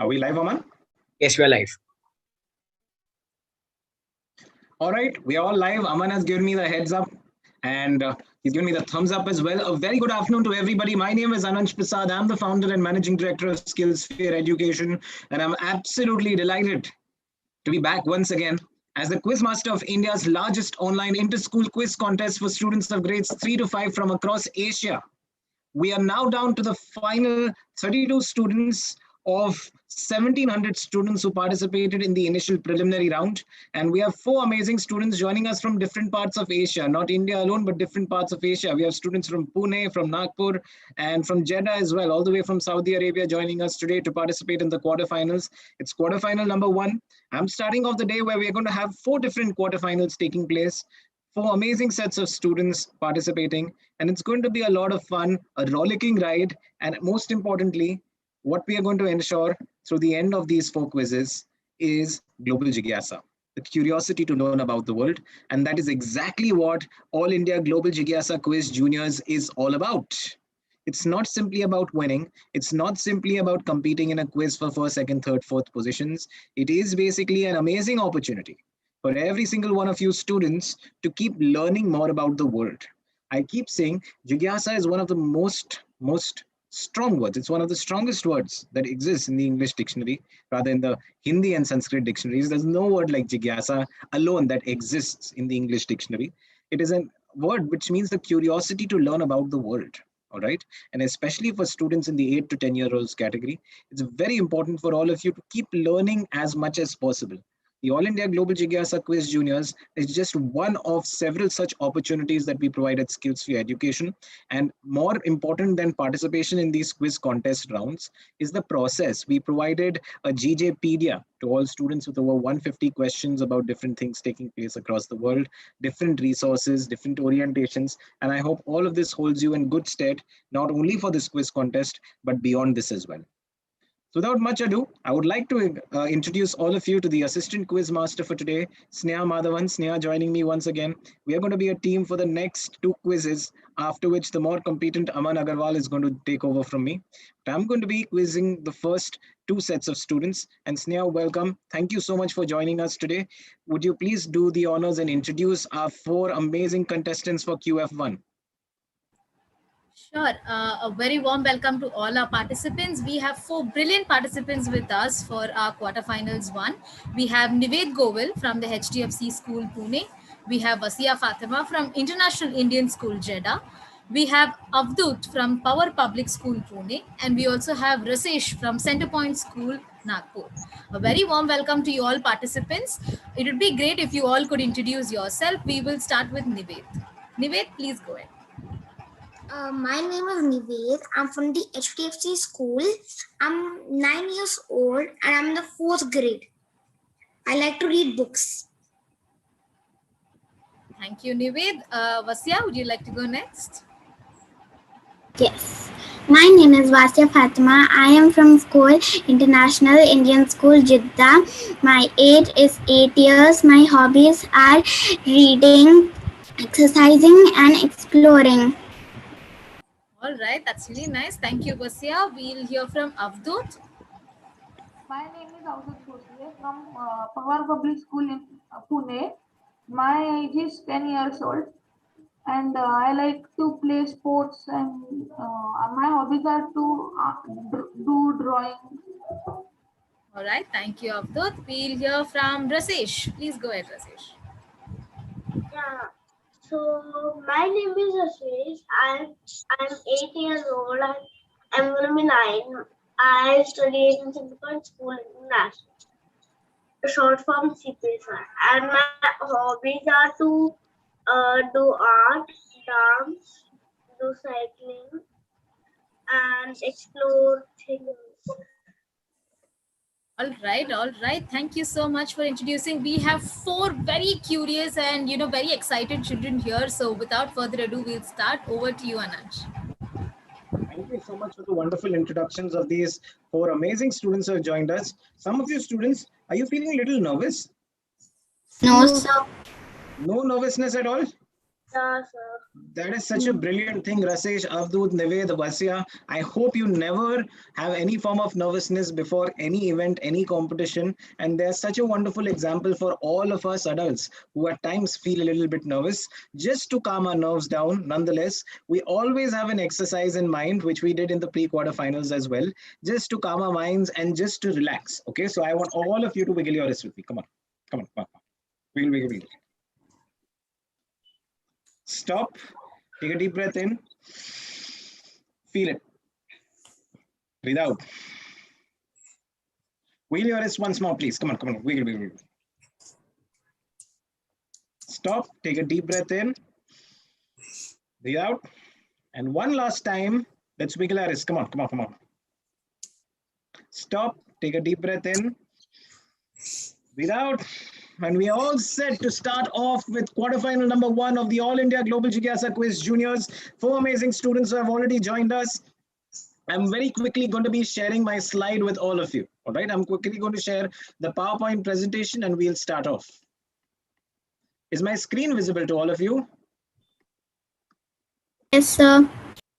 Are we live, Aman? Yes, we are live. All right, we are all live. Aman has given me the heads up and he's given me the thumbs up as well. A very good afternoon to everybody. My name is Anansh Prasad. I'm the founder and managing director of Skills Fair Education, and I'm absolutely delighted to be back once again as the Quizmaster of India's largest online inter-school quiz contest for students of grades 3 to 5 from across Asia. We are now down to the final 32 students of 1700 students who participated in the initial preliminary round, and we have 4 amazing students joining us from different parts of Asia, not India alone but different parts of Asia. We have students from Pune, from Nagpur, and from Jeddah as well, all the way from Saudi Arabia, joining us today to participate in the quarterfinals. It's quarterfinal number 1. I'm starting off the day where we're going to have 4 different quarterfinals taking place, 4 amazing sets of students participating, and it's going to be a lot of fun, a rollicking ride, and most importantly, what we are going to ensure through the end of these 4 quizzes is global Jigyasa, the curiosity to learn about the world. And that is exactly what All India Global Jigyasa Quiz Juniors is all about. It's not simply about winning. It's not simply about competing in a quiz for first, second, third, fourth positions. It is basically an amazing opportunity for every single one of you students to keep learning more about the world. I keep saying Jigyasa is one of the most strong words. It's one of the strongest words that exists in the English dictionary, rather in the Hindi and Sanskrit dictionaries. There's no word like Jigyasa alone that exists in the English dictionary. It is a word which means the curiosity to learn about the world. All right. And especially for students in the 8 to 10-year-olds category, it's very important for all of you to keep learning as much as possible. The All India Global Jigyasa Quiz Juniors is just one of several such opportunities that we provide at Skills Fair Education. And more important than participation in these quiz contest rounds is the process. We provided a GJpedia to all students with over 150 questions about different things taking place across the world, different resources, different orientations. And I hope all of this holds you in good stead, not only for this quiz contest, but beyond this as well. So without much ado, I would like to introduce all of you to the assistant quiz master for today, Sneha Madhavan. Sneha joining me once again. We are going to be a team for the next 2 quizzes, after which the more competent Aman Agarwal is going to take over from me. But I'm going to be quizzing the first 2 sets of students. And Sneha, welcome. Thank you so much for joining us today. Would you please do the honors and introduce our 4 amazing contestants for QF1? Sure. A very warm welcome to all our participants. We have 4 brilliant participants with us for our quarterfinals 1. We have Nived Govil from the HDFC School, Pune. We have Vasia Fatima from International Indian School, Jeddah. We have Avdut from Power Public School, Pune. And we also have Rasesh from Centerpoint School, Nagpur. A very warm welcome to you all participants. It would be great if you all could introduce yourself. We will start with Nived. Nived, please go ahead. My name is Nived. I'm from the HDFC school. I'm 9 years old and I'm in the 4th grade. I like to read books. Thank you, Nived. Vasya, would you like to go next? Yes. My name is Vasya Fatima. I am from school International Indian School, Jeddah. My age is 8 years. My hobbies are reading, exercising, and exploring. All right, that's really nice. Thank you, Vasya. We'll hear from Avdut. My name is Avdut from Power Public School in Pune. My age is 10 years old and I like to play sports and my hobbies are to do drawing. All right, thank you, Avdut. We'll hear from Rasesh. Please go ahead, Rasesh. Yeah. So my name is Ashish. I'm 8 years old. I'm gonna be 9. I study in Centerpoint School International, short form CPSR. And my hobbies are to do art, dance, do cycling, and explore things. All right. Thank you so much for introducing. We have 4 very curious and very excited children here. So without further ado, we'll start. Over to you, Anansh. Thank you so much for the wonderful introductions of these 4 amazing students who have joined us. Some of you students, are you feeling a little nervous? No, sir. No nervousness at all? Yeah, sir. That is such a brilliant thing, Rasesh, Avdut, Nived, Vasya. I hope you never have any form of nervousness before any event, any competition. And there's such a wonderful example for all of us adults who at times feel a little bit nervous. Just to calm our nerves down, nonetheless, we always have an exercise in mind, which we did in the pre-quarterfinals as well, just to calm our minds and just to relax. Okay, so I want all of you to wiggle your wrist with me. Come on, come on, come on. Wiggle, wiggle, wiggle. Stop. Take a deep breath in. Feel it. Breathe out. Wiggle your wrist once more, please. Come on, come on. Wiggle, wiggle, wiggle. Stop. Take a deep breath in. Breathe out. And one last time, let's wiggle our wrist. Come on, come on, come on. Stop. Take a deep breath in. Breathe out. And we are all set to start off with quarterfinal number 1 of the All India Global Jigyasa Quiz Juniors. 4 amazing students who have already joined us. I'm very quickly going to be sharing my slide with all of you. All right, I'm quickly going to share the PowerPoint presentation and we'll start off. Is my screen visible to all of you? Yes, sir.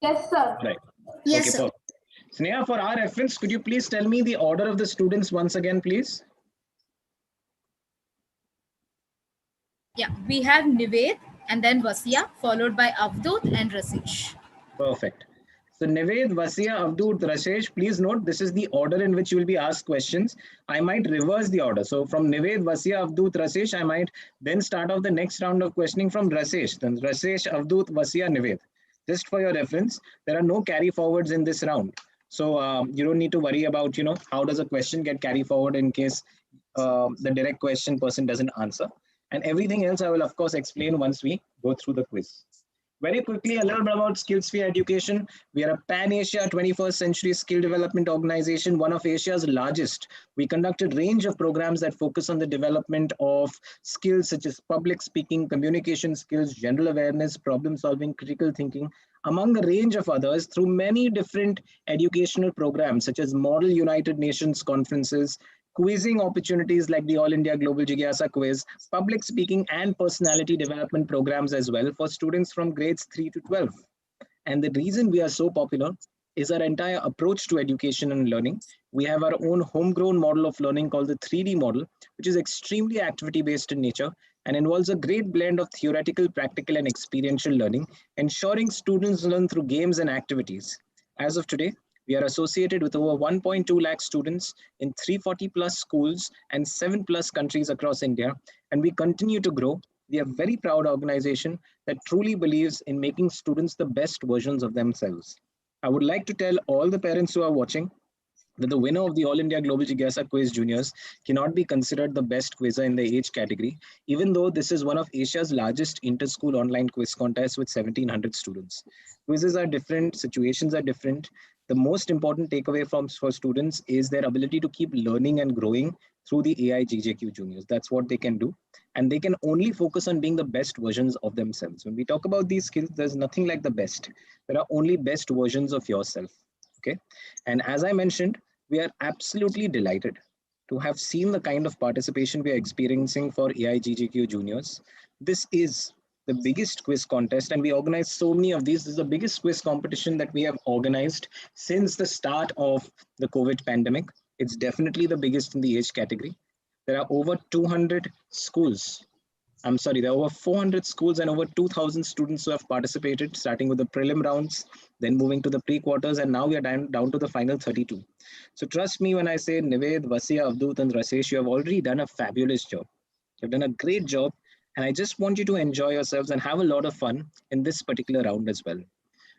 Yes, sir. Right. Yes, Okay, sir. perfect. Sneha, for our reference, could you please tell me the order of the students once again, please? Yeah, we have Nived and then Vasya, followed by Avdut and Rasesh. Perfect. So Nived, Vasya, Avdut, Rasesh, please note this is the order in which you will be asked questions. I might reverse the order. So from Nived, Vasya, Avdut, Rasesh, I might then start off the next round of questioning from Rasesh. Then Rasesh, Avdut, Vasya, Nived. Just for your reference, there are no carry forwards in this round. So you don't need to worry about, how does a question get carry forward in case the direct question person doesn't answer. And everything else I will, of course, explain once we go through the quiz. Very quickly, a little bit about SkillSphere Education. We are a pan-Asia 21st century skill development organization, one of Asia's largest. We conduct a range of programs that focus on the development of skills such as public speaking, communication skills, general awareness, problem solving, critical thinking, among a range of others through many different educational programs such as Model United Nations conferences, quizzing opportunities like the All India Global Jigyasa Quiz, public speaking and personality development programs as well for students from grades 3 to 12. And the reason we are so popular is our entire approach to education and learning. We have our own homegrown model of learning called the 3D model, which is extremely activity-based in nature and involves a great blend of theoretical, practical, and experiential learning, ensuring students learn through games and activities. As of today, we are associated with over 1.2 lakh students in 340 plus schools and 7 plus countries across India, and we continue to grow. We are a very proud organization that truly believes in making students the best versions of themselves. I would like to tell all the parents who are watching that the winner of the All India Global Jigyasa Quiz Juniors cannot be considered the best quizzer in the age category, even though this is one of Asia's largest inter-school online quiz contests with 1,700 students. Quizzes are different, situations are different. The most important takeaway for students is their ability to keep learning and growing through the AI GJQ Juniors. That's what they can do. And they can only focus on being the best versions of themselves. When we talk about these skills, there's nothing like the best. There are only best versions of yourself. Okay. And as I mentioned, we are absolutely delighted to have seen the kind of participation we are experiencing for AIGGQ Juniors. This is the biggest quiz contest and we organize so many of these. This is the biggest quiz competition that we have organized since the start of the COVID pandemic. It's definitely the biggest in the age category. There are over 200 schools. There are over 400 schools and over 2,000 students who have participated, starting with the prelim rounds, then moving to the pre-quarters, and now we are down to the final 32. So trust me when I say Nived, Vasya, Avdut, and Rasesh, you have already done a fabulous job. You've done a great job, and I just want you to enjoy yourselves and have a lot of fun in this particular round as well.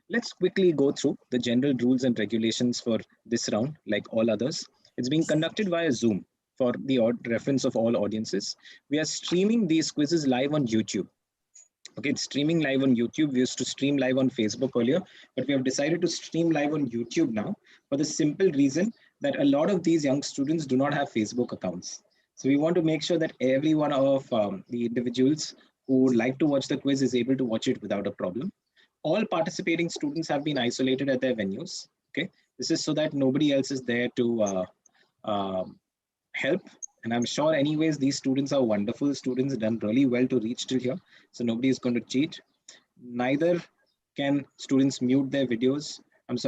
Let's quickly go through the general rules and regulations for this round, like all others. It's being conducted via Zoom. For the reference of all audiences, we are streaming these quizzes live on YouTube. Okay, it's streaming live on YouTube. We used to stream live on Facebook earlier, but we have decided to stream live on YouTube now for the simple reason that a lot of these young students do not have Facebook accounts. So we want to make sure that every one of the individuals who would like to watch the quiz is able to watch it without a problem. All participating students have been isolated at their venues. Okay, this is so that nobody else is there to help. And I'm sure anyways, these students are wonderful students, done really well to reach till here. So nobody is going to cheat. neither can students mute their videos,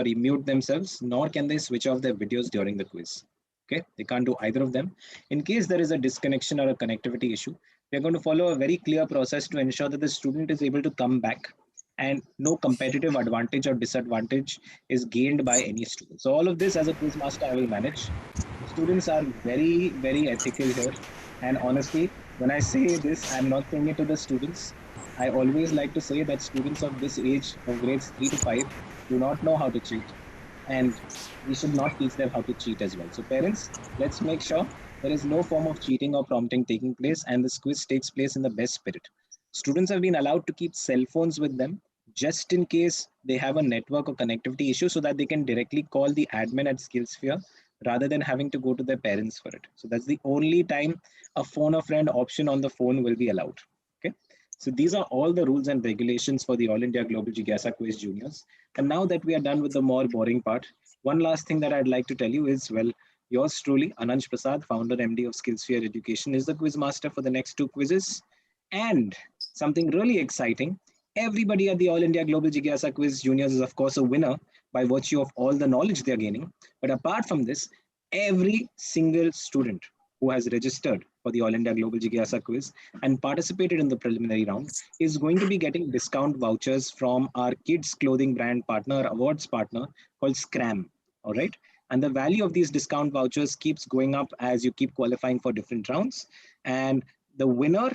mute themselves, nor can they switch off their videos during the quiz. Okay, they can't do either of them. In case there is a disconnection or a connectivity issue, we're going to follow a very clear process to ensure that the student is able to come back and no competitive advantage or disadvantage is gained by any student. So all of this as a quiz master, I will manage. The students are very, very ethical here. And honestly, when I say this, I'm not saying it to the students. I always like to say that students of this age, of grades 3 to 5, do not know how to cheat. And we should not teach them how to cheat as well. So parents, let's make sure there is no form of cheating or prompting taking place and this quiz takes place in the best spirit. Students have been allowed to keep cell phones with them just in case they have a network or connectivity issue so that they can directly call the admin at Skillsphere rather than having to go to their parents for it. So that's the only time a phone a friend option on the phone will be allowed. Okay. So these are all the rules and regulations for the All India Global Jigyasa Quiz Juniors. And now that we are done with the more boring part, one last thing that I'd like to tell you is, well, yours truly, Ananj Prasad, founder MD of Skillsphere Education, is the quiz master for the next 2 quizzes. And something really exciting, everybody at the All India Global Jigyasa Quiz Juniors is of course a winner by virtue of all the knowledge they're gaining. But apart from this, every single student who has registered for the All India Global Jigyasa Quiz and participated in the preliminary round is going to be getting discount vouchers from our kids clothing brand partner, awards partner called Scram. All right. And the value of these discount vouchers keeps going up as you keep qualifying for different rounds. And the winner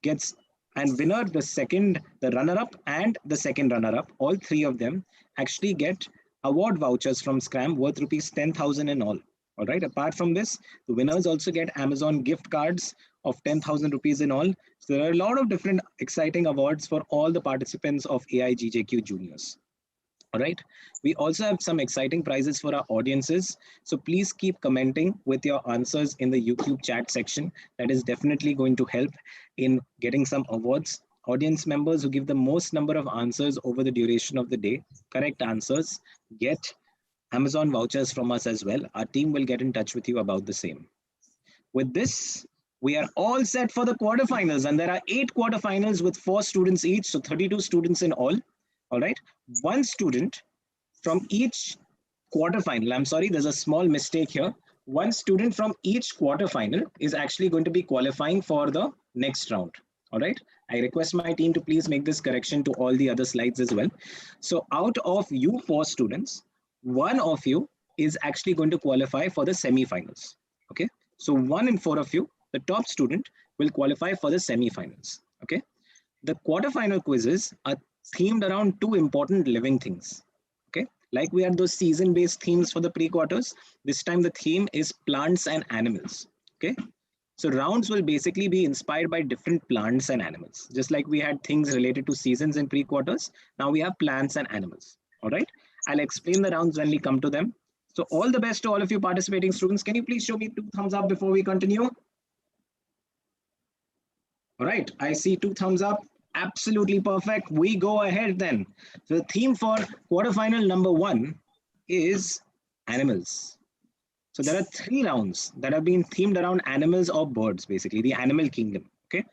gets, and winner, the second, the runner-up and the second runner-up, all 3 of them actually get award vouchers from Scram worth rupees 10,000 in all. All right. Apart from this, the winners also get Amazon gift cards of 10,000 rupees in all. So there are a lot of different exciting awards for all the participants of AIGJQ Juniors. All right. We also have some exciting prizes for our audiences. So please keep commenting with your answers in the YouTube chat section. That is definitely going to help in getting some awards. Audience members who give the most number of answers over the duration of the day, correct answers, get Amazon vouchers from us as well. Our team will get in touch with you about the same. With this, we are all set for the quarterfinals, and there are 8 quarterfinals with 4 students each, so 32 students in all. All right, 1 student from each quarterfinal. I'm sorry, there's a small mistake here. 1 student from each quarterfinal is actually going to be qualifying for the next round. All right, I request my team to please make this correction to all the other slides as well. So out of you 4 students, 1 of you is actually going to qualify for the semi-finals. Okay, so 1 in 4 of you, the top student, will qualify for the semi-finals. Okay, the quarterfinal quizzes are themed around 2 important living things. Okay, like we had those season-based themes for the pre-quarters, this time the theme is plants and animals. Okay, so rounds will basically be inspired by different plants and animals. Just like we had things related to seasons and pre-quarters, now we have plants and animals. All right, I'll explain the rounds when we come to them. So all the best to all of you participating students. Can you please show me 2 thumbs up before we continue? All right, I see 2 thumbs up. Absolutely perfect. We go ahead then. So the theme for quarterfinal number 1 is animals. So there are 3 rounds that have been themed around animals or birds, basically the animal kingdom. Okay.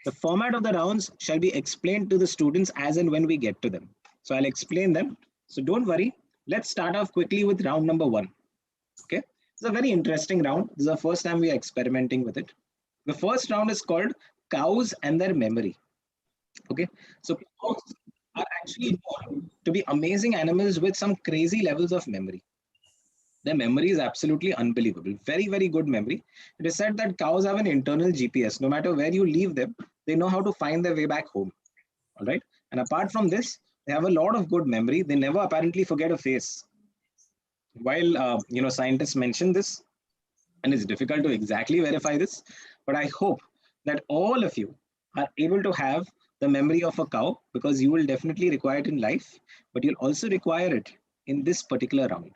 The format of the rounds shall be explained to the students as and when we get to them. So I'll explain them. So don't worry. Let's start off quickly with round number 1. Okay. It's a very interesting round. This is the first time we are experimenting with it. The first round is called cows and their memory. Okay, so cows are actually known to be amazing animals with some crazy levels of memory. Their memory is absolutely unbelievable. Very, very good memory. It is said that cows have an internal GPS. No matter where you leave them, they know how to find their way back home. All right. And apart from this, they have a lot of good memory. They never apparently forget a face. While scientists mention this, and it's difficult to exactly verify this, but I hope that all of you are able to have the memory of a cow, because you will definitely require it in life, but you'll also require it in this particular round.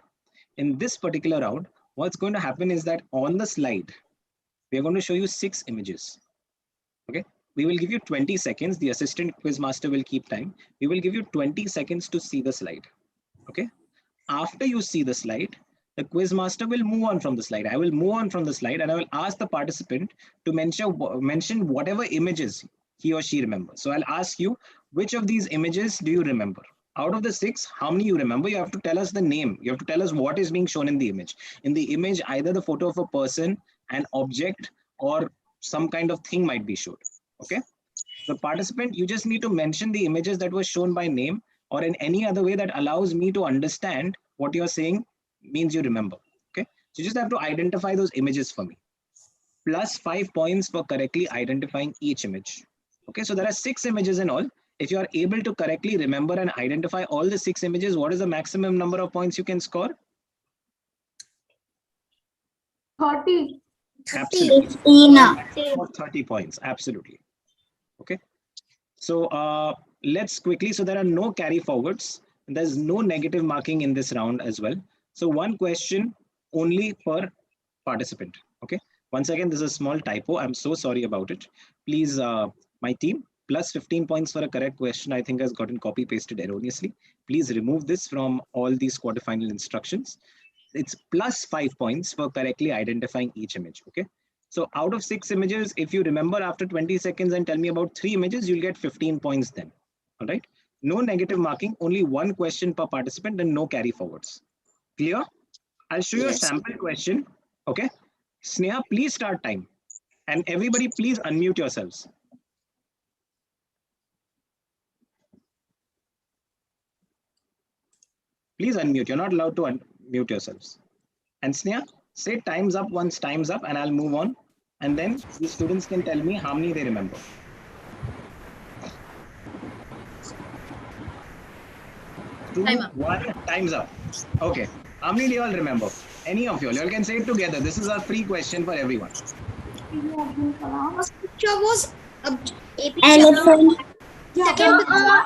In this particular round, what's going to happen is that on the slide, we are going to show you 6 images. Okay, we will give you 20 seconds. The assistant quiz master will keep time. We will give you 20 seconds to see the slide. Okay, after you see the slide, the quiz master will move on from the slide. I will move on from the slide and I will ask the participant to mention whatever images he or she remembers. So I'll ask you, which of these images do you remember? Out of the 6, how many you remember? You have to tell us the name. You have to tell us what is being shown in the image. In the image, either the photo of a person, an object, or some kind of thing might be shown. Okay. The participant, you just need to mention the images that were shown by name or in any other way that allows me to understand what you're saying means you remember. Okay. So you just have to identify those images for me. Plus 5 points for correctly identifying each image. Okay. So there are 6 images in all. If you are able to correctly remember and identify all the 6 images, what is the maximum number of points you can score? 30. Absolutely. 15. For 30 points. Absolutely. Okay. So let's quickly, so there are no carry forwards. There's no negative marking in this round as well. So one question only per participant. Okay. Once again, this is a small typo. I'm so sorry about it. Please, my team, plus 15 points for a correct question, I think has gotten copy pasted erroneously. Please remove this from all these quarterfinal instructions. It's plus 5 points for correctly identifying each image. Okay. So out of 6 images, if you remember after 20 seconds and tell me about 3 images, you'll get 15 points then. All right. No negative marking, only one question per participant and no carry forwards. Clear? I'll show you a sample question. Okay. Sneha, please start time. And everybody, please unmute yourselves. Please unmute. You're not allowed to unmute yourselves. And Sneha, say time's up once time's up and I'll move on. And then the students can tell me how many they remember. Time up. 1, time's up. Okay. How many do you all remember? Any of you all? You all can say it together. This is a free question for everyone. First picture was Elephant. second picture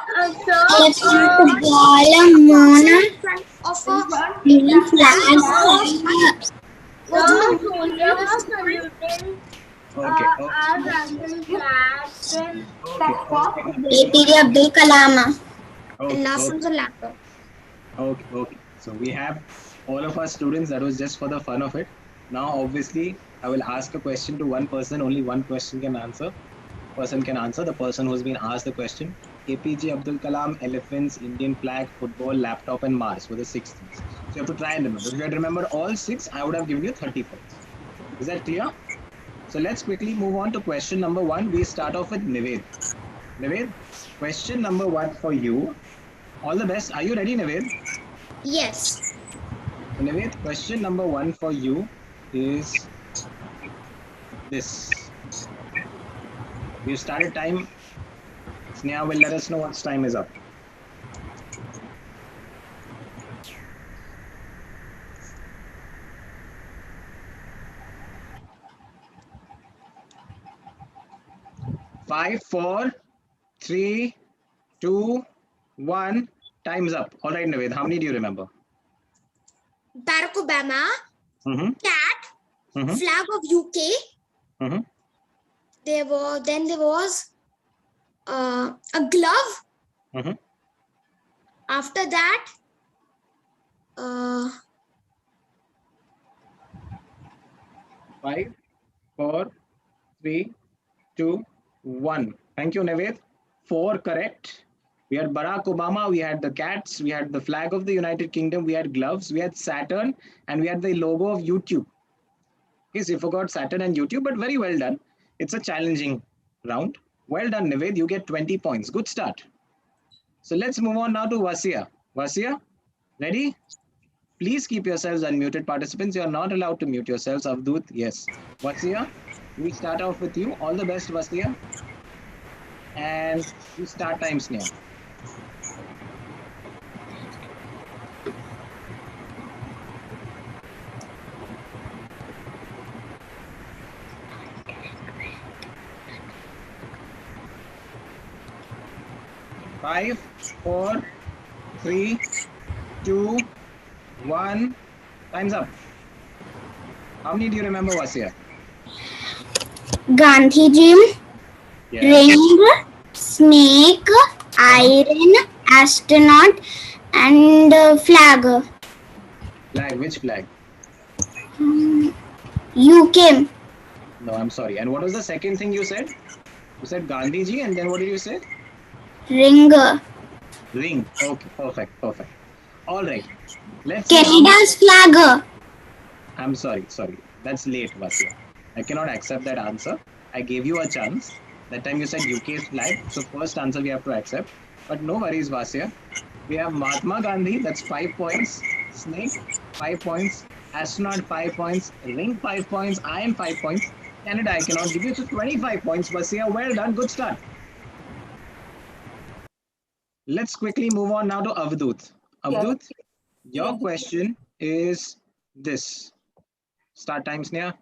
Elephant, ball, Mona, of a flag. Okay. APJ Abdul Kalam. and last Okay. was a laptop. Okay. So we have all of our students. That was just for the fun of it. Now, obviously, I will ask a question to one person. Only one person can answer. The person who's been asked the question. APJ Abdul Kalam, elephants, Indian flag, football, laptop, and Mars were the 6 things. So you have to try and remember. If you had remembered all 6, I would have given you 30 points. Is that clear? So let's quickly move on to question number 1. We start off with Nived. Nived, question number 1 for you. All the best. Are you ready, Nived? Yes. Nived, question number 1 for you is this. We started time. Sneha will let us know what time is up. Five, 4, 3, 2, 1. Time's up. All right, Naved. How many do you remember? Barack Obama, cat, Mhm. flag of UK. Mhm. There was a glove. Mhm. After that, 5, 4, 3, 2, 1. Thank you, Naved. 4 correct. We had Barack Obama, we had the cats, we had the flag of the United Kingdom, we had gloves, we had Saturn, and we had the logo of YouTube. Yes, you forgot Saturn and YouTube, but very well done. It's a challenging round. Well done, Naved. You get 20 points. Good start. So let's move on now to Vasia. Vasia, ready? Please keep yourselves unmuted, participants. You are not allowed to mute yourselves. Avdut, yes. Vasia, we start off with you. All the best, Vasia. And you start time, Sneha. Five, 4, 3, 2, 1. Time's up. How many do you remember, Vasia? Gandhiji, Yes. ring, snake, iron, astronaut, and flag. Flag. Which flag? UK. No, I'm sorry. And what was the second thing you said? You said Gandhiji, and then what did you say? Ring. Ring. Okay, perfect, perfect. All right. Let's see. Canada's flag. I'm sorry. That's late, Vasya. I cannot accept that answer. I gave you a chance. That time you said UK's flag. So first answer we have to accept. But no worries, Vasya. We have Mahatma Gandhi. That's 5 points. Snake, 5 points. Astronaut, 5 points. Ring, 5 points. Iron, 5 points. Canada, I cannot give you. So 25 points, Vasya. Well done. Good start. Let's quickly move on now to Avadut. Avadut, your Yes. question is this. Start time, Sneha.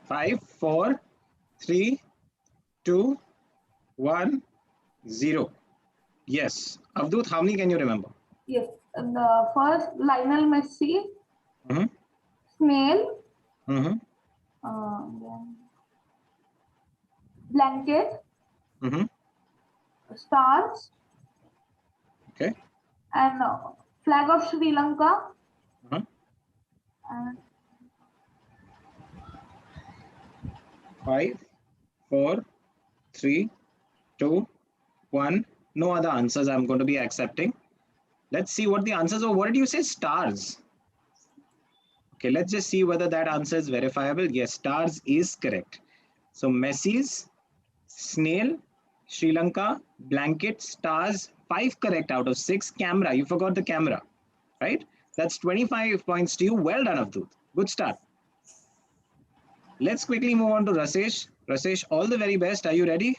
Five, four, three, two, 1, 0. Yes. Avadut, how many can you remember? Yes. The first Lionel Messi, Mm-hmm. snail, Mm-hmm. then blanket, Mm-hmm. stars, Okay. and flag of Sri Lanka, Uh-huh. and 5, 4, 3, 2, 1. No other answers I'm going to be accepting. Let's see what the answers are. What did you say? Stars. Okay, let's just see whether that answer is verifiable. Yes, stars is correct. So Messi's, snail, Sri Lanka, blanket, stars, 5 correct out of 6. Camera, you forgot the camera, right? That's 25 points to you. Well done, Avadut. Good start. Let's quickly move on to Rasesh. Rasesh, all the very best. Are you ready?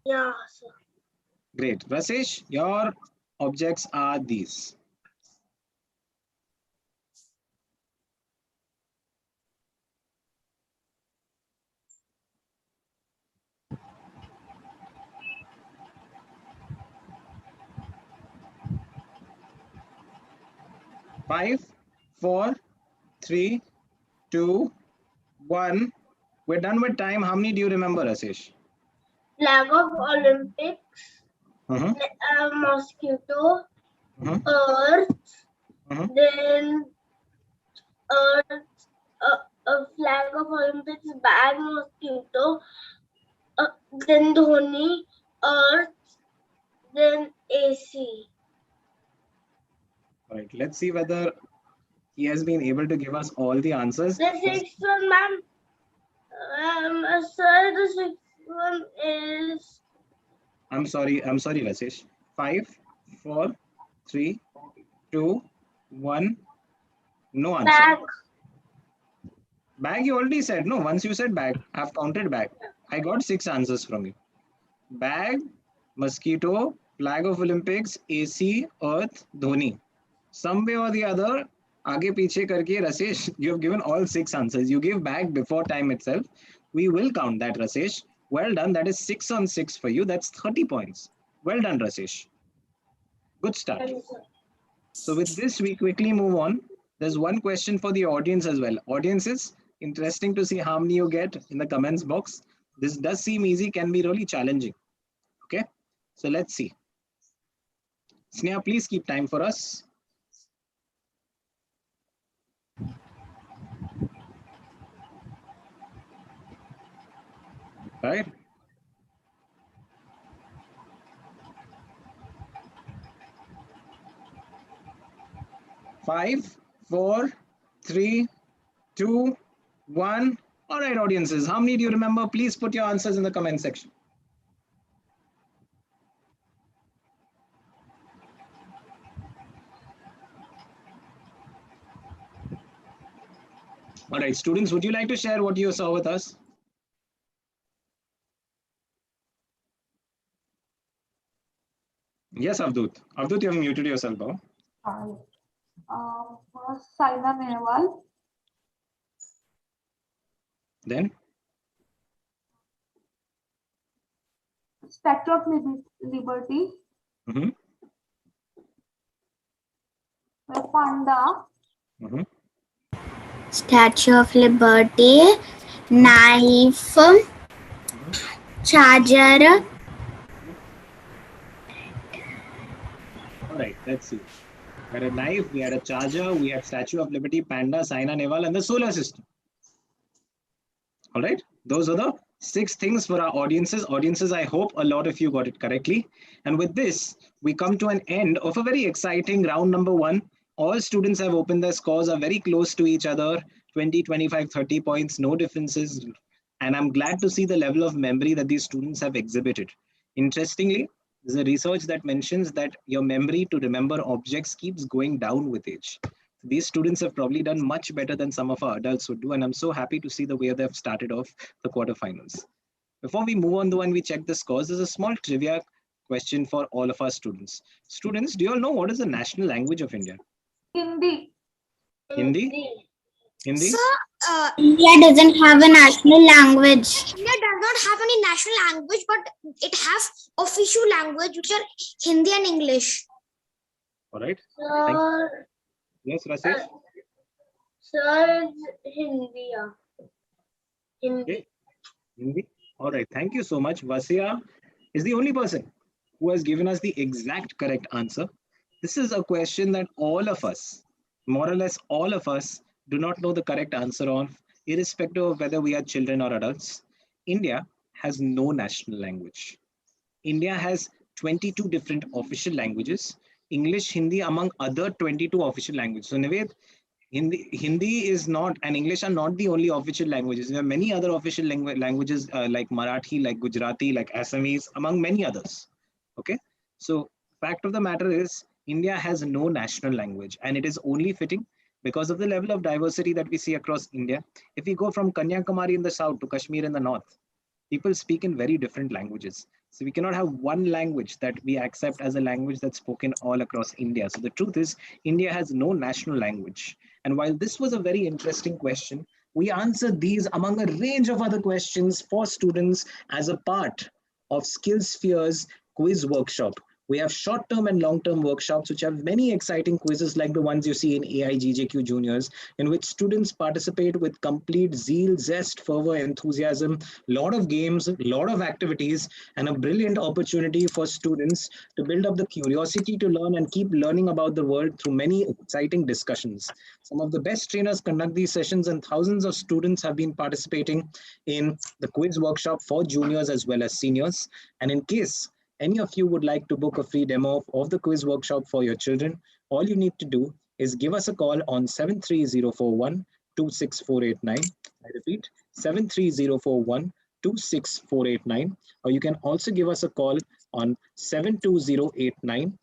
Yeah, sir. Great. Rasesh, your objects are these. Five, four, three, two, 1. We're done with time. How many do you remember, Rasesh? Flag of Olympics, Uh-huh. mosquito, Uh-huh. earth, Uh-huh. then earth, a flag of Olympics, bag, mosquito, then Dhoni, earth, then AC. All right. Let's see whether he has been able to give us all the answers. The sixth one, ma'am. Sir, the sixth one is I'm sorry, Rasesh. 5, 4, 3, 2, 1. No answer. bag. Bag, you already said. No, once you said bag, I've counted bag. I got 6 answers from you. Bag, mosquito, flag of Olympics, AC, earth, Dhoni. Some way or the other, आगे पीछे करके Rasesh, you have given all 6 answers. You gave bag before time itself. We will count that, Rasesh. Well done. That is 6 on 6 for you. That's 30 points. Well done, Rasesh. Good start. So with this, we quickly move on. There's one question for the audience as well. Audiences, interesting to see how many you get in the comments box. This does seem easy, can be really challenging. Okay, so let's see. Sneha, please keep time for us. Right. Five, 4, 3, 2, 1. All right, audiences, how many do you remember? Please put your answers in the comment section. All right, students, would you like to share what you saw with us? Yes, Avadut. Avadut, you have muted yourself now. first Saina Nehwal, Then, Statue of Liberty, mhm, Panda, mhm. Statue of Liberty, knife, Charger. All right, let's see. We had a knife, we had a charger, we had Statue of Liberty, Panda, Saina Nehwal, and the solar system. All right, those are the 6 things for our audiences. Audiences, I hope a lot of you got it correctly. And with this, we come to an end of a very exciting round number 1. All students have opened their scores, are very close to each other, 20, 25, 30 points, no differences. And I'm glad to see the level of memory that these students have exhibited. Interestingly, there's a research that mentions that your memory to remember objects keeps going down with age. These students have probably done much better than some of our adults would do, and I'm so happy to see the way they've started off the quarterfinals. Before we move on though and we check the scores, there's a small trivia question for all of our students. Students, do you all know what is the national language of India? Hindi. Hindi? Hindi? So, India doesn't have a national language. India does not have any national language, but it has official language, which are Hindi and English. All right. Sir, Yes, Rasesh? sir, Hindi. Hindi. Okay. Hindi. All right. Thank you so much. Vasya is the only person who has given us the exact correct answer. This is a question that all of us, more or less all of us, do not know the correct answer on, irrespective of whether we are children or adults. India has no national language. India has 22 different official languages, English, Hindi among other 22 official languages. So Nived, Hindi is not, and English are not the only official languages. There are many other official languages like Marathi, like Gujarati, like Assamese, among many others. Okay, so fact of the matter is India has no national language, and it is only fitting because of the level of diversity that we see across India. If we go from Kanyakumari in the south to Kashmir in the north, people speak in very different languages. So we cannot have one language that we accept as a language that's spoken all across India. So the truth is, India has no national language. And while this was a very interesting question, we answered these among a range of other questions for students as a part of SkillSphere's quiz workshop. We have short-term and long-term workshops, which have many exciting quizzes like the ones you see in AIGJQ Juniors, in which students participate with complete zeal, zest, fervor, enthusiasm, lot of games, lot of activities, and a brilliant opportunity for students to build up the curiosity to learn and keep learning about the world through many exciting discussions. Some of the best trainers conduct these sessions, and thousands of students have been participating in the quiz workshop for juniors as well as seniors. And in case any of you would like to book a free demo of the quiz workshop for your children, all you need to do is give us a call on 73041 26489. I repeat, 73041 26489. Or you can also give us a call on 72089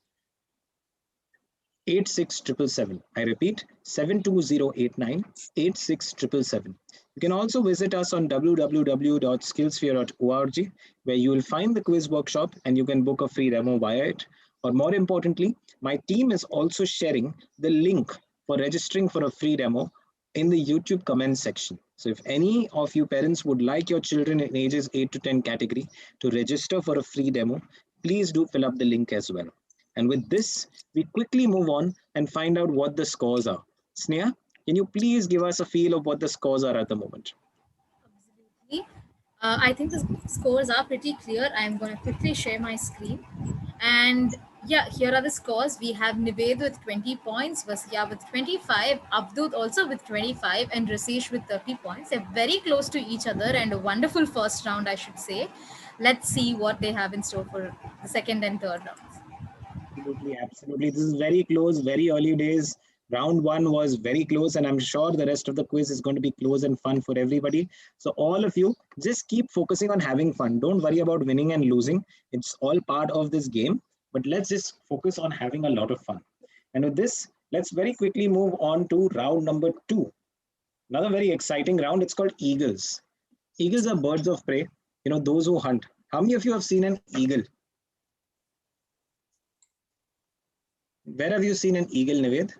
86777. I repeat, 72089 86777. You can also visit us on www.skillsphere.org, where you will find the quiz workshop and you can book a free demo via it. Or more importantly, my team is also sharing the link for registering for a free demo in the YouTube comment section. So if any of you parents would like your children in ages 8 to 10 category to register for a free demo, please do fill up the link as well. And with this, we quickly move on and find out what the scores are. Sneha, can you please give us a feel of what the scores are at the moment? Absolutely. I think the scores are pretty clear. I'm going to quickly share my screen. And yeah, here are the scores. We have Nived with 20 points, Vasya with 25, Abdul also with 25, and Rasesh with 30 points. They're very close to each other and a wonderful first round, I should say. Let's see what they have in store for the second and third rounds. Absolutely, absolutely. This is very close, very early days. Round 1 was very close, and I'm sure the rest of the quiz is going to be close and fun for everybody. So all of you, just keep focusing on having fun. Don't worry about winning and losing. It's all part of this game, but let's just focus on having a lot of fun. And with this, let's very quickly move on to round number 2. Another very exciting round. It's called eagles. Eagles are birds of prey, those who hunt. How many of you have seen an eagle? Where have you seen an eagle, Nived?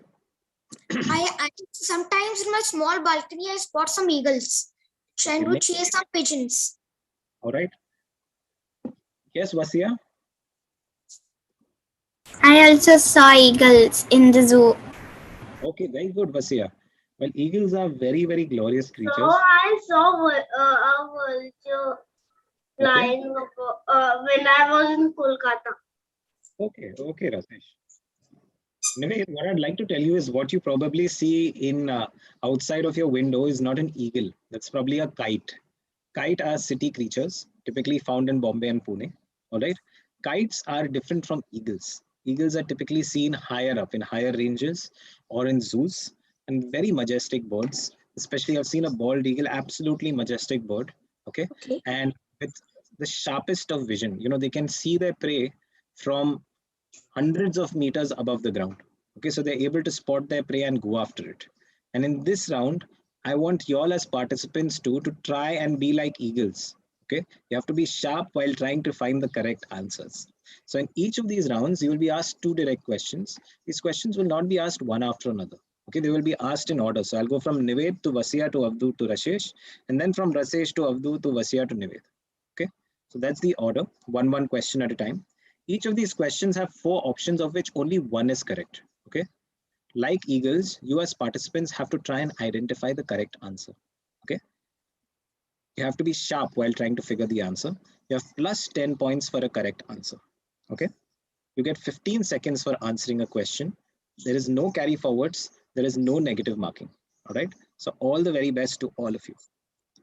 I sometimes in my small balcony I spot some eagles trying to chase some pigeons. All right. Yes, Vasya? I also saw eagles in the zoo. Okay, very good, Vasya. Well, eagles are very, very glorious creatures. So I saw a vulture. flying when I was in Kolkata. Okay, Rasesh. Nived, what I'd like to tell you is what you probably see in outside of your window is not an eagle. That's probably a kite. Kite are city creatures, typically found in Bombay and Pune. All right. Kites are different from eagles. Eagles are typically seen higher up in higher ranges or in zoos and very majestic birds. Especially, I've seen a bald eagle, absolutely majestic bird. Okay. Okay. And with the sharpest of vision, they can see their prey from hundreds of meters above the ground. Okay, so they're able to spot their prey and go after it. And in this round, I want y'all as participants to try and be like eagles. Okay, you have to be sharp while trying to find the correct answers. So in each of these rounds, you will be asked two direct questions. These questions will not be asked one after another. Okay, they will be asked in order. So I'll go from Nived to Vasia to Avdu to Rashesh, and then from Rasesh to Avdu to Vasia to Nived. Okay, so that's the order, one question at a time. Each of these questions have four options of which only one is correct. Okay. Like eagles, you as participants have to try and identify the correct answer. Okay. You have to be sharp while trying to figure the answer. You have plus 10 points for a correct answer. Okay. You get 15 seconds for answering a question. There is no carry forwards. There is no negative marking. All right. So all the very best to all of you.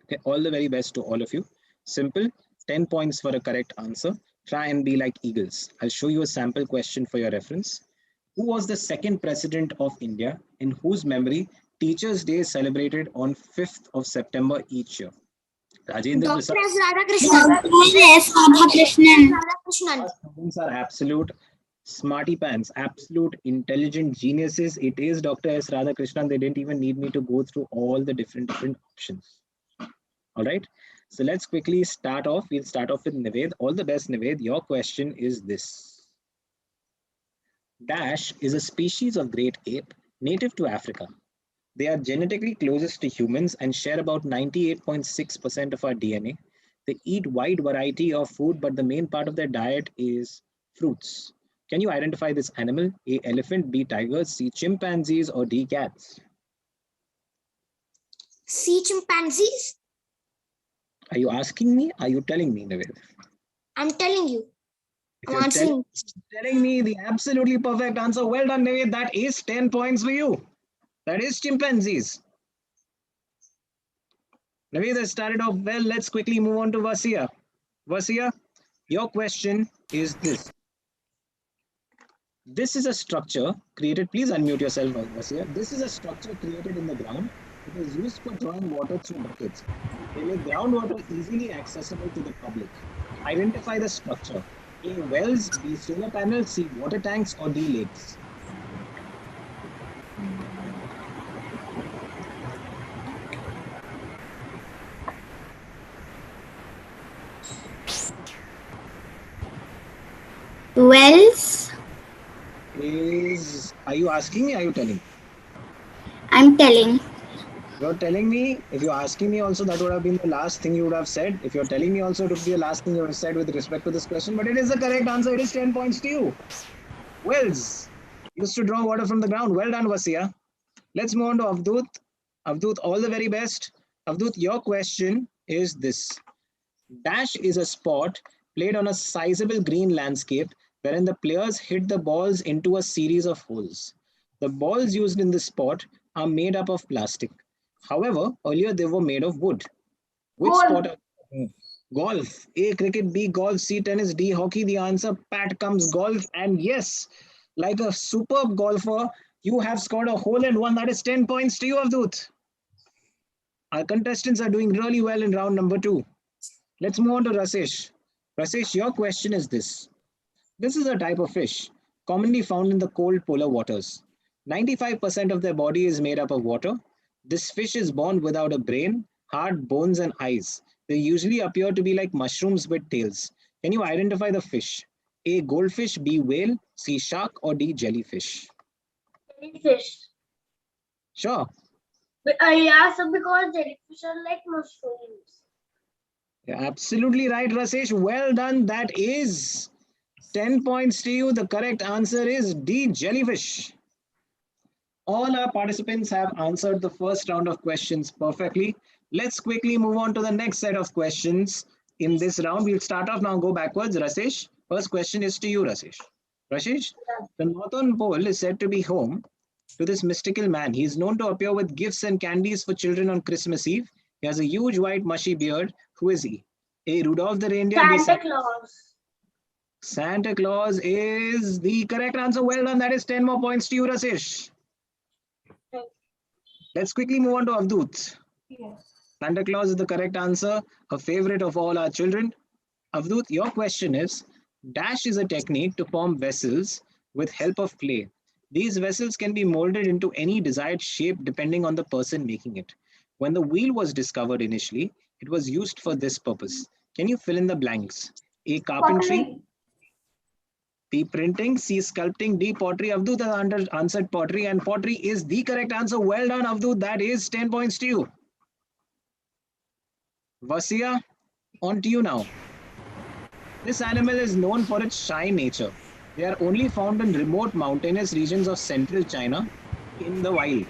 Okay. All the very best to all of you. Simple. 10 points for a correct answer. Try and be like eagles. I'll show you a sample question for your reference. Who was the second president of India in whose memory Teachers' Day is celebrated on 5th of September each year? Rajendra Dr. Prasad. S. Radhakrishnan. Yes, Radhakrishnan. Radhakrishnan. Students are absolute smarty pants, absolute intelligent geniuses. It is Dr. S. Radhakrishnan. They didn't even need me to go through all the different options. All right. So let's quickly start off. We'll start off with Nived. All the best, Nived. Your question is this. Dash is a species of great ape native to Africa. They are genetically closest to humans and share about 98.6% of our DNA. They eat wide variety of food, but the main part of their diet is fruits. Can you identify this animal? A, elephant, B, tigers, C, chimpanzees, or D, cats? C. Chimpanzees. Are you asking me? Are you telling me, Nived? I'm telling you. If I'm you're answering. telling me the absolutely perfect answer, well done, Nived. That is 10 points for you. That is chimpanzees. Naveen has started off well. Let's quickly move on to Vasia. Vasia, your question is this. This is a structure created, please unmute yourself, Vasia. This is a structure created in the ground. It is used for drawing water through buckets. They make groundwater easily accessible to the public. Identify the structure. A, wells, B, solar panels, C, water tanks, or D, lakes. Wells. Are you asking me? Are you telling? I'm telling. You're telling me, if you're asking me also, that would have been the last thing you would have said. If you're telling me also, it would be the last thing you would have said with respect to this question. But it is the correct answer. It is 10 points to you. Wells used to draw water from the ground. Well done, Vasia. Let's move on to Avdut. Avdut, all the very best. Avdut, your question is this. Dash is a sport played on a sizable green landscape wherein the players hit the balls into a series of holes. The balls used in this sport are made up of plastic. However, earlier they were made of wood. Which sport? Golf. A, cricket. B, golf. C, tennis. D, hockey. The answer, pat comes golf. And yes, like a superb golfer, you have scored a hole in one. That is 10 points to you, Avdut. Our contestants are doing really well in round number 2. Let's move on to Rasesh. Rasesh, your question is this. This is a type of fish commonly found in the cold polar waters. 95% of their body is made up of water. This fish is born without a brain, heart, bones, and eyes. They usually appear to be like mushrooms with tails. Can you identify the fish? A, goldfish, B, whale, C, shark, or D, jellyfish? Jellyfish. Sure. Yeah, so because jellyfish are like mushrooms. You're absolutely right, Rasesh. Well done. That is 10 points to you. The correct answer is D, jellyfish. All our participants have answered the first round of questions perfectly. Let's quickly move on to the next set of questions in this round. We'll start off now, go backwards. Rasesh, first question is to you, Rasesh. Rasesh, the Northern Pole is said to be home to this mystical man. He is known to appear with gifts and candies for children on Christmas Eve. He has a huge white mushy beard. Who is he? A. Rudolph the reindeer. Santa Claus. Santa Claus is the correct answer. Well done. That is 10 more points to you, Rasesh. Let's quickly move on to Avdut. Yes. Santa Claus is the correct answer, a favorite of all our children. Avdut, your question is, dash is a technique to form vessels with help of clay. These vessels can be molded into any desired shape depending on the person making it. When the wheel was discovered initially, it was used for this purpose. Can you fill in the blanks? A. Carpentry. Pottery. B. Printing. C. Sculpting. D. Pottery. Avdut has answered pottery, and pottery is the correct answer. Well done, Avdut. That is 10 points to you. Vasia, on to you now. This animal is known for its shy nature. They are only found in remote mountainous regions of central China in the wild.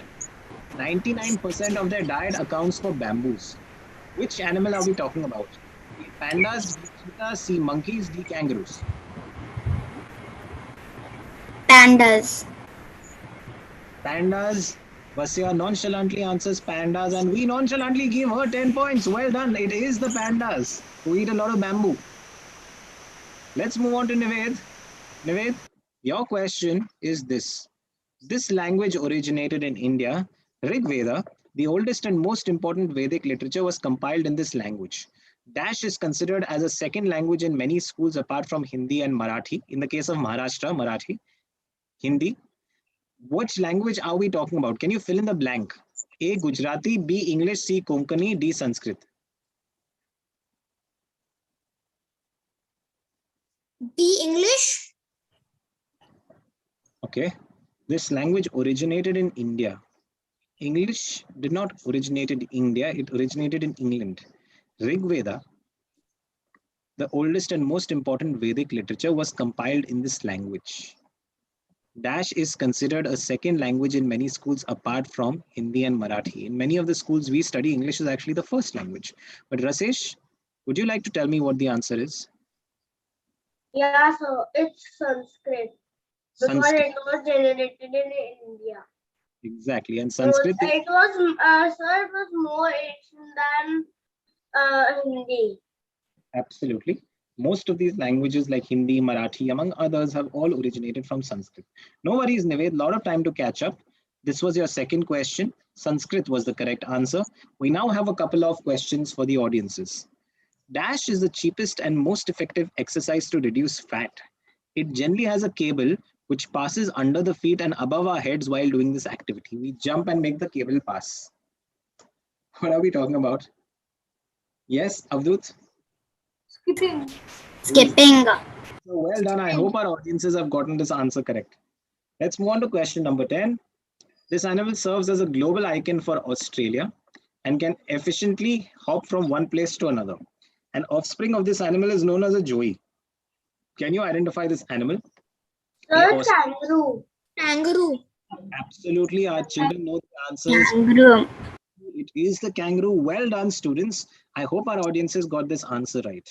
99% of their diet accounts for bamboos. Which animal are we talking about? A. Pandas, B. Cheetahs, C. Monkeys, D. Kangaroos. Pandas. Pandas. Vasya nonchalantly answers pandas, and we nonchalantly give her 10 points. Well done. It is the pandas who eat a lot of bamboo. Let's move on to Nived. Nived, your question is this. This language originated in India. Rig Veda, the oldest and most important Vedic literature, was compiled in this language. Dash is considered as a second language in many schools apart from Hindi and Marathi. In the case of Maharashtra, Marathi, Hindi. Which language are we talking about? Can you fill in the blank? A. Gujarati, B. English, C. Konkani, D. Sanskrit. B. English. Okay. This language originated in India. English did not originate in India, it originated in England. Rig Veda, the oldest and most important Vedic literature, was compiled in this language. Dash is considered a second language in many schools apart from Hindi and Marathi. In many of the schools we study, English is actually the first language. But Rasesh, would you like to tell me what the answer is? Yeah, so it's Sanskrit. Because Sanskrit. it was generated in India. Exactly. And So Sanskrit, it was more ancient than Hindi. absolutely. Most of these languages like Hindi, Marathi, among others, have all originated from Sanskrit. No worries, Nived, a lot of time to catch up. This was your second question. Sanskrit was the correct answer. We now have a couple of questions for the audiences. Dash is the cheapest and most effective exercise to reduce fat. It generally has a cable which passes under the feet and above our heads while doing this activity. We jump and make the cable pass. What are we talking about? Yes, Avdut? Skipping. Skipping. So well done. I hope our audiences have gotten this answer correct. Let's move on to question number 10. This animal serves as a global icon for Australia and can efficiently hop from one place to another. An offspring of this animal is known as a joey. Can you identify this animal? So it's kangaroo. Kangaroo. Absolutely. Our children know the answers. Kangaroo. It is the kangaroo. Well done, students. I hope our audiences got this answer right.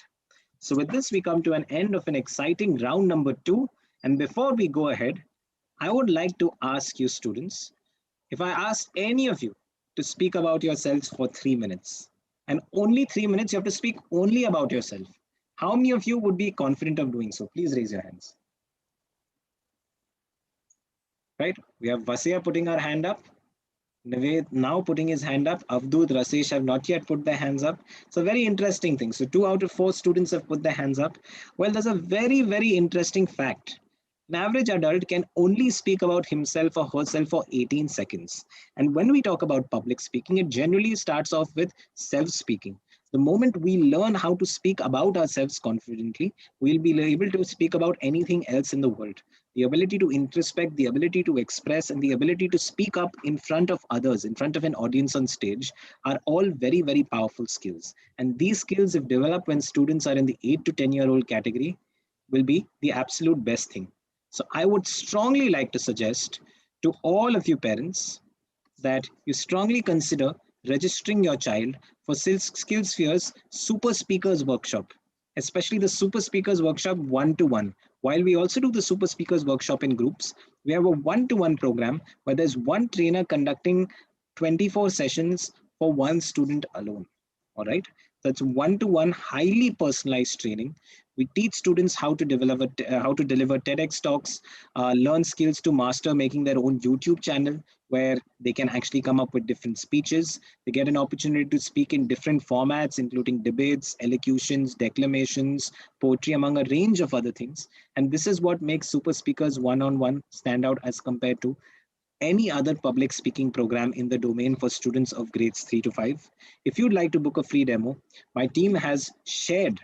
So with this, we come to an end of an exciting round number 2. And before we go ahead, I would like to ask you students, if I ask any of you to speak about yourselves for 3 minutes, and only 3 minutes, you have to speak only about yourself. How many of you would be confident of doing so? Please raise your hands. Right, we have Vasya putting her hand up. Nived now putting his hand up. Avdut, Rasesh have not yet put their hands up. It's a very interesting thing. So 2 out of 4 students have put their hands up. Well, there's a very, very interesting fact. An average adult can only speak about himself or herself for 18 seconds. And when we talk about public speaking, it generally starts off with self-speaking. The moment we learn how to speak about ourselves confidently, we'll be able to speak about anything else in the world. The ability to introspect, the ability to express, and the ability to speak up in front of others, in front of an audience on stage, are all very, very powerful skills. And these skills, if developed when students are in the 8 to 10-year-old category, will be the absolute best thing. So I would strongly like to suggest to all of you parents that you strongly consider registering your child for SkillSphere's Super Speakers Workshop, especially the Super Speakers Workshop one-to-one. While we also do the Super Speakers Workshop in groups, we have a one-to-one program where there's one trainer conducting 24 sessions for one student alone. All right. That's one-to-one, highly personalized training. We teach students how to deliver TEDx talks, learn skills to master making their own YouTube channel where they can actually come up with different speeches. They get an opportunity to speak in different formats, including debates, elocutions, declamations, poetry, among a range of other things. And this is what makes Super Speakers one-on-one stand out as compared to any other public speaking program in the domain for students of grades 3 to 5. If you'd like to book a free demo, my team has shared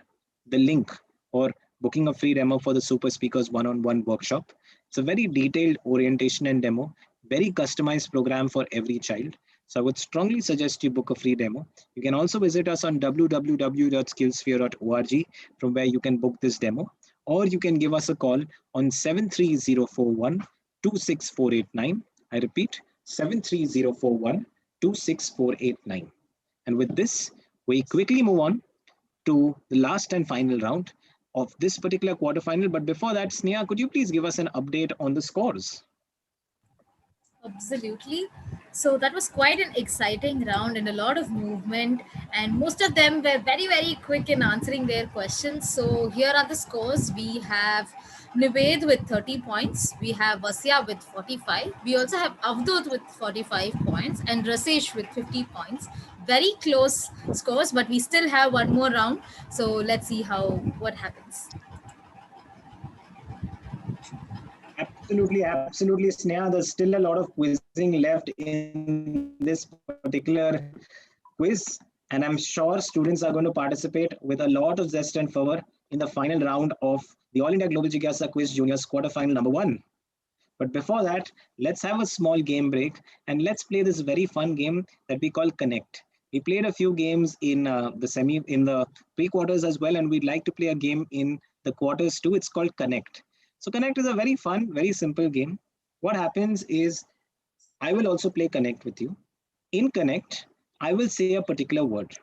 the link for booking a free demo for the Super Speakers one-on-one workshop. It's a very detailed orientation and demo, very customized program for every child. So I would strongly suggest you book a free demo. You can also visit us on www.skillsphere.org from where you can book this demo, or you can give us a call on 73041 26489. I repeat, 73041 26489. And with this, we quickly move on to the last and final round of this particular quarterfinal. But before that, Sneha, could you please give us an update on the scores? Absolutely. So that was quite an exciting round and a lot of movement, and most of them were very, very quick in answering their questions. So here are the scores. We have Nived with 30 points. We have Vasya with 45. We also have Avdut with 45 points and Rasesh with 50 points. Very close scores, but we still have one more round. So let's see what happens. Absolutely, Sneha. There's still a lot of quizzing left in this particular quiz, and I'm sure students are going to participate with a lot of zest and fervor in the final round of the All India Global Jigyasa Quiz Juniors quarterfinal number 1. But before that, let's have a small game break and let's play this very fun game that we call Connect. We played a few games in the pre-quarters as well, and we'd like to play a game in the quarters too. It's called Connect. So Connect is a very fun, very simple game. What happens is I will also play Connect with you. In Connect, I will say a particular word.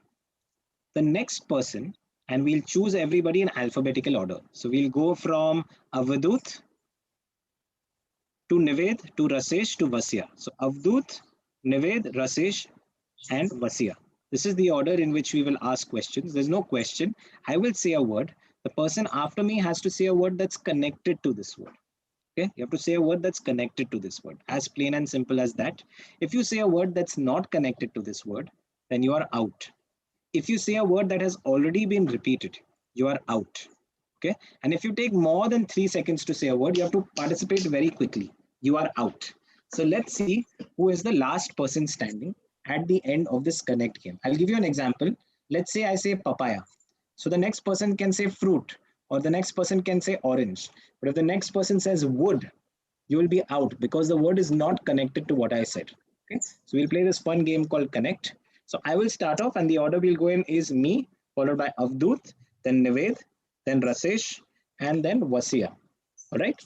The next person, and we'll choose everybody in alphabetical order. So we'll go from Avadut to Nived to Rasesh to Vasya. So Avdut, Nived, Rasesh, and Vasya. This is the order in which we will ask questions. There's no question. I will say a word. The person after me has to say a word that's connected to this word. Okay, you have to say a word that's connected to this word. As plain and simple as that. If you say a word that's not connected to this word, then you are out. If you say a word that has already been repeated, you are out. Okay, and if you take more than 3 seconds to say a word, you have to participate very quickly. You are out. So let's see who is the last person standing at the end of this Connect game. I'll give you an example. Let's say I say papaya. So the next person can say fruit, or the next person can say orange. But if the next person says wood, you will be out because the word is not connected to what I said. Okay, so we'll play this fun game called Connect. So I will start off, and the order we'll go in is me, followed by Avdut, then Nived, then Rasesh, and then Vasya. All right.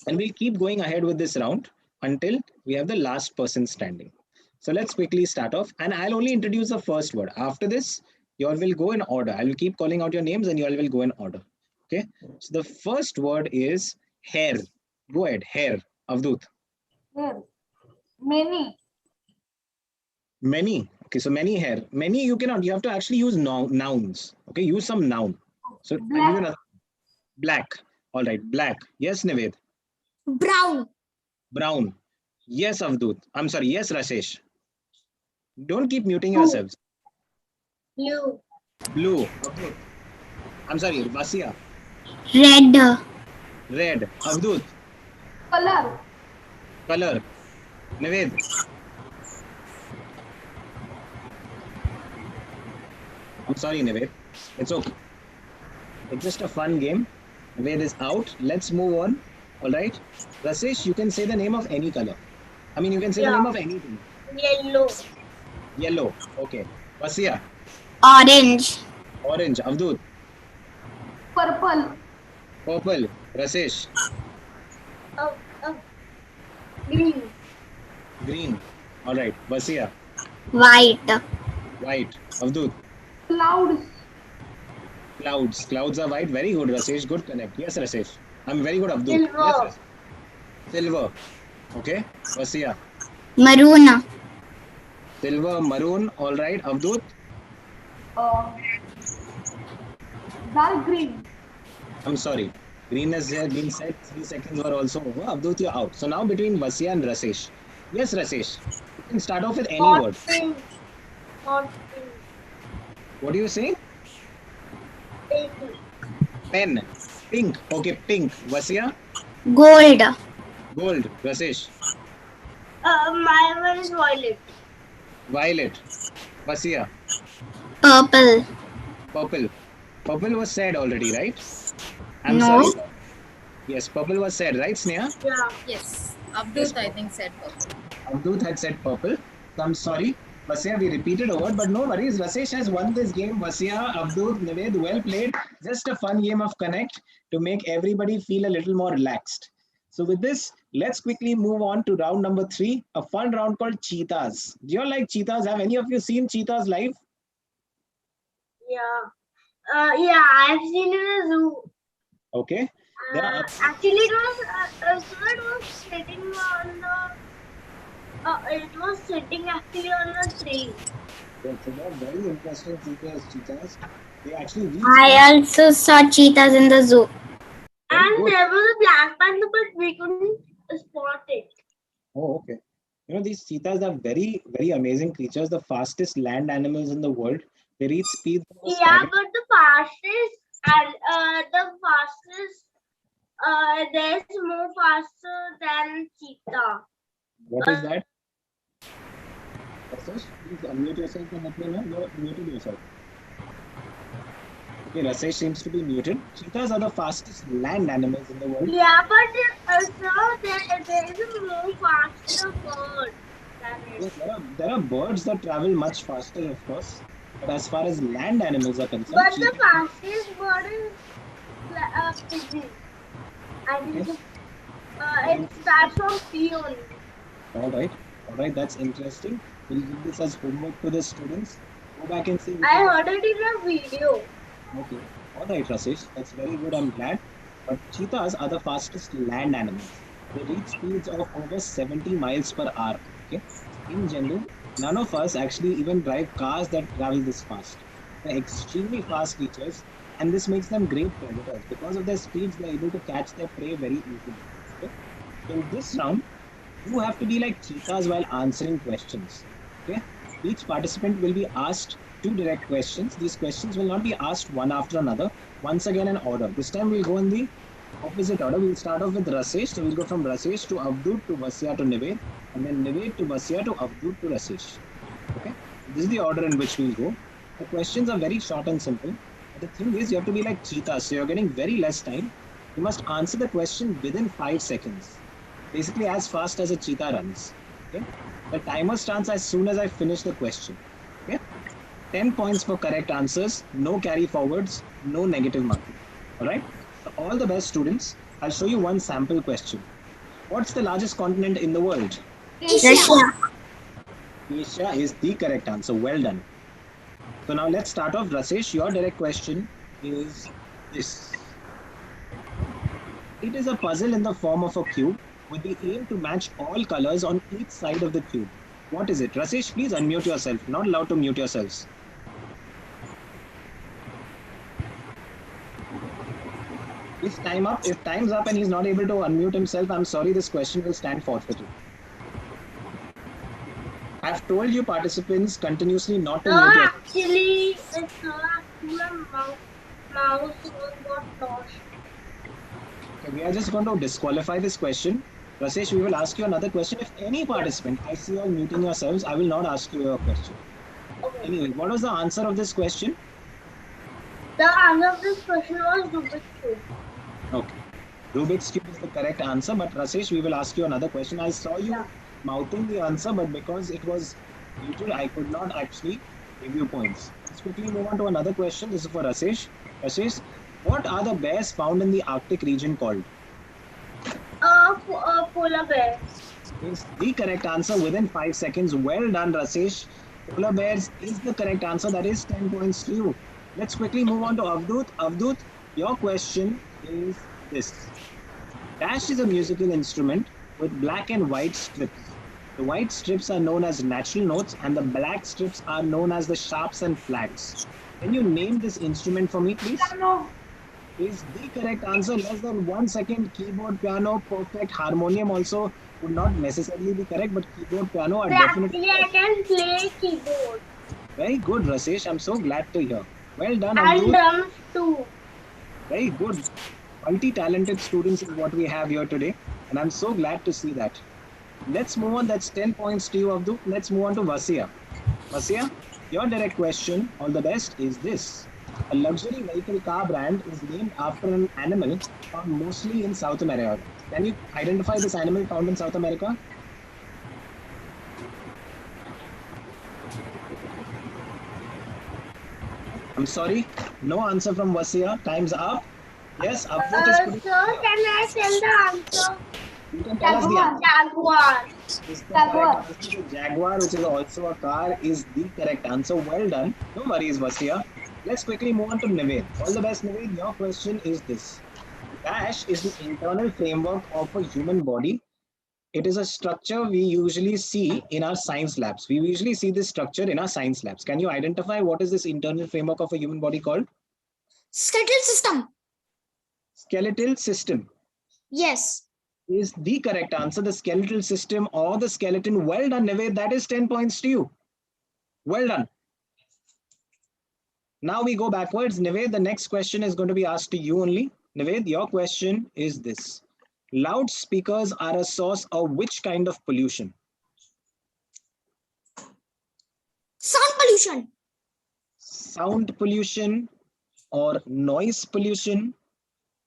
And we'll keep going ahead with this round until we have the last person standing. So let's quickly start off, and I'll only introduce the first word. After this, you all will go in order. I will keep calling out your names and you all will go in order. Okay. So the first word is hair. Go ahead. Hair. Avdut. Hair. Many. Many. Okay. So many hair. Many you cannot. You have to actually use nouns. Okay. Use some noun. So I'll give you another. Black. All right. Black. Yes, Nived. Brown. Brown. Yes, Avdut. I'm sorry. Yes, Rasesh. Don't keep muting yourselves. Blue. Blue. Okay. I'm sorry. Vasya. Red. Red. Avdut. Color. Color. Nived. I'm sorry, Nived. It's okay. It's just a fun game. Nived is out. Let's move on. All right. Rasesh, you can say the name of any color. I mean, you can say the name of anything. Yellow. Yellow. Okay. Vasya. Orange. Orange. Avdut. Purple. Purple. Rasesh. Green. Green. All right. Vasya. White. White. Avdut. Clouds. Clouds. Clouds are white. Very good, Rasesh. Good connect. Yes, Rasesh. I'm very good, Avdut. Silver. Yes, Rasesh. Silver. Okay. Vasia. Maroon. Silver, maroon. All right. Avdut. Uh, Dark green. I'm sorry. Green has been said. 3 seconds were also over. Avdut, you're out. So now between Vasia and Rasesh. Yes, Rasesh. You can start off with any Hot word. pink. Hot pink. What do you say? Pink. Pen. Pink. Okay, pink. Vasia. Gold. Gold. Rasesh. My one is violet. Violet. Vasia. Purple. Purple. Purple was said already, right? I'm No. sorry. Yes, purple was said, right, Sneha? Yeah. Yes. Abdul, I think, said purple. Avdut had said purple. So I'm sorry. Vasia, we repeated a word, but no worries. Rasesh has won this game. Vasia, Avdut, Nived, well played. Just a fun game of Connect to make everybody feel a little more relaxed. So with this, let's quickly move on to round number 3, a fun round called cheetahs. Do you all like cheetahs? Have any of you seen cheetahs live? Yeah. Yeah, I've seen it in a zoo. Okay. There are Actually, it was so it was sitting on the. It was sitting actually on a tree. so there are very interesting cheetahs. They actually reach. I also saw cheetahs in the zoo. Very And good. there was a black panther, but we couldn't spot it. Oh, okay. You know, these cheetahs are very, very amazing creatures, the fastest land animals in the world. They reach speeds of a Yeah, staggering- but the fastest there's more faster than cheetah. What is that? Rasesh, please unmute yourself and let me know. You're muted yourself. Okay, Rasesh seems to be muted. Cheetahs are the fastest land animals in the world. Yeah, but there is a more faster bird than it. Yes, there are birds that travel much faster, of course. But as far as land animals are concerned, But the cheetahs- fastest bird is pigeon. I think it starts from P only. all right, that's interesting. We'll give this as homework to the students. Go back and see. I heard it in a video. Okay. All right, Rasesh. That's very good. I'm glad. But cheetahs are the fastest land animals. They reach speeds of over 70 miles per hour. Okay. In general, none of us actually even drive cars that travel this fast. They're extremely fast creatures, and this makes them great predators. Because of their speeds, they're able to catch their prey very easily. Okay. In this round, you have to be like cheetahs while answering questions. Okay. Each participant will be asked 2 direct questions. These questions will not be asked one after another. Once again in order. This time we'll go in the opposite order. We'll start off with Rasesh. So we'll go from Rasesh to Avdut to Vasia to Nived. And then Nived to Vasia to Avdut to Rasesh. Okay. This is the order in which we'll go. The questions are very short and simple. But the thing is, you have to be like cheetahs. So you're getting very less time. You must answer the question within 5 seconds. Basically as fast as a cheetah runs. Okay. The timer starts as soon as I finish the question. Okay. 10 points for correct answers, no carry forwards, no negative marking. All right. So all the best students. I'll show you one sample question. What's the largest continent in the world? Russia. Asia is the correct answer. Well done. So now let's start off. Rasesh, your direct question is this. It is a puzzle in the form of a cube with the aim to match all colors on each side of the cube. What is it? Rasesh, please unmute yourself. Not allowed to mute yourselves. If time's up and he's not able to unmute himself, I'm sorry, this question will stand forfeited. I've told you participants continuously not to No, mute yourself. actually, my mouse got lost. Okay, we are just going to disqualify this question. Rasesh, we will ask you another question. If any participant, I see you all muting yourselves, I will not ask you your question. Okay. Anyway, what was the answer of this question? The answer of this question was Rubik's Cube. Okay. Rubik's Cube is the correct answer, but Rasesh, we will ask you another question. I saw you mouthing the answer, but because it was muted, I could not actually give you points. Let's quickly move on to another question. This is for Rasesh. Rasesh, what are the bears found in the Arctic region called? Polar bear. Is the correct answer within 5 seconds. Well done, Rasesh. Polar bears is the correct answer. That is 10 points to you. Let's quickly move on to Avdut. Avdut, your question is this. Dash is a musical instrument with black and white strips. The white strips are known as natural notes and the black strips are known as the sharps and flats. Can you name this instrument for me, please? No. Is the correct answer. Less than 1 second. Keyboard, piano, perfect. Harmonium also would not necessarily be correct, but keyboard, piano are definitely Actually, I correct. can play keyboard Very good, Rasesh. I'm so glad to hear. Well done, and Avdut. drums too. Very good. Multi-talented students is what we have here today, and I'm so glad to see that. Let's move on. That's 10 points to you, Avdut. Let's move on to Vasia. Vasia, your direct question, all the best, is this. A luxury vehicle car brand is named after an animal found mostly in South America. Can you identify this animal found in South America? I'm sorry, no answer from Vasia. Time's up. Yes, Avdut is putting. Sir, can I tell the answer? You can tell us the answer. Jaguar. Is the Jaguar. correct answer. The Jaguar, which is also a car, is the correct answer. Well done. No worries, Vasia. Let's quickly move on to Nived. All the best, Nived. Your question is this. Dash is the internal framework of a human body. It is a structure we usually see in our science labs. We usually see this structure in our science labs. Can you identify what is this internal framework of a human body called? Skeletal system. Skeletal system Yes. is the correct answer. The skeletal system or the skeleton. Well done, Nived. That is 10 points to you. Well done. Now we go backwards. Nived, the next question is going to be asked to you only. Nived, your question is this. Loudspeakers are a source of which kind of pollution? Sound pollution. Sound pollution or noise pollution?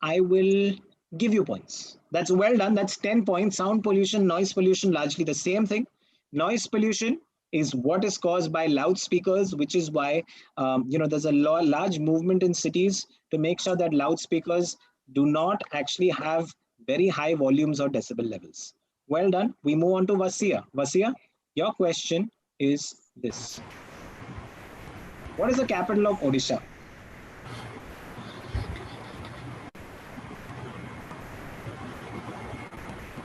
I will give you points. That's well done. That's 10 points. Sound pollution, noise pollution, largely the same thing. Noise pollution is what is caused by loudspeakers, which is why there's a large movement in cities to make sure that loudspeakers do not actually have very high volumes or decibel levels. Well done. We move on to Vasia. Vasia, your question is this. What is the capital of Odisha?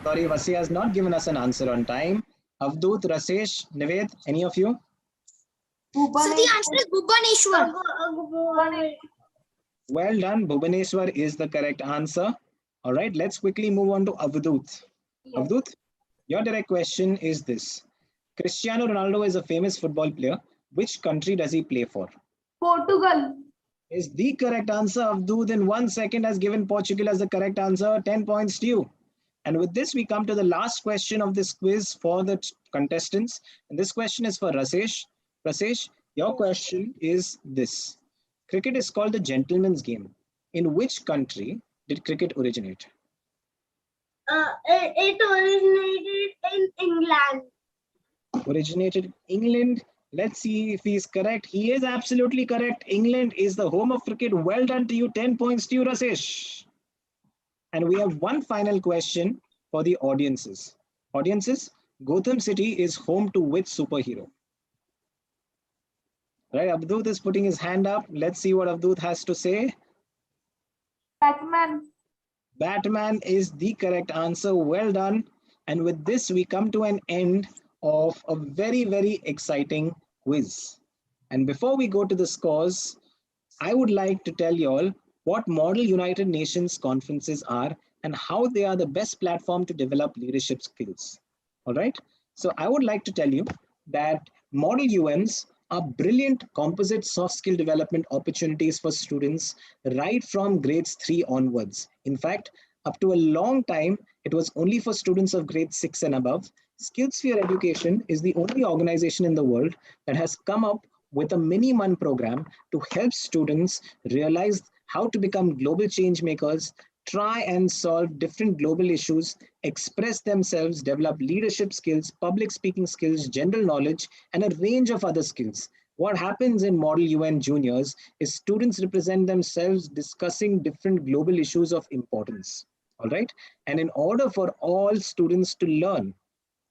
Sorry, Vasia has not given us an answer on time. Avdut, Rasesh, Nived, any of you? So the answer is Bhubaneswar. Well done. Bhubaneswar is the correct answer. All right, let's quickly move on to Avdut. Avdut, your direct question is this. Cristiano Ronaldo is a famous football player. Which country does he play for? Portugal. Is the correct answer. Avdut in 1 second has given Portugal as the correct answer. 10 points to you. And with this, we come to the last question of this quiz for the contestants. And this question is for Rasesh. Rasesh, your question is this. Cricket is called the gentleman's game. In which country did cricket originate? It originated in England. Originated in England. Let's see if he's correct. He is absolutely correct. England is the home of cricket. Well done to you. 10 points to you, Rasesh. And we have one final question for the audiences. Audiences, Gotham City is home to which superhero? Right, Avdut is putting his hand up. Let's see what Avdut has to say. Batman. Batman is the correct answer. Well done. And with this, we come to an end of a very, very exciting quiz. And before we go to the scores, I would like to tell you all what Model United Nations conferences are and how they are the best platform to develop leadership skills. All right. So I would like to tell you that Model UNs are brilliant composite soft skill development opportunities for students right from grades 3 onwards. In fact, up to a long time, it was only for students of grade 6 and above. SkillSphere Education is the only organization in the world that has come up with a mini-MUN program to help students realize how to become global change makers, try and solve different global issues, express themselves, develop leadership skills, public speaking skills, general knowledge, and a range of other skills. What happens in Model UN Juniors is students represent themselves discussing different global issues of importance. All right. And in order for all students to learn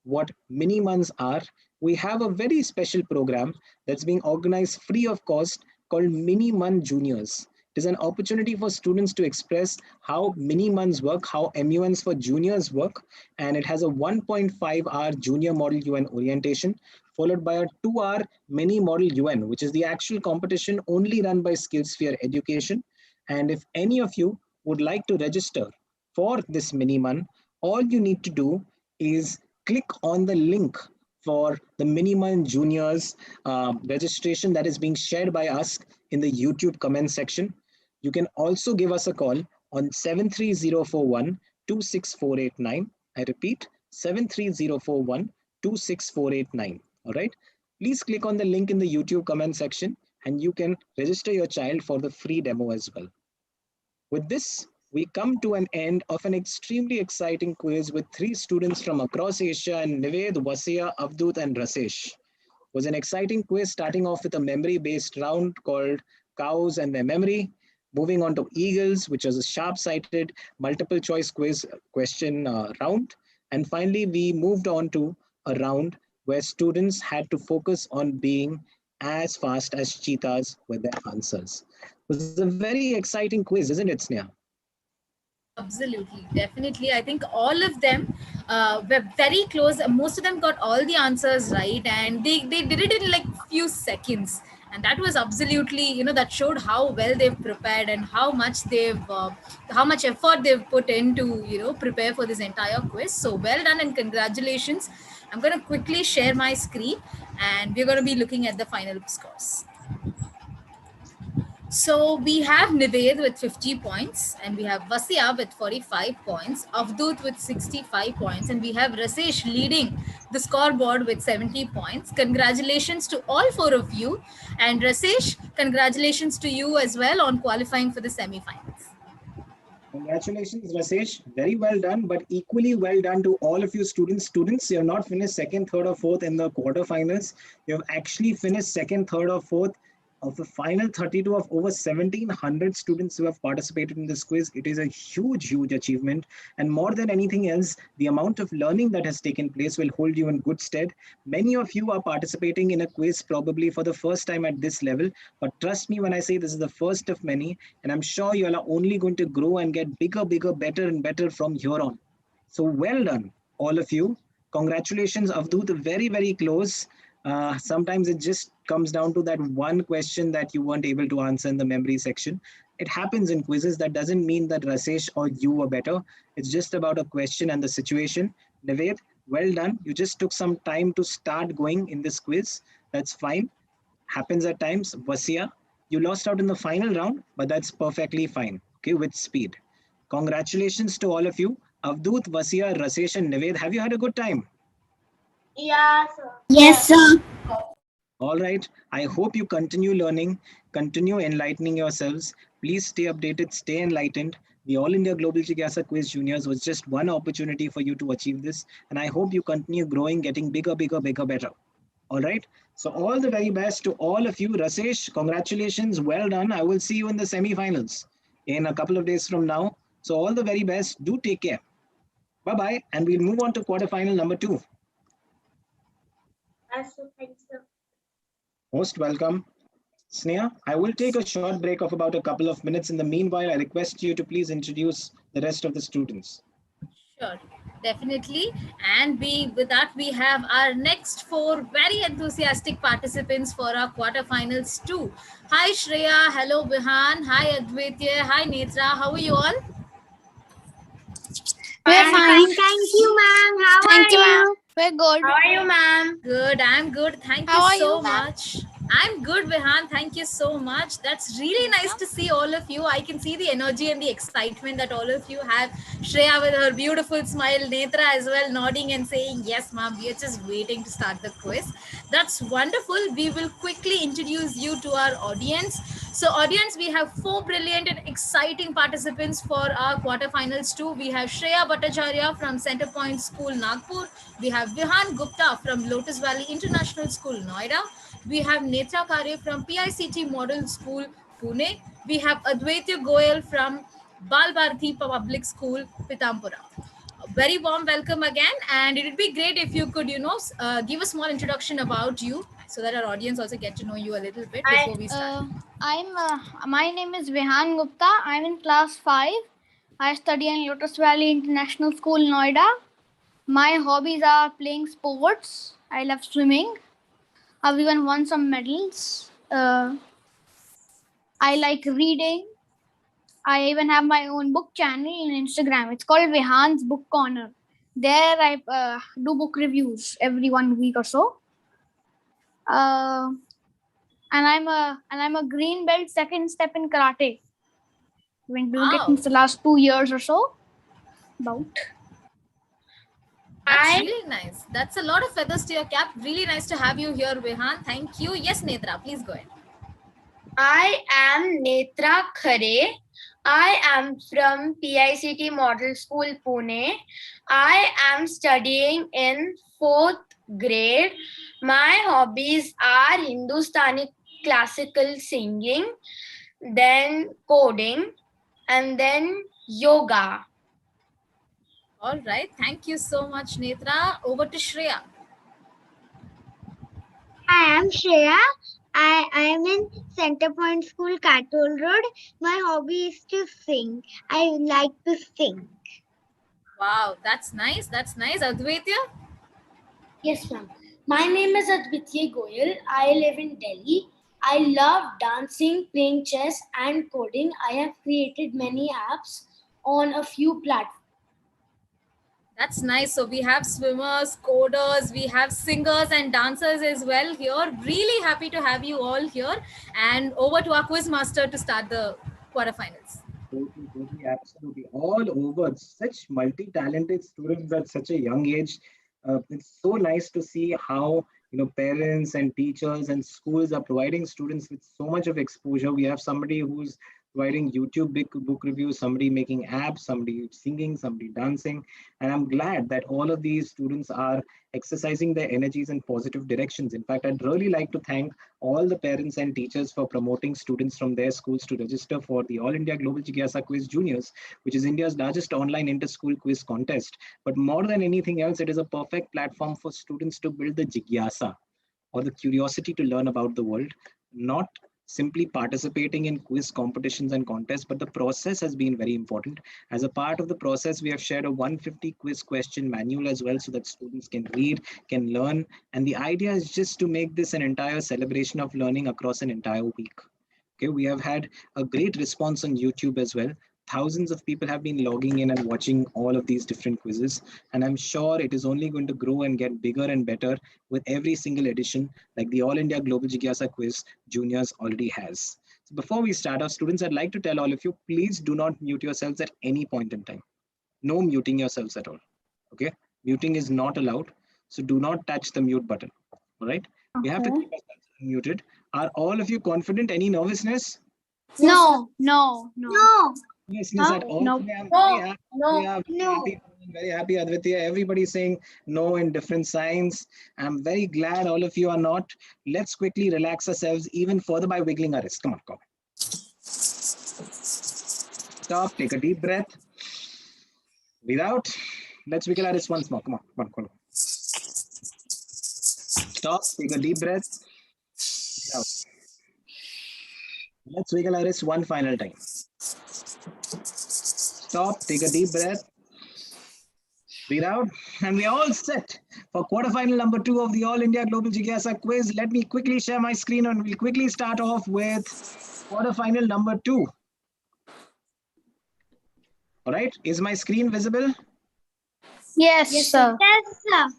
what mini-MUNs are, we have a very special program that's being organized free of cost called Mini Mun Juniors. It is an opportunity for students to express how mini muns work, how MUNs for juniors work, and it has a 1.5-hour junior model UN orientation, followed by a 2-hour mini model UN, which is the actual competition only run by SkillSphere Education. And if any of you would like to register for this mini mun, all you need to do is click on the link for the Minimun Juniors registration that is being shared by us in the YouTube comment section. You can also give us a call on 73041 26489. I repeat, 73041 26489. All right. Please click on the link in the YouTube comment section and you can register your child for the free demo as well. With this, we come to an end of an extremely exciting quiz with 3 students from across Asia, and Nived, Wasia, Avdut, and Rasesh. It was an exciting quiz starting off with a memory-based round called Cows and Their Memory, moving on to Eagles, which was a sharp-sighted multiple choice quiz question round. And finally, we moved on to a round where students had to focus on being as fast as cheetahs with their answers. It was a very exciting quiz, isn't it, Sneha? Absolutely, definitely. I think all of them were very close. Most of them got all the answers right, and they did it in like few seconds. And that was absolutely, that showed how well they've prepared and how much effort they've put into, prepare for this entire quiz. So well done and congratulations. I'm going to quickly share my screen, and we're going to be looking at the final scores. So we have Nived with 50 points, and we have Vasya with 45 points, Avdut with 65 points, and we have Rasesh leading the scoreboard with 70 points. Congratulations to all 4 of you. And Rasesh, congratulations to you as well on qualifying for the semi-finals. Congratulations, Rasesh. Very well done, but equally well done to all of you students. Students, you have not finished second, third, or fourth in the quarterfinals. You have actually finished second, third, or fourth of the final 32 of over 1,700 students who have participated in this quiz. It is a huge, huge achievement. And more than anything else, the amount of learning that has taken place will hold you in good stead. Many of you are participating in a quiz probably for the first time at this level. But trust me when I say this is the first of many. And I'm sure you all are only going to grow and get bigger, bigger, better and better from here on. So well done, all of you. Congratulations, Avdut. Very, very close. Sometimes it just comes down to that one question that you weren't able to answer in the memory section. It happens in quizzes. That doesn't mean that Rasesh or you were better. It's just about a question and the situation. Nived, well done. You just took some time to start going in this quiz. That's fine. Happens at times. Vasia, you lost out in the final round, but that's perfectly fine. Okay, with speed. Congratulations to all of you. Avdut, Vasia, Rasesh, and Nived, have you had a good time? Yeah, sir. Yes, sir. All right. I hope you continue learning, continue enlightening yourselves. Please stay updated, stay enlightened. The All India Global Jigyasa Quiz Juniors was just one opportunity for you to achieve this. And I hope you continue growing, getting bigger, bigger, bigger, better. All right. So all the very best to all of you. Rasesh, congratulations. Well done. I will see you in the semi-finals in a couple of days from now. So all the very best. Do take care. Bye-bye. And we'll move on to quarterfinal number 2. Yes, sir. Thanks, sir. Most welcome. Sneha, I will take a short break of about a couple of minutes. In the meanwhile, I request you to please introduce the rest of the students. Sure, definitely. And with that, we have our next 4 very enthusiastic participants for our quarterfinals too. Hi Shreya, hello Vihan, hi Advaitya, hi Netra. How are you all? We're fine. Thank you, ma'am. How Thank are you, you? ma'am. We're good. How are you, ma'am? Good, I'm good. Thank How you are so you, ma'am? much. I'm good, Vihan. Thank you so much. That's really nice to see all of you. I can see the energy and the excitement that all of you have. Shreya with her beautiful smile, Netra as well, nodding and saying, yes, ma'am, we are just waiting to start the quiz. That's wonderful. We will quickly introduce you to our audience. So audience, we have 4 brilliant and exciting participants for our quarterfinals too. We have Shreya Bhattacharya from Center Point School, Nagpur. We have Vihan Gupta from Lotus Valley International School, Noida. We have Netra Kare from PICT Model School, Pune. We have Advaitya Goyal from Bal Bharati Public School, Pitampura. Very warm welcome again. And it would be great if you could, give a small introduction about you so that our audience also get to know you a little bit before we start. My name is Vihan Gupta. I'm in class 5. I study in Lotus Valley International School, Noida. My hobbies are playing sports. I love swimming. I've even won some medals. I like reading. I even have my own book channel on Instagram. It's called Vihan's Book Corner. There I do book reviews every 1 week or so. And I'm a green belt second step in karate. Been doing it since the last 2 years or so. That's really nice. That's a lot of feathers to your cap. Really nice to have you here, Vihan. Thank you. Yes, Netra, please go ahead. I am Netra Khare. I am from PICT Model School, Pune. I am studying in 4th grade. My hobbies are Hindustani classical singing, then coding, and then yoga. All right. Thank you so much, Netra. Over to Shreya. I am Shreya. I am in Center Point School, Cattle Road. My hobby is to sing. I like to sing. Wow, that's nice. That's nice. Advaitya? Yes, ma'am. My name is Advitya Goyal. I live in Delhi. I love dancing, playing chess, and coding. I have created many apps on a few platforms. That's nice. So we have swimmers, coders, we have singers and dancers as well here. Really happy to have you all here. And over to our quiz master to start the quarterfinals. Totally, absolutely. All over. Such multi-talented students at such a young age. It's so nice to see how parents and teachers and schools are providing students with so much of exposure. We have somebody who's providing YouTube big book reviews, somebody making apps, somebody singing, somebody dancing. And I'm glad that all of these students are exercising their energies in positive directions. In fact, I'd really like to thank all the parents and teachers for promoting students from their schools to register for the All India Global Jigyasa Quiz Juniors, which is India's largest online inter-school quiz contest. But more than anything else, it is a perfect platform for students to build the jigyasa, or the curiosity to learn about the world, not simply participating in quiz competitions and contests, but the process has been very important. As a part of the process, we have shared a 150 quiz question manual as well, so that students can read, can learn. And the idea is just to make this an entire celebration of learning across an entire week. Okay, we have had a great response on YouTube as well. Thousands of people have been logging in and watching all of these different quizzes. And I'm sure it is only going to grow and get bigger and better with every single edition, like the All India Global Jigyasa Quiz Juniors already has. So before we start, our students, I'd like to tell all of you, please do not mute yourselves at any point in time. No muting yourselves at all. Okay, muting is not allowed. So do not touch the mute button. All right, we have to keep ourselves muted. Are all of you confident? Any nervousness? No. Nervousness at all? No. Very happy, Advitya. Everybody is saying no in different signs. I'm very glad all of you are not. Let's quickly relax ourselves even further by wiggling our wrist. Come on, come on. Stop, take a deep breath. Breathe out. Let's wiggle our wrist once more. Come on, come on, come on. Stop, take a deep breath. Breathe out. Let's wiggle our wrist one final time. Stop, take a deep breath. Breathe out. And we're all set for quarterfinal number 2 of the All India Global Jigyasa Quiz. Let me quickly share my screen and we'll quickly start off with quarterfinal number 2. All right, is my screen visible? Yes, sir. Yes, sir.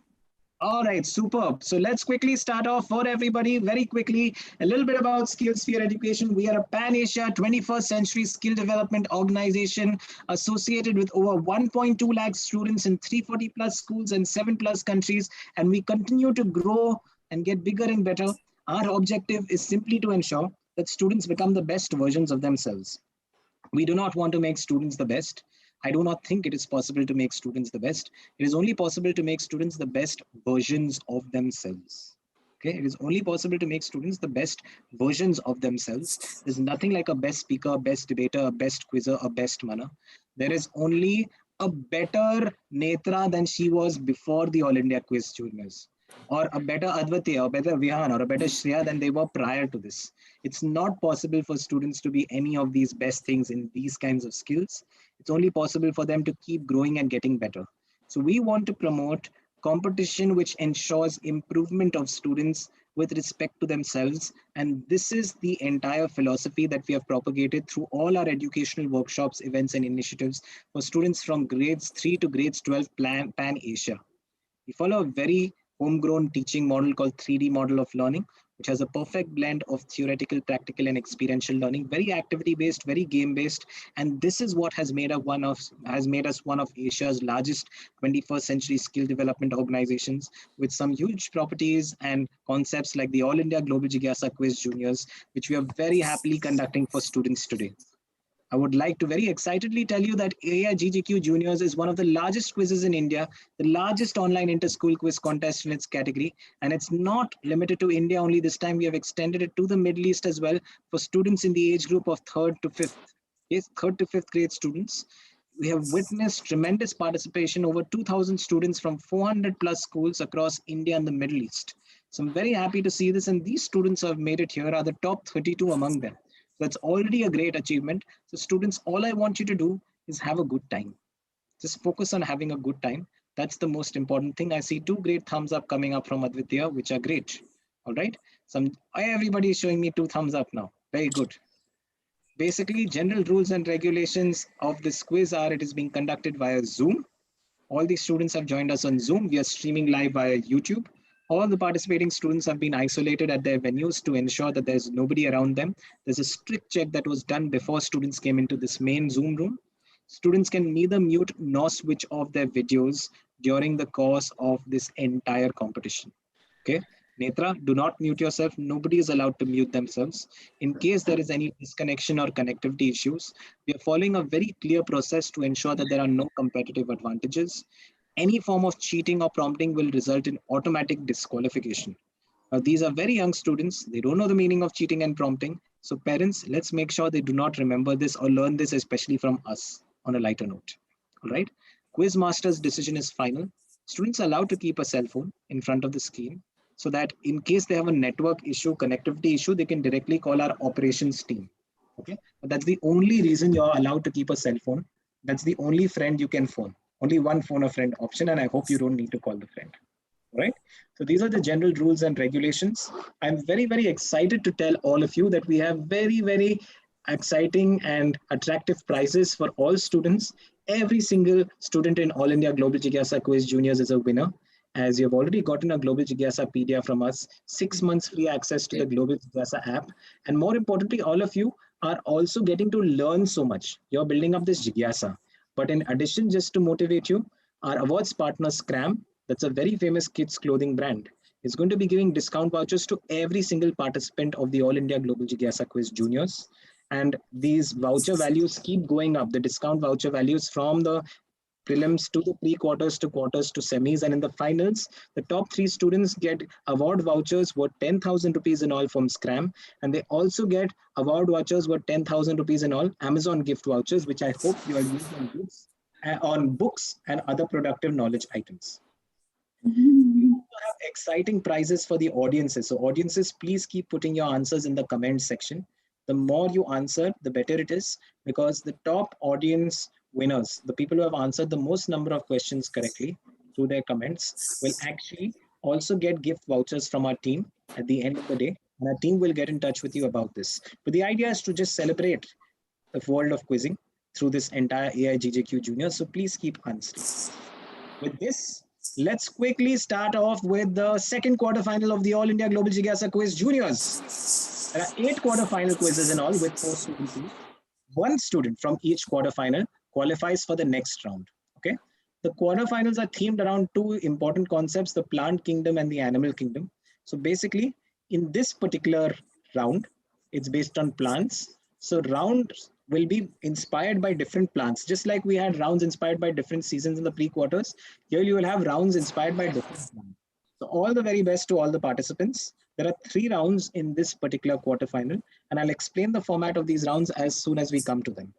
All right, superb. So let's quickly start off for everybody very quickly. A little bit about SkillSphere Education. We are a Pan-Asia 21st century skill development organization associated with over 1.2 lakh students in 340 plus schools and 7 plus countries. And we continue to grow and get bigger and better. Our objective is simply to ensure that students become the best versions of themselves. We do not want to make students the best. I do not think it is possible to make students the best. It is only possible to make students the best versions of themselves. Okay, it is only possible to make students the best versions of themselves. There's nothing like a best speaker, best debater, a best quizzer, a best manner. There is only a better Netra than she was before the All India Quiz Juniors, or a better Advati, or a better Vihan, or a better Shreya than they were prior to this. It's not possible for students to be any of these best things in these kinds of skills. It's only possible for them to keep growing and getting better. So we want to promote competition which ensures improvement of students with respect to themselves. And this is the entire philosophy that we have propagated through all our educational workshops, events, and initiatives for students from grades 3 to grades 12 pan Asia. We follow a very homegrown teaching model called 3D model of learning, which has a perfect blend of theoretical, practical, and experiential learning, very activity based, very game based. And this is what has made us one of Asia's largest 21st century skill development organizations, with some huge properties and concepts like the All India Global Jigyasa Quiz Juniors, which we are very happily conducting for students today. I would like to very excitedly tell you that AIGGQ Juniors is one of the largest quizzes in India, the largest online inter-school quiz contest in its category. And it's not limited to India only. This time we have extended it to the Middle East as well for students in the age group of 3rd to 5th. Yes, 3rd to 5th grade students. We have witnessed tremendous participation, over 2,000 students from 400 plus schools across India and the Middle East. So I'm very happy to see this, and these students who have made it here are the top 32 among them. That's already a great achievement. So students, all I want you to do is have a good time. Just focus on having a good time. That's the most important thing. I see 2 great thumbs up coming up from Advitya, which are great. All right. Everybody is showing me 2 thumbs up now. Very good. Basically, general rules and regulations of this quiz are: it is being conducted via Zoom. All the students have joined us on Zoom. We are streaming live via YouTube. All the participating students have been isolated at their venues to ensure that there's nobody around them. There's a strict check that was done before students came into this main Zoom room. Students can neither mute nor switch off their videos during the course of this entire competition. Okay. Netra, do not mute yourself. Nobody is allowed to mute themselves. In case there is any disconnection or connectivity issues, we are following a very clear process to ensure that there are no competitive advantages. Any form of cheating or prompting will result in automatic disqualification. Now, these are very young students. They don't know the meaning of cheating and prompting. So parents, let's make sure they do not remember this or learn this, especially from us, on a lighter note. All right. Quizmaster's decision is final. Students are allowed to keep a cell phone in front of the screen, so that in case they have a network issue, connectivity issue, they can directly call our operations team. Okay. But that's the only reason you're allowed to keep a cell phone. That's the only friend you can phone. Only one phone a friend option, and I hope you don't need to call the friend. Right? So these are the general rules and regulations. I'm very, very excited to tell all of you that we have very, very exciting and attractive prizes for all students. Every single student in All India Global Jigyasa Quiz Juniors is a winner. As you've already gotten a Global Jigyasa PDF from us, 6 months free access to the Global Jigyasa app. And more importantly, all of you are also getting to learn so much. You're building up this Jigyasa. But in addition, just to motivate you, our awards partner Scram, that's a very famous kids clothing brand, is going to be giving discount vouchers to every single participant of the All India Global Jigyasa Quiz Juniors. And these voucher values keep going up. The discount voucher values from the prelims to the pre-quarters to quarters to semis, and in the finals, the top 3 students get award vouchers worth 10,000 rupees in all from Scram, and they also get award vouchers worth 10,000 rupees in all Amazon gift vouchers, which I hope you will use on books and other productive knowledge items. We also have exciting prizes for the audiences. So audiences, please keep putting your answers in the comment section. The more you answer, the better it is, because the top audience winners, the people who have answered the most number of questions correctly through their comments, will actually also get gift vouchers from our team at the end of the day. And our team will get in touch with you about this. But the idea is to just celebrate the world of quizzing through this entire AIGJQ Junior. So please keep answering. With this, let's quickly start off with the second quarterfinal of the All India Global Jigyasa Quiz Juniors. There are 8 quarterfinal quizzes in all with 4 students each. 1 student from each quarterfinal qualifies for the next round. Okay. The quarterfinals are themed around 2 important concepts, the plant kingdom and the animal kingdom. So basically, in this particular round, it's based on plants. So rounds will be inspired by different plants. Just like we had rounds inspired by different seasons in the pre-quarters, here you will have rounds inspired by different plants. So all the very best to all the participants. There are 3 rounds in this particular quarterfinal, and I'll explain the format of these rounds as soon as we come to them.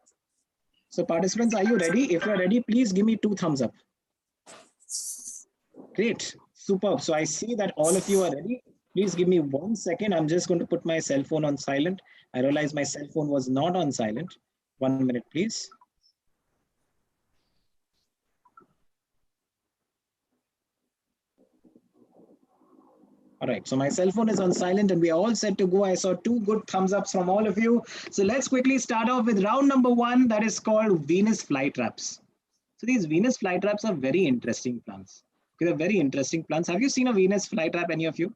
So participants, are you ready? If you're ready, please give me 2 thumbs up. Great, superb. So I see that all of you are ready. Please give me 1 second. I'm just going to put my cell phone on silent. I realized my cell phone was not on silent. 1 minute, please. All right, so my cell phone is on silent and we are all set to go. I saw 2 good thumbs ups from all of you. So let's quickly start off with round number 1, that is called Venus flytraps. So these Venus flytraps are very interesting plants. They're very interesting plants. Have you seen a Venus flytrap, any of you?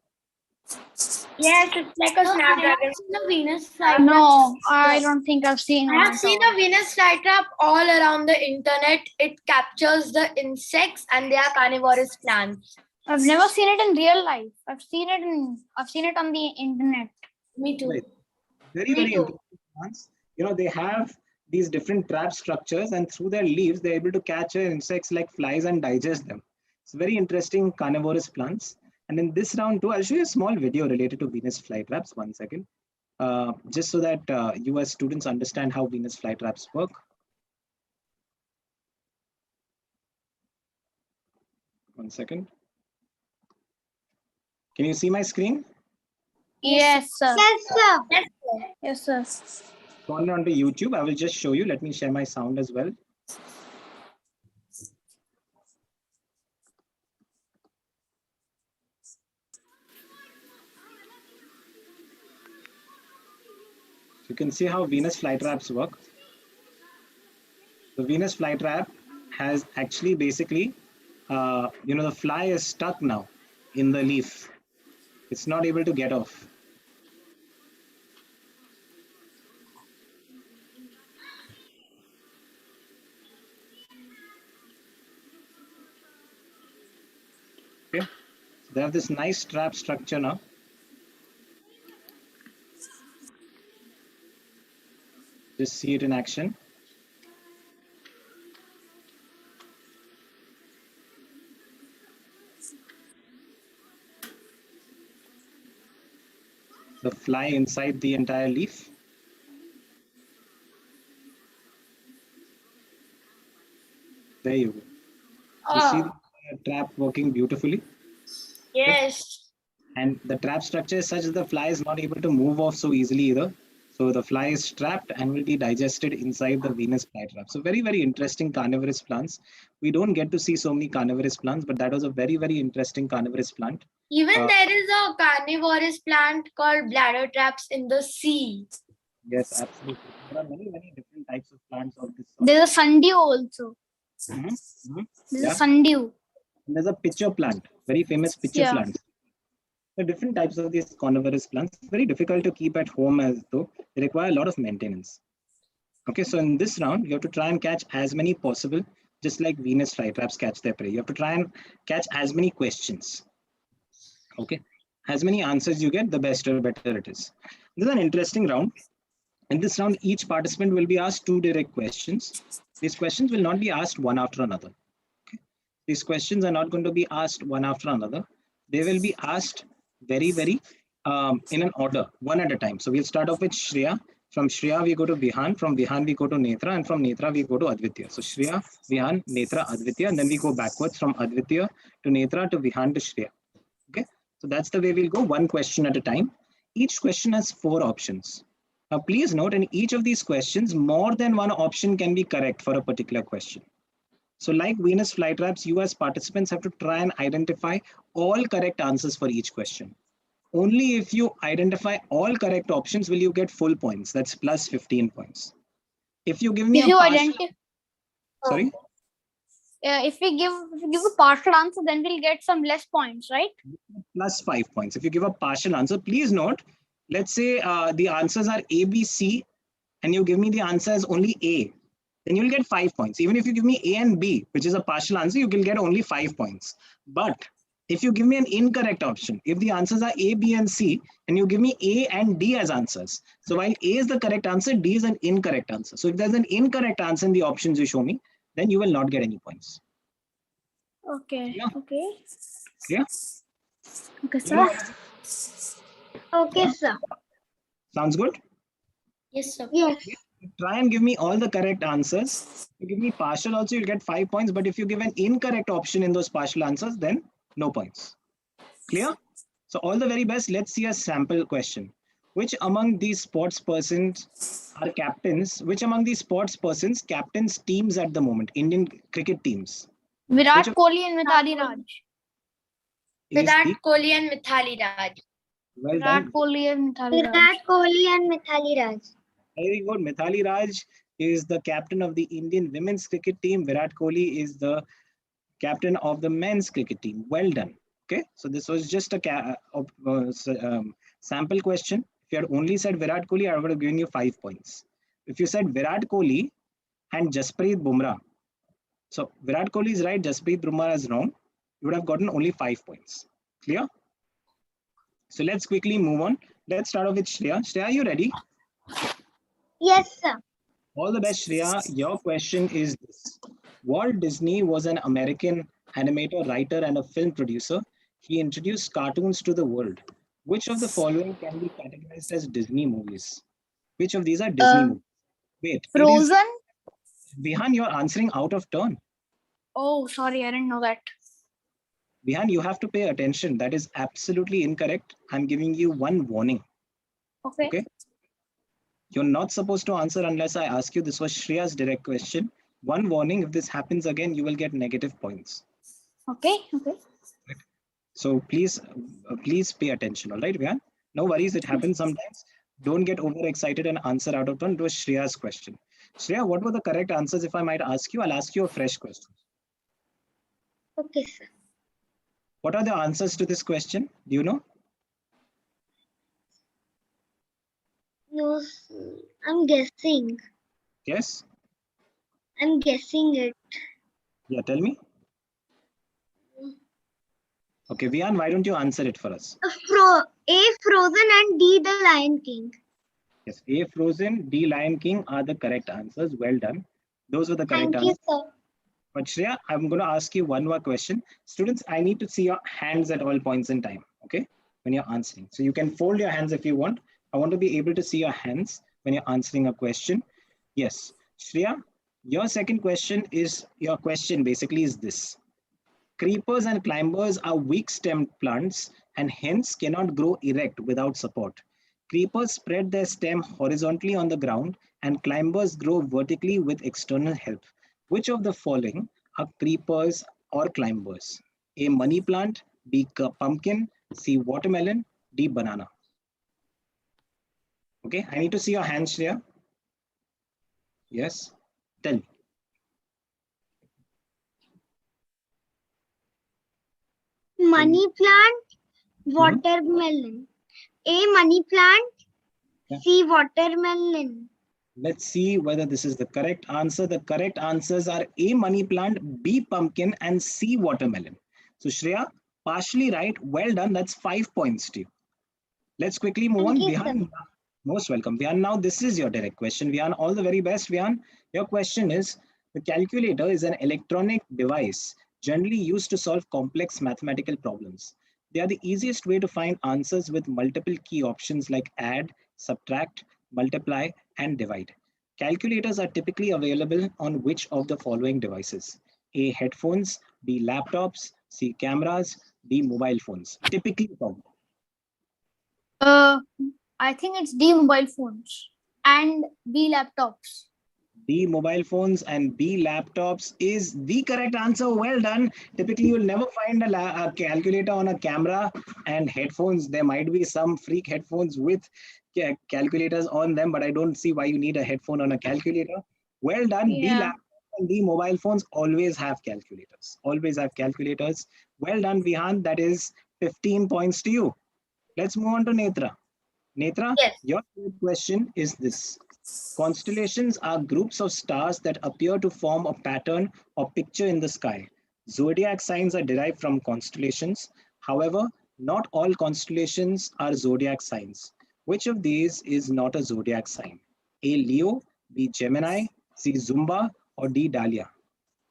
Yes, it's like a snapdragon. The Venus flytrap. No, I don't think I've seen I one. have seen a Venus flytrap all around the internet. It captures the insects and they are carnivorous plants. I've never seen it in real life. I've seen it on the internet. Me too. Right. Very, very interesting plants. You know, they have these different trap structures and through their leaves, they're able to catch insects like flies and digest them. It's very interesting carnivorous plants. And in this round too, I'll show you a small video related to Venus flytraps. 1 second. Just so that you as students understand how Venus flytraps work. One second. Can you see my screen? Yes, sir. Yes, sir. Yes, sir. Gone on to YouTube. I will just show you. Let me share my sound as well. You can see how Venus flytraps work. The Venus flytrap has actually basically, the fly is stuck now in the leaf. It's not able to get off. Okay, so they have this nice trap structure now. Just see it in action. The fly inside the entire leaf. There you go. You see the trap working beautifully. Yes. And the trap structure is such that the fly is not able to move off so easily either. So the fly is trapped and will be digested inside the Venus flytrap. So very, very interesting carnivorous plants. We don't get to see so many carnivorous plants, but that was a very, very interesting carnivorous plant. Even there is a carnivorous plant called bladder traps in the sea. Yes, absolutely. There are many, many different types of plants of this sort. There's a sundew also. There's a sundew. And there's a pitcher plant, very famous pitcher plant. There are different types of these carnivorous plants. It's very difficult to keep at home as though they require a lot of maintenance. Okay, so in this round, you have to try and catch as many possible, just like Venus flytraps catch their prey. You have to try and catch as many questions. Okay, as many answers you get, the better it is. This is an interesting round. In this round, each participant will be asked 2 direct questions. These questions will not be asked one after another. Okay? These questions are not going to be asked one after another. They will be asked very, very in an order, one at a time. So we'll start off with Shreya. From Shreya, we go to Vihan. From Vihan, we go to Netra. And from Netra, we go to Advitya. So Shreya, Vihan, Netra, Advitya. And then we go backwards from Advitya to Netra to Vihan to Shreya. Okay, so that's the way we'll go, one question at a time. Each question has 4 options. Now, please note, in each of these questions, more than one option can be correct for a particular question. So like Venus flytraps, you as participants have to try and identify all correct answers for each question. Only if you identify all correct options will you get full points. That's plus 15 points. If you give me if we give a partial answer, then we'll get some less points, right? Plus 5 points. If you give a partial answer, please note, let's say the answers are A, B, C, and you give me the answer as only A, then you'll get 5 points. Even if you give me A and B, which is a partial answer, you can get only 5 points. But if you give me an incorrect option, if the answers are A, B, and C, and you give me A and D as answers, so while A is the correct answer, D is an incorrect answer. So if there's an incorrect answer in the options you show me, then you will not get any points. Okay. Yeah. Okay. Yeah. Okay, sir. Okay, sir. Sounds good? Yes, sir. Yes. Try and give me all the correct answers. If you give me partial also, you'll get 5 points. But if you give an incorrect option in those partial answers, then no points. Clear? So all the very best. Let's see a sample question. Which among these sports persons are captains? Which among these sports persons captains teams at the moment? Indian cricket teams. Virat Kohli and Mithali Raj. Virat Kohli and Mithali Raj. Well Virat done. Kohli and Mithali Raj. Virat Kohli and Mithali Raj. Very good. Mithali Raj is the captain of the Indian women's cricket team. Virat Kohli is the captain of the men's cricket team. Well done. Okay, so this was just a sample question. If you had only said Virat Kohli, I would have given you 5 points. If you said Virat Kohli and Jasprit Bumrah, so Virat Kohli is right, Jasprit Bumrah is wrong, you would have gotten only 5 points. Clear? So let's quickly move on. Let's start off with Shreya. Shreya, are you ready? Yes, sir. All the best, Shreya. Your question is this. Walt Disney was an American animator, writer, and a film producer. He introduced cartoons to the world. Which of the following can be categorized as Disney movies? Which of these are Disney movies? Wait. Frozen? Vihan, you're answering out of turn. Oh, sorry, I didn't know that. Vihan, you have to pay attention. That is absolutely incorrect. I'm giving you one warning. Okay. You're not supposed to answer unless I ask you. This was Shreya's direct question. One warning, if this happens again, you will get negative points. Okay. So please pay attention. All right, Vihan? No worries. It happens sometimes. Don't get overexcited and answer out of turn. It was Shreya's question. Shreya, what were the correct answers? If I might ask you, I'll ask you a fresh question. Okay, sir. What are the answers to this question? Do you know? No, I'm guessing. Yes? I'm guessing it. Yeah, tell me. Okay, Vihan, why don't you answer it for us? A Frozen and D, The Lion King. Yes, A, Frozen, D, Lion King are the correct answers. Well done. Those were the correct Thank you, answers. sir. But Shreya, I'm going to ask you one more question. Students, I need to see your hands at all points in time, okay? When you're answering. So you can fold your hands if you want. I want to be able to see your hands when you're answering a question. Yes. Shreya, your second question basically is this. Creepers and climbers are weak-stemmed plants and hence cannot grow erect without support. Creepers spread their stem horizontally on the ground and climbers grow vertically with external help. Which of the following are creepers or climbers? A, money plant, B, pumpkin, C, watermelon, D, banana. Okay, I need to see your hands, Shreya. Yes, tell me. Money plant, watermelon. A, money plant. Yeah. C, watermelon. Let's see whether this is the correct answer. The correct answers are A, money plant, B, pumpkin, and C, watermelon. So Shreya, partially right. Well done. That's 5 points to you. Let's quickly move on. Vihan, most welcome. Vihan, now this is your direct question. Vihan, all the very best. Vihan, your question is, the calculator is an electronic device generally used to solve complex mathematical problems. They are the easiest way to find answers with multiple key options like add, subtract, multiply, and divide. Calculators are typically available on which of the following devices? A, headphones, B, laptops, C, cameras, D, mobile phones. Typically found. I think it's D, mobile phones and B, laptops. D, mobile phones and B, laptops is the correct answer. Well done. Typically, you'll never find a calculator on a camera and headphones. There might be some freak headphones with calculators on them, but I don't see why you need a headphone on a calculator. Well done. Yeah. B, laptops and D, mobile phones always have calculators. Always have calculators. Well done, Vihan. That is 15 points to you. Let's move on to Netra. Netra, Yes. your question is this. Constellations are groups of stars that appear to form a pattern or picture in the sky. Zodiac signs are derived from constellations. However, not all constellations are zodiac signs. Which of these is not a zodiac sign? A, Leo, B, Gemini, C, Zumba, or D, Dahlia?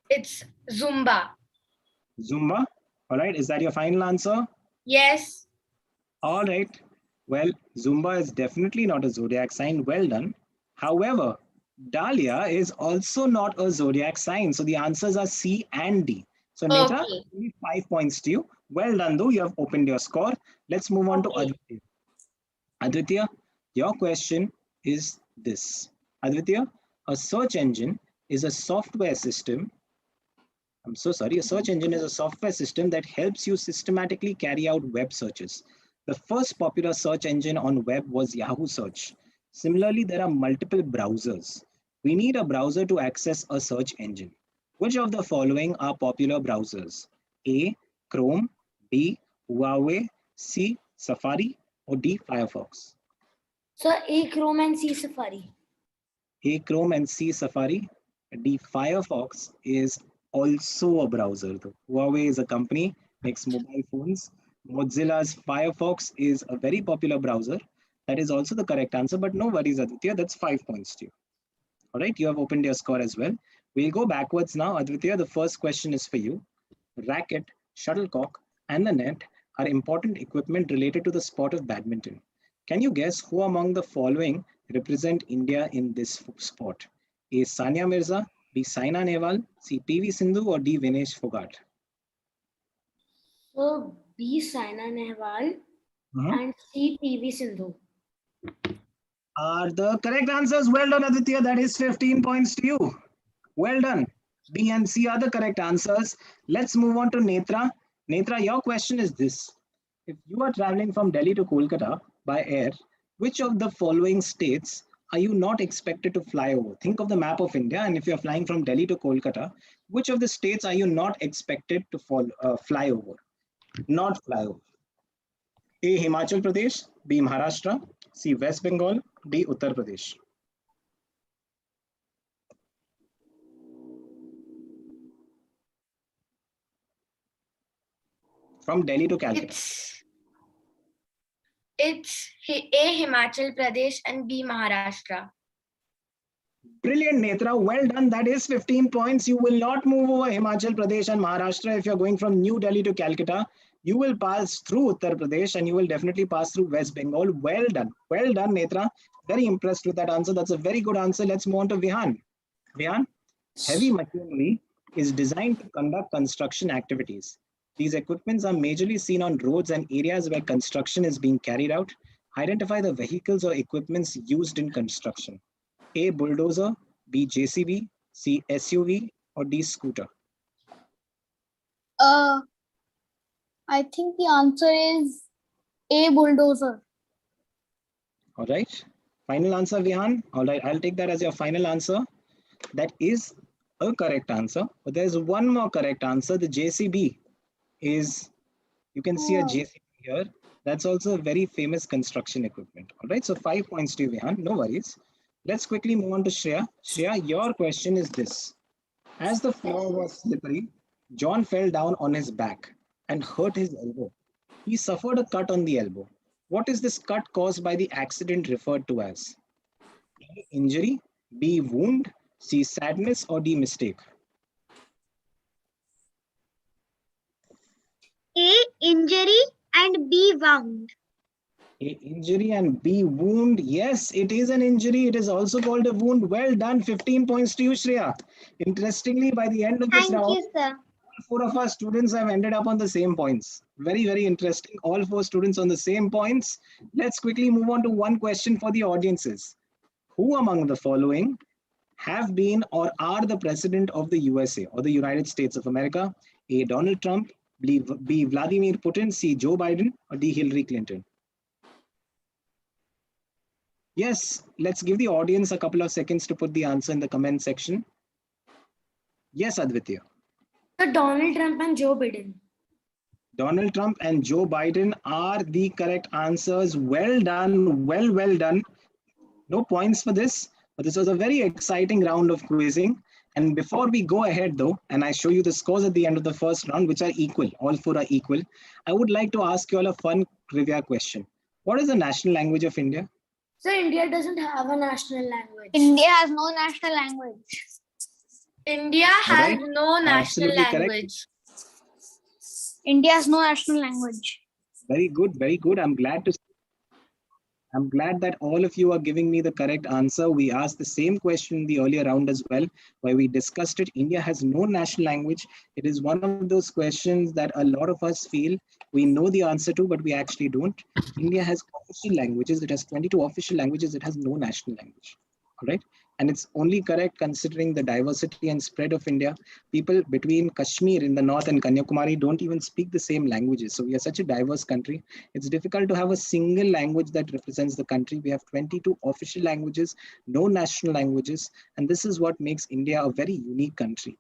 It's Zumba. Zumba. All right. Is that your final answer? Yes. All right. Well, Zumba is definitely not a zodiac sign. Well done. However, Dahlia is also not a zodiac sign. So the answers are C and D. So Netra, Okay. only 5 points to you. Well done, though. You have opened your score. Let's move on to Okay. Aditya. Aditya, your question is this. Aditya, a search engine is a software system. I'm so sorry. A search engine is a software system that helps you systematically carry out web searches. The first popular search engine on web was Yahoo Search. Similarly, there are multiple browsers. We need a browser to access a search engine. Which of the following are popular browsers? A. Chrome, B. Huawei, C. Safari, or D. Firefox? So A Chrome and C Safari. A. Chrome and C. Safari. D. Firefox is also a browser, though. Huawei is a company, makes mobile phones. Mozilla's Firefox is a very popular browser. That is also the correct answer, but no worries, Aditya. That's 5 points to you. All right, you have opened your score as well. We'll go backwards now. Aditya, the first question is for you. Racket, shuttlecock, and the net are important equipment related to the sport of badminton. Can you guess who among the following represent India in this sport? A. Sania Mirza, B. Saina Nehwal, C. PV Sindhu, or D. Vinesh Fogart? So B Saina Nehwal Mhm. and C PV Sindhu. Are the correct answers. Well done, Aditya. That is 15 points to you. Well done. B and C are the correct answers. Let's move on to Netra. Netra, your question is this. If you are traveling from Delhi to Kolkata by air, which of the following states are you not expected to fly over? Think of the map of India, and if you're flying from Delhi to Kolkata, which of the states are you not expected to fly over? Not fly over. A. Himachal Pradesh, B. Maharashtra, C. West Bengal, D. Uttar Pradesh. From Delhi to Calcutta. It's A Himachal Pradesh and B Maharashtra. Brilliant, Netra. Well done. That is 15 points. You will not move over Himachal Pradesh and Maharashtra if you're going from New Delhi to Calcutta. You will pass through Uttar Pradesh and you will definitely pass through West Bengal. Well done. Well done, Netra. Very impressed with that answer. That's a very good answer. Let's move on to Vihan. Vihan, heavy machinery is designed to conduct construction activities. These equipments are majorly seen on roads and areas where construction is being carried out. Identify the vehicles or equipments used in construction. A. Bulldozer, B. JCB, C. SUV, or D. Scooter? I think the answer is A. Bulldozer. All right. Final answer, Vihan. All right. I'll take that as your final answer. That is a correct answer. But there's one more correct answer. The JCB is, you can see a JCB here. That's also a very famous construction equipment. All right. So 5 points to you, Vihan. No worries. Let's quickly move on to Shreya. Shreya, your question is this. As the floor was slippery, John fell down on his back and hurt his elbow. He suffered a cut on the elbow. What is this cut caused by the accident referred to as? A. Injury, B. Wound, C. Sadness, or D. Mistake? A. Injury and B. Wound. A. Injury and B. Wound. Yes, it is an injury. It is also called a wound. Well done. 15 points to you, Shreya. Interestingly, by the end of this round, Thank you, sir. 4 of our students have ended up on the same points. Very, very interesting. All 4 students on the same points. Let's quickly move on to one question for the audiences. Who among the following have been or are the president of the USA or the United States of America? A. Donald Trump, B. Vladimir Putin, C. Joe Biden, or D. Hillary Clinton? Yes, let's give the audience a couple of seconds to put the answer in the comment section. Yes, Advitya. So Donald Trump and Joe Biden. Donald Trump and Joe Biden are the correct answers. Well done. Well done. No points for this, but this was a very exciting round of quizzing. And before we go ahead though, and I show you the scores at the end of the first round, which are equal, all 4 are equal, I would like to ask you all a fun trivia question. What is the national language of India? So India doesn't have a national language. India has no national language. India has Alright. no national Absolutely correct. language. India has no national language. Very good, very good. I'm glad to see. I'm glad that all of you are giving me the correct answer. We asked the same question in the earlier round as well, where we discussed it. India has no national language. It is one of those questions that a lot of us feel we know the answer to, but we actually don't. India has official languages. It has 22 official languages. It has no national language. All right. And it's only correct considering the diversity and spread of India. People between Kashmir in the north and Kanyakumari don't even speak the same languages. So we are such a diverse country. It's difficult to have a single language that represents the country. We have 22 official languages, no national languages. And this is what makes India a very unique country.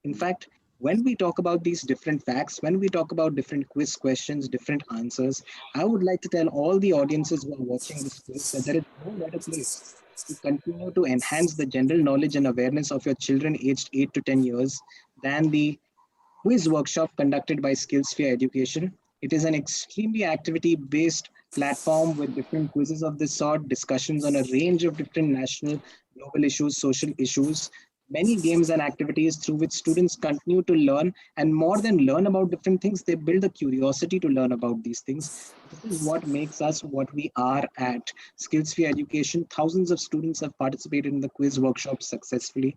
In fact, when we talk about these different facts, when we talk about different quiz questions, different answers, I would like to tell all the audiences who are watching this quiz that there is no better place to continue to enhance the general knowledge and awareness of your children aged 8 to 10 years than the quiz workshop conducted by Skillsphere Education. It is an extremely activity-based platform with different quizzes of this sort, discussions on a range of different national, global issues, social issues, many games and activities through which students continue to learn, and more than learn about different things, they build a curiosity to learn about these things. This is what makes us what we are at Skillsphere Education. Thousands of students have participated in the quiz workshops successfully,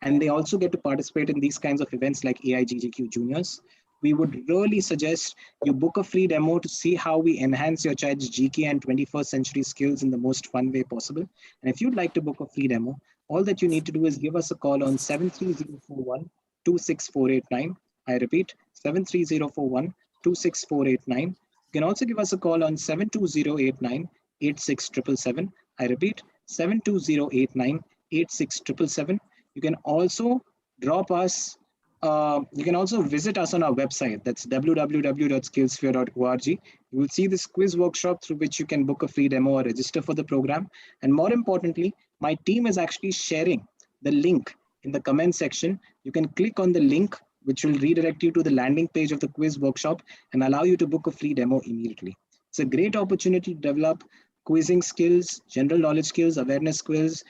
and they also get to participate in these kinds of events like AIGGQ Juniors. We would really suggest you book a free demo to see how we enhance your child's GK and 21st century skills in the most fun way possible. And if you'd like to book a free demo, all that you need to do is give us a call on 73041 26489. I repeat, 73041 26489. You can also give us a call on 72089 86777. I repeat, 72089 86777. You can also drop us, you can also visit us on our website. That's www.skillsphere.org. You will see this quiz workshop through which you can book a free demo or register for the program. And more importantly, my team is actually sharing the link in the comment section. You can click on the link, which will redirect you to the landing page of the quiz workshop and allow you to book a free demo immediately. It's a great opportunity to develop quizzing skills, general knowledge skills, awareness skills,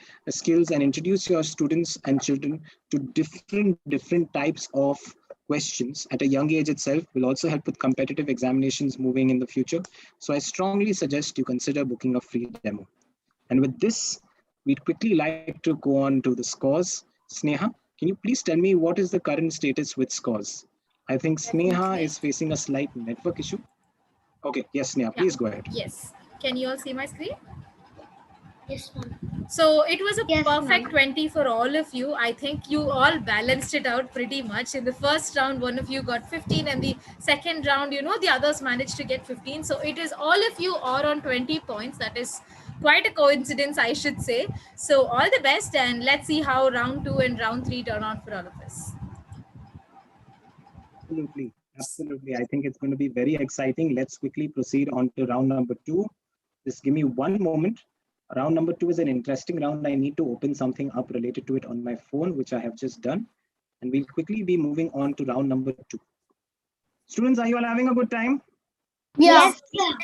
and introduce your students and children to different types of questions at a young age itself. Will also help with competitive examinations moving in the future. So I strongly suggest you consider booking a free demo. And with this, we'd quickly like to go on to the scores. Sneha, can you please tell me what is the current status with scores? I think Sneha is facing a slight network issue. Okay, yes, Sneha, please go ahead. Yes. Can you all see my screen? Yes, ma'am. So it was a Yes, perfect ma'am. 20 for all of you. I think you all balanced it out pretty much. In the first round, one of you got 15, and the second round, the others managed to get 15. So it is all of you are on 20 points. That is quite a coincidence, I should say. So all the best, and let's see how round 2 and round 3 turn out for all of us. Absolutely. Absolutely. I think it's going to be very exciting. Let's quickly proceed on to round number 2. Just give me one moment. Round number 2 is an interesting round. I need to open something up related to it on my phone, which I have just done. And we'll quickly be moving on to round number 2. Students, are you all having a good time? Yeah. Yes.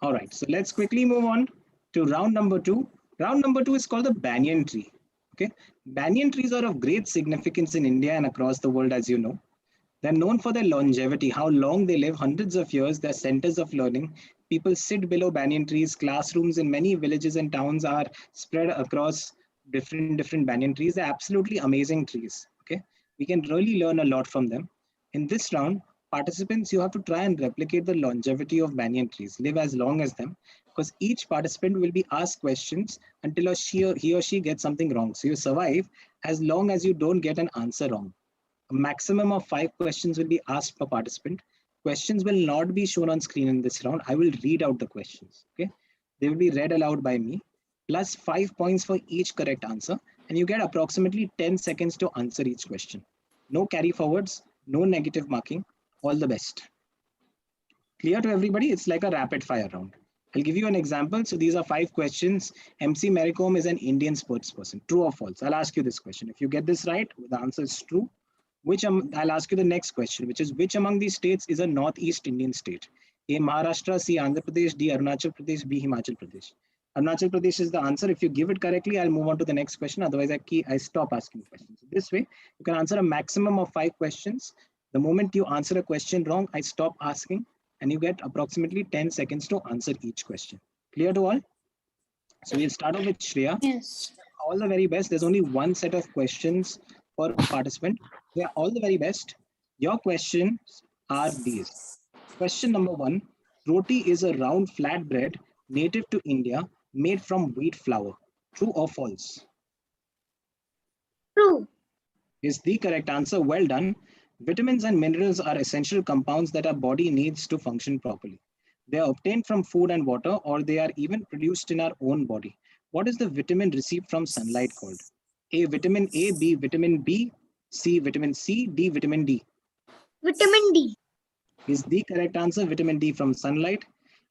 All right. So let's quickly move on to round number 2. Round number 2 is called the banyan tree. Okay. Banyan trees are of great significance in India and across the world, as you know. They're known for their longevity, how long they live, hundreds of years. They're centers of learning. People sit below banyan trees. Classrooms in many villages and towns are spread across different banyan trees. They're absolutely amazing trees. Okay, we can really learn a lot from them. In this round, participants, you have to try and replicate the longevity of banyan trees, live as long as them, because each participant will be asked questions until he or she gets something wrong. So you survive as long as you don't get an answer wrong. A maximum of 5 questions will be asked per participant. Questions will not be shown on screen in this round. I will read out the questions. Okay, they will be read aloud by me, plus 5 points for each correct answer, and you get approximately 10 seconds to answer each question. No carry forwards, no negative marking. All the best. Clear to everybody? It's like a rapid fire round. I'll give you an example. So these are 5 questions. MC Mericom is an Indian sports person. True or false? I'll ask you this question. If you get this right, the answer is true. I'll ask you the next question, which is which among these states is a Northeast Indian state? A, Maharashtra, C, Andhra Pradesh, D, Arunachal Pradesh, B, Himachal Pradesh. Arunachal Pradesh is the answer. If you give it correctly, I'll move on to the next question. Otherwise, I stop asking questions. This way, you can answer a maximum of 5 questions. The moment you answer a question wrong, I stop asking, and you get approximately 10 seconds to answer each question. Clear to all? So we'll start off with Shreya. Yes. All the very best. There's only one set of questions per participant. Yeah, all the very best. Your questions are these. Question number 1. Roti is a round flat bread native to India made from wheat flour. True or false? True. Is the correct answer. Well done. Vitamins and minerals are essential compounds that our body needs to function properly. They are obtained from food and water, or they are even produced in our own body. What is the vitamin received from sunlight called? A, vitamin A, B, vitamin B, C, vitamin C, D, vitamin D. Vitamin D. Is the correct answer. Vitamin D from sunlight.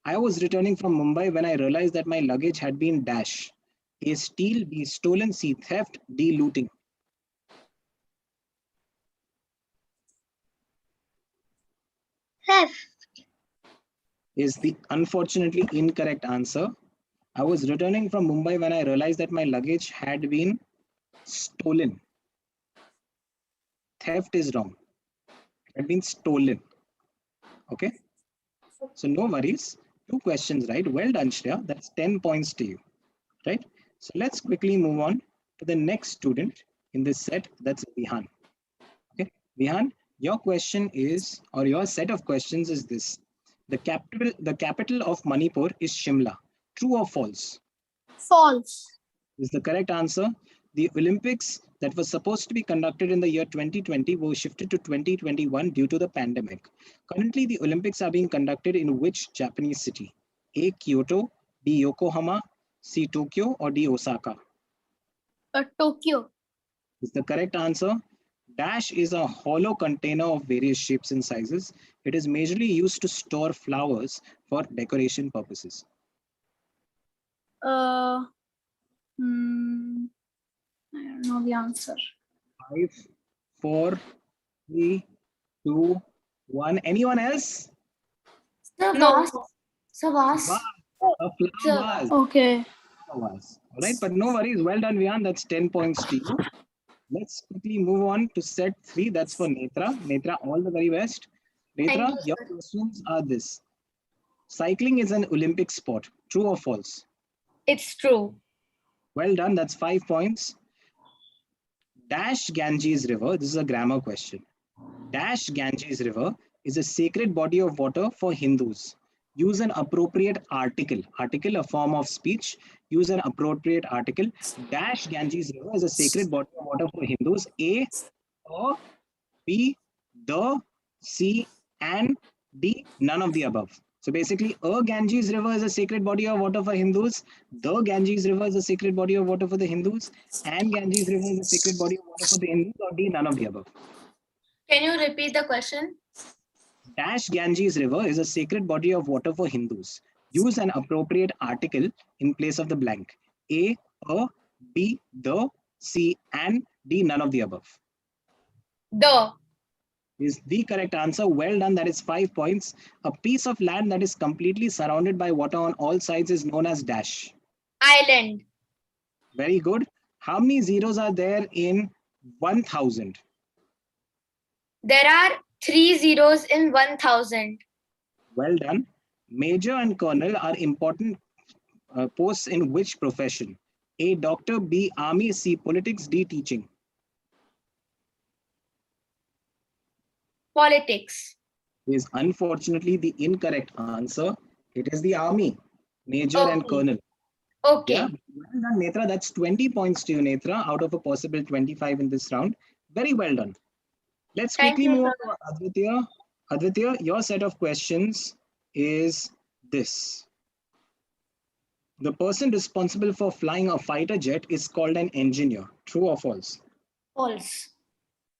I was returning from Mumbai when I realized that my luggage had been dash. A, steal, B, stolen, C, theft, D, looting. Theft. Is the unfortunately incorrect answer. I was returning from Mumbai when I realized that my luggage had been stolen. Theft is wrong. It had been stolen. Okay. So no worries. 2 questions, right? Well done, Shreya. That's 10 points to you, right? So let's quickly move on to the next student in this set. That's Vihan. Okay, Vihan, your question is, or your set of questions is this. The capital of Manipur is Shimla. True or false? False. Is the correct answer. The Olympics that were supposed to be conducted in the year 2020 were shifted to 2021 due to the pandemic. Currently, the Olympics are being conducted in which Japanese city? A, Kyoto, B, Yokohama, C, Tokyo, or D, Osaka? Tokyo. Is the correct answer. Dash is a hollow container of various shapes and sizes. It is majorly used to store flowers for decoration purposes. I don't know the answer. 5, 4, 3, 2, 1. Anyone else? No. Savas. A flower vase. Okay. All right, but no worries. Well done, Vihan. That's 10 points to you. Let's quickly move on to set 3. That's for Netra. Netra, all the very best. Netra, Thank you, your questions are this. Cycling is an Olympic sport. True or false? It's true. Well done. That's 5 points. Dash Ganges River. This is a grammar question. Dash Ganges River is a sacred body of water for Hindus. Use an appropriate article. Article, a form of speech. Use an appropriate article. Dash Ganges River is a sacred body of water for Hindus. A, B, the, C, and D, none of the above. So basically, a Ganges River is a sacred body of water for Hindus. The Ganges River is a sacred body of water for the Hindus. And Ganges River is a sacred body of water for the Hindus. Or D, none of the above. Can you repeat the question? Dash Ganges River is a sacred body of water for Hindus. Use an appropriate article in place of the blank. A, B, the, C, and D, none of the above. The. Is the correct answer. Well done. That is 5 points. A piece of land that is completely surrounded by water on all sides is known as dash. Island. Very good. How many zeros are there in 1000? There are 3 zeros in 1000. Well done. Major and colonel are important posts in which profession? A, doctor, B, army, C, politics, D, teaching. Politics. Is unfortunately the incorrect answer. It is the army, major and colonel. Okay. Yeah, well done, Netra. That's 20 points to you, Netra, out of a possible 25 in this round. Very well done. Let's Thank quickly you, move on sir. to Aditya. Aditya, your set of questions is this. The person responsible for flying a fighter jet is called an engineer. True or false? False.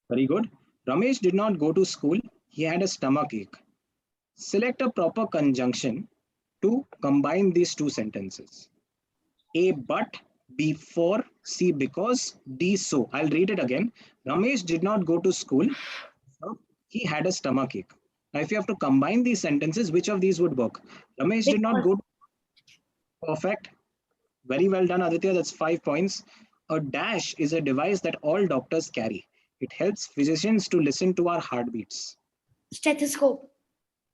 Very good. Ramesh did not go to school. He had a stomach ache. Select a proper conjunction to combine these 2 sentences. A, but, B, for, C, because, D, so. I'll read it again. Ramesh did not go to school. So he had a stomach ache. Now, if you have to combine these sentences, which of these would work? Ramesh did not go to... Perfect. Very well done, Aditya. That's 5 points. A dash is a device that all doctors carry. It helps physicians to listen to our heartbeats. Stethoscope.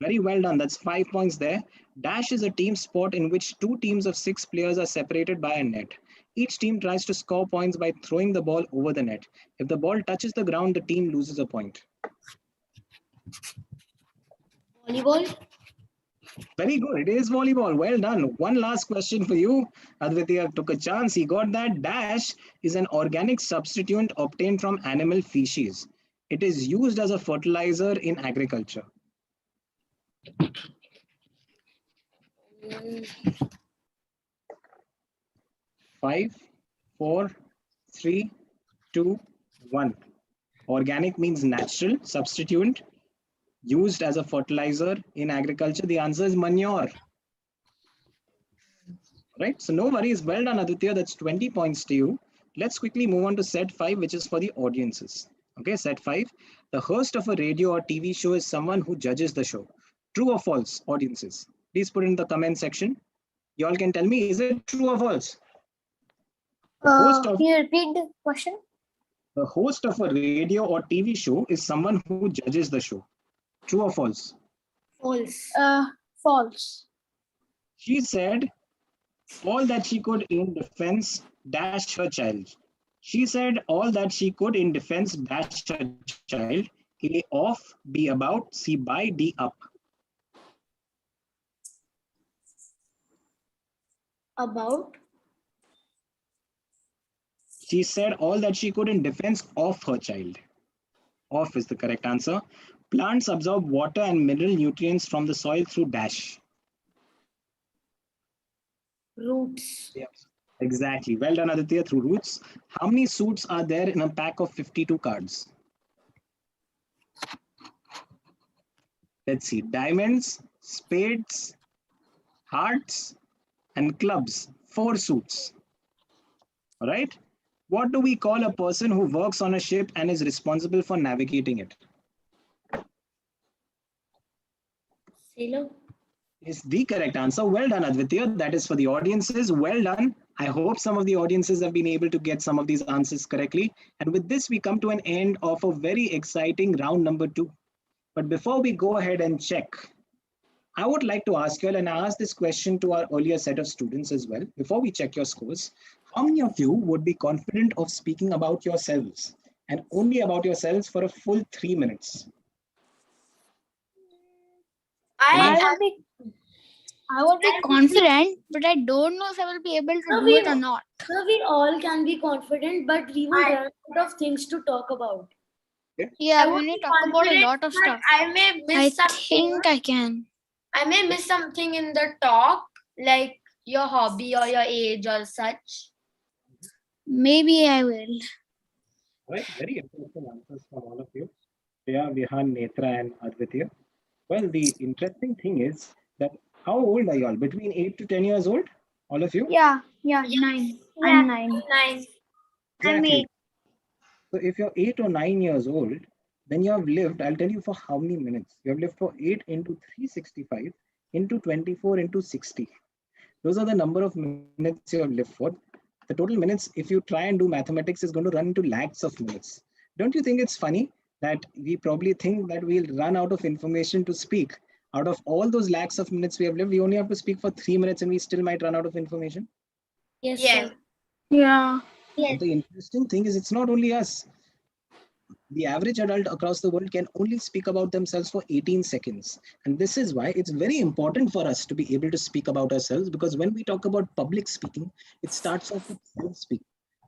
Very well done. That's 5 points there. Dash is a team sport in which two teams of 6 players are separated by a net. Each team tries to score points by throwing the ball over the net. If the ball touches the ground, the team loses a point. Volleyball. Very good. It is volleyball. Well done. One last question for you. Aditya took a chance. He got that. Dash is an organic substituent obtained from animal feces. It is used as a fertilizer in agriculture. 5, 4, 3, 2, 1. Organic means natural, substituent, used as a fertilizer in agriculture. The answer is manure. Right? So no worries. Well done, Aditya. That's 20 points to you. Let's quickly move on to set 5, which is for the audiences. Okay, set 5. The host of a radio or TV show is someone who judges the show. True or false, audiences? Please put in the comment section. You all can tell me, is it true or false? Can you repeat the question? The host of a radio or TV show is someone who judges the show. True or false? False. False. She said all that she could in defense dash her child. She said all that she could in defense dash her child. A off, B about, C by, D up. About. She said all that she could in defense of her child. Off is the correct answer. Plants absorb water and mineral nutrients from the soil through dash. Roots. Yep. Exactly. Well done, Aditya, through roots. How many suits are there in a pack of 52 cards? Let's see. Diamonds, spades, hearts, and clubs. 4 suits. All right. What do we call a person who works on a ship and is responsible for navigating it? Sailor. Is the correct answer. Well done, Aditya. That is for the audiences. Well done. I hope some of the audiences have been able to get some of these answers correctly. And with this, we come to an end of a very exciting round number 2. But before we go ahead and check, I would like to ask you all, and I asked this question to our earlier set of students as well, before we check your scores, how many of you would be confident of speaking about yourselves and only about yourselves for a full 3 minutes? I would be confident, but I don't know if I will be able to do it or not. So we all can be confident, but we will run out of things to talk about. Yeah, we need to talk about a lot of stuff. I may miss I something. think I can. I may miss something in the talk, like your hobby or your age or such. Maybe I will. Right, very interesting answers from all of you. Priya, Vihan, Netra, and Aditya. Well, the interesting thing is that how old are you all? Between 8 to 10 years old? All of you? Yeah, 9. I'm 9. 9. Exactly. So if you're 8 or 9 years old, then you have lived, I'll tell you for how many minutes. You have lived for 8 into 365 into 24 into 60. Those are the number of minutes you have lived for. The total minutes, if you try and do mathematics, is going to run into lakhs of minutes. Don't you think it's funny that we probably think that we'll run out of information to speak? Out of all those lakhs of minutes we have lived, we only have to speak for 3 minutes and we still might run out of information. Yes, Yes. sir. Yeah. But the interesting thing is it's not only us. The average adult across the world can only speak about themselves for 18 seconds. And this is why it's very important for us to be able to speak about ourselves, because when we talk about public speaking, it starts off with self-speak.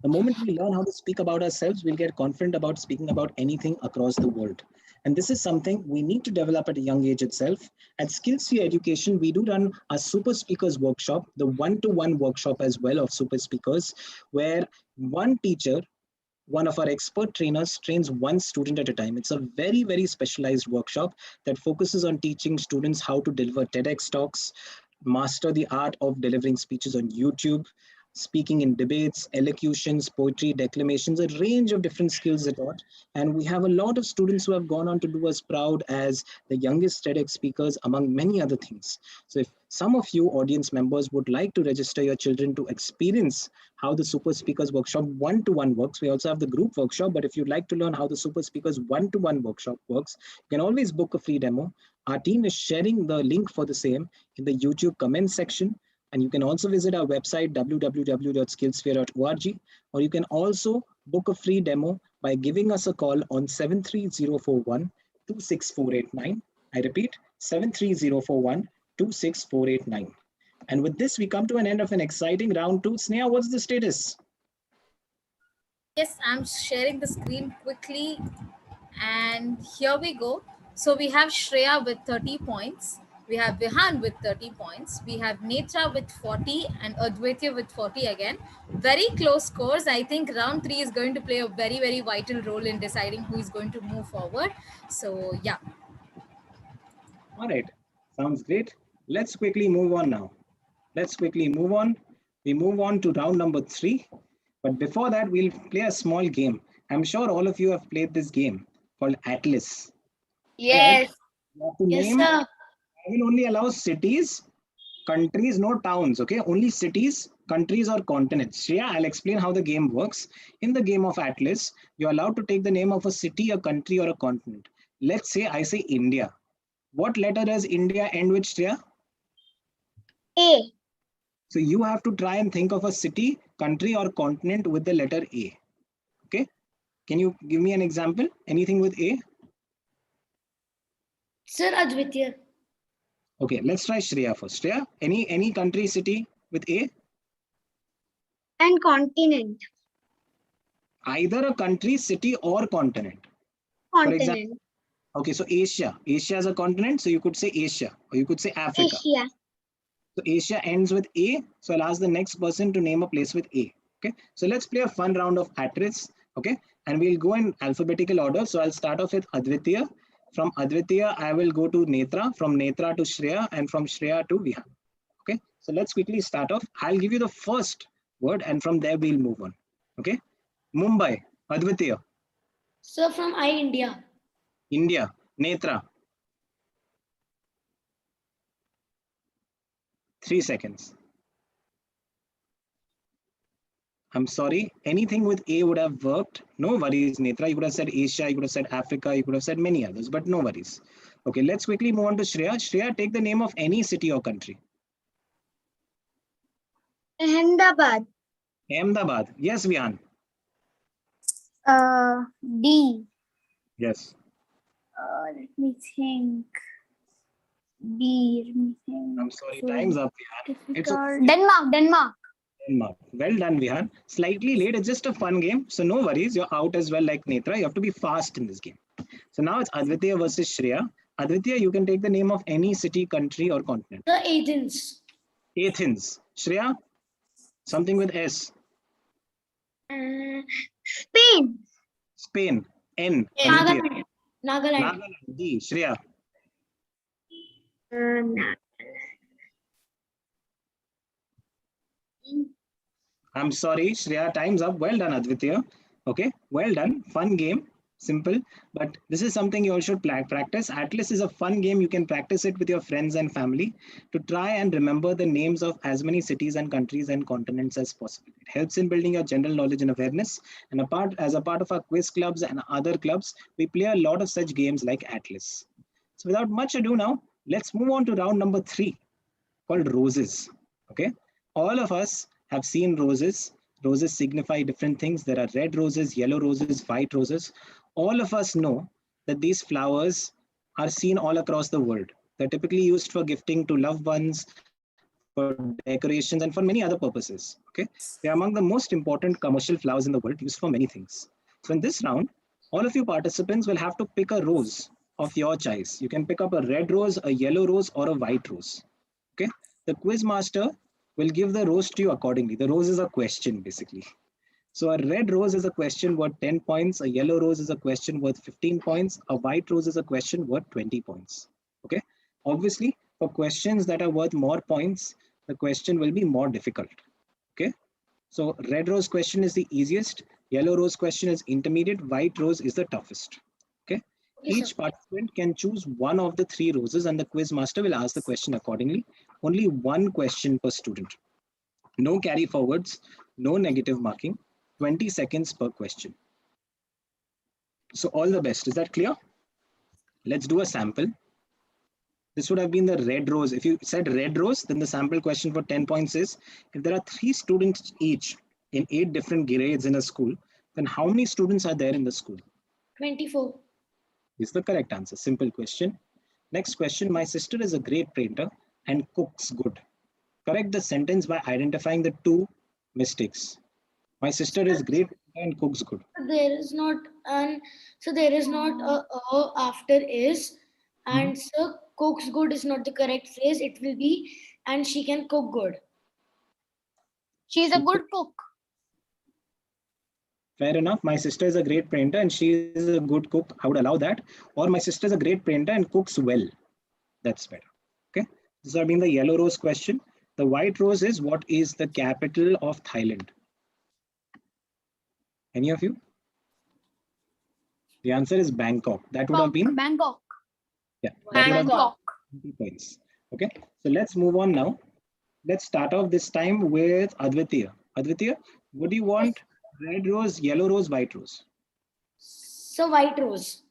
The moment we learn how to speak about ourselves, we'll get confident about speaking about anything across the world. And this is something we need to develop at a young age itself. At Skillsphere Education, we do run a Super Speakers workshop, the one-to-one workshop as well of Super Speakers, where one teacher, one of our expert trainers, trains one student at a time. It's a very, very specialized workshop that focuses on teaching students how to deliver TEDx talks, master the art of delivering speeches on YouTube, speaking in debates, elocutions, poetry, declamations, a range of different skills are taught. And we have a lot of students who have gone on to do us proud as the youngest TEDx speakers, among many other things. So if some of you audience members would like to register your children to experience how the Super Speakers Workshop one-to-one works, we also have the group workshop, but if you'd like to learn how the Super Speakers one-to-one workshop works, you can always book a free demo. Our team is sharing the link for the same in the YouTube comments section. And you can also visit our website, www.skillsphere.org, or you can also book a free demo by giving us a call on 73041 26489. I repeat, 73041 26489. And with this, we come to an end of an exciting round 2. Sneha, what's the status? Yes, I'm sharing the screen quickly. And here we go. So we have Shreya with 30 points. We have Vihan with 30 points. We have Netra with 40 and Advaitya with 40 again. Very close scores. I think round 3 is going to play a very, very vital role in deciding who is going to move forward. So yeah. All right, sounds great. Let's quickly move on now. Let's quickly move on. We move on to round number 3. But before that, we'll play a small game. I'm sure all of you have played this game called Atlas. Yes. Right? You have to Yes, name, sir. I will only allow cities, countries, no towns, okay? Only cities, countries, or continents. Shreya, I'll explain how the game works. In the game of Atlas, you're allowed to take the name of a city, a country, or a continent. Let's say I say India. What letter does India end with, Shreya? A. So you have to try and think of a city, country, or continent with the letter A. Okay? Can you give me an example? Anything with A? Sir Advitya. Okay, let's try Shreya first. Shreya, any country, city with A? And continent. Either a country, city, or continent. For example, Continent. okay, so Asia. Asia is a continent, so you could say Asia, or you could say Africa. Asia. So Asia ends with A, so I'll ask the next person to name a place with A. Okay, so let's play a fun round of Atlas. Okay, and we'll go in alphabetical order. So I'll start off with Advitya. From Advitya, I will go to Netra. From Netra to Shreya, and from Shreya to Vihan. Okay, so let's quickly start off. I'll give you the first word, and from there we'll move on. Okay, Mumbai, Advitya. Sir from India. India, Netra. 3 seconds. I'm sorry, anything with A would have worked. No worries, Netra. You could have said Asia, you could have said Africa, you could have said many others, but no worries. Okay, let's quickly move on to Shreya. Shreya, take the name of any city or country. Ahmedabad. Ahmedabad. Yes, Vihan. D. Yes. Let me think. D. Let me think. I'm sorry, time's up, Vihan. It's Difficult. Denmark. Denmark. Well done, Vihan. Slightly late. It's just a fun game. So no worries. You're out as well like Netra. You have to be fast in this game. So now it's Advitya versus Shreya. Advitya, you can take the name of any city, country, or continent. Sir Athens. Athens. Shreya, something with S. Spain. Spain. N. Nagaland. Nagaland. Nagaland. D. Shreya. I'm sorry, Shreya, time's up. Well done, Advitya. Okay, well done. Fun game. Simple. But this is something you all should practice. Atlas is a fun game. You can practice it with your friends and family to try and remember the names of as many cities and countries and continents as possible. It helps in building your general knowledge and awareness. And as a part of our quiz clubs and other clubs, we play a lot of such games like Atlas. So without much ado now, let's move on to round number 3 called roses. Okay, all of us have seen roses. Roses signify different things. There are red roses, yellow roses, white roses. All of us know that these flowers are seen all across the world. They're typically used for gifting to loved ones, for decorations, and for many other purposes. Okay, they're among the most important commercial flowers in the world, used for many things. So in this round, all of you participants will have to pick a rose of your choice. You can pick up a red rose, a yellow rose, or a white rose. Okay, the quiz master will give the rose to you accordingly. The rose is a question, basically. So a red rose is a question worth 10 points, a yellow rose is a question worth 15 points, a white rose is a question worth 20 points. Okay, obviously, for questions that are worth more points, the question will be more difficult. Okay, So red rose question is the easiest, yellow rose question is intermediate, white rose is the toughest. Okay. Okay, Each sir. participant can choose one of the 3 roses and the quiz master will ask the question accordingly. Only one question per student. No carry forwards, no negative marking, 20 seconds per question. So all the best. Is that clear? Let's do a sample. This would have been the red rose. If you said red rose, then the sample question for 10 points is, if there are 3 students each in 8 different grades in a school, then how many students are there in the school? 24. Is the correct answer. Simple question. Next question, my sister is a great painter and cooks good. Correct the sentence by identifying the 2 mistakes. My sister is great and cooks good. There is not a after is, and so cooks good is not the correct phrase. It will be and she can cook good. She's a good cook. Fair enough. My sister is a great painter and she is a good cook. I would allow that. Or my sister is a great painter and cooks well. That's better. Okay. This has been the yellow rose question. The white rose is, what is the capital of Thailand? Any of you? The answer is Bangkok. That would have been, Bangkok. yeah, that would have been Bangkok. 20 points. Okay. So let's move on now. Let's start off this time with Advitiya. Advitiya, what do you want? Red rose, yellow rose, white rose? So white rose.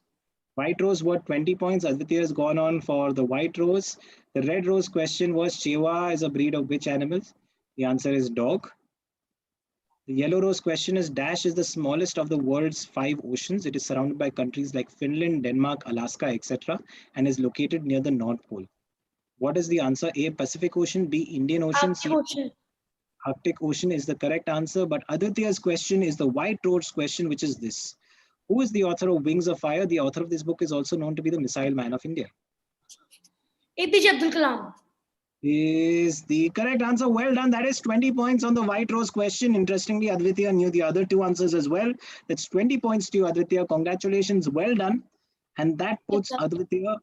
White rose, what, 20 points? Advitiya has gone on for the white rose. The red rose question was, Chewa is a breed of which animals? The answer is dog. The yellow rose question is, Dash is the smallest of the world's 5 oceans. It is surrounded by countries like Finland, Denmark, Alaska, etc. and is located near the North Pole. What is the answer? A, Pacific Ocean, B, Indian Ocean, Arctic C, Ocean. Arctic Ocean is the correct answer. But Aditya's question is the white rose question, which is this. Who is the author of Wings of Fire? The author of this book is also known to be the Missile Man of India. APJ Abdul Kalam. Is the correct answer. Well done. That is 20 points on the white rose question. Interestingly, Advitiya knew the other 2 answers as well. That's 20 points to you, Advitiya. Congratulations. Well done. And that puts Advitiya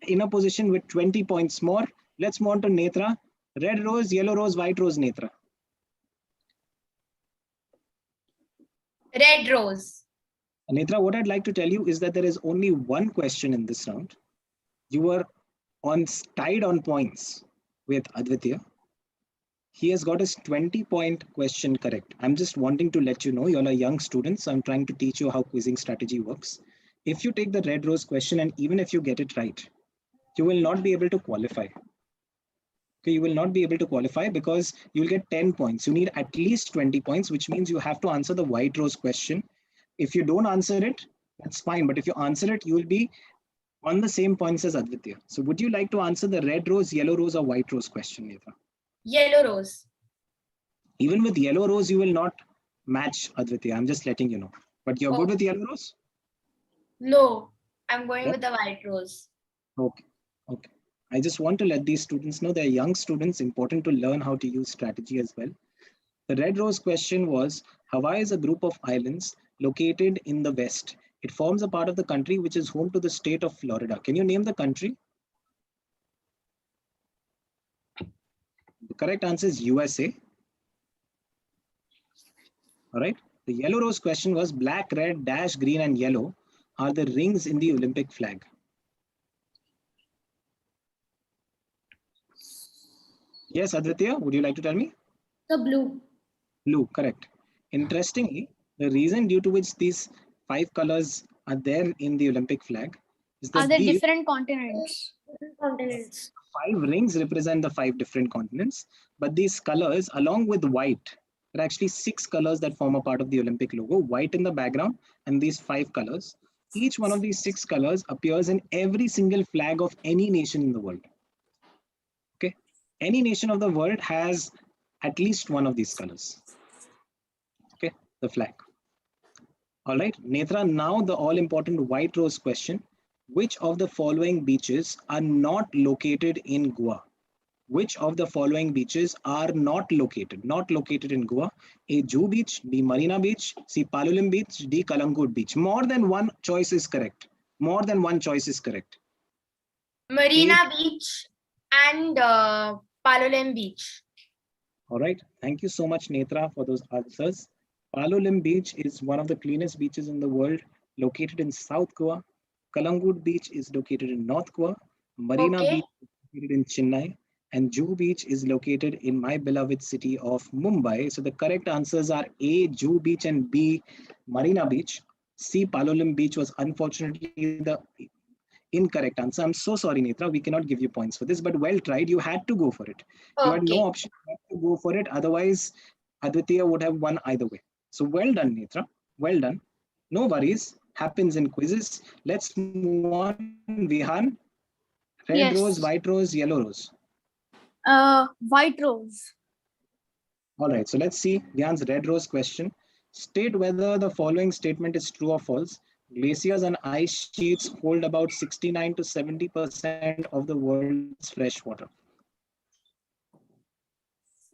in a position with 20 points more. Let's move on to Netra. Red rose, yellow rose, white rose, Netra. Red rose. Netra, what I'd like to tell you is that there is only one question in this round. You were tied on points with Advitiya. He has got his 20-point question correct. I'm just wanting to let you know, you all are young students. So I'm trying to teach you how quizzing strategy works. If you take the red rose question and even if you get it right, you will not be able to qualify. Okay, you will not be able to qualify because you will get 10 points. You need at least 20 points, which means you have to answer the white rose question. If you don't answer it, that's fine. But if you answer it, you will be on the same points as Advitiya. So would you like to answer the red rose, yellow rose or white rose question, Netra? Yellow rose. Even with yellow rose, you will not match Advitiya. I'm just letting you know. But you're good with yellow rose? No, I'm going with the white rose. Okay. Okay. I just want to let these students know they're young students, important to learn how to use strategy as well. The red rose question was, Hawaii is a group of islands located in the west. It forms a part of the country which is home to the state of Florida. Can you name the country? The correct answer is USA. All right. The yellow rose question was, black, red, dash, green, and yellow are the rings in the Olympic flag. Yes, Advitiya, would you like to tell me? The blue. Blue, correct. Interestingly, the reason due to which these 5 colors are there in the Olympic flag is that Are there these different continents? Continents. 5 rings represent the 5 different continents, but these colors along with white, there are actually 6 colors that form a part of the Olympic logo, white in the background and these 5 colors. Each one of these 6 colors appears in every single flag of any nation in the world. Okay, any nation of the world has at least one of these colors. Okay, the flag. All right, Netra, now the all-important white rose question. Which of the following beaches are not located in Goa? Which of the following beaches are not located in Goa? A, Juhu Beach, B, Marina Beach, C, Palolem Beach, D, Kalangut Beach. More than one choice is correct. More than one choice is correct. Marina Beach and Palolem Beach. All right. Thank you so much, Netra, for those answers. Palolem Beach is one of the cleanest beaches in the world, located in South Goa. Kalangut Beach is located in North Goa. Marina Beach Okay. is located in Chennai. And Juhu Beach is located in my beloved city of Mumbai. So the correct answers are A, Juhu Beach, and B, Marina Beach. C, Palolem Beach was unfortunately the incorrect answer. I'm so sorry, Netra. We cannot give you points for this, but well tried. You had to go for it. You had no Okay. option but to go for it. Otherwise, Aditya would have won either way. So well done, Netra. Well done. No worries. Happens in quizzes. Let's move on. Vihan, red rose, white rose, Yes. yellow rose. White rose. All right. So let's see Vihan's red rose question. State whether the following statement is true or false. Glaciers and ice sheets hold about 69 to 70% of the world's fresh water.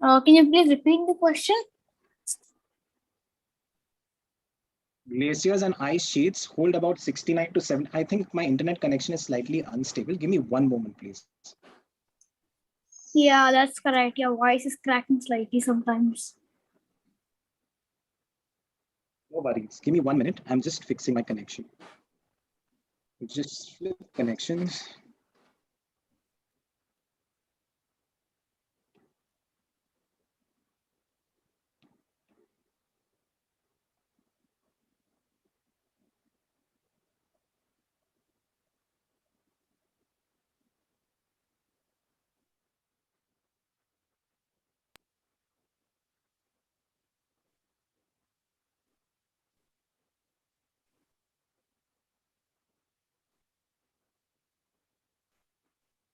Can you please repeat the question? Glaciers and ice sheets hold about 69 to 70. I think my internet connection is slightly unstable. Give me one moment, please. Yeah, that's correct. Your voice is cracking slightly sometimes. No worries. Give me 1 minute. I'm just fixing my connection. Just flip connections.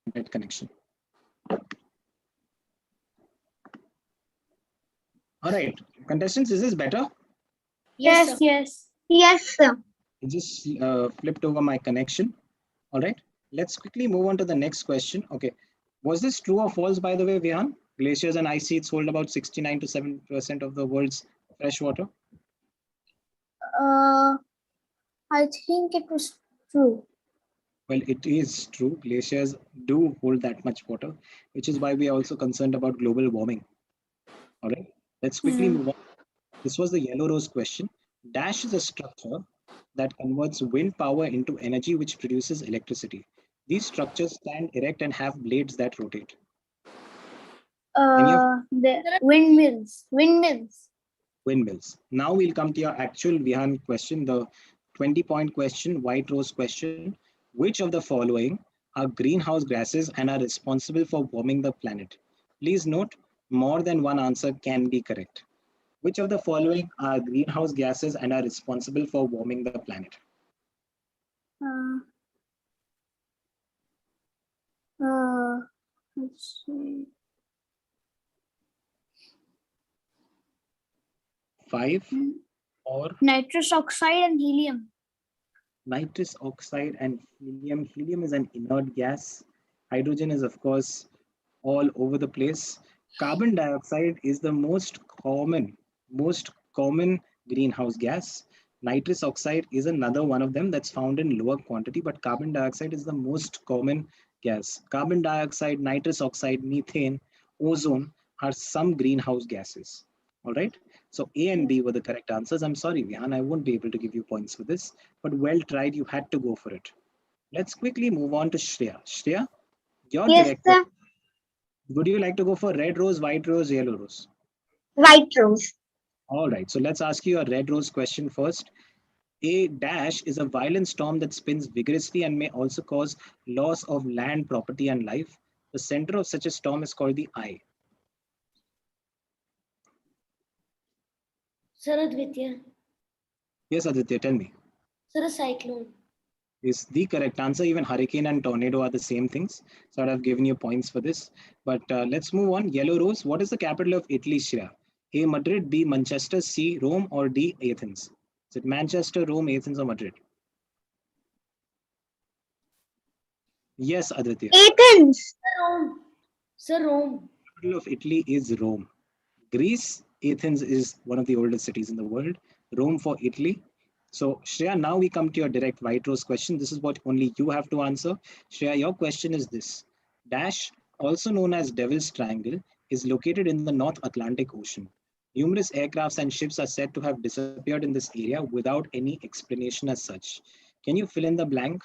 Internet connection. All right, contestants, is this better? Yes, Yes, sir. yes. Yes, sir. I just flipped over my connection. All right, let's quickly move on to the next question. Okay, was this true or false, by the way, Vihan? Glaciers and ice sheets hold about 69 to 7% of the world's fresh water. Uh, I think it was true. Well, it is true. Glaciers do hold that much water, which is why we are also concerned about global warming. All right, let's quickly Hmm. move on. This was the yellow rose question. Dash is a structure that converts wind power into energy which produces electricity. These structures stand erect and have blades that rotate. Any of The windmills. Windmills. windmills. Now we'll come to your actual Vihan question, the 20-point question, white rose question. Which of the following are greenhouse gases and are responsible for warming the planet? Please note, more than one answer can be correct. Which of the following are greenhouse gases and are responsible for warming the planet? Uh, uh, let's see. 5 or Nitrous oxide and helium. nitrous oxide and helium. Helium is an inert gas. Hydrogen is, of course, all over the place. Carbon dioxide is the most common greenhouse gas. Nitrous oxide is another one of them that's found in lower quantity, but carbon dioxide is the most common gas. Carbon dioxide, nitrous oxide, methane, ozone are some greenhouse gases. All right. So A and B were the correct answers. I'm sorry, Vihan, I won't be able to give you points for this, but well tried. You had to go for it. Let's quickly move on to Shreya. Shreya, your Yes, direct sir. question. Would you like to go for red rose, white rose, yellow rose? White rose. All right. So let's ask you a red rose question first. A dash is a violent storm that spins vigorously and may also cause loss of land, property, and life. The center of such a storm is called the eye. Sir Advitya. Yes, Aditya, tell me. Sir, a cyclone. Is the correct answer. Even hurricane and tornado are the same things. So I'd have given you points for this. But let's move on. Yellow rose. What is the capital of Italy, Shreya? A, Madrid, B, Manchester, C, Rome, or D, Athens? Is it Manchester, Rome, Athens, or Madrid? Yes, Aditya. Athens. Rome. Sir, Rome. Capital of Italy is Rome. Greece, Athens is one of the oldest cities in the world. Rome for Italy. So, Shreya, now we come to your direct white rose question. This is what only you have to answer. Shreya, your question is this. Dash, also known as Devil's Triangle, is located in the North Atlantic Ocean. Numerous aircrafts and ships are said to have disappeared in this area without any explanation as such. Can you fill in the blank?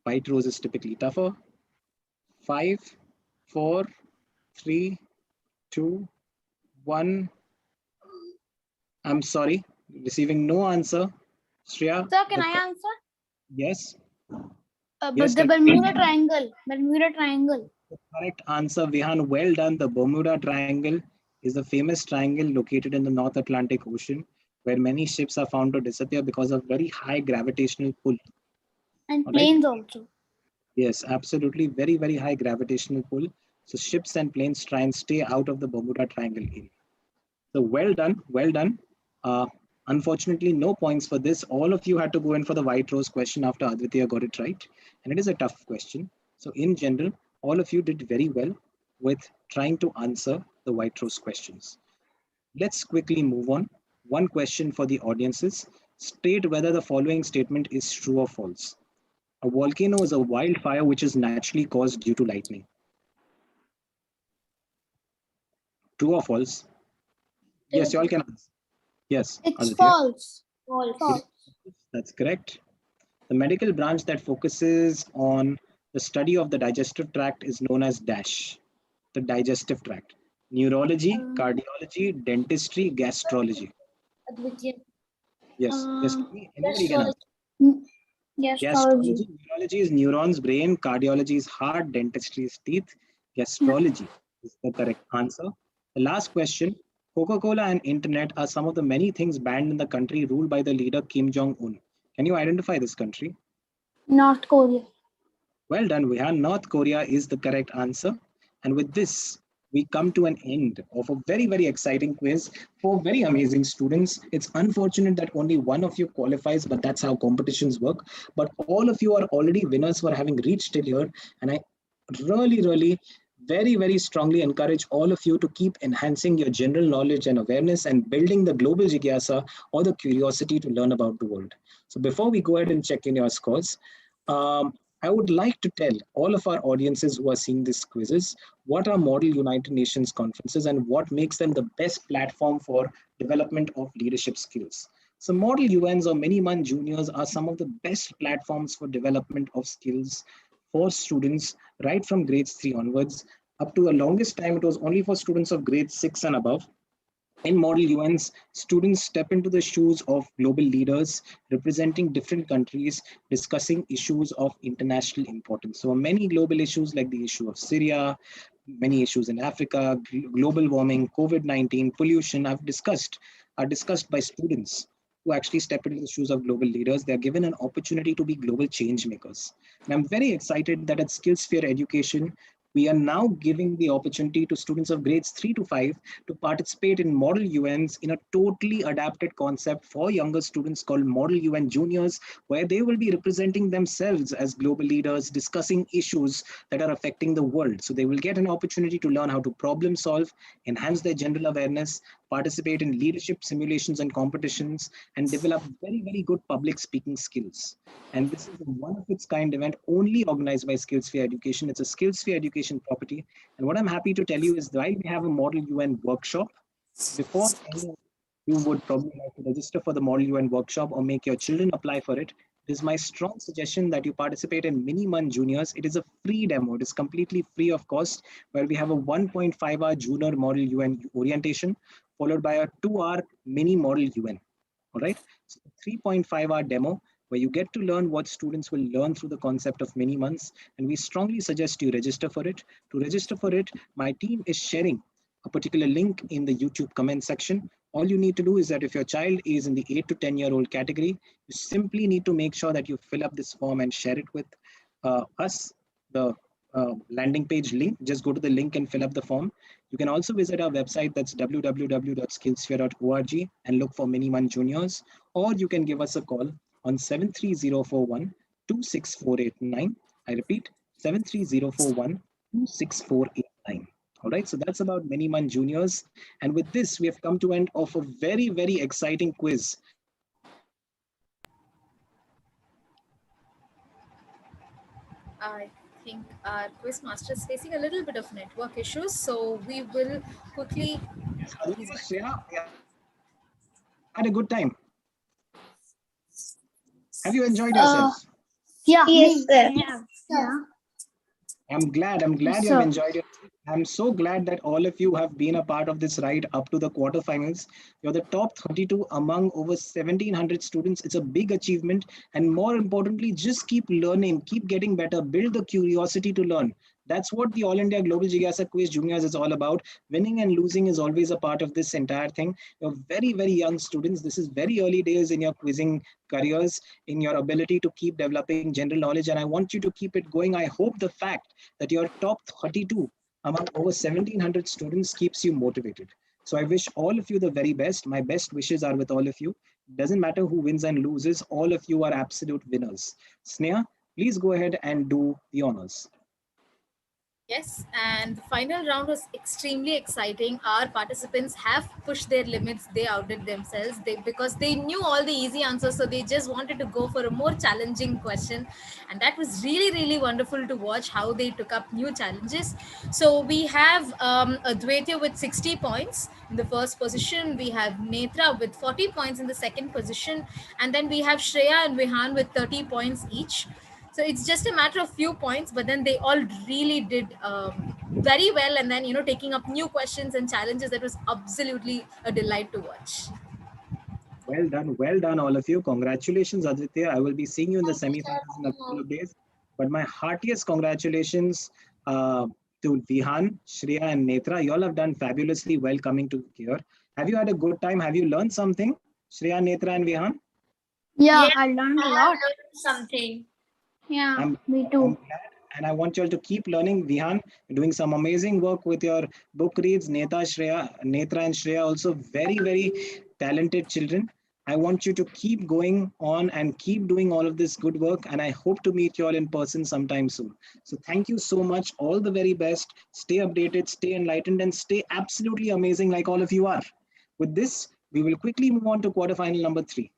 White rose is typically tougher. 5, 4, 3, 2, 1. I'm sorry, receiving no answer. Shreya? Sir, can I answer? Yes. But Yes, the can- Bermuda Triangle. Bermuda Triangle. The correct answer, Vihan. Well done. The Bermuda Triangle is a famous triangle located in the North Atlantic Ocean where many ships are found to disappear because of very high gravitational pull. And All right? planes also. Yes, absolutely. Very, very high gravitational pull. So ships and planes try and stay out of the Bermuda Triangle area. So well done. Well done. Uh, Unfortunately, no points for this. All of you had to go in for the white rose question after Advitya got it right. And it is a tough question. So in general, all of you did very well with trying to answer the white rose questions. Let's quickly move on. One question for the audiences. State whether the following statement is true or false. A volcano is a wildfire which is naturally caused due to lightning. True or false? Yes, you all can answer. Yes, It's Aditya. false. False. That's correct. The medical branch that focuses on the study of the digestive tract is known as DASH, the digestive tract. Neurology, cardiology, dentistry, gastrology. Advitya. Yes, yes, anybody can answer. Yes, Gastrology, neurology is neurons, brain, cardiology is heart, dentistry is teeth, gastrology is the correct answer. The last question, Coca-Cola and internet are some of the many things banned in the country ruled by the leader Kim Jong-un. Can you identify this country? North Korea. Well done, Vihan. North Korea is the correct answer. And with this, we come to an end of a very, very exciting quiz for very amazing students. It's unfortunate that only one of you qualifies, but that's how competitions work. But all of you are already winners for having reached till here. And I really, very, very strongly encourage all of you to keep enhancing your general knowledge and awareness and building the global jigyasa or the curiosity to learn about the world. So before we go ahead and check in your scores, I would like to tell all of our audiences who are seeing these quizzes what are Model United Nations conferences and what makes them the best platform for development of leadership skills. So Model UNs or Mini-Man Juniors are some of the best platforms for development of skills for students right from grades 3 onwards. Up to the longest time, it was only for students of grade 6 and above. In Model UNs, students step into the shoes of global leaders representing different countries, discussing issues of international importance. So many global issues like the issue of Syria, many issues in Africa, global warming, COVID-19, pollution are discussed by students who actually step into the shoes of global leaders. They are given an opportunity to be global change makers. And I'm very excited that at SkillSphere Education, we are now giving the opportunity to students of grades 3 to 5 to participate in Model UNs in a totally adapted concept for younger students called Model UN Juniors, where they will be representing themselves as global leaders, discussing issues that are affecting the world. So they will get an opportunity to learn how to problem solve, enhance their general awareness, participate in leadership simulations and competitions, and develop very, very good public speaking skills. And this is a one of its kind event only organized by SkillSphere Education. It's a SkillSphere Education property. And what I'm happy to tell you is that we have a Model UN workshop. Before any of you would probably like to register for the Model UN workshop or make your children apply for it, it is my strong suggestion that you participate in Mini-Man Juniors. It is a free demo. It is completely free of cost, where we have a 1.5-hour junior Model UN orientation, followed by a 2-hour mini Model UN. All right. So 3.5-hour demo where you get to learn what students will learn through the concept of mini months. And we strongly suggest you register for it. To register for it, my team is sharing a particular link in the YouTube comment section. All you need to do is that if your child is in the 8 to 10-year-old category, you simply need to make sure that you fill up this form and share it with us, the landing page link. Just go to the link and fill up the form. You can also visit our website, that's www.skillsphere.org, and look for Mini-Man Juniors, or you can give us a call on 73041 26489. I repeat, 73041 26489. All right, so that's about Mini-Man Juniors. And with this, we have come to end of a very, very exciting quiz. I think our quiz master is facing a little bit of network issues, so we will quickly. Yes, He's otherwise, back. Shreya, we had a good time. Have you enjoyed Uh, yourselves? yeah, Yes, sir. yeah. I'm glad. I'm glad you have So, enjoyed it. I'm so glad that all of you have been a part of this ride up to the quarterfinals. You're the top 32 among over 1,700 students. It's a big achievement. And more importantly, just keep learning, keep getting better, build the curiosity to learn. That's what the All India Global Jigyasa Quiz Juniors is all about. Winning and losing is always a part of this entire thing. You're very, very young students. This is very early days in your quizzing careers, in your ability to keep developing general knowledge. And I want you to keep it going. I hope the fact that you're top 32 among over 1,700 students keeps you motivated. So I wish all of you the very best. My best wishes are with all of you. Doesn't matter who wins and loses, all of you are absolute winners. Sneha, please go ahead and do the honors. Yes, and the final round was extremely exciting. Our participants have pushed their limits. They outdid themselves because they knew all the easy answers, so they just wanted to go for a more challenging question, and that was really wonderful to watch how they took up new challenges. So we have Advaitya with 60 points in the first position. We have Netra with 40 points in the second position, and then we have Shreya and Vihan with 30 points each. So it's just a matter of few points, but then they all really did very well, and then taking up new questions and challenges. That was absolutely a delight to watch. Well done, all of you. Congratulations, Aditya. I will be seeing you in the Thank you, sir. semifinals in a couple of days. But my heartiest congratulations uh, to Vihan, Shreya, and Netra. You all have done fabulously well coming to here. Have you had a good time? Have you learned something, Shreya, Netra, and Vihan? yeah, Yes, I learned I a have lot. learned something. Yeah, I'm me I'm too. glad, and I want you all to keep learning. Vihan, you're doing some amazing work with your book reads. Netra and Shreya, also very talented children. I want you to keep going on and keep doing all of this good work. And I hope to meet you all in person sometime soon. So thank you so much. All the very best. Stay updated, stay enlightened, and stay absolutely amazing like all of you are. With this, we will quickly move on to quarterfinal number 3.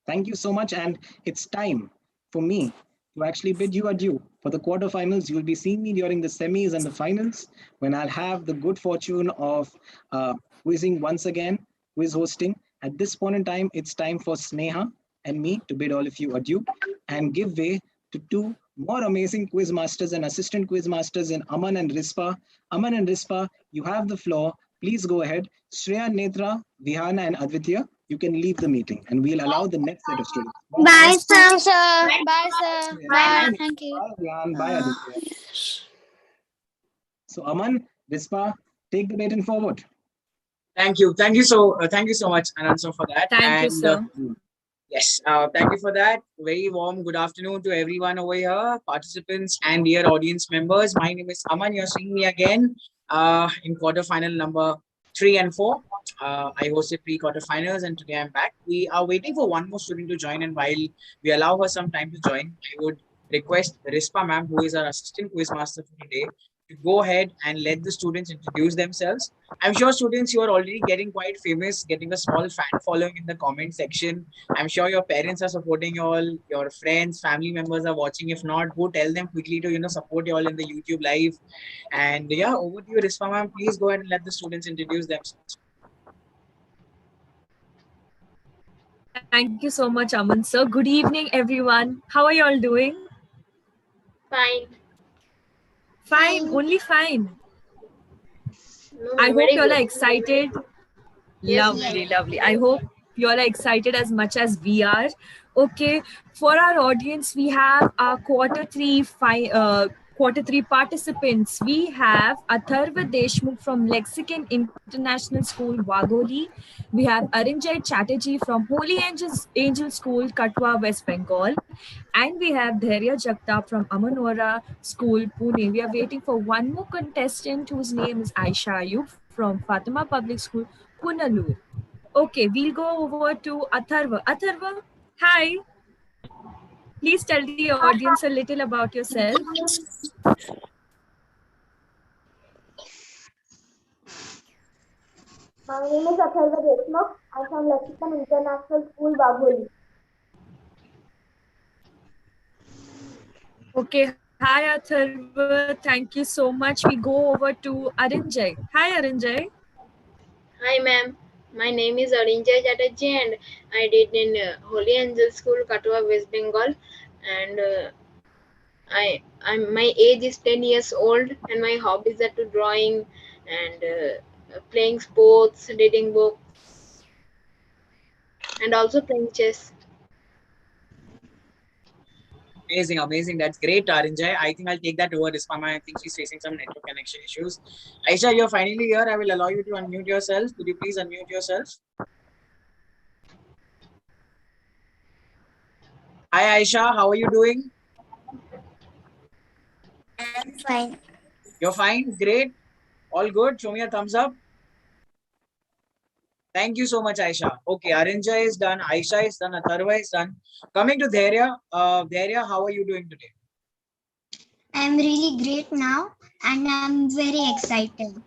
Thank you so much. And it's time for me to actually bid you adieu. For the quarterfinals, you'll be seeing me during the semis and the finals when I'll have the good fortune of quizzing once again, quiz hosting. At this point in time, it's time for Sneha and me to bid all of you adieu and give way to two more amazing quiz masters and assistant quiz masters in Aman and Rispa. Aman and Rispa, you have the floor. Please go ahead. Shreya, Netra, Vihana, and Advitya, you can leave the meeting and we'll allow the next set of students. Bye, Bye, sir. sir. Bye. Bye, sir. Bye, Bye. ma'am. Bye, Thank you. bye, Vihan. Bye, Aditya. So, Aman, Rispa, take the baton forward. Thank you so much, Anand, sir, for that. Thank you, And sir. yes, thank you for that. Very warm good afternoon to everyone over here, participants and dear audience members. My name is Aman. You're seeing me again in quarterfinal number 3 and 4. I hosted pre-quarterfinals, and today I'm back. We are waiting for one more student to join, and while we allow her some time to join, I would request Rispa ma'am, who is our assistant quiz master for today, to go ahead and let the students introduce themselves. I'm sure students, you are already getting quite famous, getting a small fan following in the comment section. I'm sure your parents are supporting you all, your friends, family members are watching. If not, go tell them quickly to support you all in the YouTube live. And yeah, over to you, Rispa ma'am. Please go ahead and let the students introduce themselves. Thank you so much, Aman sir. Good evening, everyone. How are you all doing? Fine. Fine, only fine. No, I no, hope very you all good. are excited. Yes, Lovely, ma'am. lovely. I hope you all are excited as much as we are. Okay, for our audience, we have our quarter three participants. We have Atharva Deshmukh from Lexicon International School, Wagoli. We have Arinjay Chatterjee from Holy Angel School, Katwa, West Bengal. And we have Dhairya Jagtap from Amanora School, Pune. We are waiting for one more contestant whose name is Aisha Ayub from Fatima Public School, Punalur. Okay, we'll go over to Atharva. Atharva, hi. Please tell the audience a little about yourself. My name is Atharva Deshmukh. I'm from Lexicon International School, Bagholi. Okay, hi Atharva. Thank you so much. We go over to Arinjay. Hi Arinjay. Hi, ma'am. My name is Arinjay Chatterjee, and I did in Holy Angel School, Katwa, West Bengal. And my age is 10 years old, and my hobbies are to drawing and playing sports, reading books, and also playing chess. Amazing, amazing. That's great, Arinjay. I think I'll take that over Ispama. I think she's facing some network connection issues. Aisha, you're finally here. I will allow you to unmute yourself. Could you please unmute yourself? Hi, Aisha. How are you doing? I'm fine. You're fine? Great. All good. Show me a thumbs up. Thank you so much, Aisha. Okay, Arinjay is done. Aisha is done. Atharva is done. Coming to Dhairya. Dhairya, how are you doing today? I'm really great now and I'm very excited.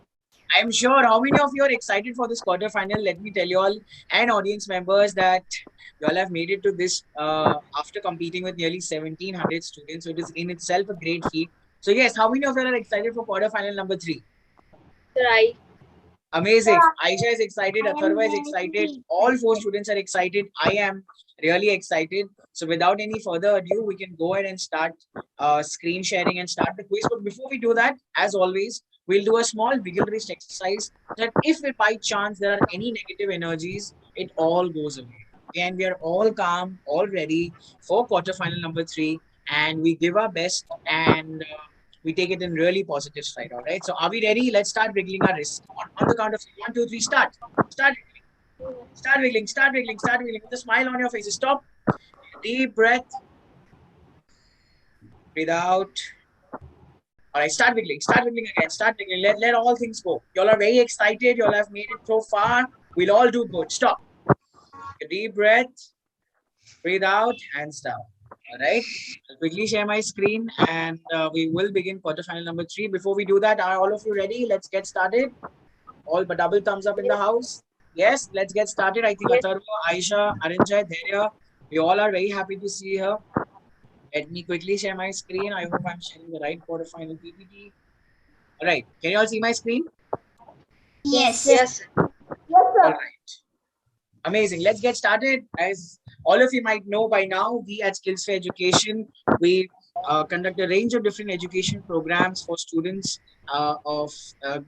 I'm sure. How many of you are excited for this quarterfinal? Let me tell you all and audience members that you all have made it to this after competing with nearly 1,700 students. So it is in itself a great feat. So yes, how many of you are excited for quarterfinal number 3? Right. Amazing. Aisha is excited. I am Atharva is very excited. All 4 students are excited. I am really excited. So without any further ado, we can go ahead and start screen sharing and start the quiz. But before we do that, as always, we'll do a small wiggle-wrist exercise that if by chance there are any negative energies, it all goes away. And we are all calm, all ready for quarterfinal number 3. And we give our best and we take it in really positive side. All right. So are we ready? Let's start wiggling our wrist. On the count of 1, 2, 3, start. Start wiggling. Start wiggling. Start wiggling. Start wiggling. With a smile on your face. Stop. Deep breath. Breathe out. All right. Start wiggling. Start wiggling again. Start wiggling. Let all things go. Y'all are very excited. Y'all have made it so far. We'll all do good. Stop. Deep breath. Breathe out. Hands down. All right. I'll quickly share my screen and we will begin quarterfinal number 3. Before we do that, are all of you ready? Let's get started. All but double thumbs up in the house. Yes, let's get started. I think Atharva, Aisha, Arinjay, Dhairya, we all are very happy to see her. Let me quickly share my screen. I hope I'm sharing the right quarterfinal PPT. All right. Can you all see my screen? Yes. Yes. All right. Amazing. Let's get started. As all of you might know by now, we at Skills for Education, we conduct a range of different education programs for students of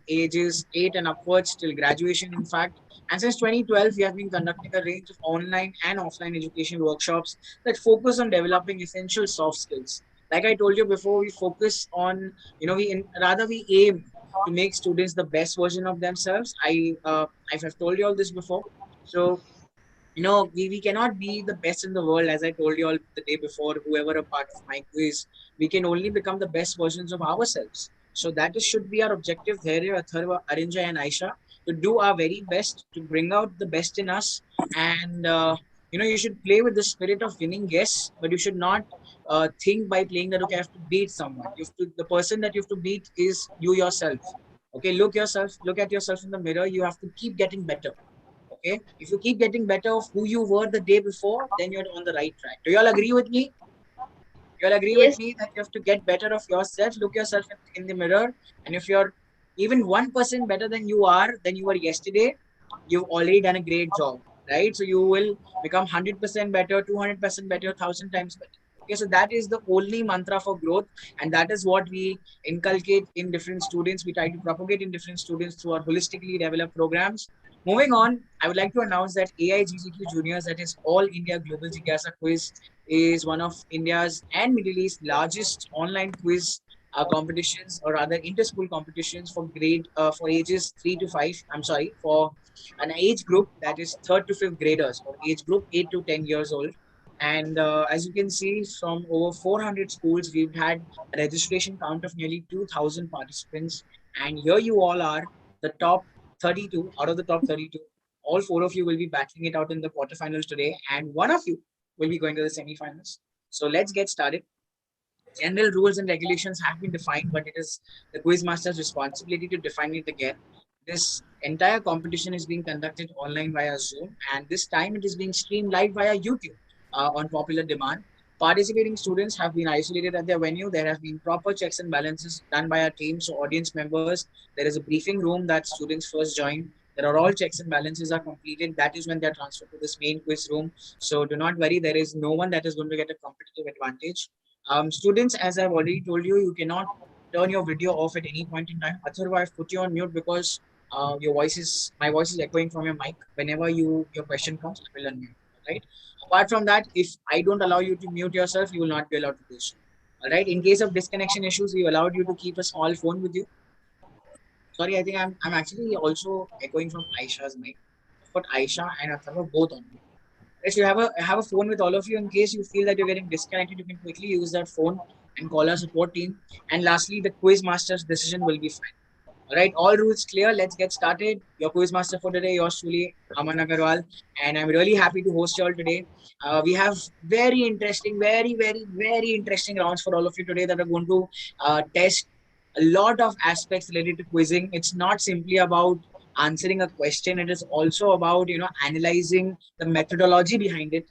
ages 8 and upwards till graduation, in fact. And since 2012, we have been conducting a range of online and offline education workshops that focus on developing essential soft skills. Like I told you before, we focus on, we aim to make students the best version of themselves. I've told you all this before. So we cannot be the best in the world, as I told you all the day before, whoever a part of my quiz, we can only become the best versions of ourselves. So should be our objective there, Atharva, Arinjay and Aisha, to do our very best to bring out the best in us. And, you should play with the spirit of winning, yes, but you should not think by playing that, okay, I have to beat someone. The person that you have to beat is you yourself. Okay, look at yourself in the mirror. You have to keep getting better. Okay, if you keep getting better of who you were the day before, then you're on the right track. Do you all agree with me? You all agree with me that you have to get better of yourself, look yourself in the mirror, and if you're even 1% better than you were yesterday, you've already done a great job, right? So you will become 100% better, 200% better, 1,000 times better. Okay, so that is the only mantra for growth, and that is what we inculcate in different students. We try to propagate in different students through our holistically developed programs. Moving on, I would like to announce that AIGGQ Juniors, that is All India Global Jigyasa Quiz, is one of India's and Middle East largest online quiz competitions, or rather inter-school competitions for ages 3 to 5. I'm sorry, for an age group that is 3rd to 5th graders, or age group 8 to 10 years old. And as you can see, from over 400 schools, we've had a registration count of nearly 2,000 participants. And here you all are, the top 32 out of the top 32. All 4 of you will be battling it out in the quarterfinals today, and one of you will be going to the semifinals. So let's get started. General rules and regulations have been defined, but it is the quizmaster's responsibility to define it again. This entire competition is being conducted online via Zoom, and this time it is being streamed live via YouTube on popular demand. Participating students have been isolated at their venue. There have been proper checks and balances done by our team. So audience members, there is a briefing room that students first join. There are all checks and balances are completed. That is when they are transferred to this main quiz room. So do not worry. There is no one that is going to get a competitive advantage. Students, as I've already told you, you cannot turn your video off at any point in time. Otherwise, I've put you on mute because my voice is echoing from your mic. Whenever your question comes, I will unmute. Right. Apart from that, if I don't allow you to mute yourself, you will not be allowed to do so. All right. In case of disconnection issues, we allowed you to keep a small phone with you. Sorry, I think I'm actually also echoing from Aisha's mic. I've got Aisha and Atharva both on me. If you have a phone with all of you, in case you feel that you're getting disconnected, you can quickly use that phone and call our support team. And lastly, the quiz master's decision will be fine. All right, all rules clear. Let's get started. Your quiz master for today, yours truly, Aman Agarwal, and I'm really happy to host you all today. We have very interesting, very interesting rounds for all of you today that are going to test a lot of aspects related to quizzing. It's not simply about answering a question. It is also about analyzing the methodology behind it.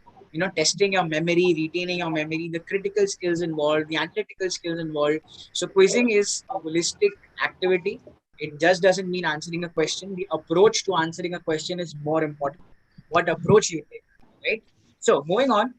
Testing your memory, retaining your memory, the critical skills involved, the analytical skills involved. So quizzing is a holistic activity. It just doesn't mean answering a question. The approach to answering a question is more important. What approach you take, right? So moving on,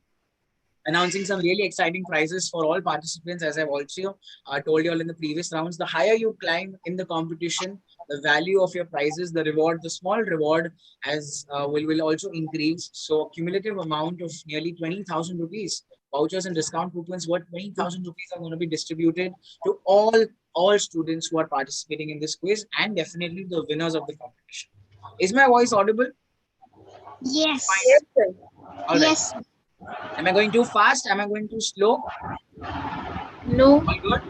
announcing some really exciting prizes for all participants. As I've also told you all in the previous rounds, the higher you climb in the competition, the value of your prizes, the reward, the small reward will also increase. So cumulative amount of nearly 20,000 rupees vouchers and discount coupons worth 20,000 rupees are going to be distributed to all students who are participating in this quiz and definitely the winners of the competition. Is my voice audible? Yes. Yes, sir. All right. Yes. Am I going too fast? Am I going too slow? No. All good?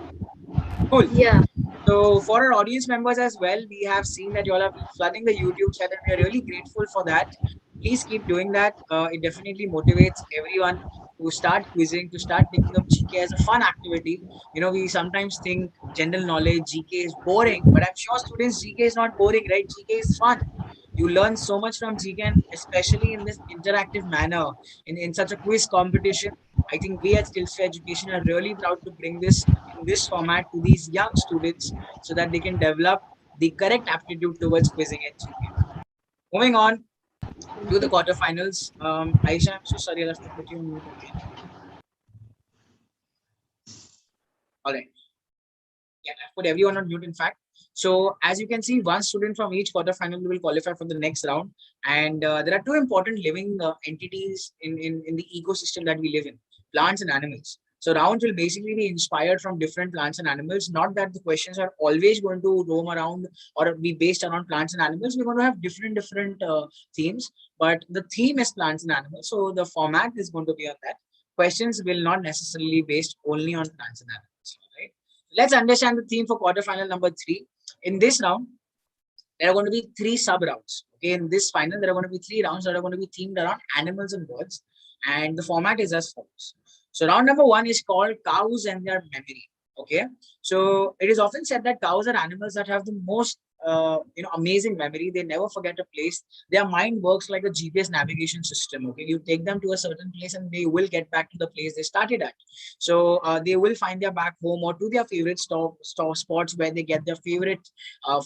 Cool. Yeah. So for our audience members as well, we have seen that you all are flooding the YouTube chat and we are really grateful for that. Please keep doing that. It definitely motivates everyone to start quizzing, to start taking up GK as a fun activity. We sometimes think general knowledge, GK is boring, but I'm sure students, GK is not boring, right? GK is fun. You learn so much from GK, and especially in this interactive manner, in such a quiz competition. I think we at Skills for Education are really proud to bring this in this format to these young students so that they can develop the correct aptitude towards quizzing and GK. Moving on to the quarterfinals. Aisha, I'm so sorry, I'll have to put you on mute again. All right. Yeah, I've put everyone on mute, in fact. So as you can see, one student from each quarterfinal will qualify for the next round. And there are two important living entities in the ecosystem that we live in, plants and animals. So rounds will basically be inspired from different plants and animals. Not that the questions are always going to roam around or be based around plants and animals. We're going to have different themes, but the theme is plants and animals. So the format is going to be on that. Questions will not necessarily be based only on plants and animals, right? Let's understand the theme for quarterfinal number 3. In this round, there are going to be 3 sub-rounds. Okay, in this final, there are going to be 3 rounds that are going to be themed around animals and birds. And the format is as follows. So round number 1 is called cows and their memory. Okay, so it is often said that cows are animals that have the most amazing memory. They never forget a place. Their mind works like a GPS navigation system. Okay, you take them to a certain place and they will get back to the place they started at. So they will find their back home or to their favorite spots where they get their favorite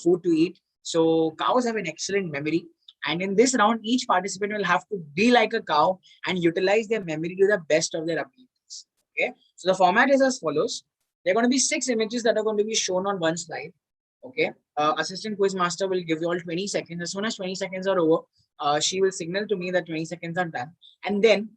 food to eat. So cows have an excellent memory. And in this round, each participant will have to be like a cow and utilize their memory to the best of their abilities. Okay, so the format is as follows. There are going to be 6 images that are going to be shown on one slide. Okay, assistant quiz master will give you all 20 seconds. As soon as 20 seconds are over, she will signal to me that 20 seconds are done. And then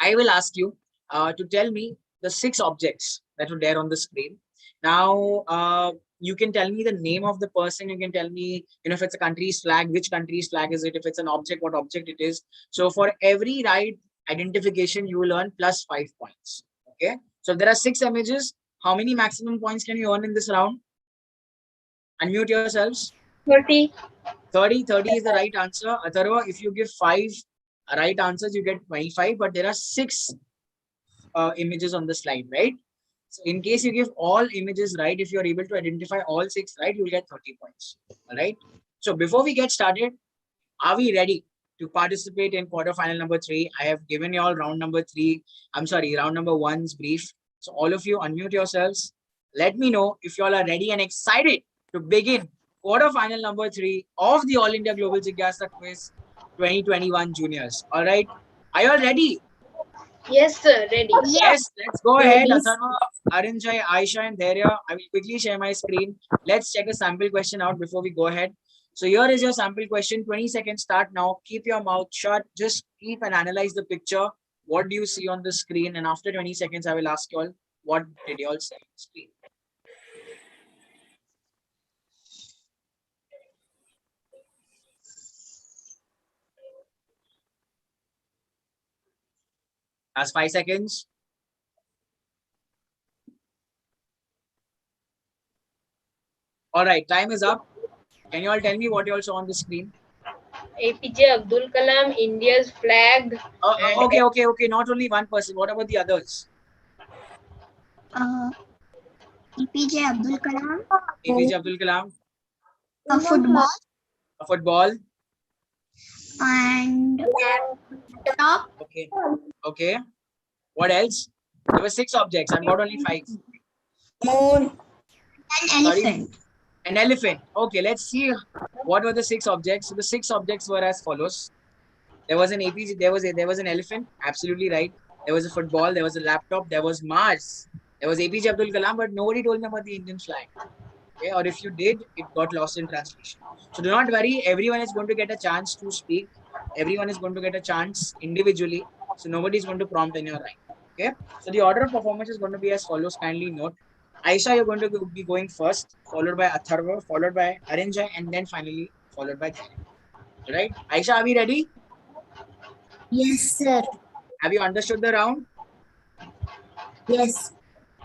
I will ask you to tell me the 6 objects that are there on the screen. Now, you can tell me the name of the person. You can tell me, if it's a country's flag, which country's flag is it? If it's an object, what object it is. So for every right identification, you will earn plus 5 points. Okay. So there are 6 images. How many maximum points can you earn in this round? Unmute yourselves. 30. 30 is the right answer. Atharva, if you give 5 right answers, you get 25, but there are 6 images on the slide, right? So in case you give all images right, if you are able to identify all 6 right, you will get 30 points. All right. So before we get started, are we ready? to participate in quarterfinal number 3. I have given you all round number 3. Round number 1's brief. So all of you unmute yourselves. Let me know if you all are ready and excited to begin quarterfinal number 3 of the All India Global Jigyasa Quiz 2021 Juniors. All right. Are you all ready? Yes, sir. Ready. Yes, let's go ahead. Atharva, Arinjay, Aisha, and Dharya. I will quickly share my screen. Let's check a sample question out before we go ahead. So here is your sample question. 20 seconds start now. Keep your mouth shut. Just keep and analyze the picture. What do you see on the screen? And after 20 seconds, I will ask you all, what did you all see on the screen? Last 5 seconds. All right, time is up. Can you all tell me what you all saw on the screen? APJ Abdul Kalam, India's flag. Okay. Not only one person. What about the others? APJ Abdul Kalam. APJ Abdul Kalam. A football. A football. And top. Okay. What else? There were 6 objects. I've got only 5. Moon. An elephant. An elephant. Okay, let's see what were the 6 objects. So the 6 objects were as follows. There was an APG, there was an elephant, absolutely right. There was a football, there was a laptop, there was Mars, there was APJ Abdul Kalam, but nobody told me about the Indian flag. Okay, or if you did, it got lost in translation. So do not worry, everyone is going to get a chance to speak. Everyone is going to get a chance individually. So nobody is going to prompt in your right. Okay. So the order of performance is going to be as follows. Kindly note. Aisha, you're going to be going first, followed by Atharva, followed by Arinjay, and then finally followed by Dharya. Right? Aisha, are we ready? Yes, sir. Have you understood the round? Yes.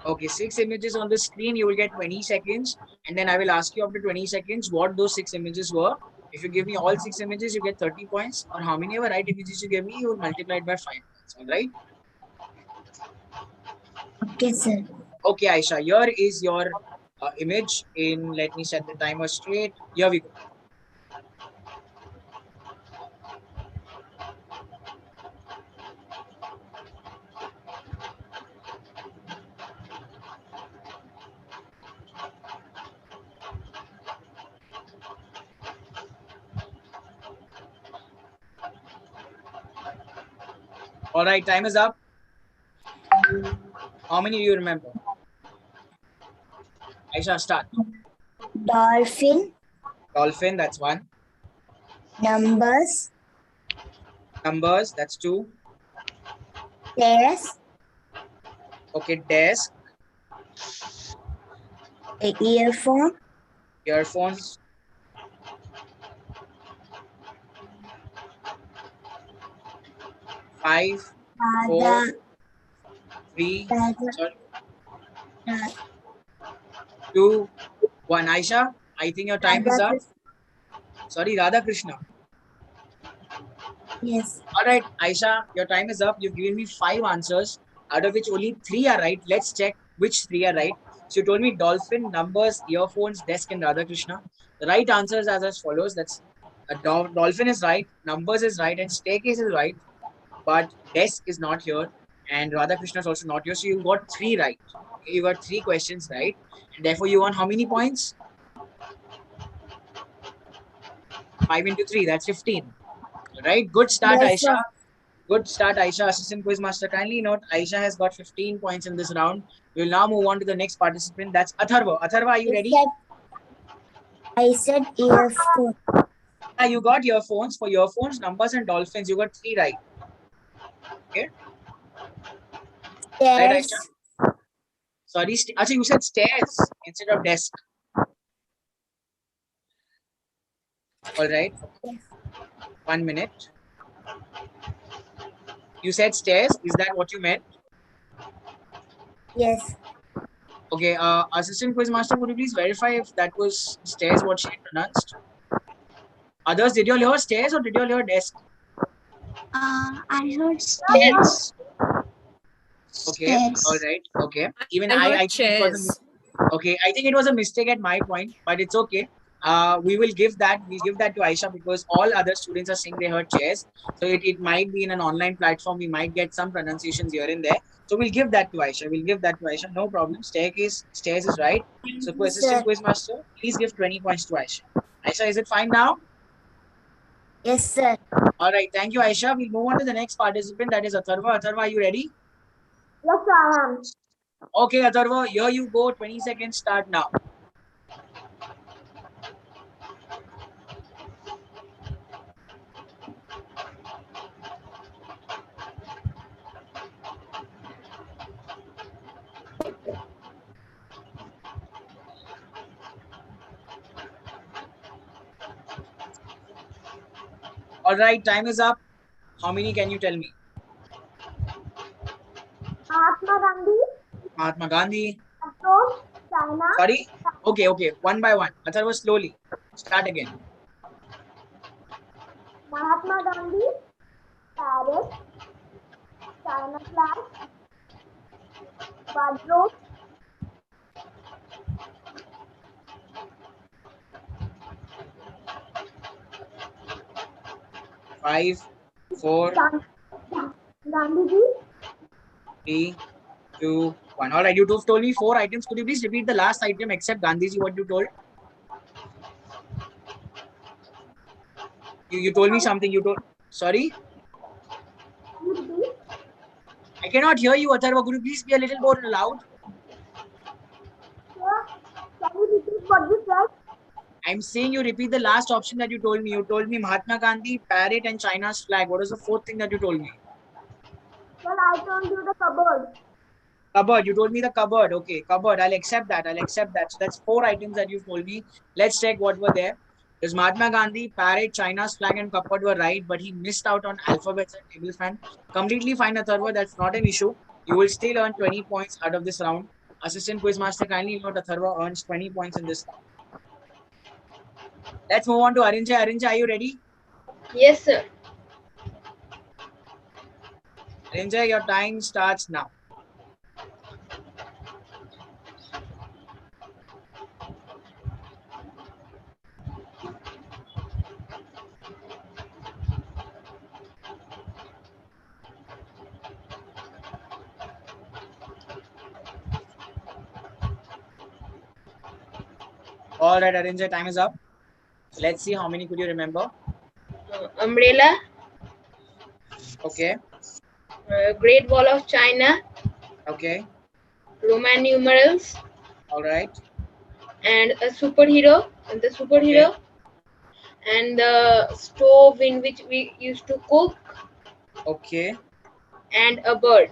Okay, 6 images on the screen. You will get 20 seconds. And then I will ask you after 20 seconds what those 6 images were. If you give me all 6 images, you get 30 points. Or how many ever right images you give me, you will multiply it by 5 points. All right? Okay, sir. Okay, Aisha, here is your image in, let me set the timer straight. Here we go. All right, time is up. How many do you remember? Aisha, start. Dolphin. Dolphin, that's 1. Numbers. Numbers, that's 2. Desk. Okay, desk. Earphone. Earphones. Five, 4, 3, 2, 1. Aisha, I think your time is up. Sorry, Radha Krishna. Yes. All right, Aisha, your time is up. You've given me 5 answers, out of which only 3 are right. Let's check which 3 are right. So you told me dolphin, numbers, earphones, desk, and Radha Krishna. The right answers are as follows. That's dolphin is right, numbers is right, and staircase is right. But desk is not here, and Radha Krishna is also not here. So you got 3 right. Okay, you got 3 questions right, and therefore you won how many points? 5 into 3, that's 15. Right, good start, Yes, Aisha. sir. Good start, Aisha. Assistant Quiz Master. Kindly note, Aisha has got 15 points in this round. We will now move on to the next participant. That's Atharva. Atharva, are you ready? I said earphone. Yeah, you got earphones. For earphones, numbers, and dolphins, you got 3 right. Okay. Right, Aisha? Sorry, Acha, you said stairs instead of desk. All right. 1 minute. You said stairs. Is that what you meant? Yes. Okay. Assistant Quiz Master, could you please verify if that was stairs what she pronounced? Others, did you all hear stairs or did you all hear desk? I heard stairs. Okay. Stairs. All right. Okay. Even I I heard think it was chairs. okay. I think it was a mistake at my point, but it's okay. we will give that. We'll give that to Aisha because all other students are saying they heard chairs. So it might be in an online platform. We might get some pronunciations here and there. So we'll give that to Aisha. We'll give that to Aisha. No problem. Stairs is right. So assistant quiz master, please give 20 points to Aisha. Aisha, is it fine now? Yes, sir. All right. Thank you, Aisha. We'll move on to the next participant. That is Atharva. Atharva, are you ready? Yes, I am. Okay, Atharva, here you go. 20 seconds start now. All right, time is up. How many can you tell me? Mahatma Gandhi, Mahatma Gandhi. approach China. Sorry? Okay. One by one. Atharva, slowly. Start again. Mahatma Gandhi, Paris, China flag, wardrobe, 5, 4, Gandhiji, 3, 2, 1. All right, you told me 4 items. Could you please repeat the last item except Gandhiji, what you told? You told me something. Sorry? I cannot hear you, Atharva. Could you please be a little more loud? Can you repeat what you said? I'm saying you repeat the last option that you told me. You told me Mahatma Gandhi, parrot, and China's flag. What was the 4th thing that you told me? Well, I told you the cupboard. Cupboard. You told me the cupboard. Okay, cupboard. I'll accept that. So that's 4 items that you told me. Let's check what were there. Because Mahatma Gandhi, parrot, China's flag, and cupboard were right, but he missed out on alphabets and table fan. Completely fine, Atharva. That's not an issue. You will still earn 20 points out of this round. Assistant Quizmaster, kindly note Atharva earns 20 points in this round. Let's move on to Arinja. Arinja, are you ready? Yes, sir. Arinja, your time starts now. All right, Arinja, time is up. Let's see how many could you remember. Umbrella. Okay. Great Wall of China. Okay. Roman numerals. All right. And a superhero. And the superhero. Okay. And the stove in which we used to cook. Okay. And a bird.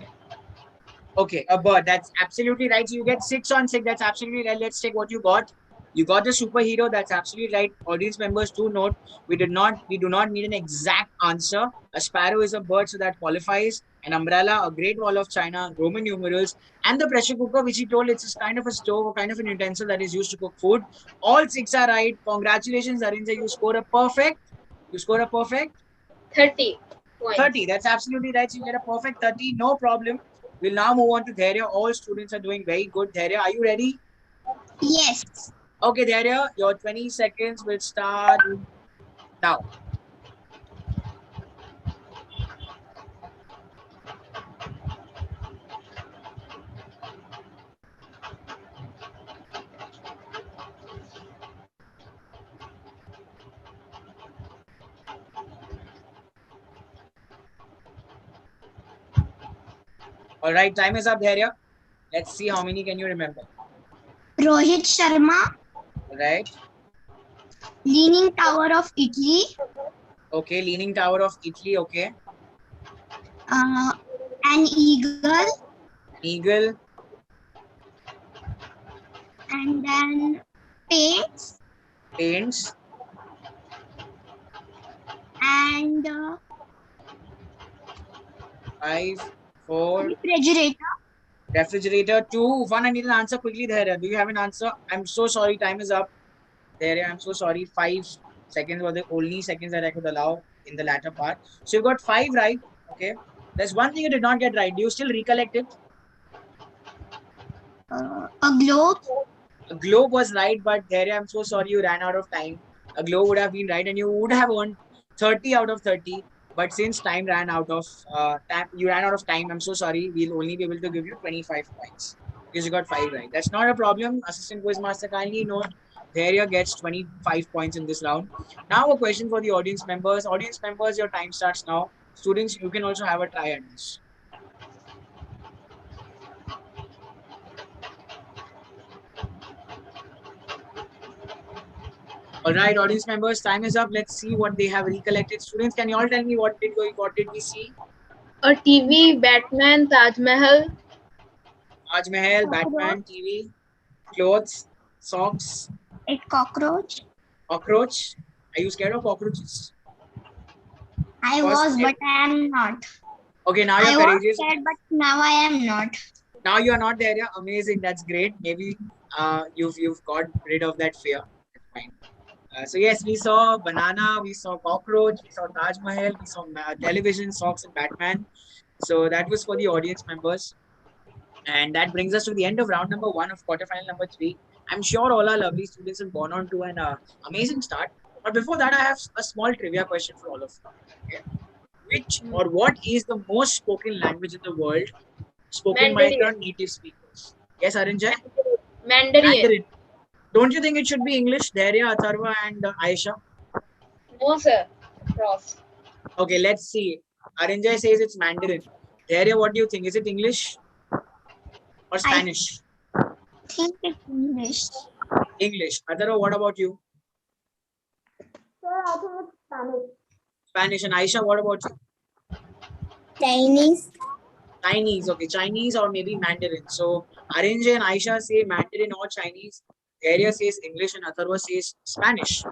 Okay, a bird. That's absolutely right. So you get 6 on 6. That's absolutely right. Let's check what you got. You got a superhero. That's absolutely right. Audience members, do note we do not need an exact answer. A sparrow is a bird, so that qualifies. An umbrella, a Great Wall of China, Roman numerals, and the pressure cooker, which he told it's kind of a stove or kind of an utensil that is used to cook food. All 6 are right. Congratulations, Arinja. You scored a perfect. 30 points. 30. That's absolutely right. So you get a perfect 30. No problem. We'll now move on to Dhairya. All students are doing very good. Dhairya, are you ready? Yes. Okay, Dhairya, your 20 seconds will start now. All right, time is up, Dhairya. Let's see how many can you remember. Rohit Sharma. Right. Leaning Tower of Italy. Okay, Leaning Tower of Italy. Okay. An eagle. Eagle. And then paints. Paints. And 5, 4. Refrigerator. 2. 1. I need an answer quickly, Dhairya. Do you have an answer? I'm so sorry. Time is up. Dhairya, I'm so sorry. 5 seconds were the only seconds that I could allow in the latter part. So you got 5 right. Okay. There's one thing you did not get right. Do you still recollect it? A globe. A globe was right, but there I'm so sorry you ran out of time. A globe would have been right, and you would have earned 30 out of 30. But since time ran out of time, you ran out of time. I'm so sorry. We'll only be able to give you 25 points because you got 5 right. That's not a problem. Assistant quiz master, kindly note Dhairya gets 25 points in this round. Now a question for the audience members. Audience members, your time starts now. Students, you can also have a try at this. All right, audience members, time is up. Let's see what they have recollected. Students, can you all tell me what did we see? A TV, Batman, Taj Mahal, Taj Mahal, Batman, TV, clothes, socks, It cockroach. cockroach. Are you scared of cockroaches? I First, was, but I am not. okay, now you're I was courageous. scared, but now I am not. Now you are not there. Yeah, amazing. That's great. Maybe you've got rid of that fear. That's fine. So yes, we saw banana, we saw cockroach, we saw Taj Mahal, we saw television, socks, and Batman. So that was for the audience members. And that brings us to the end of round number 1 of quarterfinal number 3. I'm sure all our lovely students have gone on to an amazing start. But before that, I have a small trivia question for all of you. Okay? Which or what is the most spoken language in the world spoken by the Mandarin. native speakers? Yes, Arinjay? Mandarin. Don't you think it should be English? Dhairya, Atharva, and Aisha? No, sir. Cross. Okay, let's see. Arinjay says it's Mandarin. Dhairya, what do you think? Is it English or Spanish? I think it's English. English. Atharva, what about you? Sir, I think it's Spanish. Spanish. And Aisha, what about you? Chinese. Chinese. Okay, Chinese or maybe Mandarin. So Arinjay and Aisha say Mandarin or Chinese. Dhairya says English and Atharva says Spanish.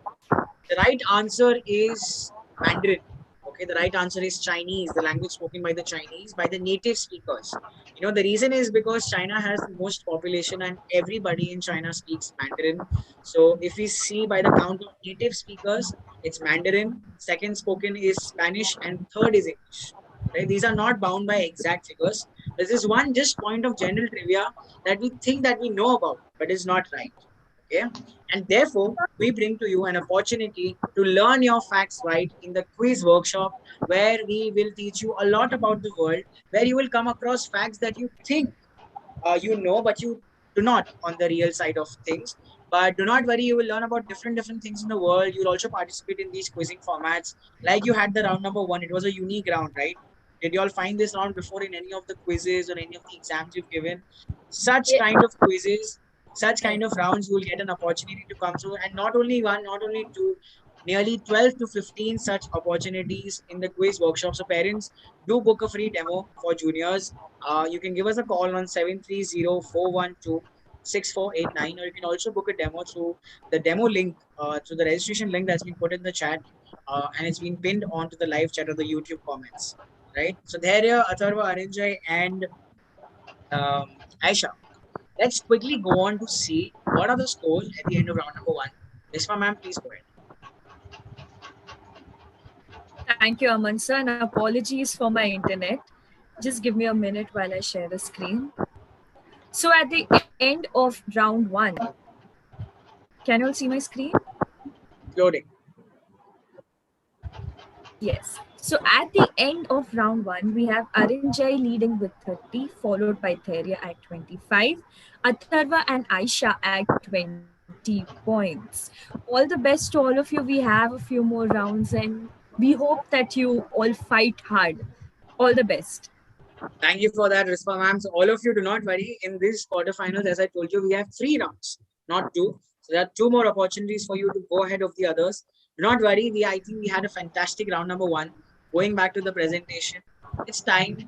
The right answer is Mandarin. Okay, the right answer is Chinese, the language spoken by the Chinese, by the native speakers. You know, the reason is because China has the most population and everybody in China speaks Mandarin. So if we see by the count of native speakers, it's Mandarin, second spoken is Spanish, and third is English. Right? These are not bound by exact figures. This is one just point of general trivia that we think that we know about, but is not right. Okay? And therefore, we bring to you an opportunity to learn your facts right in the quiz workshop, where we will teach you a lot about the world, where you will come across facts that you think you know, but you do not on the real side of things. But do not worry, you will learn about different things in the world. You will also participate in these quizzing formats. Like you had the round number 1, it was a unique round, right? Did you all find this round before in any of the quizzes or any of the exams you've given? Such kind of quizzes, such kind of rounds, you will get an opportunity to come through. And not only one, not only two, nearly 12 to 15 such opportunities in the quiz workshop. So parents, do book a free demo for juniors. You can give us a call on 730-412-6489, or you can also book a demo through the demo link, through the registration link that's been put in the chat, and it's been pinned onto the live chat or the YouTube comments. Right? So Dhairya, Atharva, Arinjay, and Aisha. Let's quickly go on to see what are the scores at the end of round number 1. Nisma ma'am, please go ahead. Thank you, Aman sir, and apologies for my internet. Just give me a minute while I share the screen. So at the end of round 1, can you all see my screen? Loading. Yes. So at the end of round 1, we have Arinjay leading with 30, followed by Dhairya at 25, Atharva and Aisha at 20 points. All the best to all of you. We have a few more rounds and we hope that you all fight hard. All the best. Thank you for that, Rispa ma'am. So all of you, do not worry. In this quarterfinals, as I told you, we have 3 rounds, not 2. So there are 2 more opportunities for you to go ahead of the others. Do not worry. I think we had a fantastic round number 1. Going back to the presentation, it's time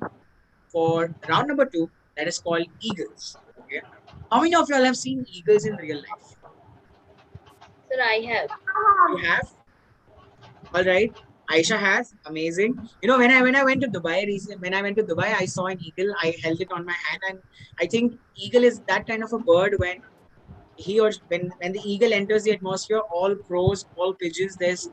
for round number 2, that is called Eagles. Okay. How many of you all have seen eagles in real life? Sir, I have. You have? All right. Aisha has. Amazing. You know, when I went to Dubai recently, I saw an eagle. I held it on my hand, and I think eagle is that kind of a bird when when the eagle enters the atmosphere, all crows, all pigeons, there's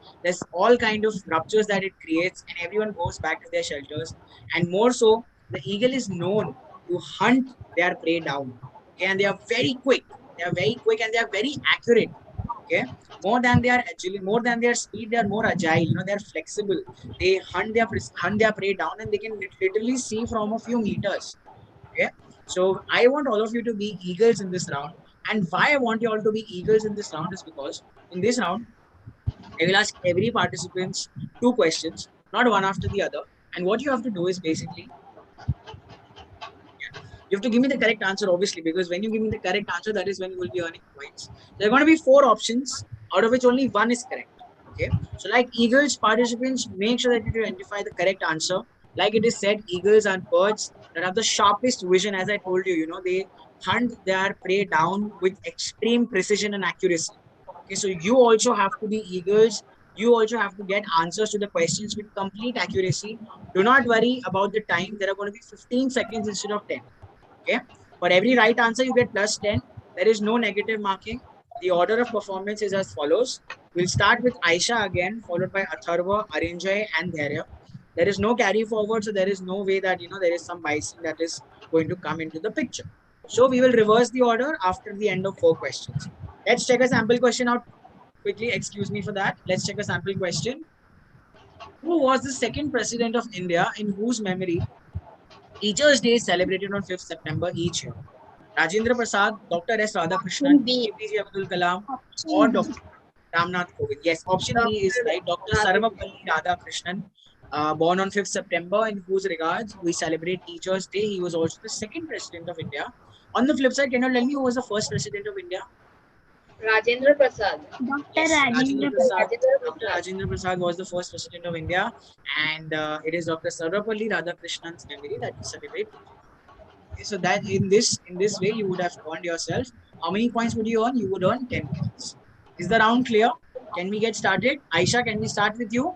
all kind of ruptures that it creates, and everyone goes back to their shelters. And more so, the eagle is known to hunt their prey down. Okay, and they are very quick. They are very quick and they are very accurate. Okay, more than their agility, more than their speed, they are more agile. You know, they are flexible. They hunt their prey down, and they can literally see from a few meters. Okay, so I want all of you to be eagles in this round. And why I want you all to be eagles in this round is because in this round I will ask every participants two questions, not one after the other. And what you have to do is basically you have to give me the correct answer, obviously, because when you give me the correct answer, that is when you will be earning points. There are going to be 4 options, out of which only one is correct. Okay. So, like eagles, participants, make sure that you identify the correct answer. Like it is said, eagles are birds that have the sharpest vision. As I told you, you know, they hunt their prey down with extreme precision and accuracy. Okay. So, you also have to be eagles. You also have to get answers to the questions with complete accuracy. Do not worry about the time. There are going to be 15 seconds instead of 10. Okay. For every right answer, you get plus 10. There is no negative marking. The order of performance is as follows. We'll start with Aisha again, followed by Atharva, Arinjay, and Dharya. There is no carry forward, so there is no way that, you know, there is some biasing that is going to come into the picture. So we will reverse the order after the end of 4 questions. Let's check a sample question out quickly. Excuse me for that. Let's check a sample question. Who was the second president of India in whose memory Teachers' Day is celebrated on 5th September each year? Rajendra Prasad, Dr. S. Radhakrishnan, APJ Abdul Kalam, or Dr. Ramnath Kovind? Yes, option B is right. Dr. Sarvapalli Radhakrishnan, born on 5th September, in whose regards we celebrate Teachers' Day. He was also the second president of India. On the flip side, can you tell me who was the first president of India? Rajendra Prasad. Yes, Rajendra Prasad. Dr. Rajendra Prasad was the first president of India, and it is Dr. Sarvapalli Radhakrishnan's memory that we celebrate. Okay, so that in this way you would have earned yourself. How many points would you earn? You would earn 10 points. Is the round clear? Can we get started? Aisha, can we start with you?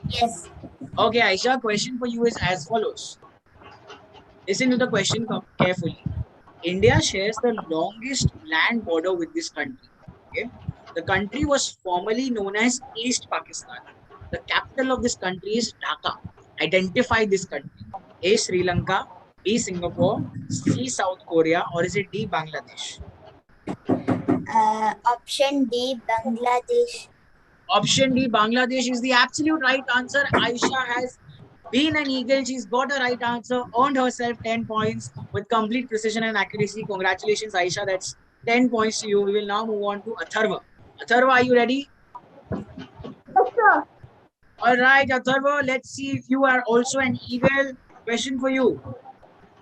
Yes. Okay, Aisha, question for you is as follows. Listen to the question carefully. India shares the longest land border with this country. Okay? The country was formerly known as East Pakistan. The capital of this country is Dhaka. Identify this country. A. Sri Lanka, B. Singapore, C. South Korea, or is it D. Bangladesh? Option D, Bangladesh. Option D, Bangladesh is the absolute right answer. Aisha has been an eagle. She's got a right answer, earned herself 10 points with complete precision and accuracy. Congratulations, Aisha. That's 10 points to you. We will now move on to Atharva. Atharva, are you ready? Yes, sir. All right, Atharva, let's see if you are also an eagle. Question for you.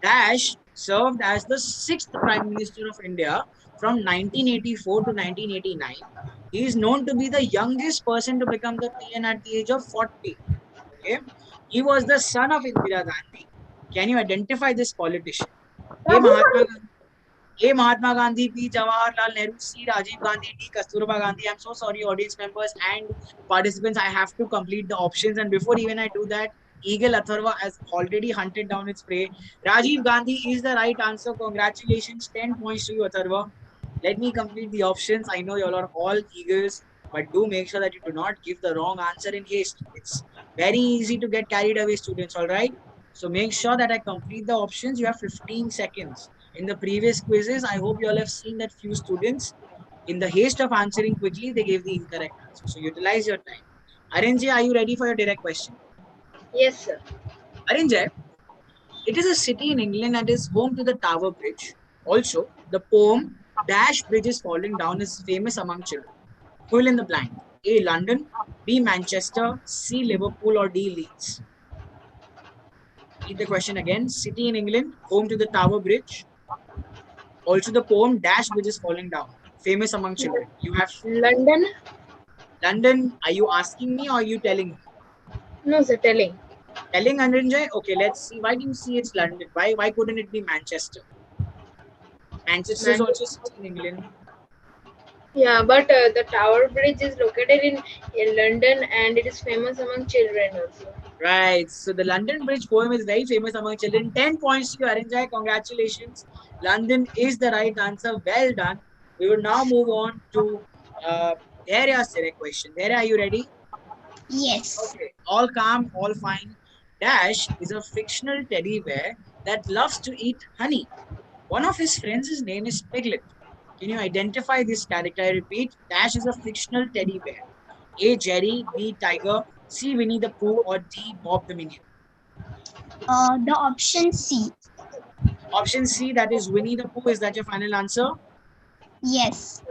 Dash served as the 6th Prime Minister of India from 1984 to 1989. He is known to be the youngest person to become the PN at the age of 40. Okay. He was the son of Indira Gandhi. Can you identify this politician? A. Mahatma Gandhi. A. Mahatma Gandhi, B. Jawaharlal Nehru, C. Rajiv Gandhi, D. Kasturba Gandhi. I'm so sorry, audience members and participants. I have to complete the options. And before even I do that, Eagle Atharva has already hunted down its prey. Rajiv Gandhi is the right answer. Congratulations. 10 points to you, Atharva. Let me complete the options. I know you all are all eagles, but do make sure that you do not give the wrong answer in haste. It's very easy to get carried away, students, all right? So make sure that I complete the options. You have 15 seconds. In the previous quizzes, I hope you all have seen that few students, in the haste of answering quickly, they gave the incorrect answer. So utilize your time. Arinjay, are you ready for your direct question? Yes, sir. Arinjay, it is a city in England that is home to the Tower Bridge. Also, the poem Dash Bridge is Falling Down is famous among children. Fill in the blank. A. London, B. Manchester, C. Liverpool, or D. Leeds. Read the question again. City in England, home to the Tower Bridge. Also, the poem Dash Bridge is Falling Down, famous among children. You have London. London. Are you asking me or are you telling me? No, sir, telling. Telling Anjanjay? Okay, let's see. Why do you see it's London? Why couldn't it be Manchester? Manchester is also a city in England. Yeah, but the Tower Bridge is located in London and it is famous among children also. Right. So the London Bridge poem is very famous among children. 10 points to you, Arinjay. Congratulations. London is the right answer. Well done. We will now move on to Dharya's direct question. Dharya, are you ready? Yes. Okay. All calm, all fine. Dash is a fictional teddy bear that loves to eat honey. One of his friends' name is Piglet. Can you identify this character? I repeat, Dash is a fictional teddy bear. A. Jerry, B. Tiger, C. Winnie the Pooh, or D. Bob the Minion? The option C. Option C, that is Winnie the Pooh. Is that your final answer? Yes.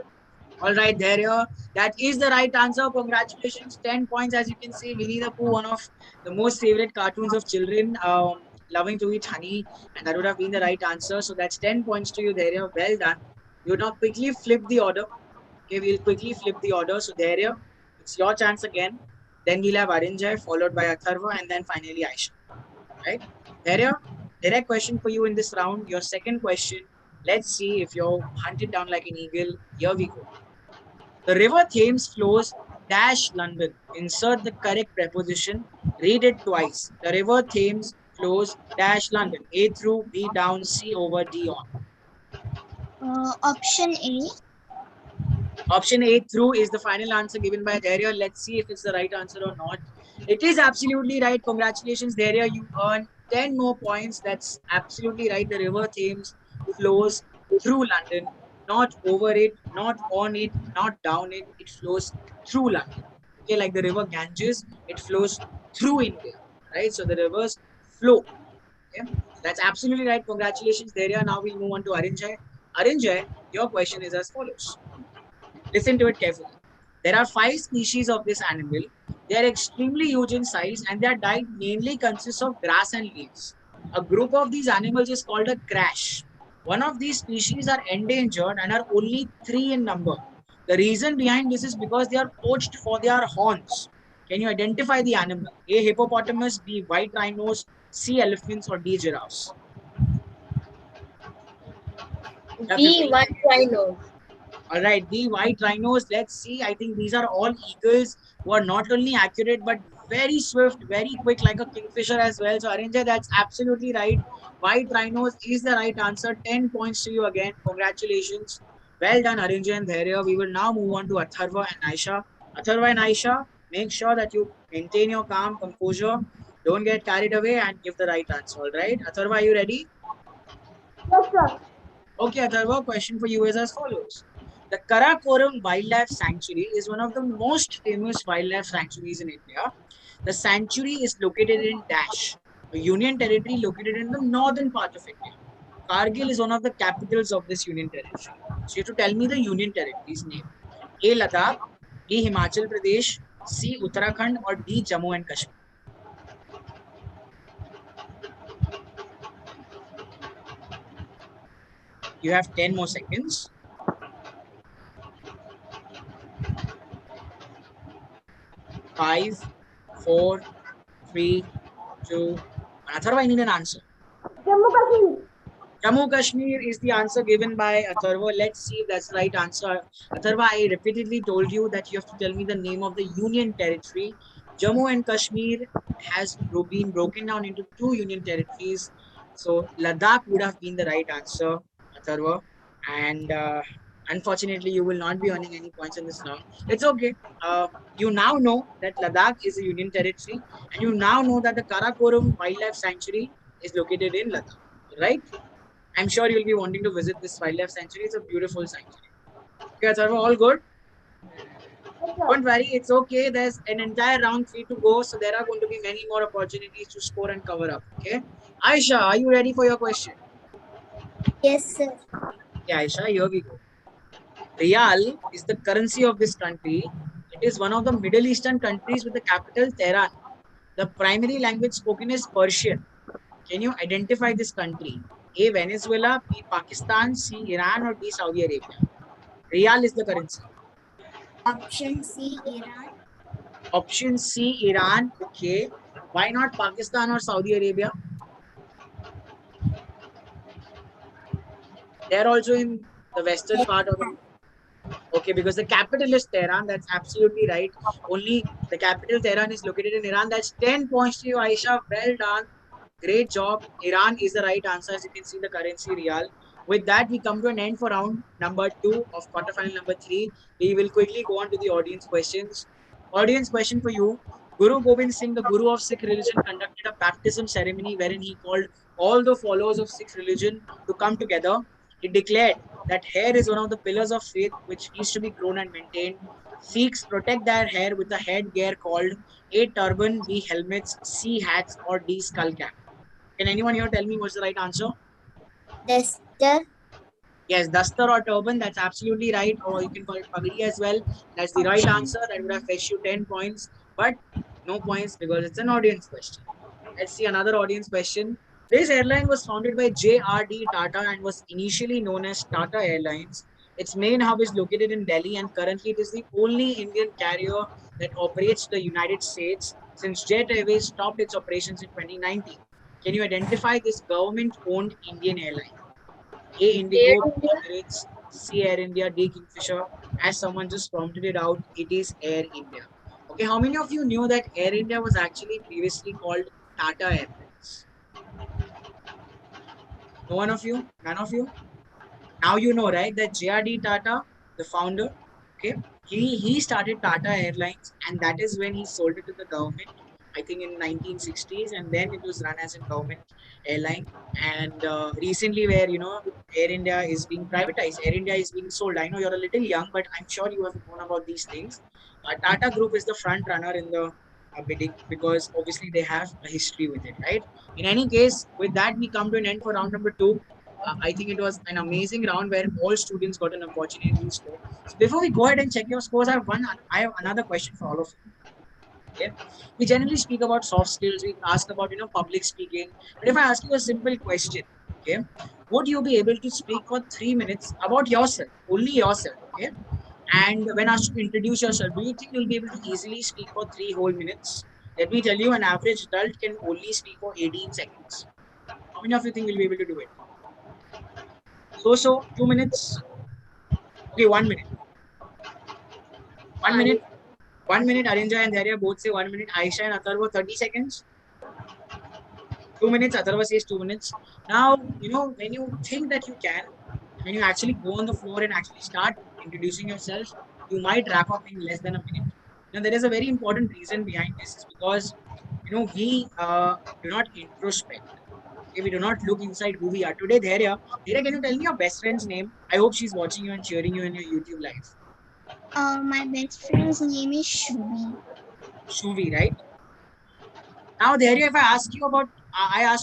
All right, there you are. That is the right answer. Congratulations. 10 points. As you can see, Winnie the Pooh, one of the most favorite cartoons of children, loving to eat honey. And that would have been the right answer. So that's 10 points to you there. You are. Well done. You now quickly flip the order. Okay, we'll quickly flip the order. So there you are. It's your chance again. Then we'll have Arinjay, followed by Atharva, and then finally Aisha. Right? There you are. Direct question for you in this round. Your second question. Let's see if you're hunted down like an eagle. Here we go. The river Thames flows dash London. Insert the correct preposition. Read it twice. The river Thames flows dash London. A through, B down, C over, D on. Option A. Option A through is the final answer given by Daria. Let's see if it's the right answer or not. It is absolutely right. Congratulations, Daria. You earn 10 more points. That's absolutely right. The river Thames flows through London, not over it, not on it, not down it. It flows through London. Okay, like the river Ganges, it flows through India, right? So the rivers flow. Okay, that's absolutely right. Congratulations, Daria. Now we'll move on to Arinjay. Arinjay, your question is as follows. Listen to it carefully. There are 5 species of this animal. They are extremely huge in size and their diet mainly consists of grass and leaves. A group of these animals is called a crash. One of these species are endangered and are only 3 in number. The reason behind this is because they are poached for their horns. Can you identify the animal? A. Hippopotamus, B. White rhinos, C. Elephants, or D. Giraffes? B. White rhino. All right, the white rhinos. Let's see. I think these are all eagles who are not only accurate but very swift, very quick, like a kingfisher as well. So, Arinja, that's absolutely right. White rhinos is the right answer. 10 points to you again. Congratulations. Well done, Arinja and Dhairya. We will now move on to Atharva and Aisha. Atharva and Aisha, make sure that you maintain your calm, composure. Don't get carried away and give the right answer. All right, Atharva, are you ready? Yes, sir. Okay, Atharva, question for you is as follows. The Karakoram Wildlife Sanctuary is one of the most famous wildlife sanctuaries in India. The sanctuary is located in Dash, a union territory located in the northern part of India. Kargil is one of the capitals of this union territory. So you have to tell me the union territory's name. A. Ladakh, B. Himachal Pradesh, C. Uttarakhand, or D. Jammu and Kashmir. You have 10 more seconds. 5, 4, 3, 2, 1. Atharva, I need an answer. Jammu Kashmir. Jammu Kashmir is the answer given by Atharva. Let's see if that's the right answer. Atharva, I repeatedly told you that you have to tell me the name of the union territory. Jammu and Kashmir has been broken down into 2 union territories. So Ladakh would have been the right answer, Atharva. And unfortunately, you will not be earning any points in this round. It's okay. You now know that Ladakh is a union territory, and you now know that the Karakoram Wildlife Sanctuary is located in Ladakh. Right? I'm sure you'll be wanting to visit this wildlife sanctuary. It's a beautiful sanctuary. Okay, Atharva, all good? Don't worry, it's okay. There's an entire round 3 to go, so there are going to be many more opportunities to score and cover up. Okay, Aisha, are you ready for your question? Yes, sir. Yeah, Aisha, here we go. Riyal is the currency of this country. It is one of the Middle Eastern countries with the capital Tehran. The primary language spoken is Persian. Can you identify this country? A. Venezuela, B. Pakistan, C. Iran, or D. Saudi Arabia? Riyal is the currency. Option C, Iran. Option C, Iran. Okay. Why not Pakistan or Saudi Arabia? They're also in the western part of the. Okay, because the capital is Tehran. That's absolutely right. Only the capital Tehran is located in Iran. That's 10 points to you, Aisha. Well done. Great job. Iran is the right answer. As you can see, the currency Riyal. With that, we come to an end for round number 2 of quarterfinal number 3. We will quickly go on to the audience questions. Audience question for you. Guru Gobind Singh, the Guru of Sikh religion, conducted a baptism ceremony wherein he called all the followers of Sikh religion to come together. He declared that hair is one of the pillars of faith which needs to be grown and maintained. Sikhs protect their hair with a headgear called A turban, B helmets, C hats, or D skull cap. Can anyone here tell me what's the right answer? Duster. Yes, duster or turban, that's absolutely right. Or you can call it pagdi as well. That's the right answer. That would have fetched you 10 points. But no points because it's an audience question. Let's see another audience question. This airline was founded by J.R.D. Tata and was initially known as Tata Airlines. Its main hub is located in Delhi, and currently it is the only Indian carrier that operates to the United States since Jet Airways stopped its operations in 2019. Can you identify this government-owned Indian airline? A. Air Indigo, B. India. Emirates, C. Air India, D. Kingfisher. As someone just prompted it out, it is Air India. Okay, how many of you knew that Air India was actually previously called Tata Airlines? No one of you? None of you? Now you know, right, that J.R.D. Tata, the founder, okay, he started Tata Airlines, and that is when he sold it to the government, I think in 1960s, and then it was run as a government airline. And recently, where Air India is being privatized, Air India is being sold. I know you're a little young, but I'm sure you have known about these things. Tata Group is the front runner in the bidding because obviously they have a history with it, right? In any case, with that, we come to an end for round number two. I think it was an amazing round where all students got an opportunity to score. So before we go ahead and check your scores, I have another question for all of you. Okay, we generally speak about soft skills. We ask about public speaking. But if I ask you a simple question, okay, would you be able to speak for 3 minutes about yourself, only yourself? Okay, and when asked to introduce yourself, do you think you'll be able to easily speak for 3 whole minutes? Let me tell you, an average adult can only speak for 18 seconds. How many of you think will be able to do it? So 2 minutes. Okay, 1 minute. 1 minute. 1 minute. Arinja and Dharya both say 1 minute. Aisha and Atharva 30 seconds. 2 minutes. Atharva says 2 minutes. Now, when you think that you can, when you actually go on the floor and actually start introducing yourself, you might wrap up in less than a minute. Now, there is a very important reason behind this is because, we do not introspect. Okay, we do not look inside who we are. Today, Dharya, can you tell me your best friend's name? I hope she's watching you and cheering you in your YouTube live. My best friend's name is Shubi. Shuvi, right? Now, Dharya, if I ask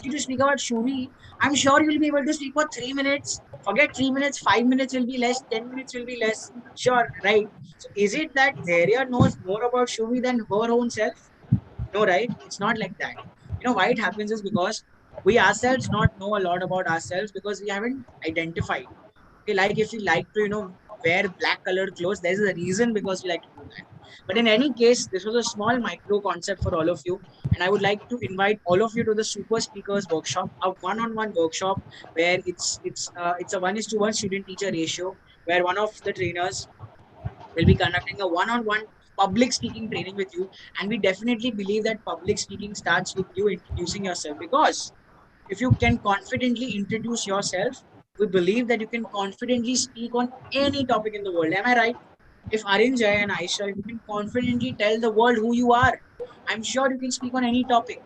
you to speak about Shuvi, I'm sure you'll be able to speak for 3 minutes. Forget 3 minutes, 5 minutes will be less, 10 minutes will be less. Sure, right? So, is it that Dharya knows more about Shuvi than her own self? No, right? It's not like that. Why it happens is because we ourselves not know a lot about ourselves because we haven't identified. Okay, like if we like to, wear black colored clothes, there's a reason because we like to do that. But in any case, this was a small micro concept for all of you. And I would like to invite all of you to the Super Speakers Workshop, a one-on-one workshop where it's a 1:1 student teacher ratio, where one of the trainers will be conducting a one-on-one public speaking training with you. And we definitely believe that public speaking starts with you introducing yourself, because if you can confidently introduce yourself, we believe that you can confidently speak on any topic in the world. Am I right? If Arinjay and Aisha, you can confidently tell the world who you are, I'm sure you can speak on any topic,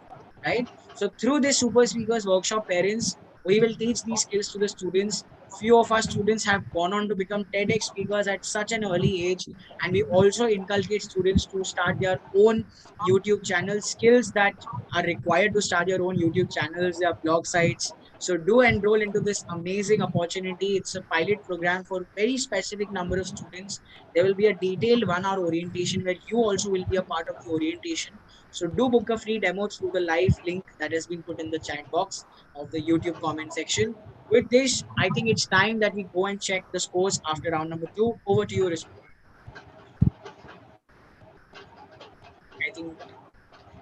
right? So through this Super Speakers Workshop, parents, we will teach these skills to the students. Few of our students have gone on to become TEDx speakers at such an early age, and we also inculcate students to start their own YouTube channel. Skills that are required to start your own YouTube channels, their blog sites. So do enroll into this amazing opportunity. It's a pilot program for very specific number of students. There will be a detailed 1 hour orientation where you also will be a part of the orientation. So do book a free demo through the live link that has been put in the chat box of the YouTube comment section. With this, I think it's time that we go and check the scores after round number two. Over to you, Rishma. I think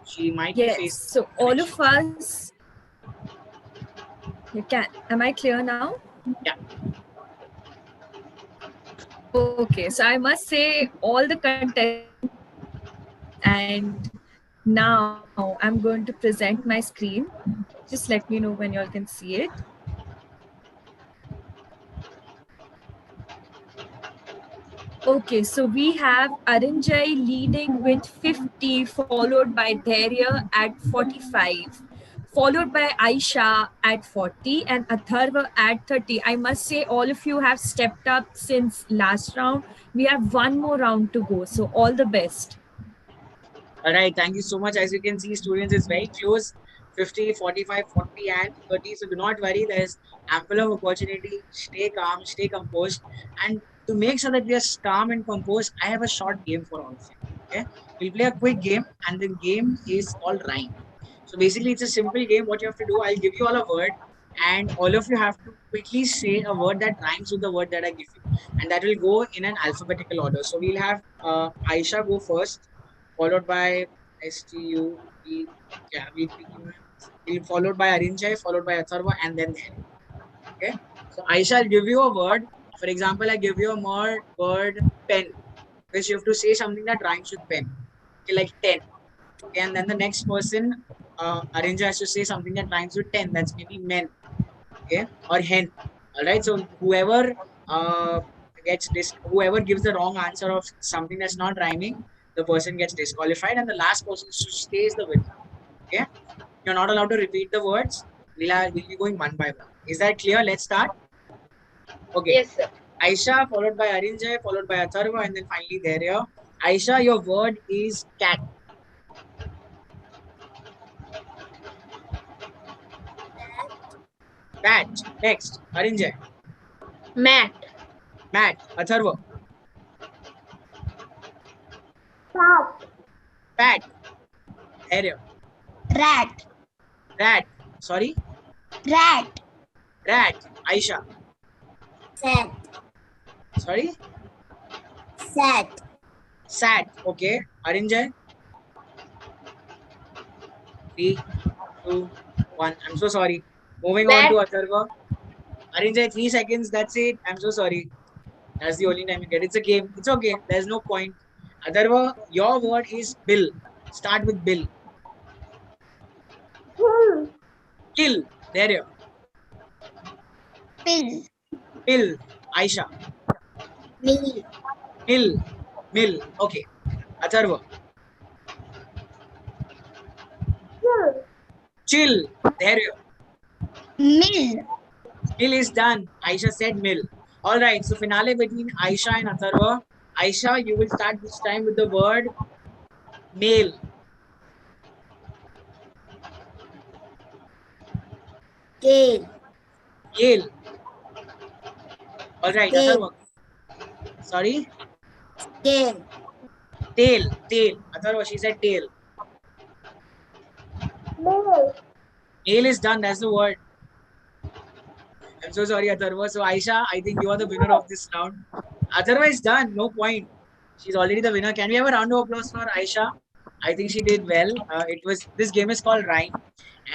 she might be Yes. facing So all connection. of us. Am I clear now? Yeah. Okay. So I must say all the contestants, and now I'm going to present my screen. Just let me know when y'all can see it. Okay, so we have Arinjay leading with 50, followed by Dhairya at 45, followed by Aisha at 40, and Atharva at 30. I must say, all of you have stepped up since last round. We have one more round to go, so all the best. All right, thank you so much. As you can see, students, is very close. 50, 45, 40, and 30. So do not worry. There's ample of opportunity. Stay calm, stay composed. And to make sure that we are calm and composed, I have a short game for all of you. Okay. We'll play a quick game, and the game is called Rhyme. So basically, it's a simple game. What you have to do, I'll give you all a word, and all of you have to quickly say a word that rhymes with the word that I give you. And that will go in an alphabetical order. So we'll have Aisha go first, followed by STU, yeah, we'll followed by Arinjay, followed by Atharva, and then Dhairya. Okay. So Aisha, I'll give you a word. For example, I give you a word pen, which you have to say something that rhymes with pen. Okay, like 10. Okay, and then the next person, Arinjay has to say something that rhymes with 10. That's maybe men. Okay, or hen. All right. So whoever whoever gives the wrong answer of something that's not rhyming, the person gets disqualified, and the last person stays the winner. Okay, you're not allowed to repeat the words. We'll be going one by one. Is that clear? Let's start. Okay. Yes, sir. Aisha, followed by Arinjay, followed by Atharva, and then finally Dhairya. Aisha, your word is cat. Cat. Next, Arinjay. Mat. Mat. Atharva. Cat. Pat. Dhairya. Rat. Rat. Sorry? Rat. Rat. Aisha. Sat. Sorry? Sat. Sat. Okay. Arinjay. 3, 2, 1. I'm so sorry. Moving on to Atharva. Arinjay, 3 seconds. That's it. I'm so sorry. That's the only time you get. It's a game. It's okay. There's no point. Atharva, your word is bill. Start with bill. Kill. There you. Pill. Pill. Aisha. Mill. Mill. Mill. Okay. Atharva. Chill. There you. Mill. Mill is done. Aisha said mill. All right. So finale between Aisha and Atharva. Aisha, you will start this time with the word male. Gale. Gale. All right. Atharva. Sorry? Gale. Tail. Tail. Atharva, she said tail. Nail. Nail is done. That's the word. I'm so sorry, Atharva. So Aisha, I think you are the winner of this round. Atharva is done. No point. She's already the winner. Can we have a round of applause for Aisha? I think she did well. This game is called Rhyme,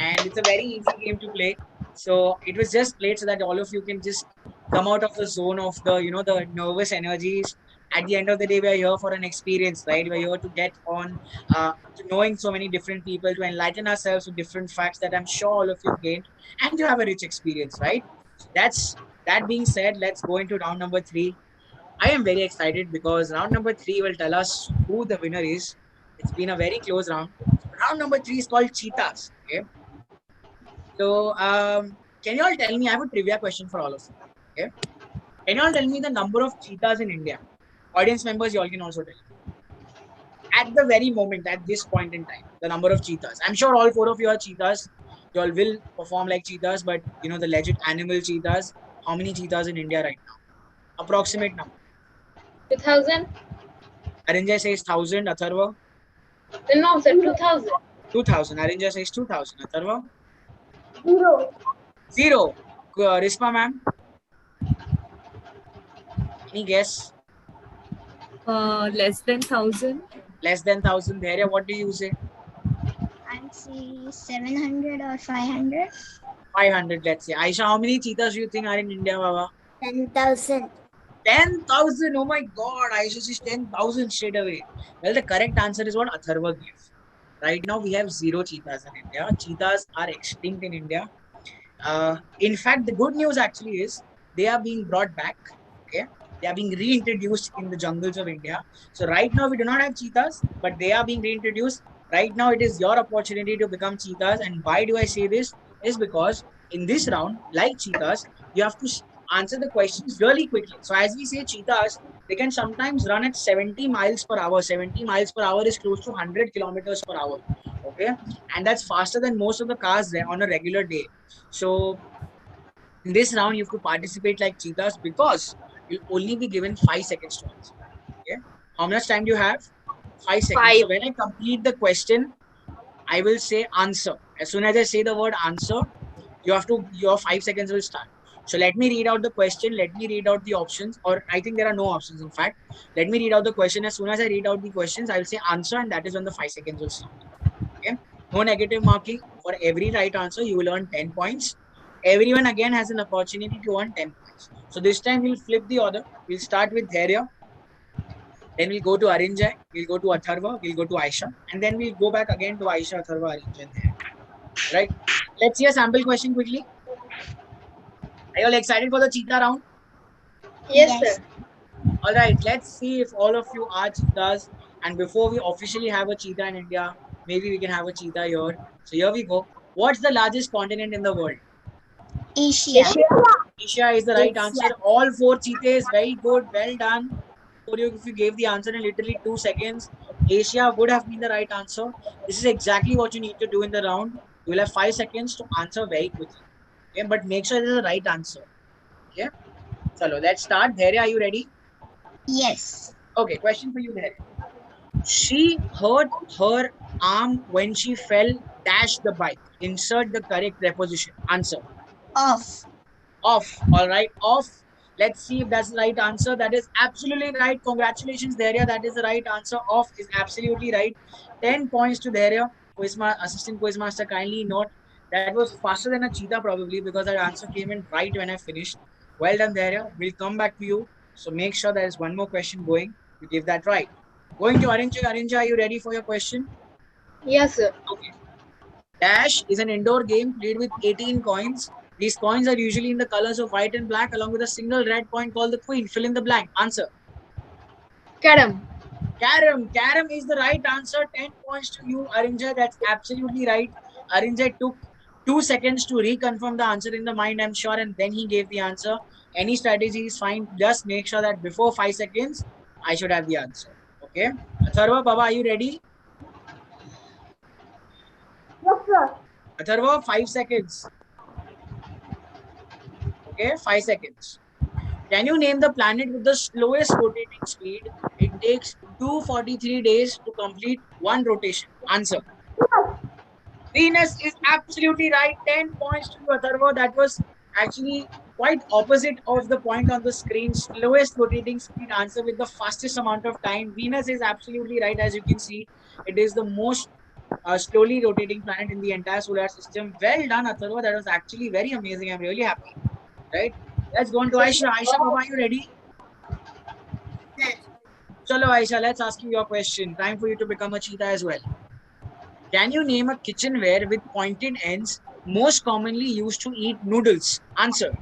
and it's a very easy game to play. So it was just played so that all of you can just come out of the zone of the nervous energies. At the end of the day, we are here for an experience, right? We're here to get on to knowing so many different people, to enlighten ourselves with different facts that I'm sure all of you gained, and to have a rich experience, right? That being said, let's go into round number 3. I am very excited because round number 3 will tell us who the winner is. It's been a very close round. Round number 3 is called cheetahs. Okay. So, can you all tell me? I have a trivia question for all of you. Okay. Can you all tell me the number of cheetahs in India? Audience members, you all can also tell me. At the very moment, at this point in time, the number of cheetahs. I'm sure all 4 of you are cheetahs. You all will perform like cheetahs, but the legit animal cheetahs. How many cheetahs in India right now? Approximate number. 2000. Arinjay says 1000. Atharva? No, sir, 2000. 2000. Arinjay says 2000. Atharva? 0. 0. Rispa ma'am? Any guess? Less than 1000. Less than 1000. Dhairya, what do you say? I'll say 700 or 500. 500, let's say. Aisha, how many cheetahs do you think are in India, Baba? 10,000. 10,000. Oh my God. Aisha says 10,000 straight away. Well, the correct answer is what Atharva gave. Right now, we have 0 cheetahs in India. Cheetahs are extinct in India. In fact, the good news actually is they are being brought back. Okay, They are being reintroduced in the jungles of India. So right now we do not have cheetahs, but they are being reintroduced. Right now it is your opportunity to become cheetahs. And why do I say this? Is because in this round, like cheetahs, you have to answer the questions really quickly. So as we say cheetahs, they can sometimes run at 70 miles per hour. 70 miles per hour is close to 100 kilometers per hour. Okay. And that's faster than most of the cars there on a regular day. So in this round, you have to participate like cheetahs because you'll only be given 5 seconds to answer. Okay. How much time do you have? 5 seconds. 5. So when I complete the question, I will say answer. As soon as I say the word answer, your 5 seconds will start. So let me read out the question. Let me read out the options, or I think there are no options. In fact, let me read out the question. As soon as I read out the questions, I will say answer, and that is when the 5 seconds will start. Okay. No negative marking. For every right answer, you will earn 10 points. Everyone again has an opportunity to earn 10 points. So this time we'll flip the order. We'll start with Dhairya. Then we'll go to Arinjay. We'll go to Atharva. We'll go to Aisha. And then we'll go back again to Aisha, Atharva, Arinjay, and Dhairya. Right? Let's see a sample question quickly. Are you all excited for the cheetah round? Yes, sir. All right. Let's see if all of you are cheetahs. And before we officially have a cheetah in India, maybe we can have a cheetah here. So here we go. What's the largest continent in the world? Asia. Asia is the right answer. All 4 cheetahs, very good, well done. For you, if you gave the answer in literally 2 seconds, Asia would have been the right answer. This is exactly what you need to do in the round. You will have 5 seconds to answer very quickly. Okay, but make sure it is the right answer. Okay, so let's start. Dhairya, are you ready? Yes. Okay, question for you, Dhairya. She hurt her arm when she fell, dash the bike. Insert the correct preposition. Answer. Off. Off. All right, off. Let's see if that's the right answer. That is absolutely right. Congratulations, Dhairya. That is the right answer. Off is absolutely right. 10 points to Dhairya. Assistant quiz master, kindly note that was faster than a cheetah probably because that answer came in right when I finished. Well done, Dhairya. We'll come back to you. So make sure there is one more question going. You give that right. Going to Arinja. Arinja, are you ready for your question? Yes, sir. Okay. Dash is an indoor game played with 18 coins. These coins are usually in the colors of white and black along with a single red coin called the queen. Fill in the blank. Answer. Carom. Carom. Carom is the right answer. 10 points to you, Arinja. That's absolutely right. Arinja took 2 seconds to reconfirm the answer in the mind, I'm sure, and then he gave the answer. Any strategy is fine. Just make sure that before 5 seconds, I should have the answer. Okay. Atharva, Baba, are you ready? Yes, sir. Atharva, 5 seconds. Okay, 5 seconds. Can you name the planet with the slowest rotating speed? It takes 243 days to complete one rotation. Answer. Venus is absolutely right. 10 points to you, Atharva. That was actually quite opposite of the point on the screen. Slowest rotating speed answer with the fastest amount of time. Venus is absolutely right. As you can see, it is the most slowly rotating planet in the entire solar system. Well done, Atharva. That was actually very amazing. I'm really happy. Right? Let's go on to Aisha. Aisha, Baba, are you ready? Chalo, Aisha, let's ask you your question. Time for you to become a cheetah as well. Can you name a kitchenware with pointed ends most commonly used to eat noodles? Answer.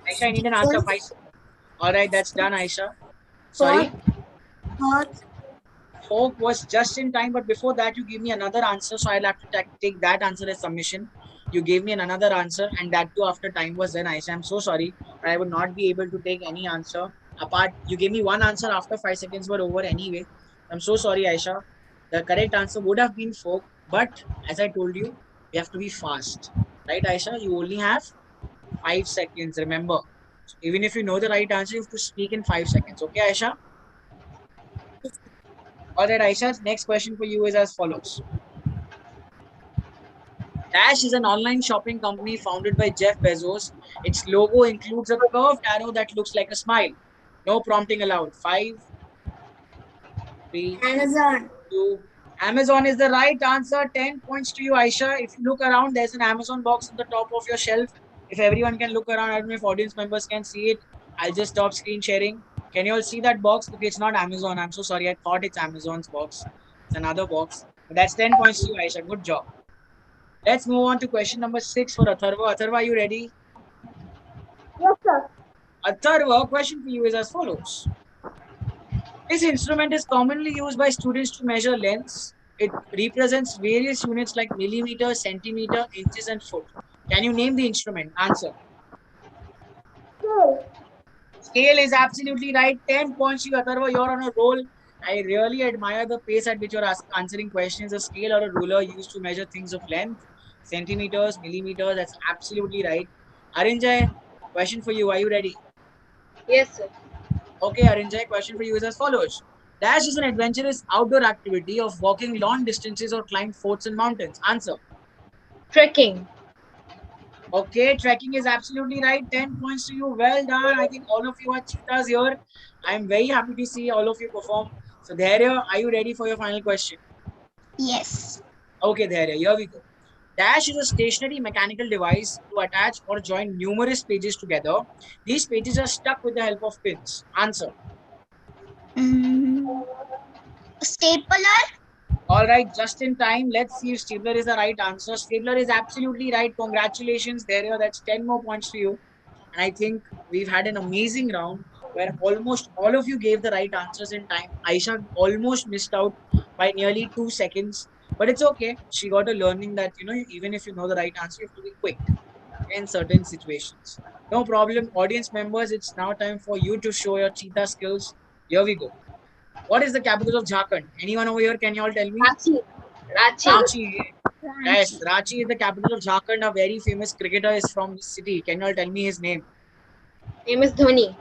Aisha, I need an answer. All right, that's done, Aisha. Sorry. Fork was just in time, but before that, you gave me another answer, so I'll have to take that answer as submission. You gave me another answer, and that too after time was done, Aisha. I'm so sorry, but I would not be able to take any answer. Apart, you gave me one answer after 5 seconds were over anyway. I'm so sorry, Aisha. The correct answer would have been fork, but as I told you, we have to be fast. Right, Aisha? You only have 5 seconds, remember. So even if you know the right answer, you have to speak in 5 seconds. Okay, Aisha? All right, Aisha, next question for you is as follows. Dash is an online shopping company founded by Jeff Bezos. Its logo includes a curved arrow that looks like a smile. No prompting allowed. 5, 3, Amazon. 2. Amazon is the right answer. 10 points to you, Aisha. If you look around, there's an Amazon box on the top of your shelf. If everyone can look around, I don't know if audience members can see it. I'll just stop screen sharing. Can you all see that box? Okay, it's not Amazon. I'm so sorry. I thought it's Amazon's box. It's another box. But that's 10 points to you, Aisha. Good job. Let's move on to question number 6 for Atharva. Atharva, are you ready? Atharva, question for you is as follows. This instrument is commonly used by students to measure lengths. It represents various units like millimeter, centimeter, inches, and foot. Can you name the instrument? Answer. Scale is absolutely right. 10 points to you, Atharva. You're on a roll. I really admire the pace at which you're answering questions. A scale or a ruler used to measure things of length, centimeters, millimeters. That's absolutely right. Arinjay, question for you. Are you ready? Yes, sir. Okay, Arinjay, question for you is as follows. Dash is an adventurous outdoor activity of walking long distances or climb forts and mountains. Answer. Trekking. Okay, trekking is absolutely right. 10 points to you. Well done. I think all of you are cheetahs here. I'm very happy to see all of you perform. So, Dharya, are you ready for your final question? Yes. Okay, Dharya, here we go. Dash is a stationary mechanical device to attach or join numerous pages together. These pages are stuck with the help of pins. Answer. Stapler. All right, just in time. Let's see if Stabler is the right answer. Stabler is absolutely right. Congratulations, Dharya. That's 10 more points to you. And I think we've had an amazing round where almost all of you gave the right answers in time. Aisha almost missed out by nearly 2 seconds. But it's okay. She got a learning that, even if you know the right answer, you have to be quick in certain situations. No problem. Audience members, it's now time for you to show your cheetah skills. Here we go. What is the capital of Jharkhand? Anyone over here, can you all tell me? Ranchi. Ranchi. Ranchi. Yes, Ranchi is the capital of Jharkhand. A very famous cricketer is from this city. Can you all tell me his name? MS Dhoni.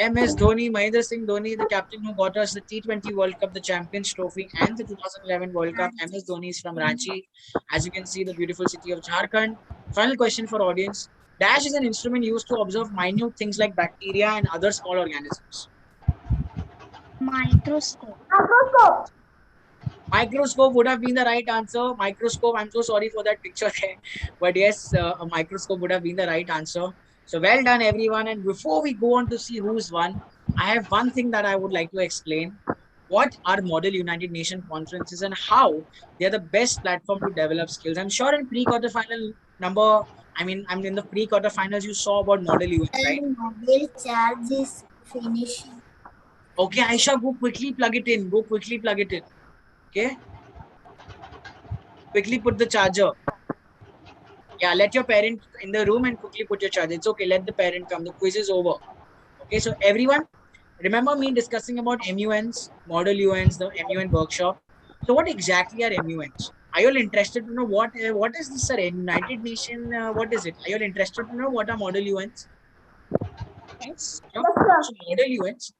MS Dhoni, Mahendra Singh Dhoni, the captain who got us the T20 World Cup, the Champions Trophy, and the 2011 World Cup. MS Dhoni is from Ranchi. As you can see, the beautiful city of Jharkhand. Final question for audience. Dash is an instrument used to observe minute things like bacteria and other small organisms. Microscope. Microscope would have been the right answer. Microscope, I'm so sorry for that picture there. But yes, a microscope would have been the right answer. So well done, everyone. And before we go on to see who's won, I have one thing that I would like to explain. What are Model United Nations conferences and how they are the best platform to develop skills. I'm sure in pre-quarterfinal I'm in the pre-quarterfinals, you saw about Model UN, right? Mobile charge is finishing. Okay, Aisha, go quickly plug it in. Go quickly plug it in. Okay. Quickly put the charger. Yeah, let your parent in the room and quickly put your charger. It's okay. Let the parent come. The quiz is over. Okay, so everyone, remember me discussing about MUNs, Model UNs, the MUN workshop. So what exactly are MUNs? Are you all interested to know what is this, sir? United Nation, what is it? Are you all interested to know what are Model UNs? Yes. So Model UNs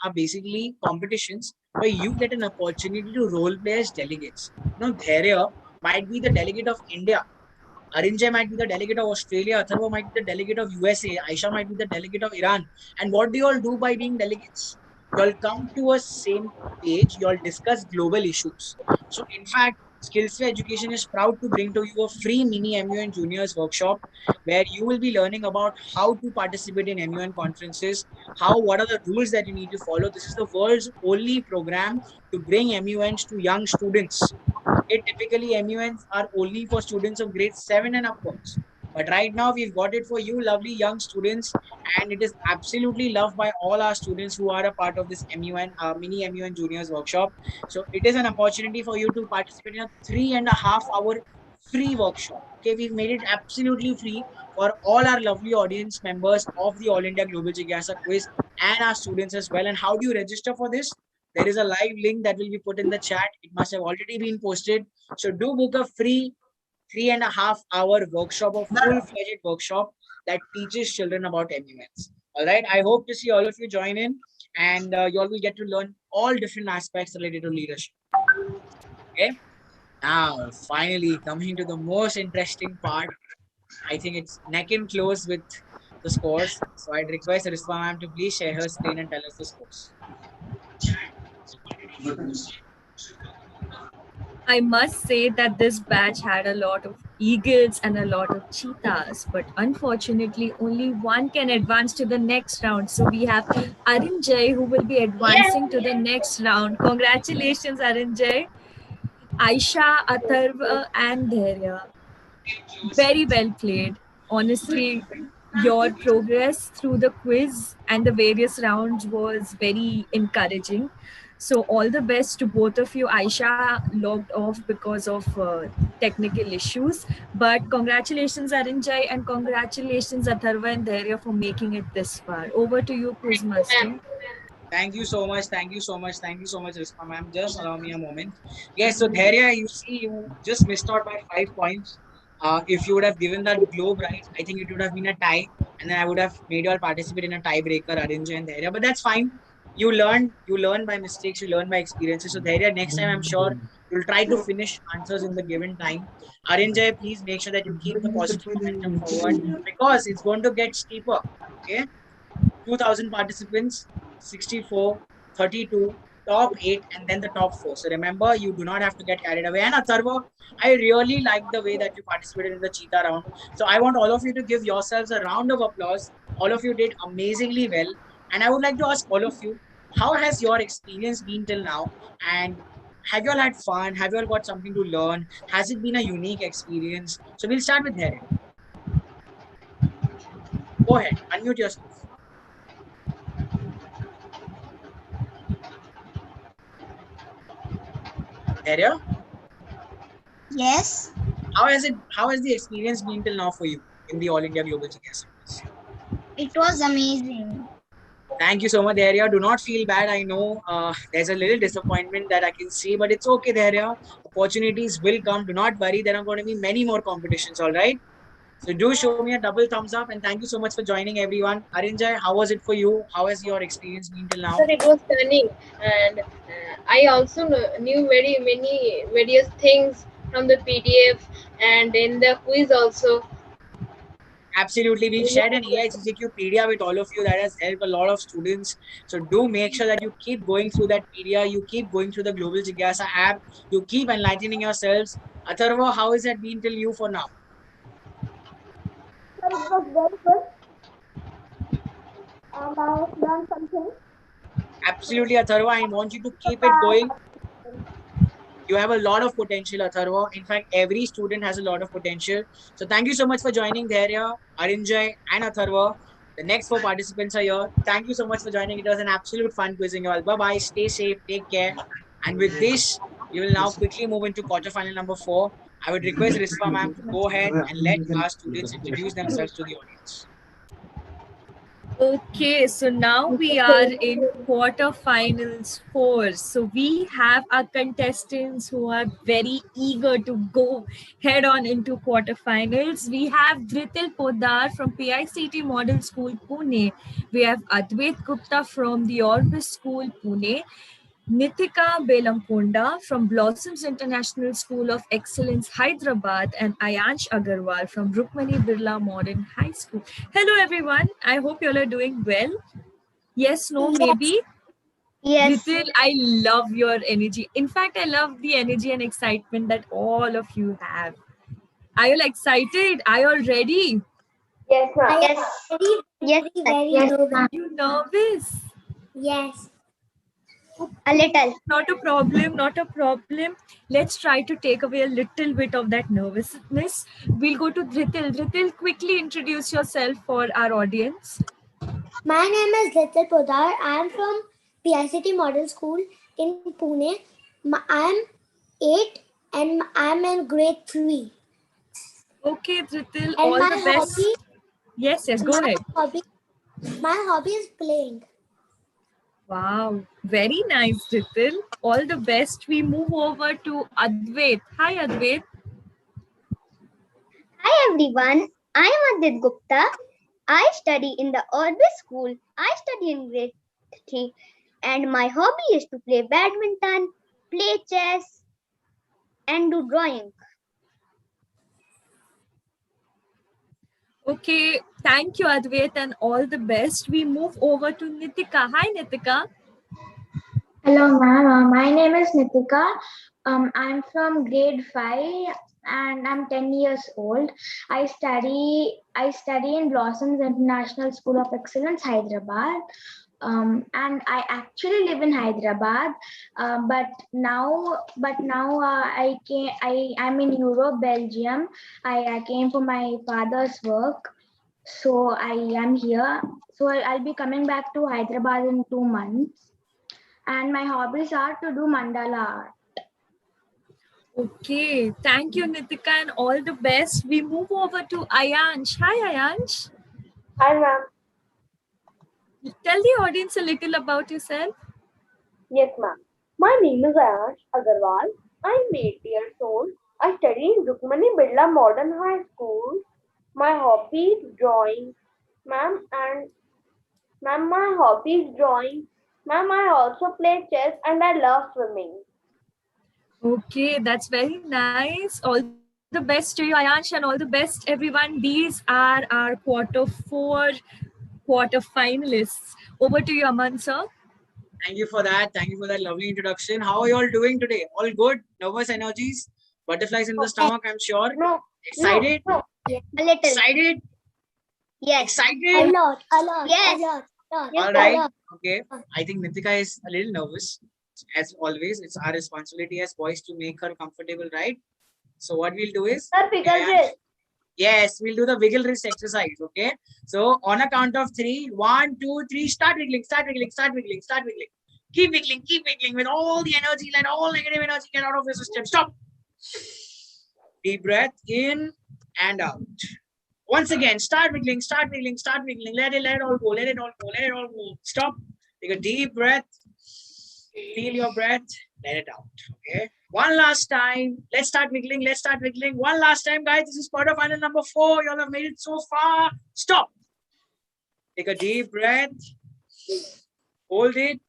are basically competitions where you get an opportunity to role play as delegates. Dharya might be the delegate of India. Arinjay might be the delegate of Australia. Atharva might be the delegate of USA. Aisha might be the delegate of Iran. And what do you all do by being delegates? You all come to a same page. You all discuss global issues. So, in fact, Skills for Education is proud to bring to you a free mini MUN Juniors workshop where you will be learning about how to participate in MUN conferences, what are the rules that you need to follow. This is the world's only program to bring MUNs to young students. Okay, typically MUNs are only for students of grade 7 and upwards. But right now we've got it for you lovely young students, and it is absolutely loved by all our students who are a part of this MUN, mini MUN juniors workshop. So it is an opportunity for you to participate in a 3.5 hour free workshop. Okay, we've made it absolutely free for all our lovely audience members of the All India Global Jigyasa quiz and our students as well. And how do you register for this? There is a live link that will be put in the chat. It must have already been posted. So do book a free 3.5 hour workshop, a full-fledged workshop that teaches children about MUNs. All right. I hope to see all of you join in, and you all will get to learn all different aspects related to leadership. Okay. Now, finally, coming to the most interesting part. I think it's neck and close with the scores. So I'd request Rispa ma'am to please share her screen and tell us the scores. I must say that this batch had a lot of eagles and a lot of cheetahs, but unfortunately, only one can advance to the next round. So we have Arinjay who will be advancing to the next round. Congratulations, Arinjay. Aisha, Atharva, and Dharya. Very well played. Honestly, Your progress through the quiz and the various rounds was very encouraging. So all the best to both of you. Aisha logged off because of technical issues, but congratulations Arinjai and congratulations Atharva and Dhairya for making it this far. Over to you, quiz master. Thank you so much. Thank you so much. Thank you so much, Rispa ma'am. Just allow me a moment. Yes, so Dhairya, you see, you just missed out by 5 points. If you would have given that globe right, I think it would have been a tie, and then I would have made you all participate in a tiebreaker, Arinja and Dhairya. But that's fine. You learn by mistakes, you learn by experiences. So Dhairya, next time I'm sure you'll try to finish answers in the given time. Arinja, please make sure that you keep the positive momentum forward because it's going to get steeper. Okay. 2000 participants, 64, 32, top 8, and then the top 4. So remember, you do not have to get carried away. And Atharva, I really like the way that you participated in the cheetah round. So I want all of you to give yourselves a round of applause. All of you did amazingly well. And I would like to ask all of you, how has your experience been till now? And have you all had fun? Have you all got something to learn? Has it been a unique experience? So we'll start with Dhairya. Go ahead, unmute yourself. Dhairya? Yes. How has the experience been till now for you in the All India Global Jigyasa quiz? It was amazing. Thank you so much, Dhairya. Do not feel bad. I know there's a little disappointment that I can see, but it's okay, Dhairya. Opportunities will come. Do not worry. There are going to be many more competitions, all right? So do show me a double thumbs up and thank you so much for joining everyone. Arinjai, how was it for you? How has your experience been till now? Sir, it was stunning, and I also knew very many various things from the PDF and in the quiz also. Absolutely. We've shared an AICCQ PDF with all of you that has helped a lot of students. So do make sure that you keep going through that PDF. You keep going through the Global Jigyasa app. You keep enlightening yourselves. Atharva, how has that been till you for now? Sir, it was very good and I learned something. Absolutely, Atharva. I want you to keep it going. You have a lot of potential, Atharva. In fact, every student has a lot of potential. So thank you so much for joining Dhairya, Arinjay, and Atharva. The next 4 participants are here. Thank you so much for joining. It was an absolute fun quizzing you all. Bye-bye. Stay safe. Take care. And with this, we will now quickly move into quarterfinal number 4. I would request Rispa ma'am to go ahead and let our students introduce themselves to the audience. Okay, so now we are in quarterfinals 4. So we have our contestants who are very eager to go head on into quarterfinals. We have Dhritil Podar from PICT Model School, Pune. We have Advait Gupta from the Orbis School, Pune. Nithika Belamponda from Blossoms International School of Excellence, Hyderabad, and Ayansh Agarwal from Rukmani Birla Modern High School. Hello, everyone. I hope you all are doing well. Yes, no, maybe. Yes. Ritil, I love your energy. In fact, I love the energy and excitement that all of you have. Are you all excited? Are you all ready? Yes, ma'am. Yes. Yes. Yes, ma'am. You nervous? Yes. A little. Not a problem, not a problem. Let's try to take away a little bit of that nervousness. We'll go to Dhritil. Dhritil, quickly introduce yourself for our audience. My name is Dhritil Podar. I am from PICT Model School in Pune. I am 8 and I am in grade 3. Okay, Dhritil, And all my the best. hobby, Yes, go ahead. My hobby is playing. Wow, very nice, Dhritil. All the best. We move over to Advait. Hi, Advait. Hi everyone, I am Adit Gupta. I study in the Orbis School. I study in grade 3 and my hobby is to play badminton, play chess and do drawing. Okay, thank you, Advait, and all the best. We move over to Nitika. Hi, Nitika. Hello, ma'am. My name is Nithika. I'm from grade 5 and I'm 10 years old. I study in Blossoms International School of Excellence, Hyderabad. And I actually live in Hyderabad, but now I'm in Europe, Belgium. I came for my father's work. So I am here. So I'll be coming back to Hyderabad in 2 months. And my hobbies are to do mandala art. Okay, thank you, Nitika, and all the best. We move over to Ayansh. Hi, Ayansh. Hi, ma'am. Tell the audience a little about yourself. Yes, ma'am. My name is Ayash Agarwal. I'm 8 years old. I study in Rukmani Birla Modern High School. My hobby is drawing, ma'am, and ma'am, my hobby is drawing. Ma'am, I also play chess and I love swimming. Okay, that's very nice. All the best to you, Ayansh, and all the best, everyone. These are our quarter finalists. Over to you, Aman, sir. Thank you for that. Thank you for that lovely introduction. How are you all doing today? All good? Nervous energies? Butterflies in the stomach, I'm sure. No. Excited? No. A little. Excited? Yes. Excited? Yes. All right. Okay. I think Nitika is a little nervous. As always, it's our responsibility as boys to make her comfortable, right? So what we'll do is, Sir, wiggle wrist. yes, we'll do the wiggle wrist exercise. Okay. So on a count of 3, 1, 2, 3, start wiggling, start wiggling, start wiggling, start wiggling. Keep wiggling with all the energy, let all negative energy get out of your system. Stop. Deep breath in and out. Once again, start wiggling, start wiggling, start wiggling. Let it all go, let it all go, let it all go. Stop. Take a deep breath. Feel your breath. Let it out. Okay. One last time. Let's start wiggling. Let's start wiggling. One last time, guys. This is quarterfinal number 4. You all have made it so far. Stop. Take a deep breath. Hold it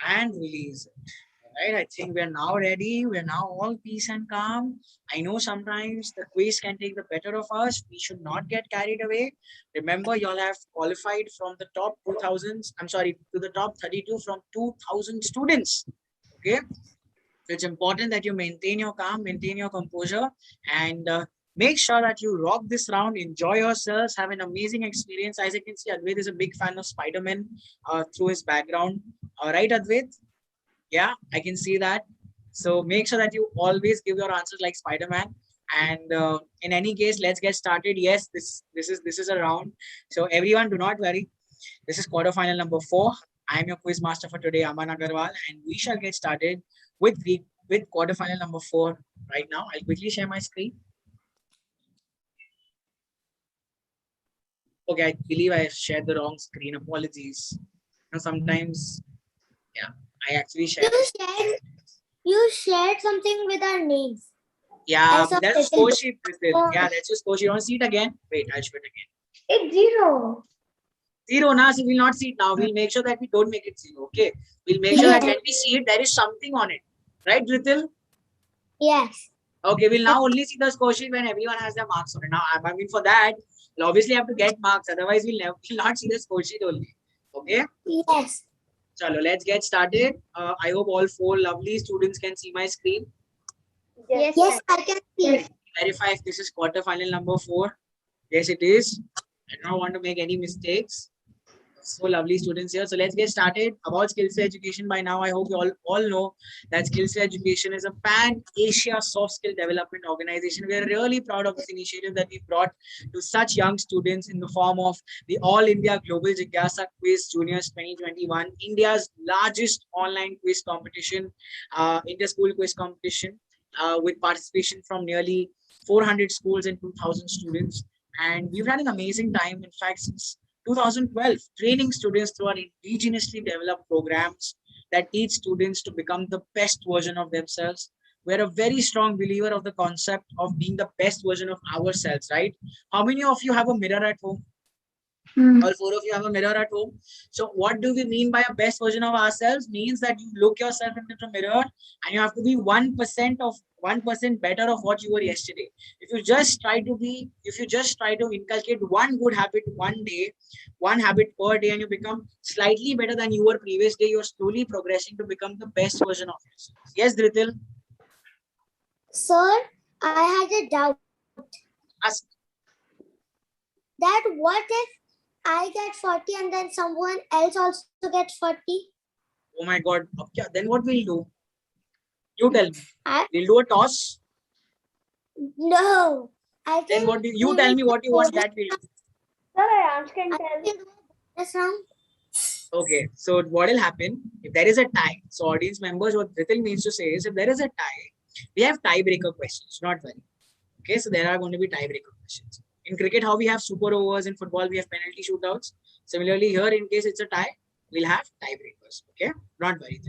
and release it. Right, I think we're now ready. We're now all peace and calm. I know sometimes the quiz can take the better of us. We should not get carried away. Remember, y'all have qualified from the top 2000s. I'm sorry, to the top 32 from 2000 students. Okay. So it's important that you maintain your calm, maintain your composure, and make sure that you rock this round. Enjoy yourselves. Have an amazing experience. As you can see, Advait is a big fan of Spider-Man through his background. All right, Advait? Yeah, I can see that. So make sure that you always give your answers like Spider-Man. And in any case, let's get started. Yes, this is a round. So everyone, do not worry. This is quarterfinal number 4. I am your quiz master for today, Aman Agarwal, and we shall get started with quarterfinal number 4 right now. I'll quickly share my screen. Okay, I believe I shared the wrong screen. Apologies. You know, sometimes, yeah, I actually shared. You shared something with our names. Yeah, that's a score sheet. Yeah, that's your score sheet. You want to see it again? Wait, I'll show it again. It's 0. 0 now, so we'll not see it now. We'll make sure that we don't make it 0. Okay. We'll make sure that when we see it, there is something on it. Right, Ritil? Yes. Okay, we'll now only see the score sheet when everyone has their marks on it. Now, I mean, for that, we'll obviously have to get marks. Otherwise, we'll not see the score sheet only. Okay? Yes. Chalo, let's get started. I hope all 4 lovely students can see my screen. Yes, I can see. Verify if this is quarterfinal number 4. Yes, it is. I don't want to make any mistakes. So lovely students here. So let's get started about skills education. By now, I hope you all know that skills education is a pan-Asia soft skill development organization. We are really proud of this initiative that we brought to such young students in the form of the All India Global Jigyasa Quiz Juniors 2021, India's largest online quiz competition, inter-school quiz competition, with participation from nearly 400 schools and 2,000 students. And we've had an amazing time. In fact, since 2012, training students through our indigenously developed programs that teach students to become the best version of themselves. We're a very strong believer of the concept of being the best version of ourselves, right? How many of you have a mirror at home? All 4 of you have a mirror at home. So what do we mean by a best version of ourselves? Means that you look yourself into the mirror and you have to be 1% better of what you were yesterday. If you just try to inculcate one good habit one habit per day, and you become slightly better than you were previous day, you're slowly progressing to become the best version of yourself. Yes, Dhritil? Sir, I had a doubt. Ask. That what if I get 40 and then someone else also gets 40? Oh my God. Okay, then what we'll do? You tell me. We'll do a toss. No. Then what do you tell me what you want that we'll do? Sir, I can tell. That's wrong. Okay, so what will happen if there is a tie? So audience members, what Ritil means to say is if there is a tie, we have tiebreaker questions, not very. Okay, so there are going to be tiebreaker questions. In cricket, how we have super overs, in football, we have penalty shootouts. Similarly, here, in case it's a tie, we'll have tiebreakers. Okay, not very.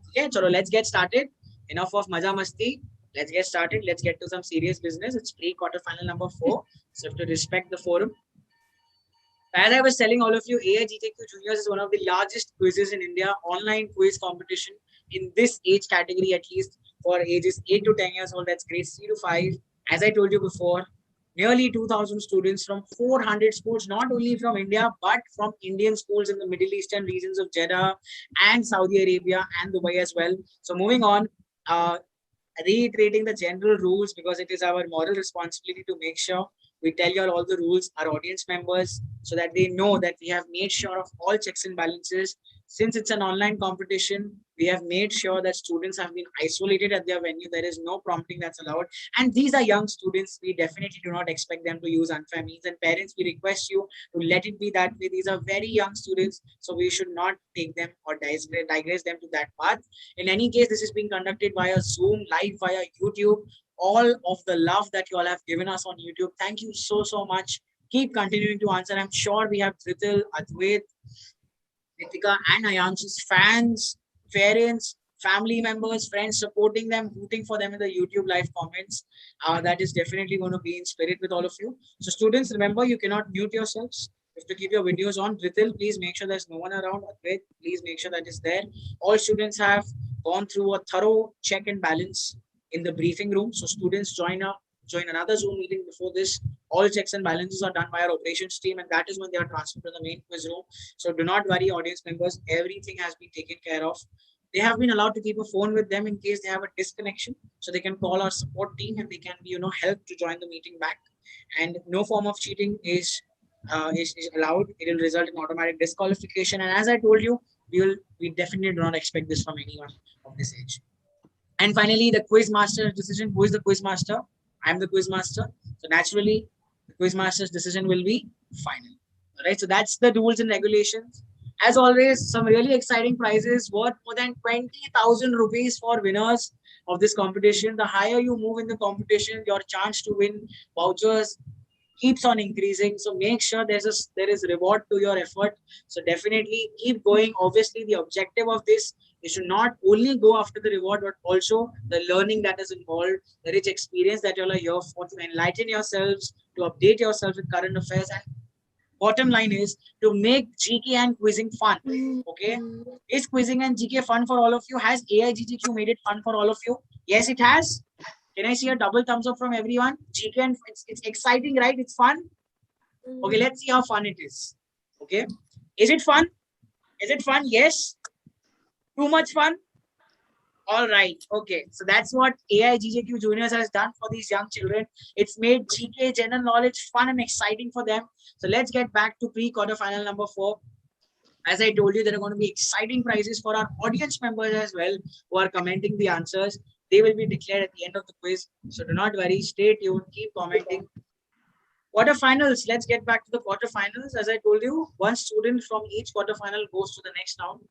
Okay, so let's get started. Enough of maja masti. Let's get started. Let's get to some serious business. It's pre-quarterfinal number 4. So have to respect the forum. As I was telling all of you, AIGTQ Juniors is one of the largest quizzes in India, online quiz competition in this age category, at least for ages 8 to 10 years old. That's grades 3 to 5. As I told you before, nearly 2,000 students from 400 schools, not only from India, but from Indian schools in the Middle Eastern regions of Jeddah and Saudi Arabia and Dubai as well. So moving on, reiterating the general rules, because it is our moral responsibility to make sure we tell you all the rules, our audience members, so that they know that we have made sure of all checks and balances. Since it's an online competition, we have made sure that students have been isolated at their venue. There is no prompting that's allowed. And these are young students. We definitely do not expect them to use unfair means. And parents, we request you to let it be that way. These are very young students, so we should not take them or digress them to that path. In any case, this is being conducted via Zoom, live via YouTube. All of the love that you all have given us on YouTube, thank you so much. Keep continuing to answer. I'm sure we have Tritil, Advait, Nitika and Ayansh's fans, parents, family members, friends supporting them, rooting for them in the YouTube live comments. That is definitely going to be in spirit with all of you. So students, remember, you cannot mute yourselves. You have to keep your videos on. Ritil, please make sure there's no one around. Advait, please make sure that is there. All students have gone through a thorough check and balance in the briefing room. So students join another Zoom meeting before this. All checks and balances are done by our operations team, and that is when they are transferred to the main quiz room. So do not worry, audience members, everything has been taken care of. They have been allowed to keep a phone with them in case they have a disconnection, so they can call our support team and they can be helped to join the meeting back. And no form of cheating is allowed. It will result in automatic disqualification. And as I told you, we definitely do not expect this from anyone of this age. And finally, the quiz master's decision. Who is the quiz master? I'm the quiz master. So naturally, the quiz master's decision will be final. All right. So that's the rules and regulations. As always, some really exciting prizes worth more than 20,000 rupees for winners of this competition. The higher you move in the competition, your chance to win vouchers keeps on increasing. So make sure there is reward to your effort. So definitely keep going. Obviously, the objective of this is to not only go after the reward, but also the learning that is involved, the rich experience that you all are here for, to enlighten yourselves, to update yourself with current affairs. And bottom line is to make GK and quizzing fun. Okay, is quizzing and GK fun for all of you? Has AIGTQ made it fun for all of you? Yes, it has. Can I see a double thumbs up from everyone? GK and it's exciting, right? It's fun. Okay, let's see how fun it is. Okay, is it fun? Is it fun? Yes. Too much fun? All right. Okay. So that's what AIGJQ Juniors has done for these young children. It's made GK general knowledge fun and exciting for them. So let's get back to pre-quarterfinal number 4. As I told you, there are going to be exciting prizes for our audience members as well who are commenting the answers. They will be declared at the end of the quiz. So do not worry. Stay tuned. Keep commenting. Quarterfinals. Let's get back to the quarterfinals. As I told you, one student from each quarterfinal goes to the next round.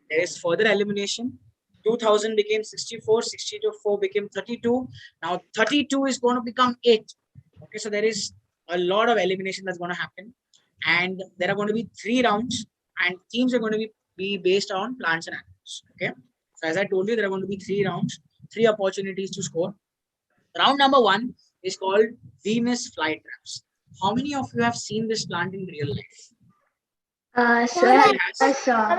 There is further elimination. 2000 became 64, 64 became 32. Now 32 is going to become 8. Okay, so there is a lot of elimination that's going to happen. And there are going to be 3 rounds, and teams are going to be based on plants and animals. Okay, so as I told you, there are going to be 3 rounds, 3 opportunities to score. Round number 1 is called Venus flytraps. How many of you have seen this plant in real life? Sir, I saw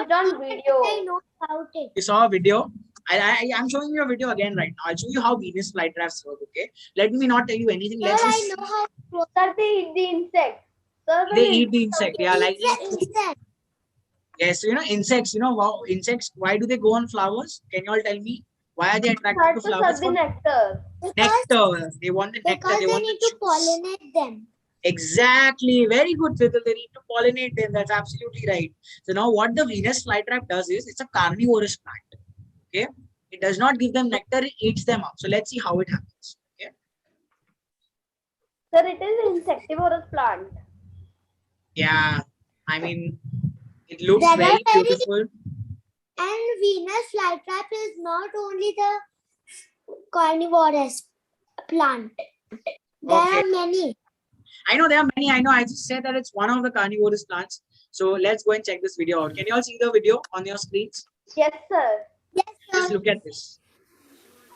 it on video. I know about it. You saw a video? I'm showing you a video again right now. I'll show you how Venus flytraps work, okay? Let me not tell you anything. Sir, I know how. Sir, they eat the insect. Sir, they eat the insect. Yeah, like insect. Yes, so, insects, wow, insects, why do they go on flowers? Can you all tell me? Why are they attracted to flowers? The nectar. Nectar. They want the nectar. Because they need to pollinate them. Exactly. Very good, Ritul. They need to pollinate them. That's absolutely right. So now what the Venus flytrap does is, it's a carnivorous plant. Okay. It does not give them nectar, it eats them up. So let's see how it happens. Okay. Sir, it is insectivorous plant. Yeah, I mean, it looks There are very very- beautiful. And Venus flytrap is not only the carnivorous plant. There Okay. are many. I know there are many. I know. I just said that it's one of the carnivorous plants. So let's go and check this video out. Can you all see the video on your screens? Yes, sir. Yes, Just sir. look at this.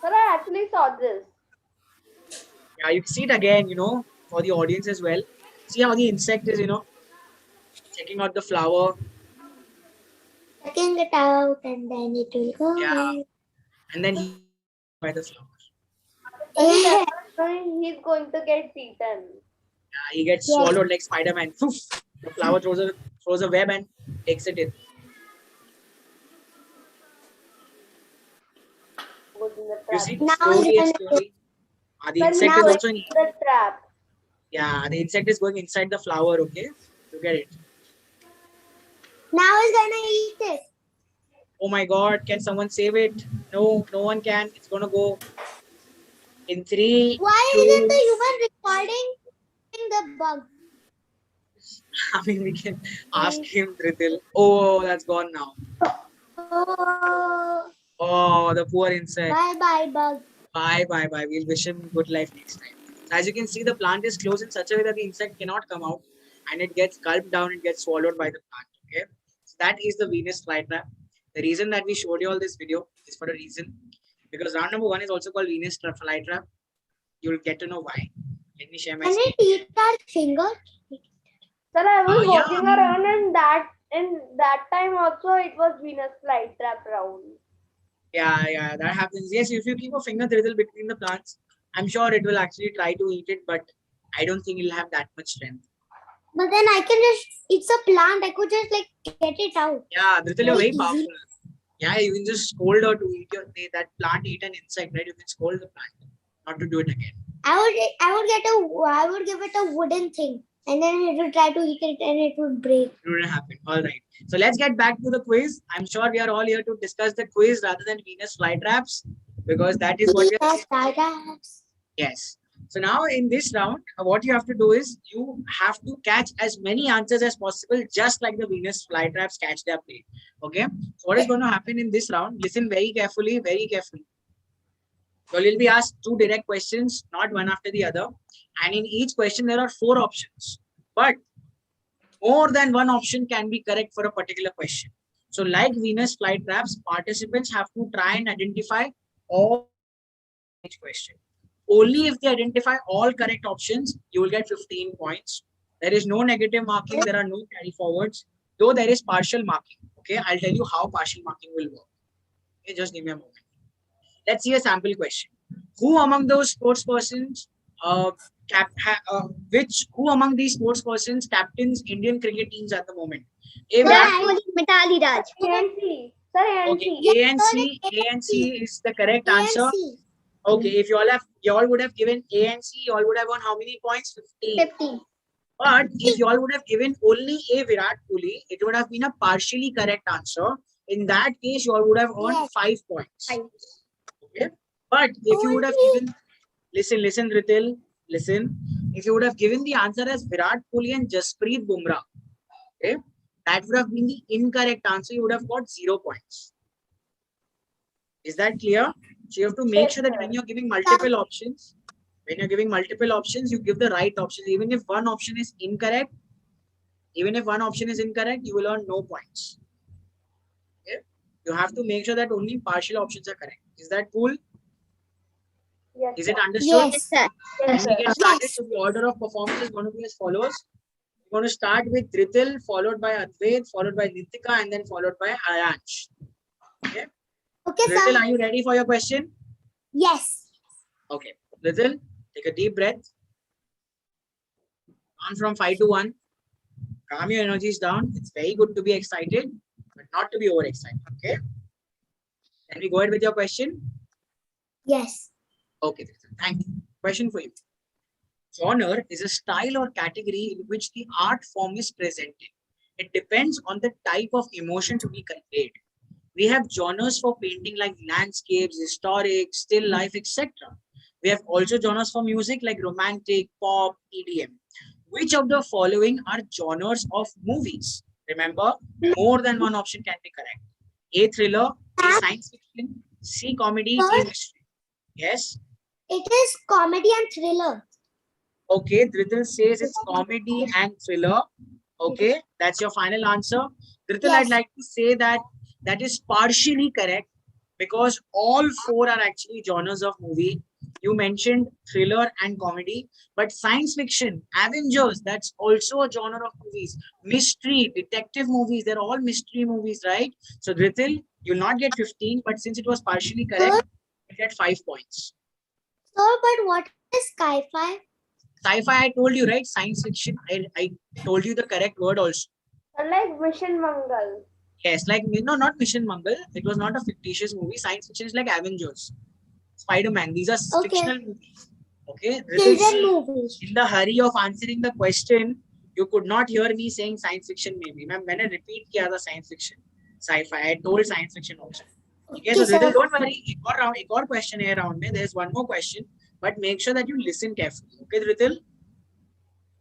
Sir, I actually saw this. Yeah, you can see it again, for the audience as well. See how the insect is, checking out the flower. Checking it out and then it will go Yeah. away. And then he by the flower. Yeah. He's going to get eaten. Yeah, he gets Yes. swallowed like Spider-Man. Poof! The flower throws a web and takes it in. Goes in the You trap. see, Now slowly and he's slowly. The Sir, insect now is it's also in. the trap. Yeah, the insect is going inside the flower. Okay, look at it. Now he's gonna eat it. Oh my God! Can someone save it? No, no one can. It's gonna go in 3, Why 2. isn't the human recording the bug? I mean, we can ask him, Dritil. Oh, that's gone now. Oh, Oh, the poor insect. bye bye bug. Bye, bye, bye. We'll wish him good life next time. So as you can see, the plant is closed in such a way that the insect cannot come out and it gets gulped down, it gets swallowed by the plant. Okay. So that is the Venus flytrap. The reason that we showed you all this video is for a reason. Because round number 1 is also called Venus flytrap. You'll get to know why. Let me share my Can screen. it eat our finger? Sir, I was Yeah, walking around and that time also it was Venus flytrap round. Yeah, that happens. Yes, if you keep a finger drizzle between the plants, I'm sure it will actually try to eat it, but I don't think it'll have that much strength. But then I can just, it's a plant. I could just like get it out. Yeah, Drizzle, you're very Very powerful. easy. Yeah, you can just scold her to eat that plant, eat an insect, right? You can scold the plant not to do it again. I would give it a wooden thing, and then it would try to eat it, and it would break. It wouldn't happen. All right. So let's get back to the quiz. I'm sure we are all here to discuss the quiz rather than Venus flytraps, because that is what we are. Venus flytraps. Yes. So now in this round, what you have to do is you have to catch as many answers as possible, just like the Venus flytraps catch their prey. Okay. So what is going to happen in this round? Listen very carefully, very carefully. So you'll be asked 2 direct questions, not one after the other. And in each question, there are 4 options. But more than one option can be correct for a particular question. So like Venus flytraps, participants have to try and identify all each question. Only if they identify all correct options, you will get 15 points. There is no negative marking. There are no carry forwards, though there is partial marking. Okay, I'll tell you how partial marking will work. Okay, just give me a moment. Let's see a sample question. Who among those sports persons, who among these sports persons captains Indian cricket teams at the moment? Mitali Raj. ANC. Sir, ANC. Okay, ANC is the correct answer. Okay, if you all would have given ANC, you all would have won how many points? 15. But if you all would have given only a Virat Kohli, it would have been a partially correct answer. In that case, you all would have earned 5 points. Okay. But if you would have given, listen, Ritil, listen. If you would have given the answer as Virat Kohli and Jasprit Bumrah, okay, that would have been the incorrect answer. You would have got 0 points. Is that clear? So you have to make sure that when you're giving multiple options, you give the right options. Even if one option is incorrect, you will earn no points. Okay? You have to make sure that only partial options are correct. Is that cool? Yes. Is it understood? Yes, sir. When we get started, so the order of performance is going to be as follows. We're going to start with Ritil, followed by Advait, followed by Nitika, and then followed by Ayansh. Okay. Okay, Ritil, sir. are you ready for your question? Yes. Okay. Ritil, take a deep breath. On from 5 to 1. Calm your energies down. It's very good to be excited, but not to be overexcited. Okay. Can we go ahead with your question? Yes. Okay. Thank you. Question for you. Genre is a style or category in which the art form is presented. It depends on the type of emotion to be conveyed. We have genres for painting like landscapes, historic, still life, etc. We have also genres for music like romantic, pop, EDM. Which of the following are genres of movies? Remember, more than one option can be correct. A thriller, A science fiction, C comedy, A mystery. Yes? It is comedy and thriller. Okay, Dhrital says it's comedy and thriller. Okay, that's your final answer. Dhrital, I'd Yes. like to say that that is partially correct because all four are actually genres of movie. You mentioned thriller and comedy, but science fiction, Avengers, that's also a genre of movies. Mystery, detective movies, they're all mystery movies, right? So, Dhrital, you'll not get 15, but since it was partially correct, you get 5 points. Sir, but what is sci-fi? Sci-fi, I told you, right? Science fiction, I told you the correct word also. Like Mission Mangal. Yes, like, no, not Mission Mangal. It was not a fictitious movie. Science fiction is like Avengers, Spider-Man. These are fictional movies. Okay. Children movies. In the hurry of answering the question, you could not hear me saying science fiction maybe. Ma'am, मैंने repeat किया था science fiction. Sci-fi. I told science fiction also. Okay, so Dhrital, don't worry. एक और question है round में. There's one more question, but make sure that you listen carefully. Okay, Dhrital?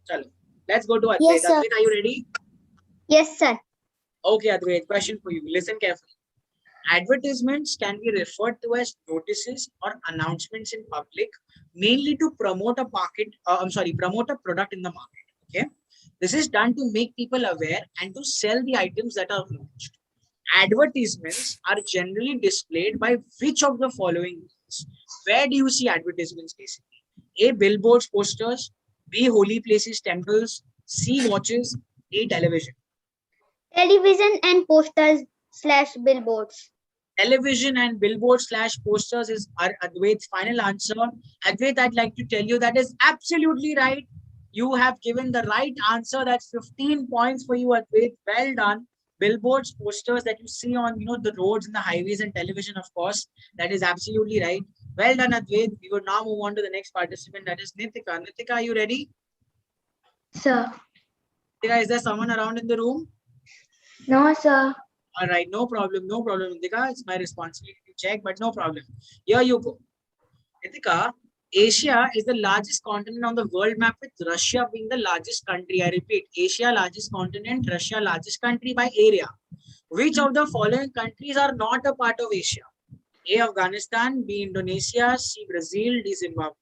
Chalo. Let's go to Advait. Yes, sir. Advait, are you ready? Yes, sir. Okay, Advait, question for you. Listen carefully. Advertisements can be referred to as notices or announcements in public, mainly to promote a promote a product in the market. Okay, this is done to make people aware and to sell the items that are launched. Advertisements are generally displayed by which of the following means? Where do you see advertisements basically? A, billboards, posters. B, holy places, temples. C, watches. A, television. Television and posters / billboards. Television and billboard / posters is our Advait's final answer. Advait, I'd like to tell you that is absolutely right. You have given the right answer. That's 15 points for you, Advait. Well done. Billboards, posters that you see on the roads and the highways, and television, of course. That is absolutely right. Well done, Advait. We will now move on to the next participant. That is Nitika. Nitika, are you ready? Sir. Nitika, is there someone around in the room? No, sir. All right, no problem, Nitika. It's my responsibility to check, but no problem. Here you go. Nitika, Asia is the largest continent on the world map, with Russia being the largest country. I repeat, Asia largest continent, Russia largest country by area. Which of the following countries are not a part of Asia? A, Afghanistan, B, Indonesia, C, Brazil, D, Zimbabwe.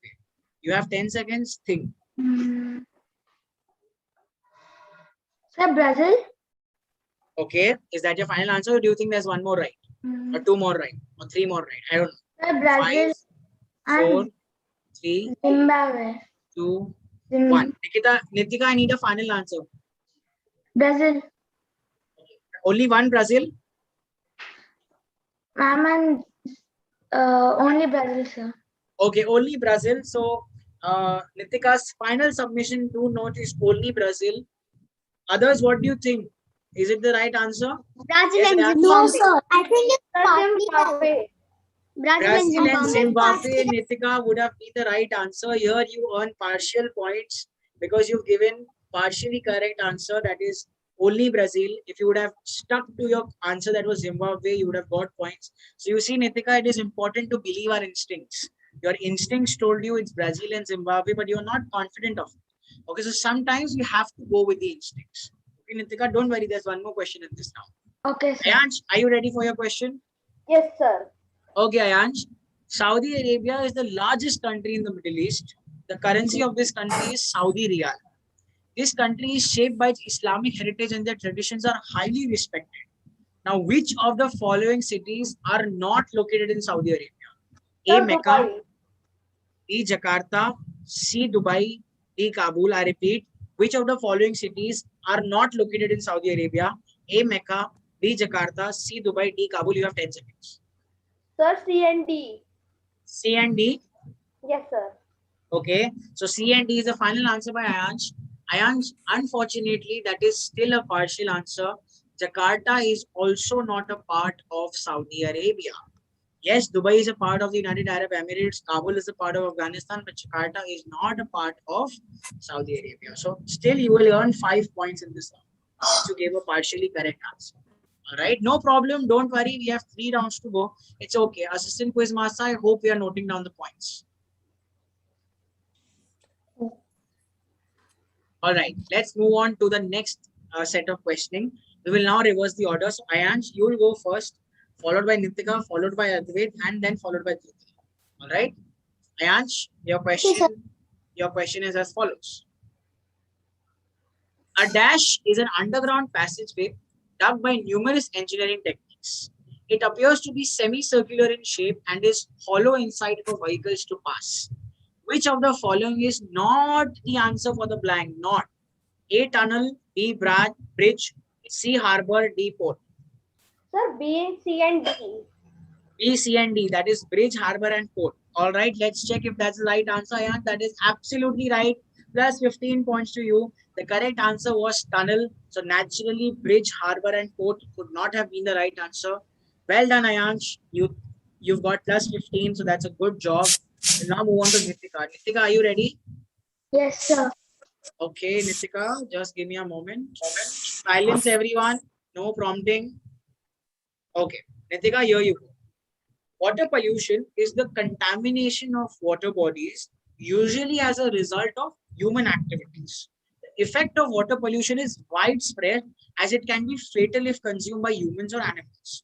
You have 10 seconds. Think. Sir, Brazil? Okay, is that your final answer, or do you think there's one more right? Or two more right? Or three more right? I don't know. Sir, Brazil 5, 4, 3, Zimbabwe. 2, 1. Nitika, I need a final answer. Brazil. Only one Brazil? Ma'am, and only Brazil, sir. Okay, only Brazil. So, Nitika's final submission to note is only Brazil. Others, what do you think? Is it the right answer? Brazil Yes, and Ayaan? Zimbabwe. No, sir. I think it's Zimbabwe. Brazil and Zimbabwe, Nitika, would have been the right answer. Here you earn partial points because you've given partially correct answer. That is only Brazil. If you would have stuck to your answer that was Zimbabwe, you would have got points. So you see, Nitika, it is important to believe our instincts. Your instincts told you it's Brazil and Zimbabwe, but you're not confident of it. Okay, so sometimes you have to go with the instincts. Okay, Nitika, don't worry. There's one more question in this now. Okay, sir. Ayansh, are you ready for your question? Yes, sir. Okay, Ayansh. Saudi Arabia is the largest country in the Middle East. The currency of this country is Saudi Riyal. This country is shaped by its Islamic heritage and their traditions are highly respected. Now, which of the following cities are not located in Saudi Arabia? A, Mecca, B, Jakarta, C, Dubai, D, Kabul. I repeat, which of the following cities are not located in Saudi Arabia? A, Mecca, B, Jakarta, C, Dubai, D, Kabul. You have 10 seconds. Sir, C and D. C and D? Yes, sir. Okay, so C and D is the final answer by Ayansh. Ayansh, unfortunately, that is still a partial answer. Jakarta is also not a part of Saudi Arabia. Yes, Dubai is a part of the United Arab Emirates. Kabul is a part of Afghanistan, but Jakarta is not a part of Saudi Arabia. So still you will earn 5 points in this round. You gave a partially correct answer. All right, no problem. Don't worry. We have 3 rounds to go. It's okay. Assistant Quiz Master, I hope we are noting down the points. All right, let's move on to the next set of questioning. We will now reverse the order. So Ayansh, you will go first, followed by Nitika, followed by Advait, and then followed by Jyoti. All right, Ayansh, your question is as follows. A dash is an underground passageway dug by numerous engineering techniques. It appears to be semicircular in shape and is hollow inside for vehicles to pass. Which of the following is not the answer for the blank? Not A. Tunnel, B. Bridge, C. Harbor, D. Port. Sir, B, C, and D. B, C, and D. That is bridge, harbor, and port. All right, let's check if that's the right answer. Yeah, that is absolutely right. Plus 15 points to you. The correct answer was tunnel. So naturally, bridge, harbor, and port could not have been the right answer. Well done, Ayansh. You've got plus 15, so that's a good job. We'll now move on to Nitika. Nitika, are you ready? Yes, sir. Okay, Nitika, just give me a moment. Silence, everyone. No prompting. Okay, Nitika, here you go. Water pollution is the contamination of water bodies, usually as a result of human activities. The effect of water pollution is widespread as it can be fatal if consumed by humans or animals.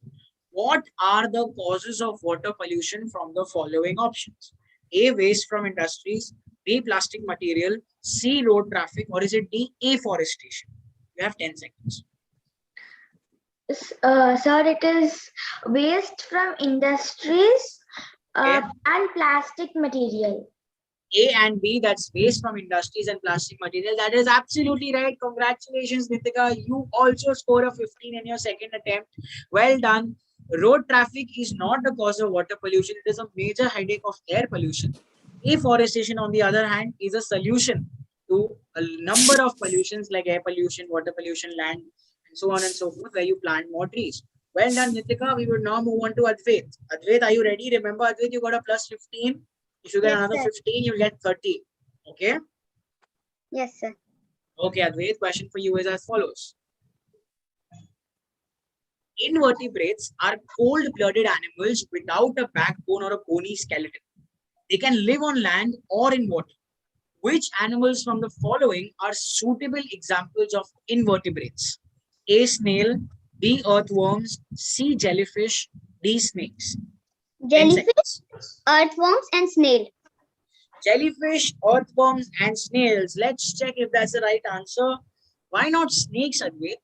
What are the causes of water pollution from the following options? A. Waste from industries, B. Plastic material, C. Road traffic, or is it D. Afforestation? You have 10 seconds. Sir, it is waste from industries and plastic material. A and B, that's waste from industries and plastic material. That is absolutely right. Congratulations, Nitika. You also score a 15 in your second attempt. Well done. Road traffic is not the cause of water pollution. It is a major headache of air pollution. Afforestation, on the other hand, is a solution to a number of pollutions like air pollution, water pollution, land, and so on and so forth, where you plant more trees. Well done, Nitika. We will now move on to Advait. Advait, are you ready? Remember, Advait, you got a plus 15. If you get another 15, you'll get 30. Okay? Yes, sir. Okay, Advait, question for you is as follows. Invertebrates are cold-blooded animals without a backbone or a bony skeleton. They can live on land or in water. Which animals from the following are suitable examples of invertebrates? A. Snail, B. Earthworms, C. Jellyfish, D. Snakes. Jellyfish, earthworms, and snail. Jellyfish, earthworms, and snails. Let's check if that's the right answer. Why not snakes, Advait?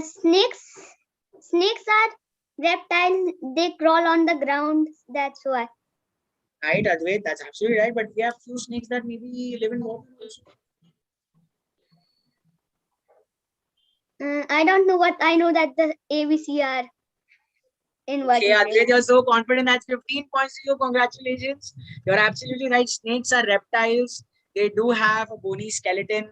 Snakes are reptiles. They crawl on the ground. That's why. Right, Advait, that's absolutely right. But we have few snakes that maybe live in water also. I don't know what. I know that the ABC are Okay, Advait, you're so confident. That's 15 points to you. Congratulations. You're absolutely right. Snakes are reptiles. They do have a bony skeleton.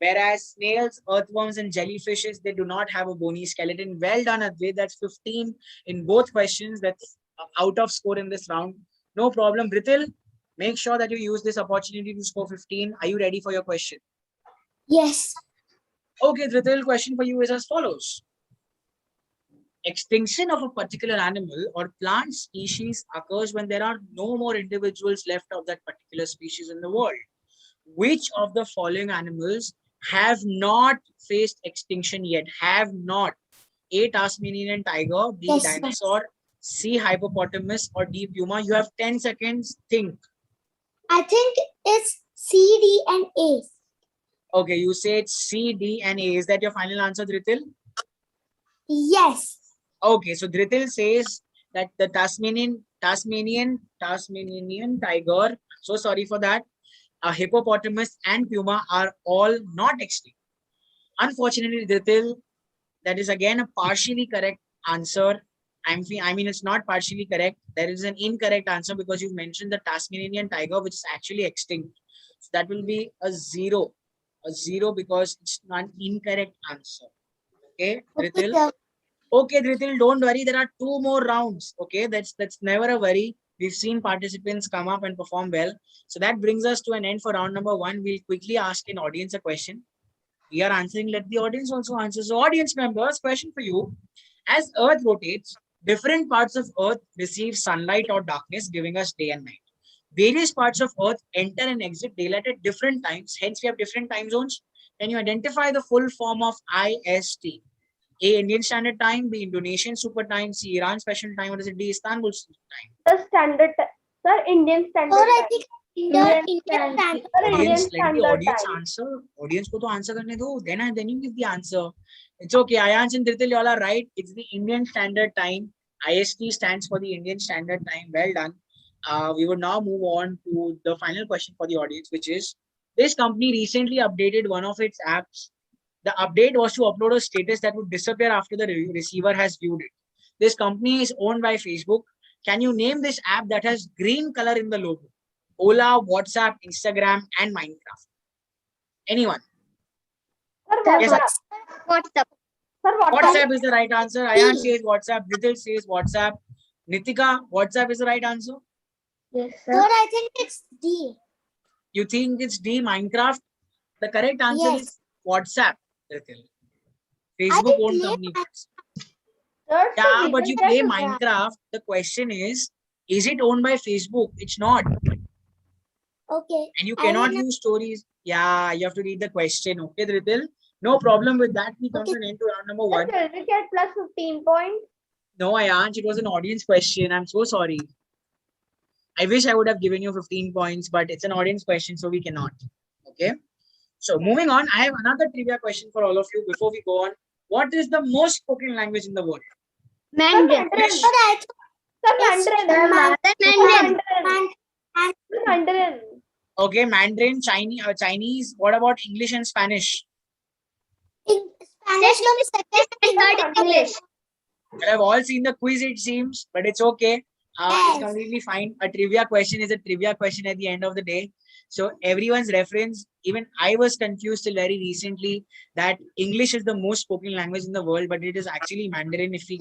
Whereas snails, earthworms, and jellyfishes, they do not have a bony skeleton. Well done, Advait. That's 15 in both questions. That's out of score in this round. No problem. Brithil, make sure that you use this opportunity to score 15. Are you ready for your question? Yes. Okay, Brithil, question for you is as follows. Extinction of a particular animal or plant species occurs when there are no more individuals left of that particular species in the world. Which of the following animals have not faced extinction yet? Have not. A. Tasmanian tiger, B. Dinosaur, C. Hippopotamus, or D. Puma. You have 10 seconds. Think. I think it's C, D, and A. Okay, you say it's C, D, and A. Is that your final answer, Drithil? Yes. Okay, so Drithil says that the Tasmanian tiger, so sorry for that, a hippopotamus and puma are all not extinct. Unfortunately, Drithil, that is again a partially correct answer. I mean, it's not partially correct. There is an incorrect answer because you mentioned the Tasmanian tiger, which is actually extinct. So that will be a zero because it's an incorrect answer. Okay, Drithil. Okay, Drithil, don't worry. There are 2 more rounds. Okay, that's never a worry. We've seen participants come up and perform well. So that brings us to an end for round number 1. We'll quickly ask an audience a question. We are answering. Let the audience also answer. So audience members, question for you. As Earth rotates, different parts of Earth receive sunlight or darkness, giving us day and night. Various parts of Earth enter and exit daylight at different times. Hence, we have different time zones. Can you identify the full form of IST? A, Indian Standard Time, B, Indonesian Super Time, C, Iran Special Time, or is it D, Istanbul Time? The standard time. Sir, Indian standard Sir, I time. think Indian Indian standard. standard Sir, Indian Audience, let the standard audience time. answer. Audience ko to answer karne do. Then you give the answer. It's okay. Ayansh and Dhritil, you all are right. It's the Indian Standard Time. IST stands for the Indian Standard Time. Well done. We will now move on to the final question for the audience, which is, this company recently updated one of its apps. The update was to upload a status that would disappear after the receiver has viewed it. This company is owned by Facebook. Can you name this app that has green color in the logo? Ola, WhatsApp, Instagram, and Minecraft. Anyone? Sir, Yes, WhatsApp. Sir, WhatsApp is the right answer. Ayan says WhatsApp. Dhritil says WhatsApp. Nitika, WhatsApp is the right answer. Yes, Sir, I think it's D. You think it's D, Minecraft? The correct answer is WhatsApp. Dhritil. Facebook owned company. Sir, Yeah, but you play Minecraft. Minecraft. The question is it owned by Facebook? It's not. Okay. And you cannot use stories. Yeah, you have to read the question. Okay, Dhritil? No problem with that. We come to an end to round number 1. Sir, we get plus 15 points. No, Ayansh, it was an audience question. I'm so sorry. I wish I would have given you 15 points, but it's an audience question, so we cannot. Okay. So moving on, I have another trivia question for all of you before we go on. What is the most spoken language in the world? Mandarin. Mandarin. Okay, Mandarin, Chinese. What about English and Spanish? Spanish comes second and third is English. Well, I've all seen the quiz, it seems, but it's okay. It's completely fine. A trivia question is a trivia question at the end of the day. So everyone's reference, even I was confused till very recently that English is the most spoken language in the world, but it is actually Mandarin. If we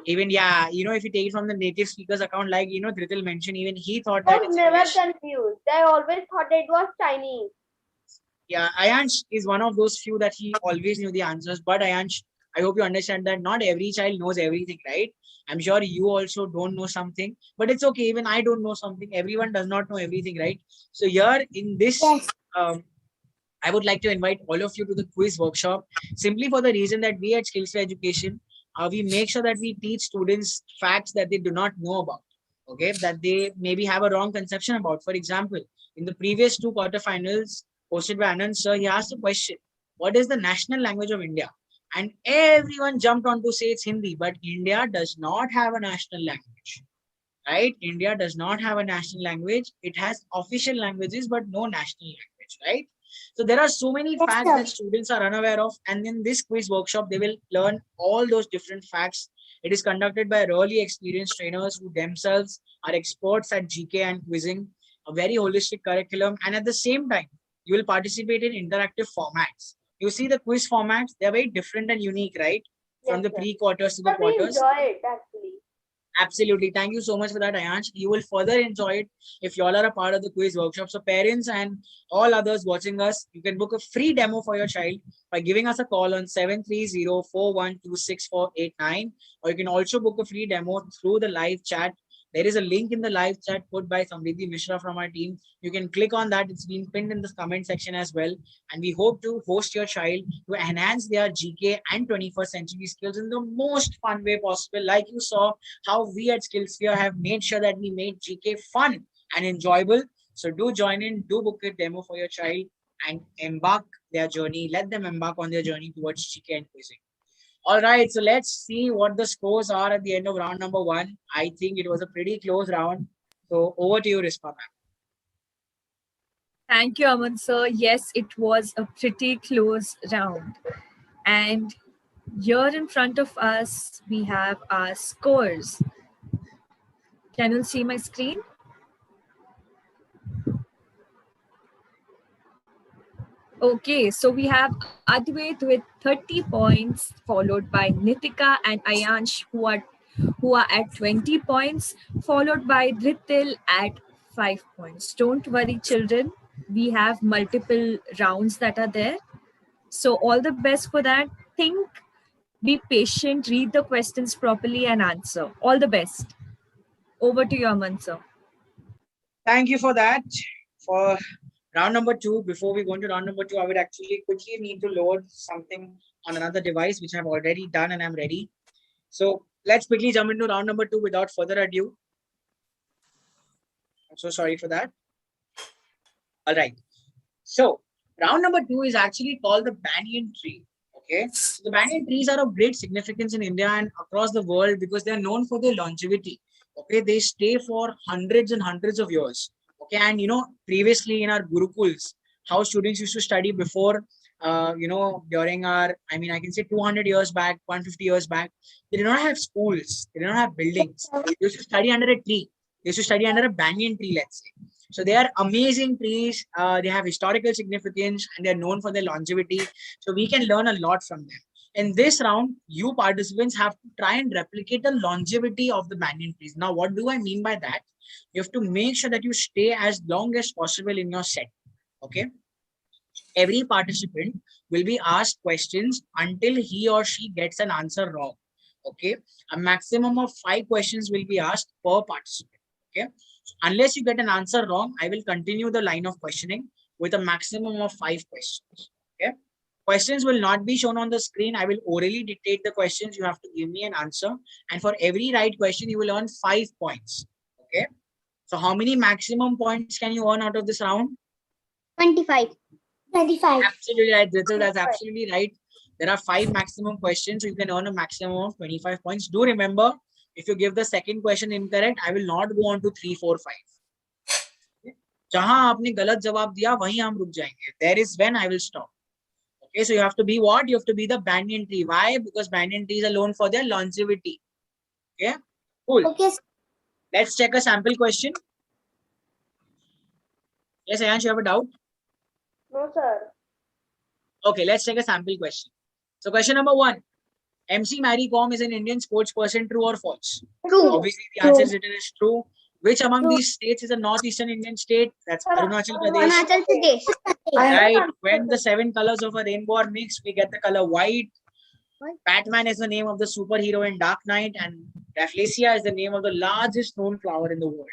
even yeah, if you take it from the native speakers account, like Dhritil mentioned, even he thought I that was it's never English. confused. I always thought it was Chinese. Yeah, Ayansh is one of those few that he always knew the answers. But Ayansh, I hope you understand that not every child knows everything, right? I'm sure you also don't know something, but it's okay. Even I don't know something. Everyone does not know everything, right? So here in this, I would like to invite all of you to the quiz workshop, simply for the reason that we at Skills for Education, we make sure that we teach students facts that they do not know about, okay, that they maybe have a wrong conception about. For example, in the previous 2 quarterfinals hosted by Anand sir, he asked a question, what is the national language of India? And everyone jumped on to say it's Hindi, but India does not have a national language, right? India does not have a national language. It has official languages, but no national language, right? So there are so many facts that students are unaware of. And in this quiz workshop, they will learn all those different facts. It is conducted by really experienced trainers who themselves are experts at GK and quizzing, a very holistic curriculum. And at the same time, you will participate in interactive formats. You see the quiz formats, they're very different and unique, right? From the pre-quarters to the quarters. Enjoy it, actually. Absolutely. Thank you so much for that, Ayansh. You will further enjoy it if you all are a part of the quiz workshop. So parents and all others watching us, you can book a free demo for your child by giving us a call on 730-412-6489. Or you can also book a free demo through the live chat. There is a link in the live chat put by Samriddhi Mishra from our team. You can click on that. It's been pinned in the comment section as well. And we hope to host your child to enhance their GK and 21st century skills in the most fun way possible. Like you saw how we at SkillSphere have made sure that we made GK fun and enjoyable. So do join in, do book a demo for your child and embark their journey. Let them embark on their journey towards GK and quizzing. All right, so let's see what the scores are at the end of round number 1. I think it was a pretty close round. So over to you, Rispa ma'am. Thank you, Aman sir. Yes, it was a pretty close round. And here in front of us, we have our scores. Can you see my screen? Okay, so we have Advait with 30 points, followed by Nitika and Ayansh, who are at 20 points, followed by Dhritil at 5 points. Don't worry, children. We have multiple rounds that are there. So all the best for that. Think, be patient, read the questions properly and answer. All the best. Over to you, Aman sir. Thank you for that. For round number 2, before we go into round number 2, I would actually quickly need to load something on another device, which I've already done and I'm ready. So let's quickly jump into round number 2 without further ado. I'm so sorry for that. All right. So round number 2 is actually called the banyan tree. Okay. So the banyan trees are of great significance in India and across the world because they are known for their longevity. Okay. They stay for hundreds and hundreds of years. Okay. And previously in our gurukuls, how students used to study before, during our, I can say 200 years back, 150 years back, they did not have schools. They did not have buildings. They used to study under a tree. They used to study under a banyan tree, let's say. So they are amazing trees. They have historical significance and they're known for their longevity. So we can learn a lot from them. In this round, you participants have to try and replicate the longevity of the banyan trees. Now, what do I mean by that? You have to make sure that you stay as long as possible in your set. Okay. Every participant will be asked questions until he or she gets an answer wrong. Okay. A maximum of 5 questions will be asked per participant. Okay. So unless you get an answer wrong, I will continue the line of questioning with a maximum of 5 questions. Okay. Questions will not be shown on the screen. I will orally dictate the questions. You have to give me an answer. And for every right question, you will earn 5 points. Okay. So how many maximum points can you earn out of this round? 25. 25. Absolutely right, Ritul. That's absolutely right. There are 5 maximum questions, so you can earn a maximum of 25 points. Do remember, if you give the second question incorrect, I will not go on to 3, 4, 5. जहां आपने गलत जवाब दिया वहीं हम रुक जाएंगे. There is when I will stop. Okay, so you have to be what? You have to be the banyan tree. Why? Because banyan trees are known for their longevity. Okay, cool. Okay. Let's check a sample question. Yes, Ayansh, you have a doubt? No, sir. Okay, let's take a sample question. So question number 1. MC Mary Kom is an Indian sports person, true or false? True. Obviously, the answer is written as true. Which among these states is a northeastern Indian state? That's Arunachal Pradesh. Arunachal Pradesh. Right. When the 7 colors of a rainbow are mixed, we get the color white. Batman is the name of the superhero in Dark Knight, and Rafflesia is the name of the largest known flower in the world.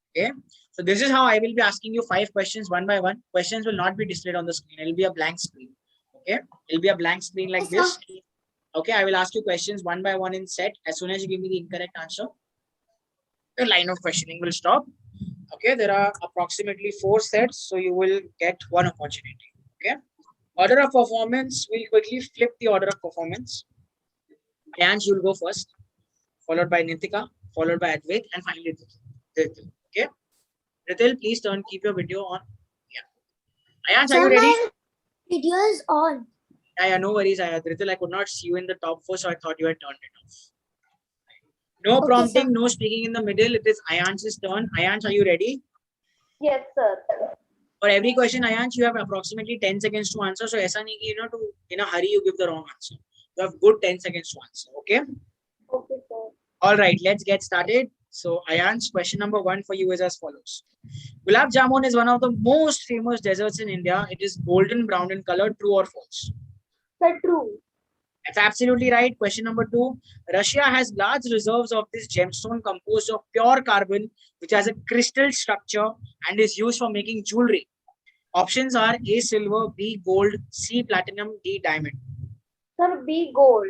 Okay. So this is how I will be asking you 5 questions one by one. Questions will not be displayed on the screen. It will be a blank screen. Okay. It will be a blank screen like this. Okay. I will ask you questions one by one in set. As soon as you give me the incorrect answer, the line of questioning will stop. Okay. There are approximately 4 sets, so you will get 1 opportunity. Okay. Order of performance, we'll quickly flip the order of performance. Ayansh, you'll go first, followed by Nitika, followed by Advait, and finally Ritil. Okay. Ritil, please keep your video on. Yeah. Ayansh, are you ready? Video is on. Yeah, no worries. Ritil, I could not see you in the top 4, so I thought you had turned it off. No prompting, no speaking in the middle. It is Ayansh's turn. Ayansh, are you ready? Yes, sir. For every question, Ayansh, you have approximately 10 seconds to answer. So, aisa nahi ki, to in a hurry you give the wrong answer. You have good 10 seconds to answer. Okay? Okay, sir. All right, let's get started. So, Ayansh, question number 1 for you is as follows. Gulab Jamun is one of the most famous desserts in India. It is golden brown in color. True or false? Sir, true. That's absolutely right. Question number 2. Russia has large reserves of this gemstone composed of pure carbon, which has a crystal structure and is used for making jewelry. Options are A, silver, B, gold, C, platinum, D, diamond. Sir, B, gold.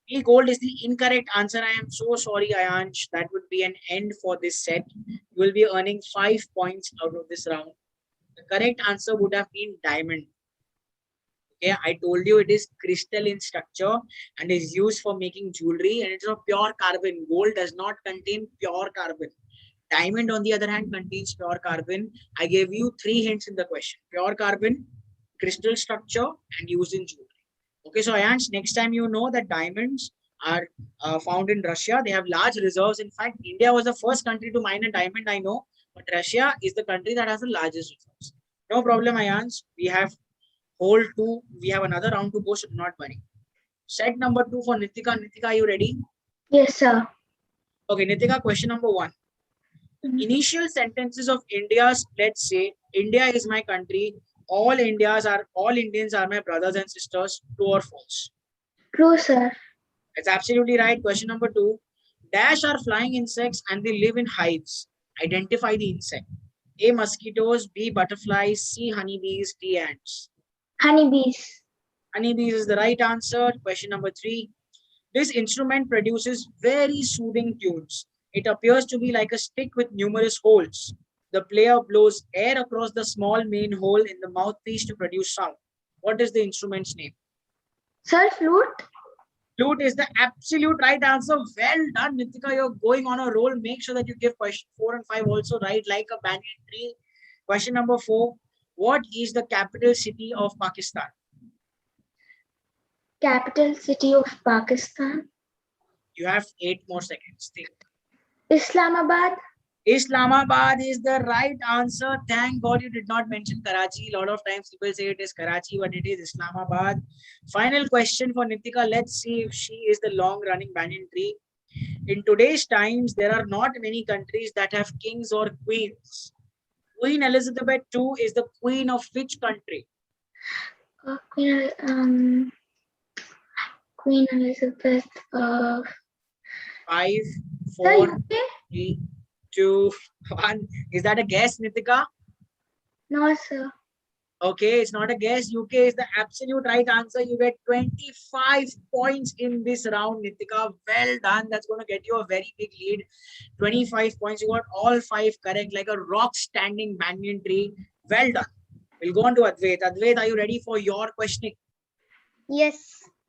B, gold is the incorrect answer. I am so sorry, Ayansh. That would be an end for this set. You will be earning 5 points out of this round. The correct answer would have been diamond. Okay, I told you it is crystal in structure and is used for making jewelry, and it's of pure carbon. Gold does not contain pure carbon. Diamond, on the other hand, contains pure carbon. I gave you 3 hints in the question. Pure carbon, crystal structure, and used in jewelry. Okay, so Ayansh, next time you know that diamonds are found in Russia. They have large reserves. In fact, India was the first country to mine a diamond, I know. But Russia is the country that has the largest reserves. No problem, Ayansh. We have we have another round to go, so do not worry. Set number 2 for Nitika. Nitika, are you ready? Yes, sir. Okay, Nitika, question number 1. Initial sentences of India's pledge say, India is my country. All Indians are my brothers and sisters. True or false? True, sir. That's absolutely right. Question number 2. Dash are flying insects and they live in hives. Identify the insect. A. Mosquitoes, B. Butterflies, C. Honeybees, D. Ants. Honeybees. Honeybees is the right answer. Question number 3. This instrument produces very soothing tunes. It appears to be like a stick with numerous holes. The player blows air across the small main hole in the mouthpiece to produce sound. What is the instrument's name? Sir, flute. Flute is the absolute right answer. Well done, Nitika. You're going on a roll. Make sure that you give question 4 and 5 also right, like a banyan tree. Question number 4. What is the capital city of Pakistan? Capital city of Pakistan. You have 8 more seconds. Think. Islamabad. Islamabad is the right answer. Thank God you did not mention Karachi. A lot of times people say it is Karachi, but it is Islamabad. Final question for Nitika. Let's see if she is the long-running banyan tree. In today's times, there are not many countries that have kings or queens. Queen Elizabeth II is the queen of which country? Queen Elizabeth. 5, 4, 3, 2, 1. Is that a guess, Nitika? No, sir. Okay, it's not a guess. UK is the absolute right answer. You get 25 points in this round, Nitika. Well done. That's going to get you a very big lead. 25 points. You got all 5 correct, like a rock standing banyan tree. Well done. We'll go on to Advait. Advait, are you ready for your questioning? Yes,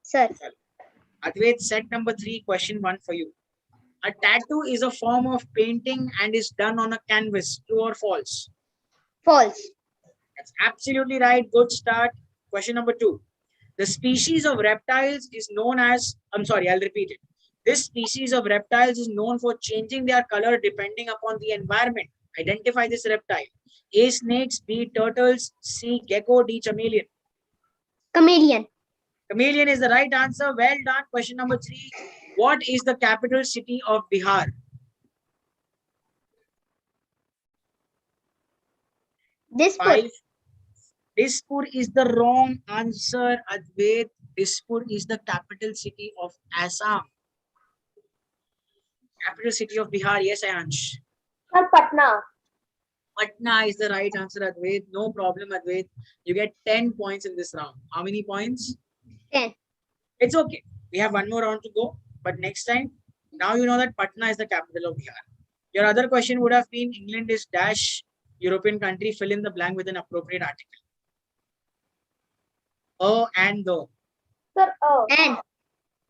sir. Advait, set number 3, question 1 for you. A tattoo is a form of painting and is done on a canvas. True or false? False. That's absolutely right. Good start. Question number 2. The species of reptiles is known as, I'll repeat it. This species of reptiles is known for changing their color depending upon the environment. Identify this reptile. A. Snakes, B. Turtles, C. Gecko, D. Chameleon. Chameleon. Chameleon is the right answer. Well done. Question number 3. What is the capital city of Bihar? Dispur. 5. Dispur is the wrong answer, Advait. Dispur is the capital city of Assam. Capital city of Bihar. Yes, Ayansh. Sir, Patna. Patna is the right answer, Advait. No problem, Advait. You get 10 points in this round. How many points? 10. It's okay. We have one more round to go. But next time, now you know that Patna is the capital of Bihar. Your other question would have been England is dash European country. Fill in the blank with an appropriate article. And the. Sir,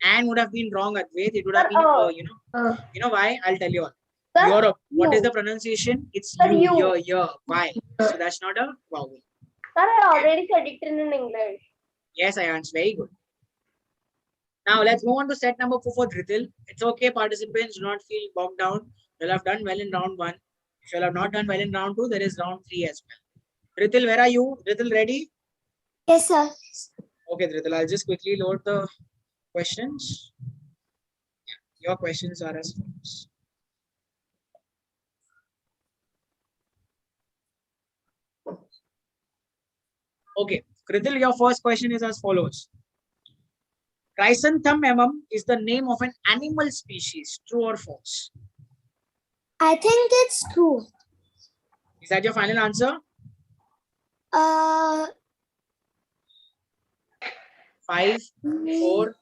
And would have been wrong, Advait. It would have been, you know why? I'll tell you all. Sir, Europe. What you. is the pronunciation? It's Sir, you. you. Why? So that's not a vowel. Sir, I already said it in English. Yes, I answered. Very good. Now let's move on to set number 4 for Dhritil. It's okay, participants. Do not feel bogged down. You'll have done well in round 1. If you'll have not done well in round 2, there is round 3 as well. Dhritil, where are you? Dhritil, ready? Yes, sir. Okay, Dhritil, I'll just quickly load the questions. Yeah, your questions are as follows. Okay, Dhritil, your first question is as follows. Chrysanthemum is the name of an animal species. True or false? I think it's true. Is that your final answer? 5, 4,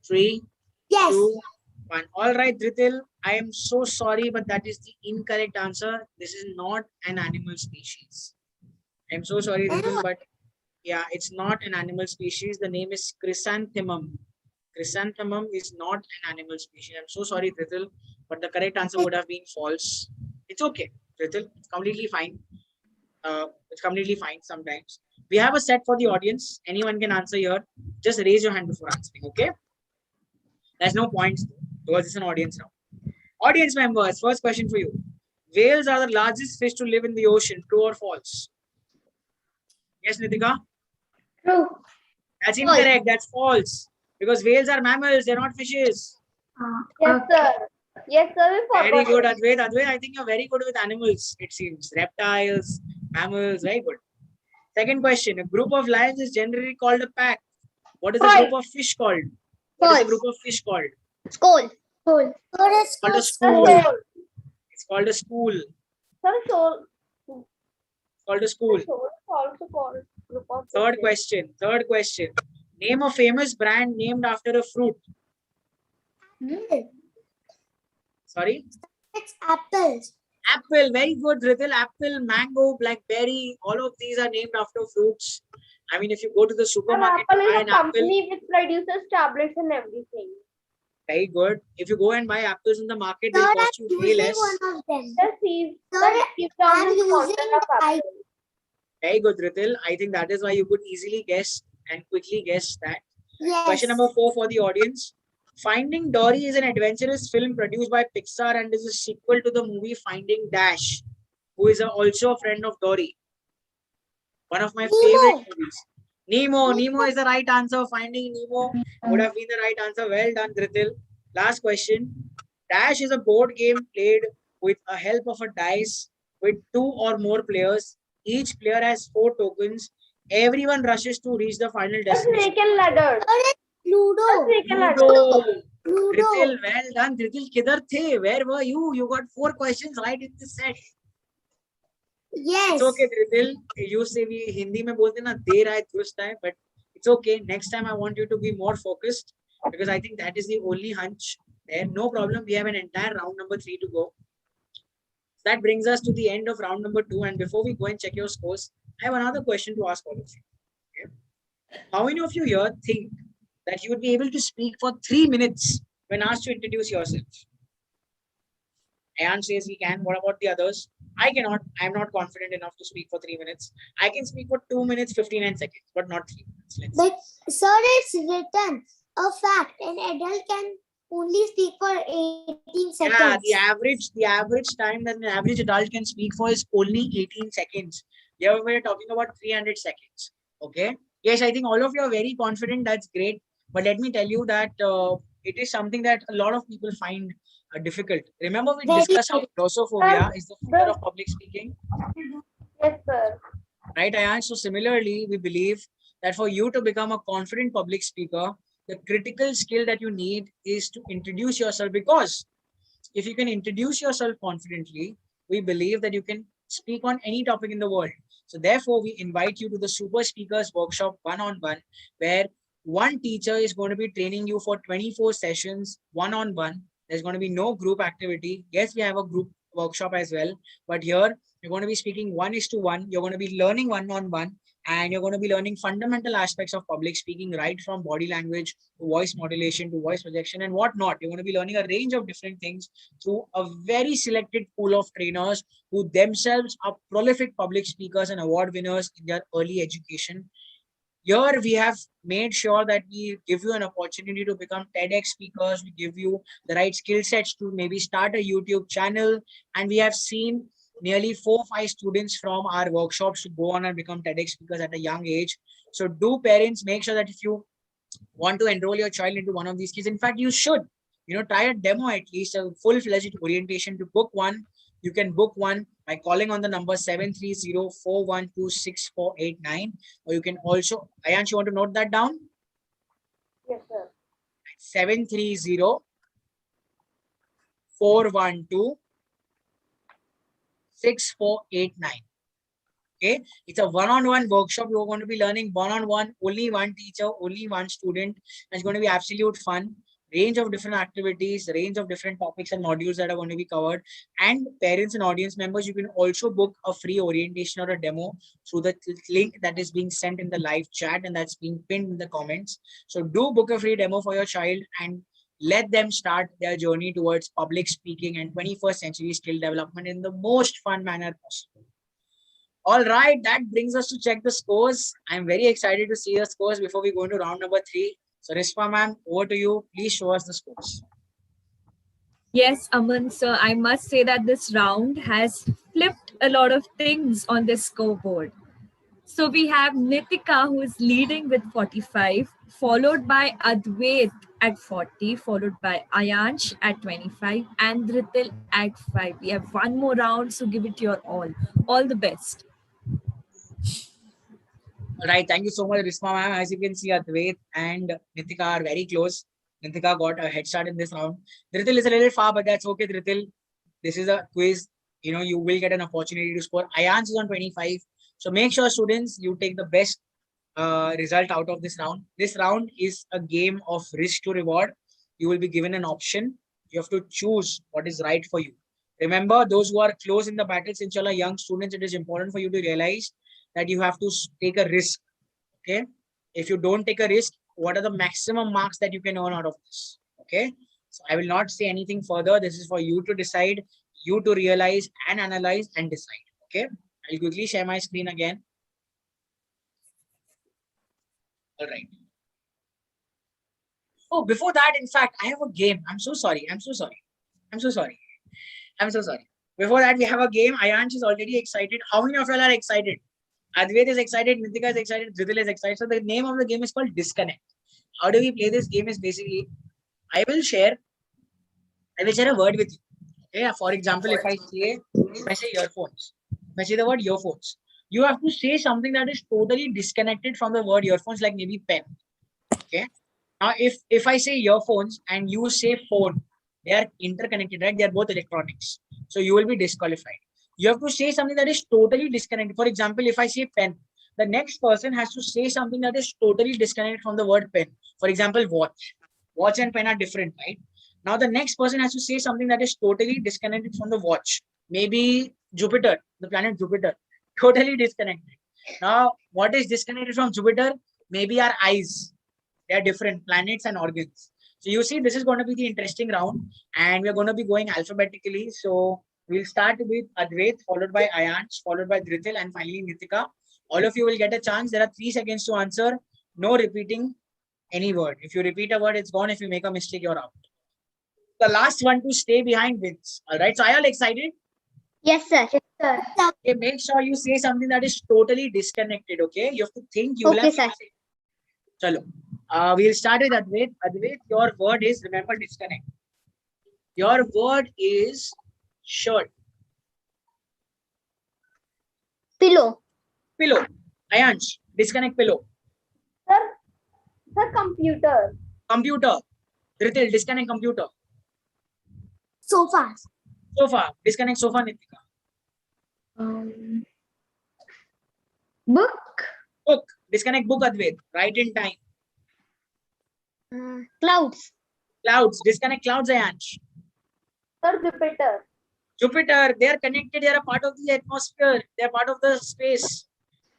3, yes. 2, 1. All right, Dhritil, I am so sorry, but that is the incorrect answer. This is not an animal species. I'm so sorry, Dhritil, but yeah, it's not an animal species. The name is chrysanthemum. Chrysanthemum is not an animal species. I'm so sorry, Dhritil, but the correct answer would have been false. It's okay, Dhritil. It's completely fine. It's completely fine sometimes. We have a set for the audience. Anyone can answer here. Just raise your hand before answering, okay? There's no points because it's an audience now. Audience members, first question for you. Whales are the largest fish to live in the ocean. True or false? Yes, Nitika? True. That's incorrect. That's false. Because whales are mammals. They're not fishes. Yes, sir. Yes, sir. Very good, Advait. Advait, I think you're very good with animals, it seems. Reptiles, mammals, very good. Second question. A group of lions is generally called a pack. What is a group of fish called? What is a group of fish called? School. School. It's called a school. It's called a school. Sir, Called a school. Also called group of Third people. question. Name a famous brand named after a fruit. Sorry? It's apples. Apple, very good, Ritil. Apple, mango, blackberry, all of these are named after fruits. I mean, if you go to the And supermarket Apple to is buy a an apple, company which produces tablets and everything. very good. If you go and buy apples in the market, Sir, they'll I'm cost you way using less. one of them. The seeds, Sir, I'm is using content of the Apple. Very good, Ritil. I think that is why you could easily guess and quickly guess that. Yes. Question number 4 for the audience. Finding Dory is an adventurous film produced by Pixar and is a sequel to the movie Finding Dash, who is also a friend of Dory. One of my favorite movies. Nemo. Nemo is the right answer. Finding Nemo would have been the right answer. Well done, Dritil. Last question. Dash is a board game played with a help of a dice with 2 or more players. Each player has 4 tokens. Everyone rushes to reach the final destination. Snake and ladder. Ludo. Snake and ladder. Ludo. Ludo. Dritil, well done. Dritil, kidhar the? Where were you? You got 4 questions right in this set. Yes. It's okay, Dritil. You say we Hindi mein bolte na de raha hai दुरुस्त hai, but it's okay. Next time I want you to be more focused because I think that is the only hunch there. No problem. We have an entire round number 3 to go. That brings us to the end of round number 2. And before we go and check your scores, I have another question to ask all of you. Okay? How many of you here think that you would be able to speak for 3 minutes when asked to introduce yourself? Ayan says he can. What about the others? I cannot. I am not confident enough to speak for 3 minutes. I can speak for 2 minutes, 59 seconds, but not 3 minutes. But sir, it's written a fact. An adult can only speak for 18 seconds. Yeah, the average time that an average adult can speak for is only 18 seconds. Here we're talking about 300 seconds. Okay. Yes, I think all of you are very confident. That's great. But let me tell you that it is something that a lot of people find difficult. Remember, we discussed how glossophobia is the fear of public speaking. Yes, sir. Right, Ayan? So similarly, we believe that for you to become a confident public speaker, the critical skill that you need is to introduce yourself, because if you can introduce yourself confidently, we believe that you can speak on any topic in the world. So therefore, we invite you to the Super Speakers Workshop one-on-one, where one teacher is going to be training you for 24 sessions one-on-one. There's going to be no group activity. Yes, we have a group workshop as well, but here you're going to be speaking 1:1. You're going to be learning one-on-one, and you're going to be learning fundamental aspects of public speaking, right from body language to voice modulation to voice projection and whatnot. You're going to be learning a range of different things through a very selected pool of trainers who themselves are prolific public speakers and award winners in their early education. Here we have made sure that we give you an opportunity to become TEDx speakers. We give you the right skill sets to maybe start a YouTube channel. And we have seen nearly 4 or 5 students from our workshops to go on and become TEDx speakers at a young age. So do parents make sure that if you want to enroll your child into one of these kids, in fact, you should, try a demo, at least a full-fledged orientation. To book one, you can book one by calling on the number 730-412-6489. Or you can also, Ayansh, you want to note that down? Yes, sir. 730-412-6489. Okay, it's a one-on-one workshop. You're going to be learning one-on-one, only one teacher, only one student. It's going to be absolute fun. Range of different activities, range of different topics and modules that are going to be covered. And parents and audience members, you can also book a free orientation or a demo through the link that is being sent in the live chat, and that's being pinned in the comments. So do book a free demo for your child and let them start their journey towards public speaking and 21st century skill development in the most fun manner possible. All right, that brings us to check the scores. I'm very excited to see the scores before we go into round number 3. So Rispa ma'am, over to you. Please show us the scores. Yes, Aman sir, I must say that this round has flipped a lot of things on this scoreboard. So we have Nitika, who is leading with 45, followed by Advait at 40, followed by Ayansh at 25, and Dhritil at 5. We have one more round, so give it your all. All the best. All right, thank you so much, Risma ma'am. As you can see, Advait and Nitika are very close. Nitika got a head start in this round. Dhritil is a little far, but that's okay, Dhritil. This is a quiz. You will get an opportunity to score. Ayansh is on 25. So make sure, students, you take the best result out of this round. This round is a game of risk to reward. You will be given an option. You have to choose what is right for you. Remember, those who are close in the battle, since you are young students, it is important for you to realize that you have to take a risk. Okay. If you don't take a risk, what are the maximum marks that you can earn out of this? Okay. So I will not say anything further. This is for you to decide, you to realize and analyze and decide. Okay. I'll quickly share my screen again. All right. Oh, before that, in fact, I have a game. I'm so sorry. I'm so sorry. I'm so sorry. I'm so sorry. Before that, we have a game. Ayansh is already excited. How many of y'all are excited? Advait is excited. Nitika is excited. Jitil is excited. So the name of the game is called Disconnect. How do we play this game is basically, I will share a word with you. Okay. For example, if I say earphones, if I say the word earphones, you have to say something that is totally disconnected from the word earphones, like maybe pen. Okay. Now, if I say earphones and you say phone, they are interconnected, right? They are both electronics. So you will be disqualified. You have to say something that is totally disconnected. For example, if I say pen, the next person has to say something that is totally disconnected from the word pen. For example, watch. Watch and pen are different, right? Now the next person has to say something that is totally disconnected from the watch. Maybe Jupiter, the planet Jupiter, totally disconnected. Now, what is disconnected from Jupiter? Maybe our eyes. They are different planets and organs. So you see, this is going to be the interesting round, and we're going to be going alphabetically. So we'll start with Advait, followed by Ayansh, followed by Dhritil, and finally Nitika. All of you will get a chance. There are 3 seconds to answer. No repeating any word. If you repeat a word, it's gone. If you make a mistake, you're out. The last one to stay behind wins. All right. So are you all excited? Yes, sir. Yes, sir. Okay, make sure you say something that is totally disconnected. Okay. You have to think you will Okay, have sir. to say. Chalo. We'll start with Advait. Advait, your word is, remember, disconnect. Your word is shirt. Pillow. Pillow. Ayansh, disconnect pillow. Sir, computer. Computer. Dhritil, disconnect computer. Sofa. Sofa. Disconnect sofa, Nitika. Book. Book. Disconnect book, Advait. Right in time. Clouds. Clouds. Disconnect clouds, Ayansh. Sir, Jupiter. Jupiter. They are connected. They are a part of the atmosphere. They are part of the space.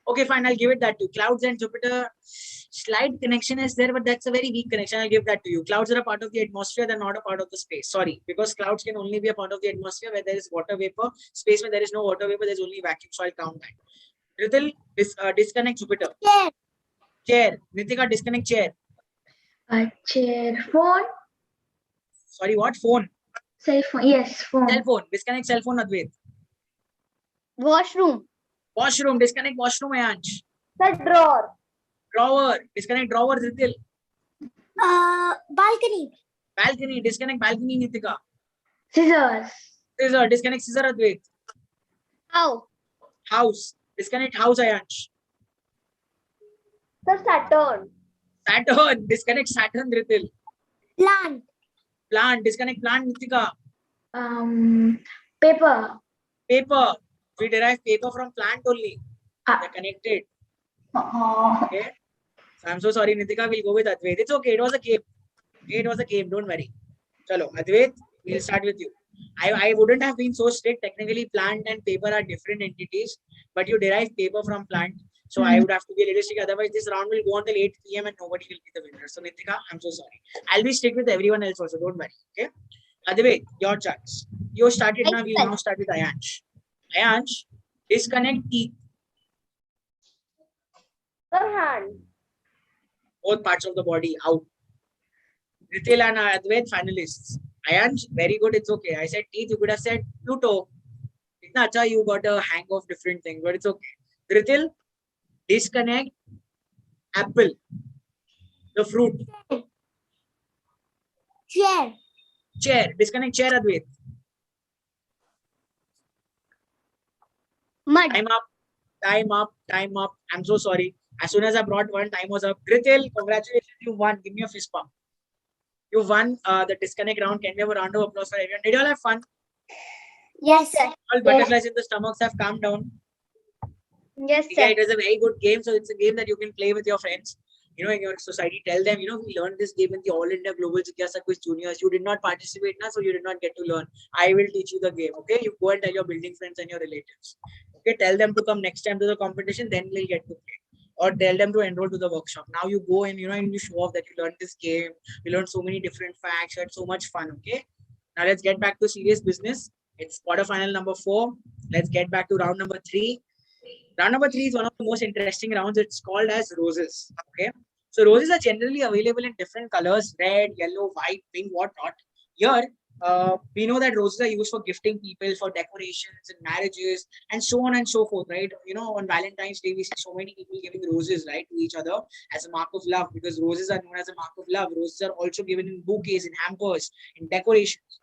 Okay, fine. I'll give it that to you. Clouds and Jupiter, slight connection is there, but that's a very weak connection. I'll give that to you. Clouds are a part of the atmosphere. They're not a part of the space. Sorry, because clouds can only be a part of the atmosphere where there is water vapor. Space where there is no water vapor, there's only vacuum. So I'll count that. Ritil, disconnect Jupiter. Chair. Chair. Nitika, disconnect chair. Chair. Phone. Sorry, what? Phone. Cell phone. Yes, phone. Cell phone. Disconnect cell phone, Advait. Washroom. Washroom. Disconnect washroom, Ayansh. Sir, drawer. Drawer. Disconnect drawer, Ritil. Balcony. Balcony. Disconnect balcony, Nitika. Scissors. Scissor. Disconnect scissor, Advait. How? House. Disconnect house, Ayansh. Sir, Saturn. Saturn. Disconnect Saturn, Ritil. Plant. Plant. Disconnect plant, Nitika. Paper. Paper. We derive paper from plant only. They're connected. Okay. So I'm so sorry, Nitika. We'll go with Advait. It's okay. It was a game. It was a game. Don't worry. Chalo, Advait, we'll start with you. I wouldn't have been so strict. Technically, plant and paper are different entities, but you derive paper from plant. So I would have to be a little strict. Otherwise, this round will go on till 8 p.m. and nobody will be the winner. So, Nitika, I'm so sorry. I'll be strict with everyone else also. Don't worry. Okay. Advait, your chance. You started now. We'll now start with Ayansh. Ayansh, disconnect teeth. Sir, hand. Both parts of the body out. Ritil and Advait, finalists. Ayansh, very good. It's okay. I said teeth. You could have said Pluto. Itna acha, you got a hang of different things, but it's okay. Ritil, disconnect apple. The fruit. Chair. Chair. Disconnect chair, Advait. Mud. Time up. Time up. Time up. I'm so sorry. As soon as I brought one, time was up. Ritil, congratulations. You won. Give me a fist pump. You won the disconnect round. Can we have a round of applause for everyone? Did you all have fun? Yes, sir. All butterflies in the stomachs have calmed down. Yes, Yeah, sir. it is a very good game. So it's a game that you can play with your friends. You know, in your society, tell them, you know, we learned this game in the All India Global Jigyasa Quiz Juniors. You did not participate now, so you did not get to learn. I will teach you the game. Okay, you go and tell your building friends and your relatives. Okay, tell them to come next time to the competition, then we'll get to play. Or tell them to enroll to the workshop. Now you go and, you know, and you show off that you learned this game. You learned so many different facts. You had so much fun. Okay, now let's get back to serious business. It's quarterfinal number 4. Let's get back to round number 3. Round number 3 is one of the most interesting rounds. It's called as roses. Okay. So roses are generally available in different colors: red, yellow, white, pink, whatnot. Here, we know that roses are used for gifting people, for decorations and marriages, and so on and so forth, right? You know, on Valentine's Day, we see so many people giving roses, right, to each other as a mark of love, because roses are known as a mark of love. Roses are also given in bouquets, in hampers, in decorations.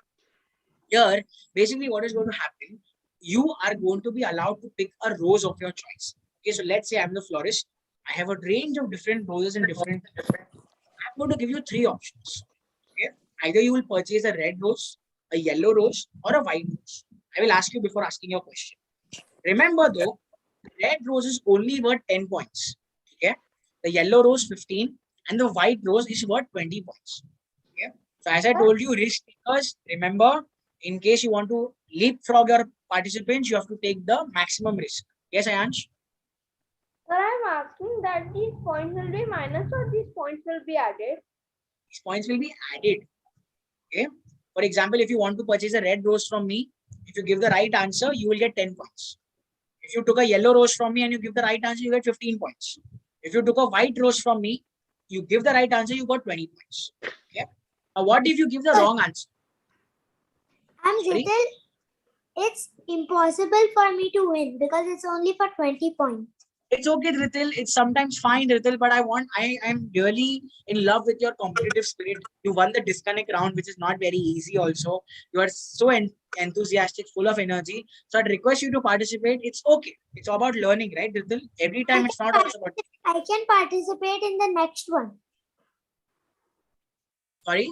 Here, basically what is going to happen, you are going to be allowed to pick a rose of your choice. Okay, so let's say I'm the florist. I have a range of different roses and different. I'm going to give you 3 options. Okay, either you will purchase a red rose, a yellow rose, or a white rose. I will ask you before asking your question. Remember though, red rose is only worth 10 points. Okay, the yellow rose 15, and the white rose is worth 20 points. Okay, so as I told you, risk takers, remember, in case you want to leapfrog your participants, you have to take the maximum risk. Yes, Ayansh? Sir, I'm asking that these points will be minus or these points will be added? These points will be added. Okay. For example, if you want to purchase a red rose from me, if you give the right answer, you will get 10 points. If you took a yellow rose from me and you give the right answer, you get 15 points. If you took a white rose from me, you give the right answer, you got 20 points. Okay. Now, what if you give the wrong answer? And Ritil, it's impossible for me to win because it's only for 20 points. It's okay, Ritil. It's sometimes fine, Ritil, but I am really in love with your competitive spirit. You won the disconnect round, which is not very easy also. You are so enthusiastic, full of energy. So I'd request you to participate. It's okay. It's about learning, right, Ritil? Every time it's not also about... I can participate in the next one. Sorry?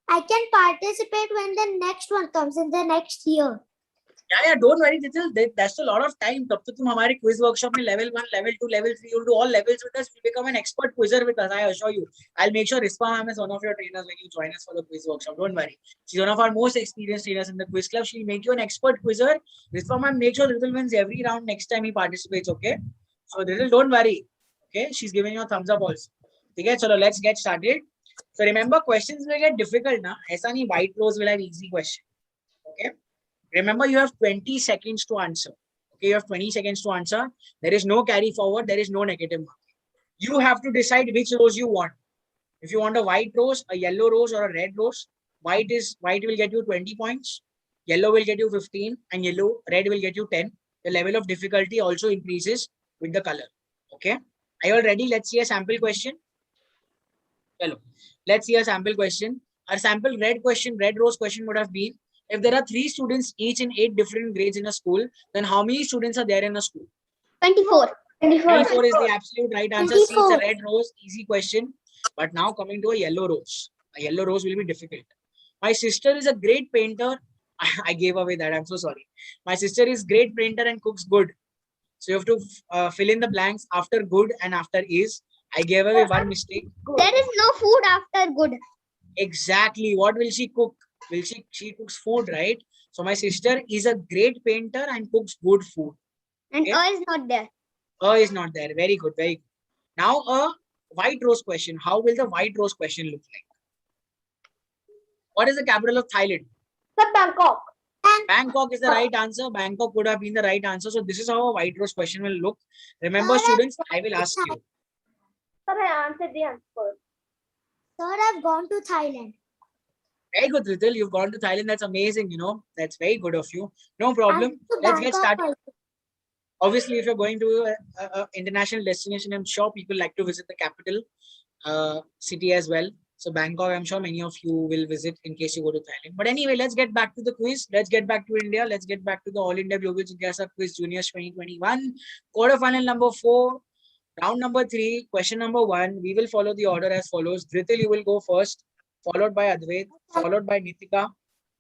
I can participate when the next one comes in the next year. Yeah, don't worry, Ritil. That's a lot of time. तब तो तुम हमारे quiz workshop में level 1, level 2, level 3, you'll do all levels with us. You'll become an expert quizzer with us. I assure you. I'll make sure Rispa ma'am is one of your trainers when you join us for the quiz workshop. Don't worry. She's one of our most experienced trainers in the quiz club. She'll make you an expert quizzer. Rispa ma'am, make sure Ritil wins every round next time he participates. Okay? So Ritil, don't worry. Okay? She's giving you a thumbs up also. Okay? So let's get started. So remember, questions will get difficult now. ऐसा नहीं white rose will have easy question. Okay? Remember, you have 20 seconds to answer. Okay, you have 20 seconds to answer. There is no carry forward. There is no negative marking. You have to decide which rose you want. If you want a white rose, a yellow rose, or a red rose, white will get you 20 points. Yellow will get you 15, and red will get you 10. The level of difficulty also increases with the color. Okay. Are you all ready? Let's see a sample question. Hello. Let's see a sample question. Our sample red rose question would have been, if there are 3 students each in 8 different grades in a school, then how many students are there in a school? 24. 24 is the absolute right answer. 24. See, it's a red rose, easy question. But now coming to a yellow rose. A yellow rose will be difficult. My sister is a great painter. I gave away that. I'm so sorry. My sister is great painter and cooks good. So you have to fill in the blanks after good and after is. I gave away one mistake. There is no food after good. Exactly. What will she cook? She cooks food, right? So my sister is a great painter and cooks good food. And Okay? is not there. Is not there. Very good, very good. Now a white rose question. How will the white rose question look like? What is the capital of Thailand? Sir, Bangkok. Bangkok is the right answer. Bangkok would have been the right answer. So this is how a white rose question will look. Remember, students, I will ask you. Sir, I answered the answer. Sir, I've gone to Thailand. Very good, Ritil. You've gone to Thailand. That's amazing, you know. That's very good of you. No problem. Let's get started. Obviously, if you're going to an international destination, I'm sure people like to visit the capital city as well. So Bangkok, I'm sure many of you will visit in case you go to Thailand. But anyway, let's get back to the quiz. Let's get back to India. Let's get back to the All India Global Jigyasa Quiz Juniors 2021. Quarterfinal number 4. Round number 3. Question number 1. We will follow the order as follows. Dhritil, you will go first, followed by Advait, followed by Nitika,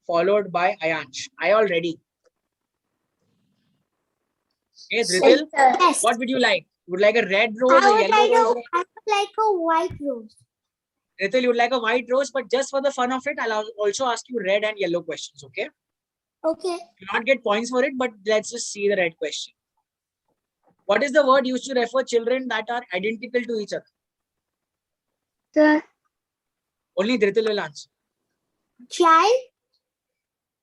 followed by Ayansh. Are you all ready? Okay, Dhritil, Yes. what would you like? Would you like a red rose, a yellow rose? I would like a white rose. Dhritil, you would like a white rose, but just for the fun of it, I'll also ask you red and yellow questions, okay? Okay. You'll not get points for it, but let's just see the red question. What is the word used to refer children that are identical to each other? Sir. Only Dhritil will answer. Child.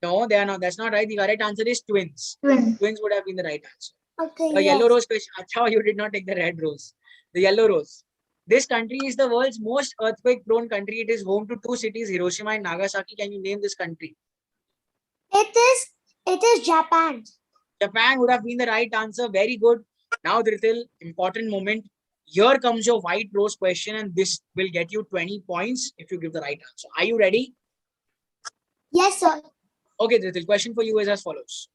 No, they are not. That's not right. The correct answer is twins. Twins would have been the right answer. Okay. The yellow rose question. Achha, you did not take the red rose. The yellow rose. This country is the world's most earthquake-prone country. It is home to 2 cities, Hiroshima and Nagasaki. Can you name this country? It is Japan. Japan would have been the right answer. Very good. Now, Dhritil, important moment. Here comes your white rose question, and this will get you 20 points if you give the right answer. Are you ready? Yes, sir. Okay, Dhritil, question for you is as follows.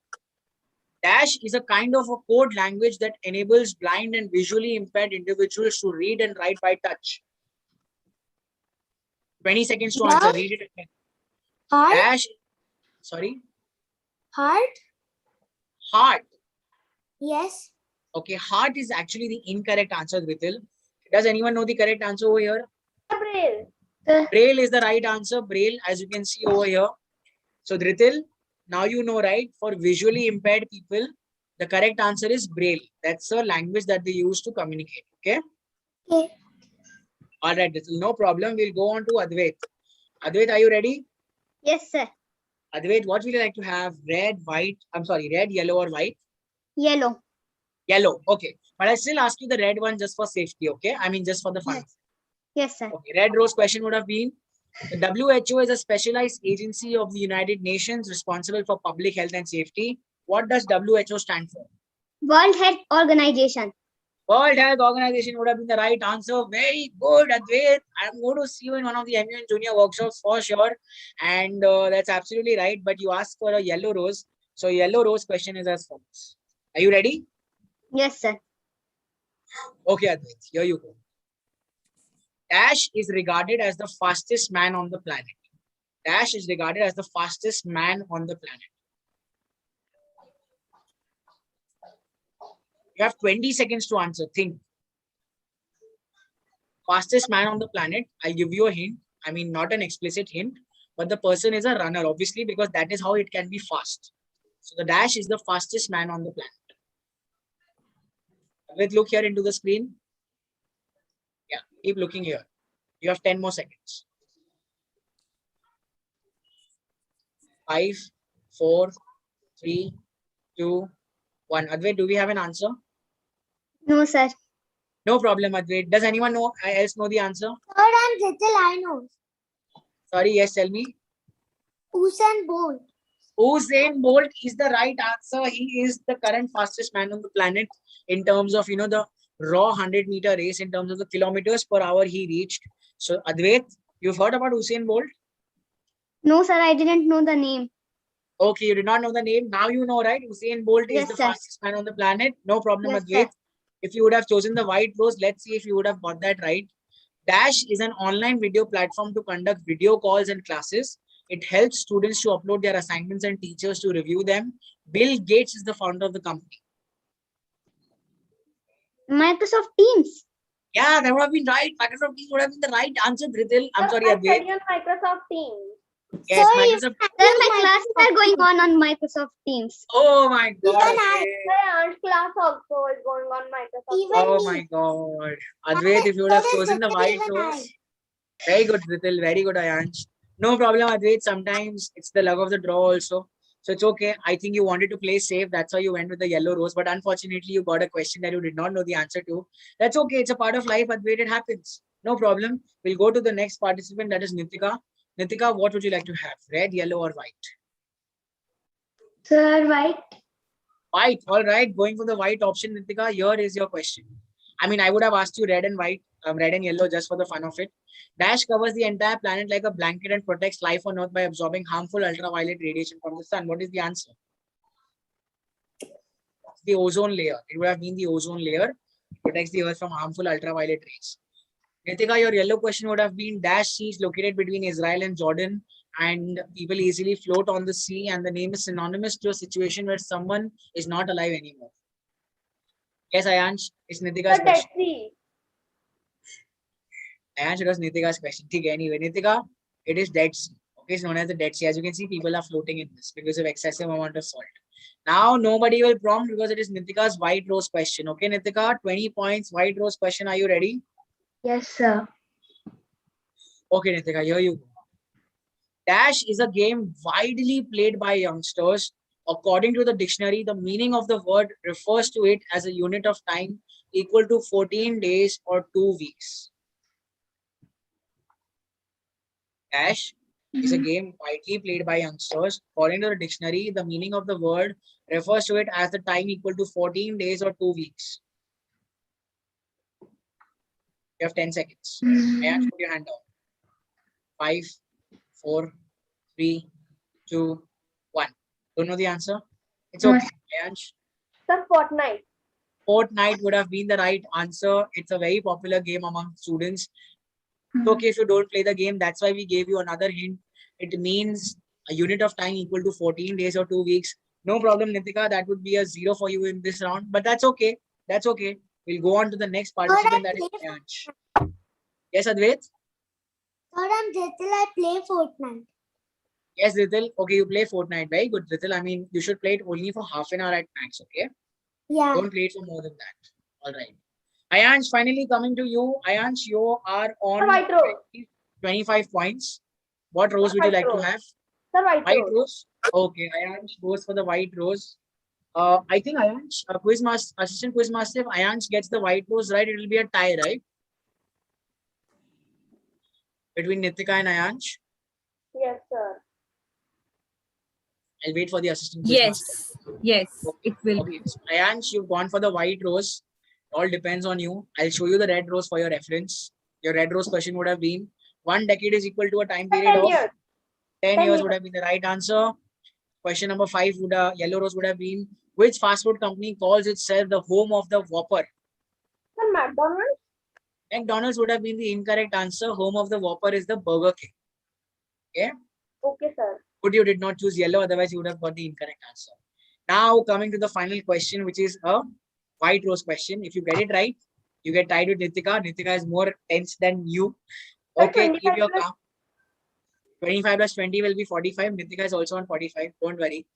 Dash is a kind of a code language that enables blind and visually impaired individuals to read and write by touch. 20 seconds to answer. Read it again. Heart. Dash. Sorry. Heart. Heart. Yes. Okay, heart is actually the incorrect answer, Dhritil. Does anyone know the correct answer over here? Braille. Braille is the right answer. Braille, as you can see over here. So, Dhritil, now you know, right? For visually impaired people, the correct answer is Braille. That's a language that they use to communicate. Okay? Okay. All right, Dhritil, no problem. We'll go on to Advait. Advait, are you ready? Yes, sir. Advait, what would you like to have? Red, white? I'm sorry, red, yellow, or white? Yellow. Yellow. Okay. But I'll still ask you the red one just for safety. Okay? I mean, just for the fun. Yes, sir. Okay. Red rose question would have been, the WHO is a specialized agency of the United Nations responsible for public health and safety. What does WHO stand for? World Health Organization. World Health Organization would have been the right answer. Very good, Advait. I'm going to see you in one of the MU and Junior workshops for sure. And that's absolutely right. But you asked for a yellow rose. So yellow rose question is as follows. Are you ready? Yes, sir. Okay, Advait. Here you go. Dash is regarded as the fastest man on the planet. Dash is regarded as the fastest man on the planet. You have 20 seconds to answer. Think. Fastest man on the planet. I'll give you a hint. I mean, not an explicit hint, but the person is a runner, obviously, because that is how it can be fast. So the Dash is the fastest man on the planet. Let's look here into the screen. Yeah, keep looking here. You have 10 more seconds. 5, 4, 3, 2, 1. Advait, do we have an answer? No, sir. No problem, Advait. Does anyone else know the answer? Third and little I know. Sorry, yes, tell me. Usain Bolt. Usain Bolt is the right answer. He is the current fastest man on the planet in terms of, the raw 100-meter race, in terms of the kilometers per hour he reached. So, Advait, you've heard about Usain Bolt? No, sir. I didn't know the name. Okay, you did not know the name. Now you know, right? Usain Bolt is the fastest man on the planet. No problem, Yes, Advait. sir. If you would have chosen the white rose, let's see if you would have got that right. Dash is an online video platform to conduct video calls and classes. It helps students to upload their assignments and teachers to review them. Bill Gates is the founder of the company. Microsoft Teams. Yeah, that would have been right. Microsoft Teams would have been the right answer, Dhritil. I'm sorry, I Advait. study on Microsoft Teams. Yes, Sir, Microsoft. Sir, my classes are going on Microsoft Teams. Oh my God. My aunt's class also is going on Microsoft. Oh my God. Advait, if you would have chosen the white rose. Very good, Dhritil. Very good, Ayansh. No problem, Advait. Sometimes it's the luck of the draw also. So it's okay. I think you wanted to play safe. That's why you went with the yellow rose. But unfortunately, you got a question that you did not know the answer to. That's okay. It's a part of life, Advait. It happens. No problem. We'll go to the next participant. That is Nitika. Nitika, what would you like to have? Red, yellow, or white? Sir, white. White. All right. Going for the white option, Nitika. Here is your question. I mean, I would have asked you red and white, red and yellow, just for the fun of it. Dash covers the entire planet like a blanket and protects life on Earth by absorbing harmful ultraviolet radiation from the sun. What is the answer? The ozone layer. It would have been the ozone layer. Protects the Earth from harmful ultraviolet rays. Nitika, your yellow question would have been Dash Sea is located between Israel and Jordan, and people easily float on the sea, and the name is synonymous to a situation where someone is not alive anymore. Yes, Ayansh, it's Nitika's Dead question. Sea. Ayansh, it was Nitika's question. Okay, anyway, Nitika, it is Dead Sea. Okay, it's known as the Dead Sea. As you can see, people are floating in this because of excessive amount of salt. Now, nobody will prompt because it is Nitika's white rose question. Okay, Nitika, 20 points, white rose question. Are you ready? Yes, sir. Okay, Nitika, here you go. Dash is a game widely played by youngsters. According to the dictionary, the meaning of the word refers to it as a unit of time equal to 14 days or 2 weeks. Dash is a game widely played by youngsters. According to the dictionary, the meaning of the word refers to it as the time equal to 14 days or 2 weeks. You have 10 seconds. Ayansh, put your hand down. 5, 4, 3, 2, 1. Don't know the answer? It's okay. Ayansh. Sir, Fortnite. Fortnite would have been the right answer. It's a very popular game among students. It's okay if you don't play the game. That's why we gave you another hint. It means a unit of time equal to 14 days or 2 weeks. No problem, Nitika. That would be a 0 for you in this round. But that's okay. That's okay. We'll go on to the next participant. That is Ayansh. Yes, Advait? Sir, I'm Ritil. I play Fortnite. Yes, Ritil. Okay, you play Fortnite. Very good, Ritil. I mean, you should play it only for half an hour at max, okay? Yeah. Don't play it for more than that. All right. Ayansh, finally coming to you. Ayansh, you are on White rose. 25 points. What rose would you like to have? Sir, white rose. Okay, Ayansh goes for the white rose. I think Ayansh, assistant quiz master, if Ayansh gets the white rose right, it will be a tie, right? Between Nitika and Ayansh. Yes, sir. I'll wait for the assistant quiz master. Yes, Okay. it will. Okay. So, Ayansh, you've gone for the white rose. All depends on you. I'll show you the red rose for your reference. Your red rose question would have been 1 decade is equal to a time period 10 of years. 10 years would have been the right answer. Question number 5 would yellow rose would have been which fast food company calls itself the home of the Whopper? Sir, McDonald's. McDonald's would have been the incorrect answer. Home of the Whopper is the Burger King. Okay. Okay, sir. Good, you did not choose yellow, otherwise you would have got the incorrect answer. Now coming to the final question, which is a white rose question. If you get it right, you get tied with Nitika. Nitika is more tense than you. Okay, keep your calm. 25 plus 20 will be 45. Nitika is also on 45. Don't worry.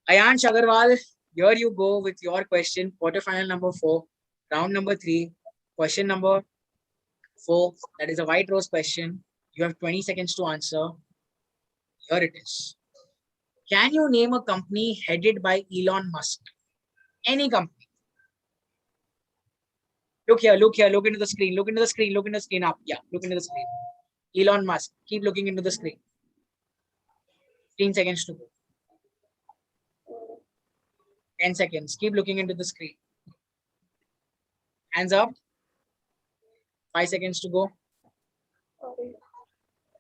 Ayansh Agarwal, here you go with your question. Quarterfinal number 4, round number 3, question number 4. That is a white rose question. You have 20 seconds to answer. Here it is. Can you name a company headed by Elon Musk? Any company. Look here, look into the screen, look into the screen, look into the screen up. Yeah, look into the screen. Elon Musk, keep looking into the screen. 15 seconds to go. 10 seconds, keep looking into the screen. Hands up. 5 seconds to go.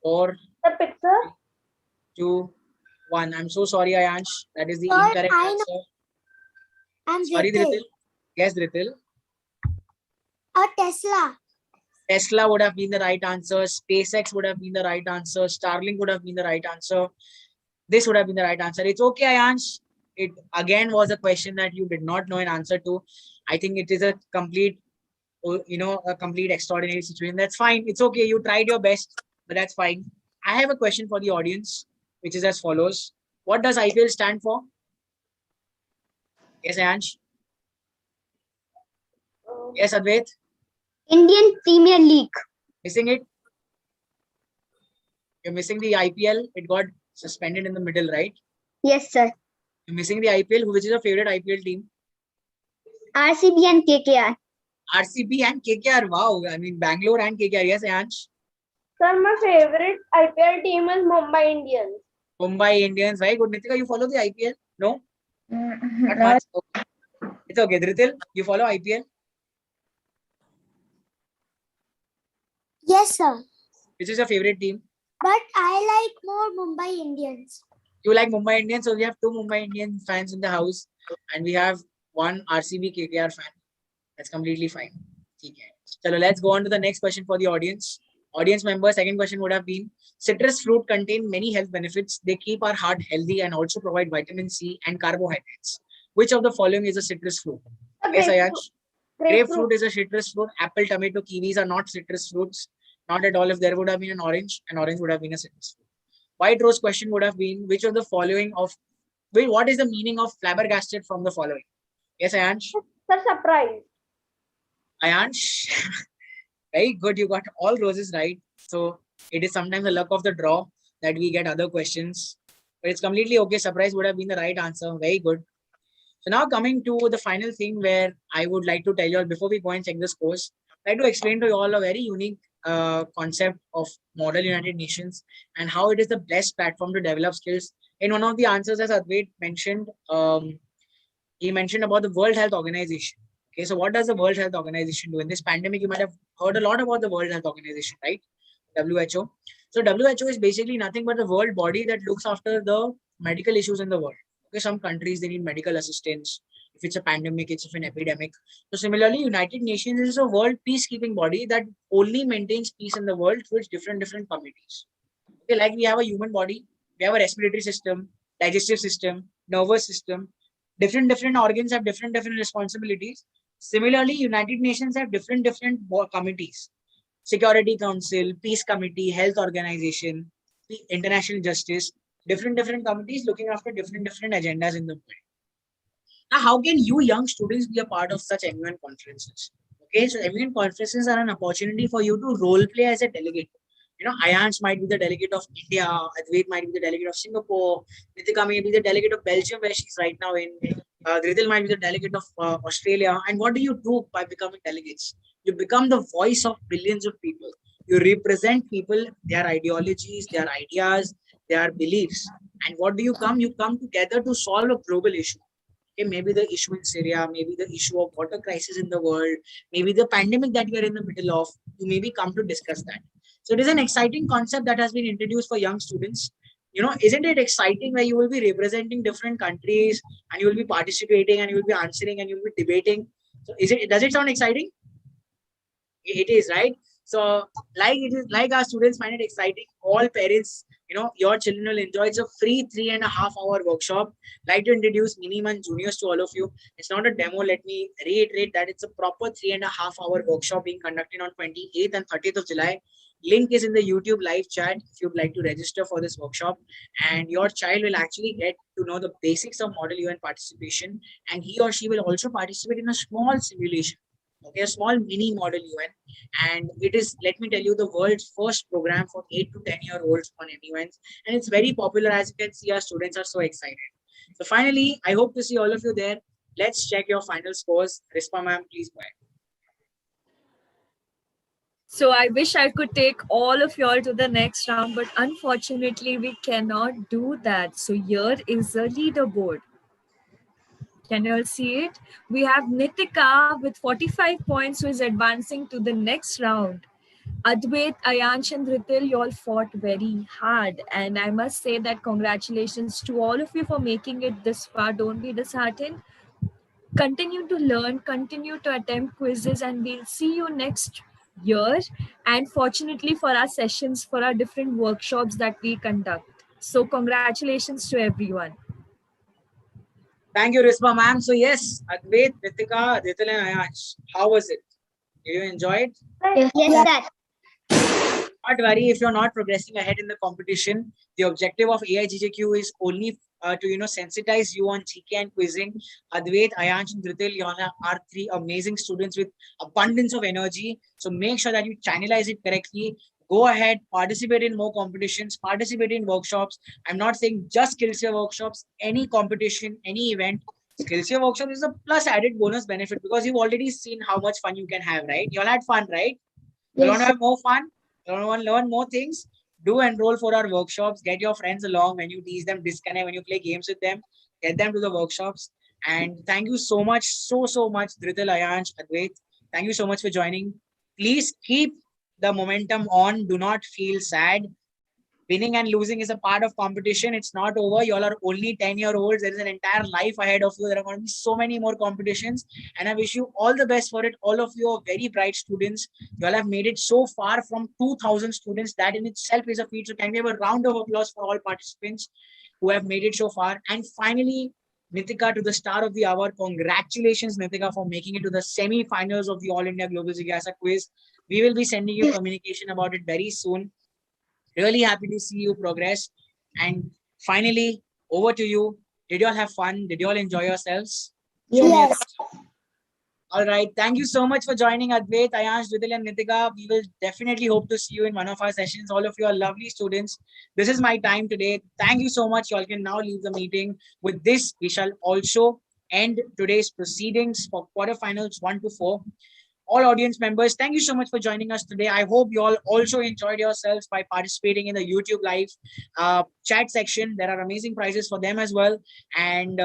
4, 2, 1. I'm so sorry, Ayansh. That is the incorrect answer. I'm sorry, Dhritil. Yes, Dhritil. Tesla. Tesla would have been the right answer. SpaceX would have been the right answer. Starlink would have been the right answer. This would have been the right answer. It's okay, Ayansh. It again was a question that you did not know an answer to. I think it is a complete, a complete extraordinary situation. That's fine. It's okay. You tried your best, but that's fine. I have a question for the audience, which is as follows. What does IPL stand for? Yes, Ayansh. Yes, Advait. Indian Premier League. Missing it? You're missing the IPL. It got suspended in the middle, right? Yes, sir. You're missing the IPL. Which is your favorite IPL team? RCB and KKR. RCB and KKR. Wow. I mean, Bangalore and KKR. Yes, Ayansh. Sir, my favorite IPL team is Mumbai Indians. Mumbai Indians. Very good. Nitika, you follow the IPL? No? Not No. much. Okay. It's okay. Dhritil, you follow IPL? Yes, sir. Which is your favorite team? But I like more Mumbai Indians. You like Mumbai Indians? So we have 2 Mumbai Indian fans in the house and we have 1 RCB KKR fan. That's completely fine. Okay. So let's go on to the next question for the audience. Audience member, second question would have been, citrus fruit contain many health benefits. They keep our heart healthy and also provide vitamin C and carbohydrates. Which of the following is a citrus fruit? Yes, grapefruit. Ayash. Grapefruit is a citrus fruit. Apple, tomato, kiwis are not citrus fruits. Not at all. If there would have been an orange would have been a citrus fruit. White rose question would have been, which of the following of, what is the meaning of flabbergasted from the following? Yes, Ayansh? Sir, surprise. Ayansh, very good. You got all roses right. So it is sometimes the luck of the draw that we get other questions. But it's completely okay. Surprise would have been the right answer. Very good. So now coming to the final thing where I would like to tell you all before we go and check the scores, I'd like to explain to you all a very unique concept of Model United Nations and how it is the best platform to develop skills. In one of the answers, as Advait mentioned, he mentioned about the World Health Organization. Okay, so what does the World Health Organization do? In this pandemic, you might have heard a lot about the World Health Organization, right? WHO. So WHO is basically nothing but the world body that looks after the medical issues in the world. Okay, some countries they need medical assistance. If it's a pandemic, it's an epidemic. So similarly, United Nations is a world peacekeeping body that only maintains peace in the world through its different committees. Okay, like we have a human body, we have a respiratory system, digestive system, nervous system. Different organs have different responsibilities. Similarly, United Nations have different committees. Security Council, Peace Committee, Health Organization, International Justice, different committees looking after different agendas in the world. Now, how can you young students be a part of such MUN conferences? Okay, so MUN conferences are an opportunity for you to role play as a delegate. You know, Ayans might be the delegate of India, Advait might be the delegate of Singapore, Nitika may be the delegate of Belgium, where she's right now in. Gridil might be the delegate of Australia. And what do you do by becoming delegates? You become the voice of billions of people. You represent people, their ideologies, their ideas, their beliefs. And what do you come? You come together to solve a global issue. Okay, maybe the issue in Syria, maybe the issue of water crisis in the world, maybe the pandemic that we are in the middle of. You maybe come to discuss that. So it is an exciting concept that has been introduced for young students. You know, isn't it exciting where you will be representing different countries and you will be participating and you will be answering and you will be debating? So does it sound exciting? It is, right? So like our students find it exciting. All parents, you know, your children will enjoy. It's a free 3.5-hour workshop. Like to introduce Miniman Juniors to all of you. It's not a demo. Let me reiterate that it's a proper 3.5-hour workshop being conducted on 28th and 30th of July. Link is in the YouTube live chat if you'd like to register for this workshop. And your child will actually get to know the basics of Model UN participation. And he or she will also participate in a small simulation. Okay, a small mini Model UN. And it is, let me tell you, the world's first program for 8 to 10-year-olds on MUNs. And it's very popular. As you can see, our students are so excited. So finally, I hope to see all of you there. Let's check your final scores. Rispa ma'am, please go ahead. So I wish I could take all of y'all to the next round, but unfortunately we cannot do that. So here is the leaderboard. Can you all see it? We have Nitika with 45 points who is advancing to the next round. Advait, Ayansh and Ritil, you all fought very hard. And I must say that congratulations to all of you for making it this far. Don't be disheartened. Continue to learn, continue to attempt quizzes, and we'll see you next year. And fortunately for our sessions, for our different workshops that we conduct. So congratulations to everyone. Thank you, Rispa ma'am. So yes, Advait, Ritika, Ritil and Ayash, how was it? Did you enjoy it? Yes, sir. Not worry if you're not progressing ahead in the competition. The objective of AIGJQ is only to sensitize you on GK and quizzing. Advait, Ayansh, and Ritil, you all are 3 amazing students with abundance of energy. So make sure that you channelize it correctly. Go ahead, participate in more competitions, participate in workshops. I'm not saying just Skillshare workshops, any competition, any event. Skillshare workshop is a plus added bonus benefit because you've already seen how much fun you can have, right? You all had fun, right? You want to have more fun? You want to learn more things? Do enroll for our workshops. Get your friends along. When you tease them, disconnect. When you play games with them, get them to the workshops. And thank you so much, so much, Dhrital, Ayansh, Advait. Thank you so much for joining. Please keep the momentum on. Do not feel sad. Winning and losing is a part of competition. It's not over. You all are only 10-year-olds. There is an entire life ahead of you. There are going to be so many more competitions. And I wish you all the best for it. All of you are very bright students. You all have made it so far from 2,000 students. That in itself is a feat. So can we have a round of applause for all participants who have made it so far? And finally, Nitika to the star of the hour. Congratulations, Nitika, for making it to the semi-finals of the All India Global Jigyasa quiz. We will be sending you communication about it very soon. Really happy to see you progress. And finally, over to you. Did you all have fun? Did you all enjoy yourselves? Show me a Yes. all right. Thank you so much for joining Advait, Ayansh, Vidil, and Nitika. We will definitely hope to see you in one of our sessions. All of you are lovely students. This is my time today. Thank you so much. You all can now leave the meeting. With this, we shall also end today's proceedings for quarterfinals 1 to 4. All audience members, thank you so much for joining us today. I hope you all also enjoyed yourselves by participating in the YouTube live chat section. There are amazing prizes for them as well. And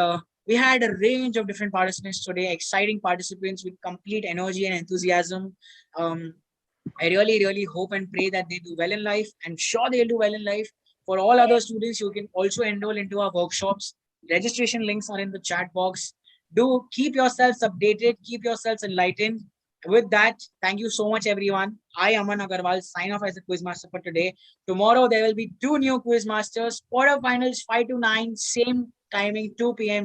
we had a range of different participants today, exciting participants with complete energy and enthusiasm. I really, really hope and pray that they do well in life. I'm sure they'll do well in life. For all other students, you can also enroll into our workshops. Registration links are in the chat box. Do keep yourselves updated, keep yourselves enlightened. With that, thank you so much, everyone. I, Aman Agarwal, sign off as the quizmaster for today. Tomorrow, there will be 2 new quizmasters. Quarterfinals 5 to 9, same timing, 2 p.m.